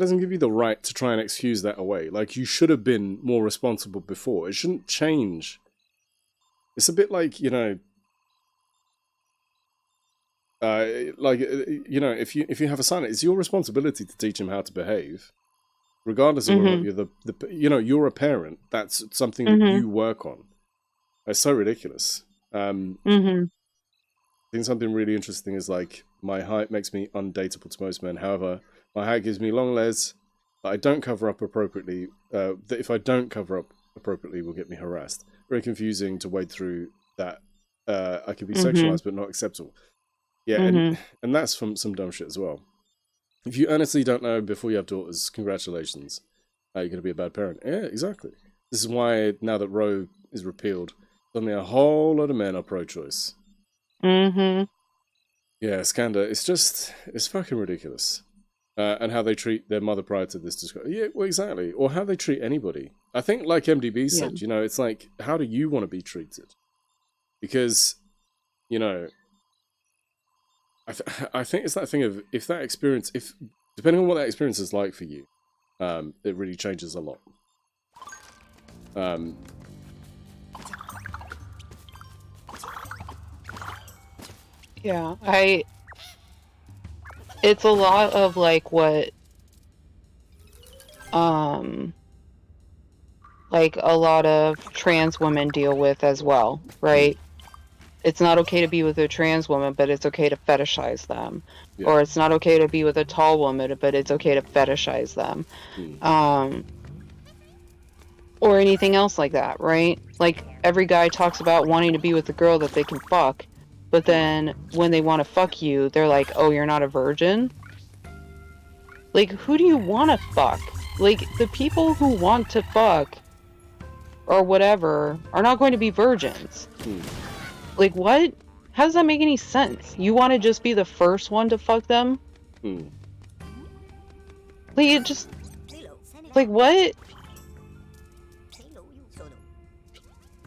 doesn't give you the right to try and excuse that away. Like, you should have been more responsible before. It shouldn't change. It's a bit like, you know, if you have a son, it's your responsibility to teach him how to behave, regardless of whether or not you're a parent. That's something that you work on. It's so ridiculous. I think something really interesting is like, my height makes me undateable to most men. However, my height gives me long legs that I don't cover up appropriately. That if I don't cover up appropriately, will get me harassed. Very confusing to wade through that. I could be sexualized, but not acceptable. Yeah, and that's from some dumb shit as well. If you honestly don't know before you have daughters, congratulations. You're going to be a bad parent. Yeah, exactly. This is why now that Roe is repealed, suddenly a whole lot of men are pro-choice. Yeah, Skanda, it's fucking ridiculous. And how they treat their mother prior to this discussion. Yeah, well, exactly. Or how they treat anybody. I think, like MDB said, you know, it's like, how do you want to be treated? Because, you know, I think it's that thing of, depending on what that experience is like for you, it really changes a lot. Yeah, it's a lot of like what like a lot of trans women deal with as well, right? It's not okay to be with a trans woman, but it's okay to fetishize them. Yeah. Or it's not okay to be with a tall woman, but it's okay to fetishize them. Or anything else like that, right? Like, every guy talks about wanting to be with a girl that they can fuck, but then when they want to fuck you, they're like, oh, you're not a virgin? Like, who do you want to fuck? Like, the people who want to fuck or whatever are not going to be virgins. Like, what? How does that make any sense? You want to just be the first one to fuck them? Like, it just... Like, what?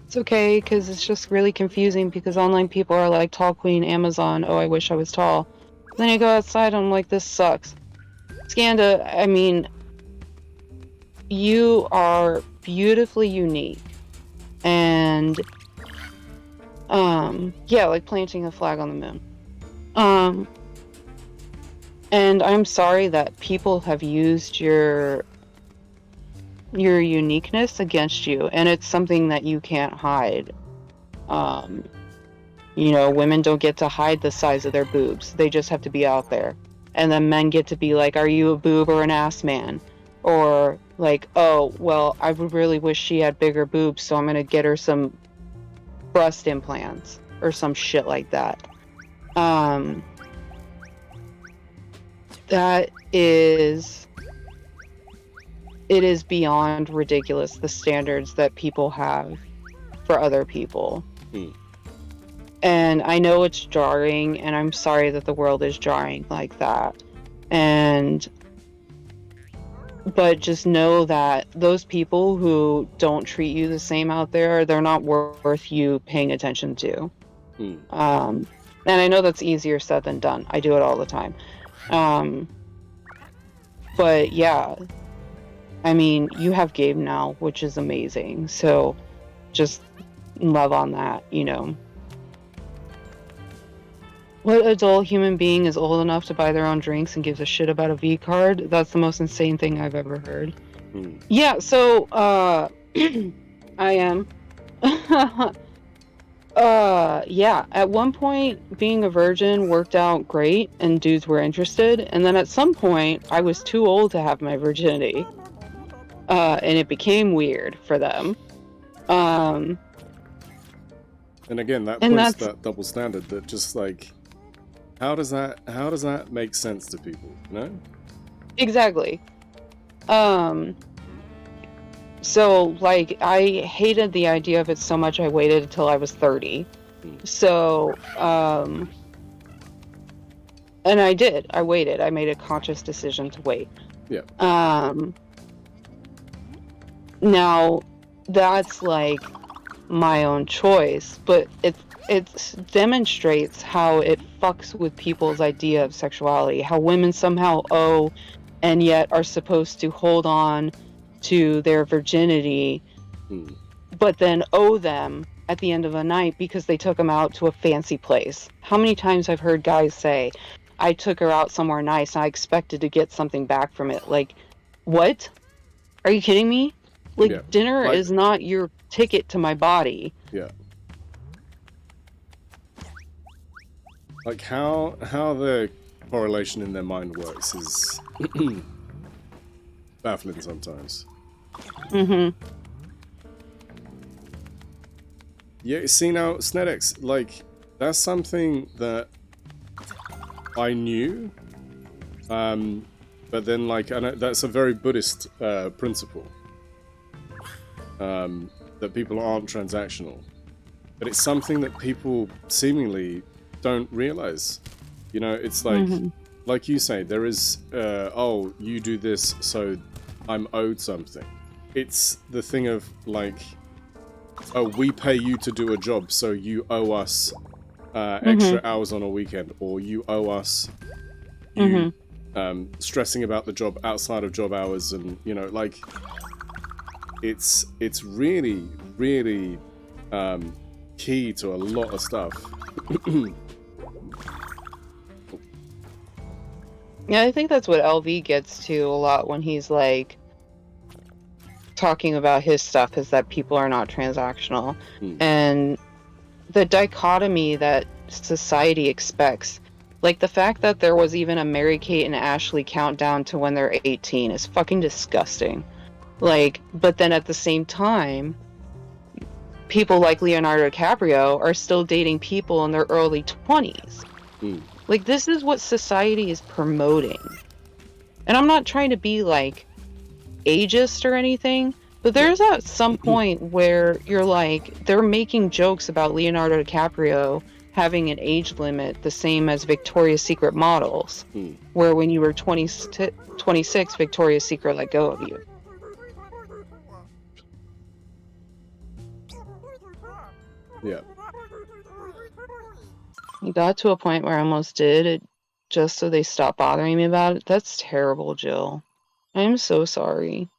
It's okay, because it's just really confusing, because online people are like, tall queen, Amazon, oh, I wish I was tall. Then you go outside and I'm like, this sucks. Skanda, I mean... you are beautifully unique. And yeah, like planting a flag on the moon. And I'm sorry that people have used your uniqueness against you, and it's something that you can't hide. You know, women don't get to hide the size of their boobs. They just have to be out there. And then men get to be like, are you a boob or an ass man? Or like, oh, well, I would really wish she had bigger boobs, so I'm going to get her some breast implants or some shit like that. That is... It is beyond ridiculous, the standards that people have for other people. And I know it's jarring, and I'm sorry that the world is jarring like that. But just know that those people who don't treat you the same out there, they're not worth you paying attention to. And I know that's easier said than done. I do it all the time. But yeah, I mean, you have game now, which is amazing. So just love on that, you know. What adult human being is old enough to buy their own drinks and gives a shit about a V card? That's the most insane thing I've ever heard. Yeah, so, I am. Yeah, at one point, being a virgin worked out great, and dudes were interested, and then at some point, I was too old to have my virginity. And it became weird for them. And again, that points to that double standard that just like... How does that make sense to people, you know? Exactly. So, like, I hated the idea of it so much I waited until I was 30. So, and I did. I waited. I made a conscious decision to wait. Yeah. Now, that's, like, my own choice, but it demonstrates how it fucks with people's idea of sexuality, how women somehow owe and yet are supposed to hold on to their virginity, but then owe them at the end of the night because they took them out to a fancy place. How many times I've heard guys say, I took her out somewhere nice and I expected to get something back from it. Like, what? Are you kidding me? Like, dinner is not your ticket to my body. Yeah. Like, how the correlation in their mind works is baffling sometimes. Yeah, see now, Snedex, like, that's something that I knew, but then, like, I know that's a very Buddhist principle, that people aren't transactional, but it's something that people seemingly don't realize. You know, it's like you say, there is, oh, you do this, so I'm owed something. It's the thing of, like, oh, we pay you to do a job, so you owe us extra hours on a weekend, or you owe us you stressing about the job outside of job hours, and, you know, like, it's really, really key to a lot of stuff. Yeah, I think that's what LV gets to a lot when he's like talking about his stuff, is that people are not transactional. And the dichotomy that society expects, like the fact that there was even a Mary-Kate and Ashley countdown to when they're 18 is fucking disgusting. Like, but then at the same time, people like Leonardo DiCaprio are still dating people in their early 20s. Like, this is what society is promoting. And I'm not trying to be, like, ageist or anything, but there's at some point where you're like, they're making jokes about Leonardo DiCaprio having an age limit the same as Victoria's Secret models, where when you were 26, Victoria's Secret let go of you. Yeah. I got to a point where I almost did it just so they stopped bothering me about it. That's terrible, Jill. I'm so sorry.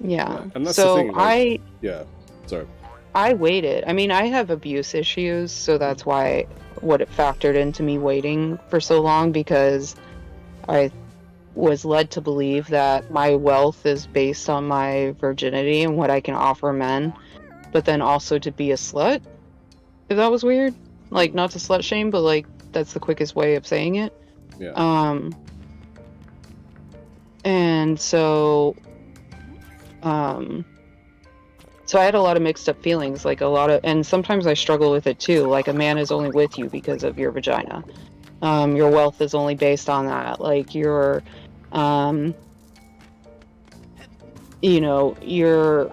Yeah. And that's so the thing. Like, sorry. I waited. I mean, I have abuse issues, so that's why what it factored into me waiting for so long, because I was led to believe that my wealth is based on my virginity and what I can offer men, but then also to be a slut. If that was weird, like not to slut shame, but like that's the quickest way of saying it. Yeah. And so so I had a lot of mixed up feelings, like and sometimes I struggle with it too. Like a man is only with you because of your vagina. Your wealth is only based on that. Like your, your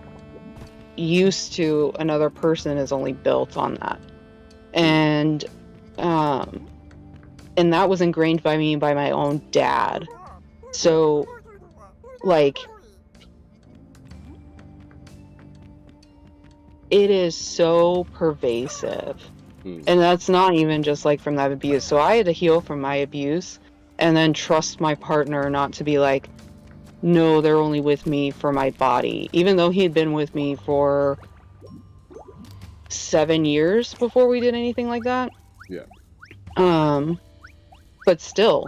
use to another person is only built on that. And that was ingrained by me by my own dad. So, like, it is so pervasive. And that's not even just like from that abuse. So I had to heal from my abuse and then trust my partner not to be like, no, they're only with me for my body. Even though he had been with me for 7 years before we did anything like that. Yeah. But still,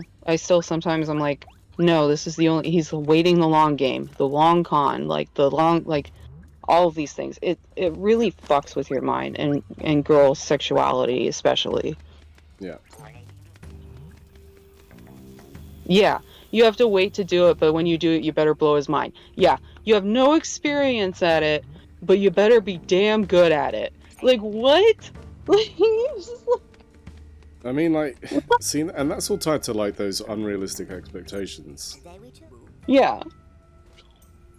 sometimes I'm like, no, this is he's waiting the long game, the long con, all of these things. It really fucks with your mind and girls' sexuality especially. Yeah. Yeah, you have to wait to do it, but when you do it, you better blow his mind. Yeah, you have no experience at it, but you better be damn good at it. Like, what? Like, I mean, like, see, and that's all tied to like those unrealistic expectations. Yeah.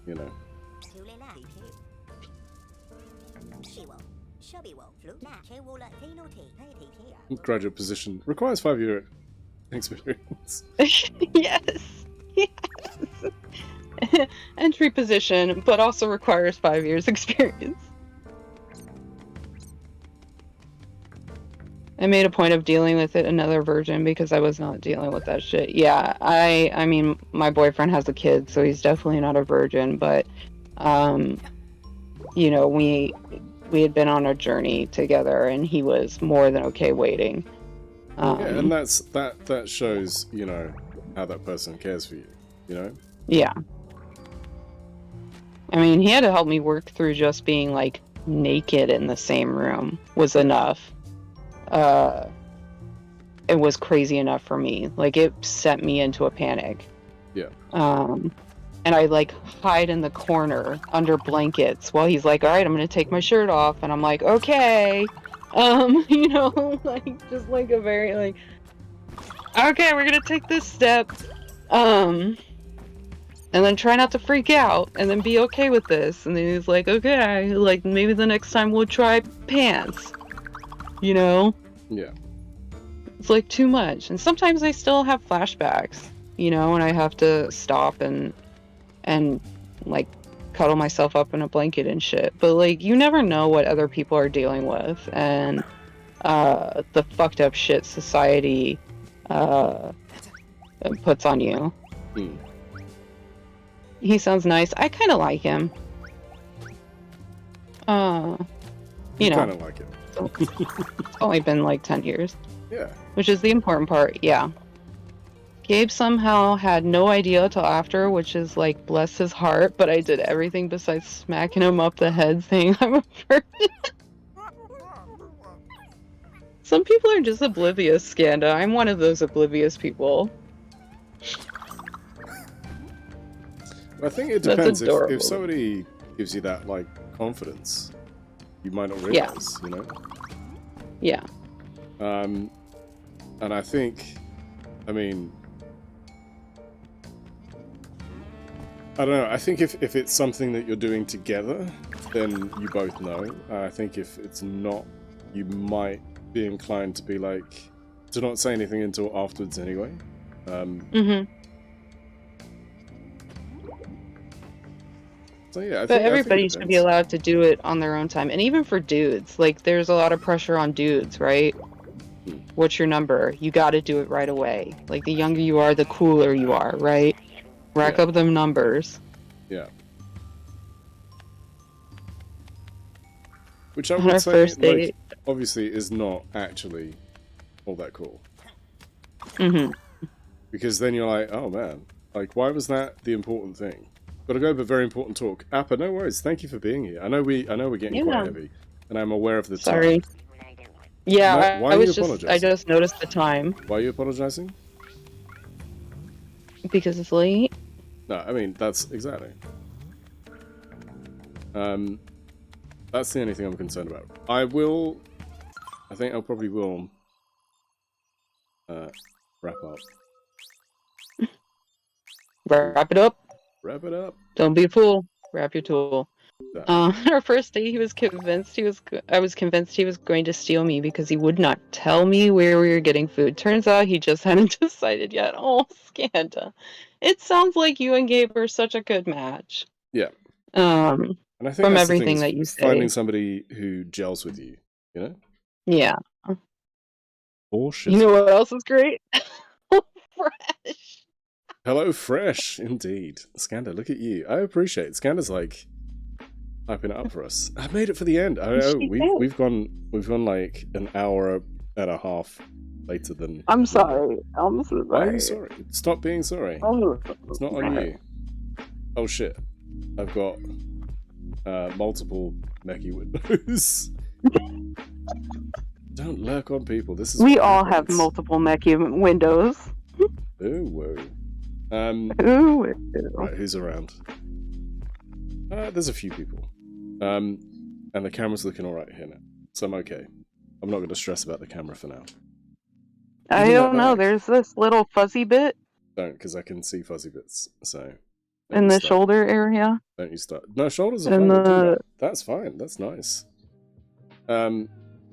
You know. Graduate position requires 5-year experience. Yes. Entry position, but also requires 5 years experience. I made a point of dealing with it another virgin because I was not dealing with that shit. Yeah, I mean, my boyfriend has a kid, so he's definitely not a virgin, but we had been on a journey together and he was more than okay waiting. Yeah, and that shows, how that person cares for you, Yeah. I mean, he had to help me work through just being like naked in the same room was enough. It was crazy enough for me. Like, it sent me into a panic. Yeah. And I like hide in the corner under blankets while he's like, all right, I'm gonna take my shirt off, and I'm like, okay. Like just like a very like, okay, we're gonna take this step. And then try not to freak out and then be okay with this. And then he's like, okay, like maybe the next time we'll try pants. Yeah. It's like too much. And sometimes I still have flashbacks, and I have to stop and like cuddle myself up in a blanket and shit. But like, you never know what other people are dealing with and the fucked up shit society puts on you. He sounds nice. I kind of like him. You kind of like it. It's only been like 10 years. Yeah. Which is the important part, yeah. Gabe somehow had no idea till after, which is like, bless his heart, but I did everything besides smacking him up the head saying I'm a virgin. Some people are just oblivious, Skanda. I'm one of those oblivious people. I think it depends. If somebody gives you that, like, confidence, you might not realize, Yeah. And I think, I mean, I don't know. I think if it's something that you're doing together, then you both know. I think if it's not, you might be inclined to be like, to not say anything until afterwards anyway. So yeah, but everybody should be allowed to do it on their own time. And even for dudes, like, there's a lot of pressure on dudes, right? What's your number? You got to do it right away. Like, the younger you are, the cooler you are, right? Rack up them numbers. Yeah. Which I On would our say, first like, date. obviously is not actually all that cool. Mm-hmm. Because then you're like, oh man, like, why was that the important thing? Gotta go, but very important talk. Appa, no worries. Thank you for being here. I know we're getting quite Yeah. heavy, and I'm aware of the Sorry. time. Yeah, No, why I are you was just, I apologizing? just noticed the time Why are you apologizing? because it's late. No, I mean, that's exactly. That's the only thing I'm concerned about. I think I probably will wrap up. Wrap it up. Wrap it up. Don't be a fool. Wrap your tool. Yeah. Our first day, I was convinced he was going to steal me because he would not tell me where we were getting food. Turns out he just hadn't decided yet. Oh, Skanda. It sounds like you and Gabe are such a good match. Yeah. And I think from that's the thing, everything is that you say. finding somebody who gels with you, you know? Yeah. Bullshit. You know what else is great? Fresh. Hello, Fresh, indeed. Skanda, look at you. I appreciate it. Skanda's like hyping it up for us. I made it for the end. I know we've gone like an hour and a half later than. I'm sorry. I'm so sorry. Why are you sorry? Stop being sorry. Oh, it's not on you. Oh shit! I've got multiple mechie windows. Don't lurk on people. This is. We all have multiple mechie windows. Ooh, whoa. Ooh. Right, who's around? There's a few people. And the camera's looking alright here now. So I'm okay. I'm not going to stress about the camera for now. I don't know. There's this little fuzzy bit. Don't, because I can see fuzzy bits. So. In the shoulder area. Don't you start. No, shoulders are fine. We'll do that. That's fine. That's nice.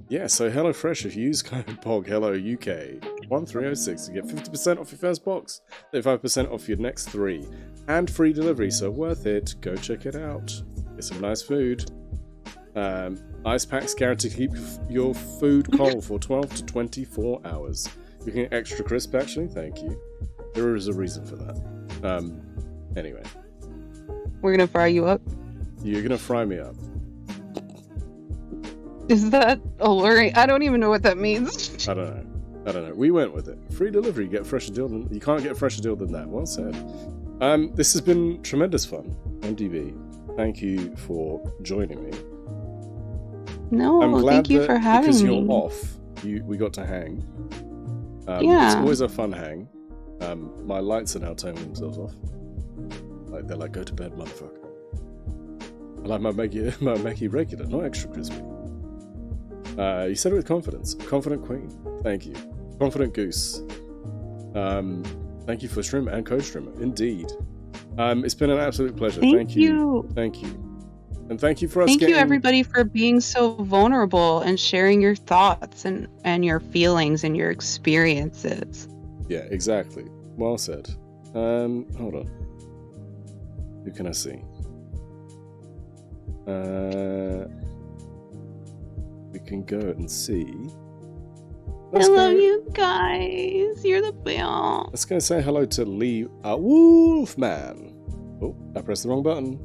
Yeah, so HelloFresh, if you use code POGHelloUK1306 to get 50% off your first box, 35% off your next 3, and free delivery, so worth it. Go check it out. Get some nice food. Ice packs guarantee to keep your food cold for 12 to 24 hours. You can get extra crisp, actually. Thank you. There is a reason for that. Anyway. We're gonna fry you up. You're gonna fry me up. Is that alluring? I don't even know what that means. I don't know. We went with it. Free delivery. Get a fresher deal than you can't get a fresher deal than that. Well said. This has been tremendous fun. MDB, thank you for joining me. No, I'm glad thank you for having because me. you're off. We got to hang. Yeah. It's always a fun hang. My lights are now turning themselves off. Like they're like, go to bed, motherfucker. I like my Mackie regular, not extra crispy. You said it with confidence. Confident Queen. Thank you. Confident Goose. Thank you for stream and co-streamer. Indeed. It's been an absolute pleasure. Thank you. Thank you. And thank you for us Thank you, everybody, for being so vulnerable and sharing your thoughts and your feelings and your experiences. Yeah, exactly. Well said. Hold on. Who can I see? We can go and see. Hello, you guys. You're the best. Let's go say hello to Lee Wolfman. Oh, I pressed the wrong button.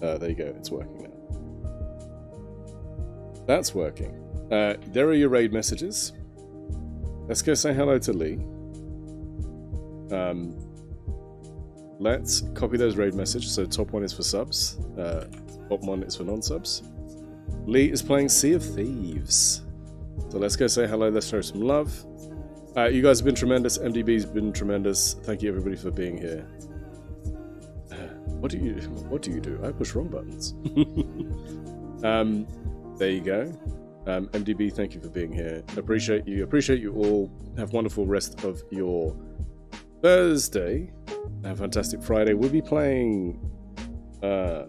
There you go. It's working now. That's working. There are your raid messages. Let's go say hello to Lee. Let's copy those raid messages. So top one is for subs. Bottom one is for non-subs. Lee is playing Sea of Thieves. So let's go say hello. Let's show some love. You guys have been tremendous. MDB's been tremendous. Thank you everybody for being here. What do you do? I push wrong buttons. There you go. MDB, thank you for being here. Appreciate you. Appreciate you all. Have a wonderful rest of your Thursday. Have a fantastic Friday. We'll be playing a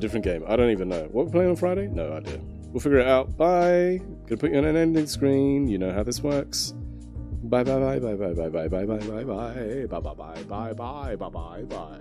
different game. I don't even know. What we're playing on Friday? No idea. We'll figure it out. Bye. Gonna put you on an ending screen. You know how this works. Bye bye bye bye bye bye bye bye bye bye bye bye bye bye bye bye bye bye bye bye.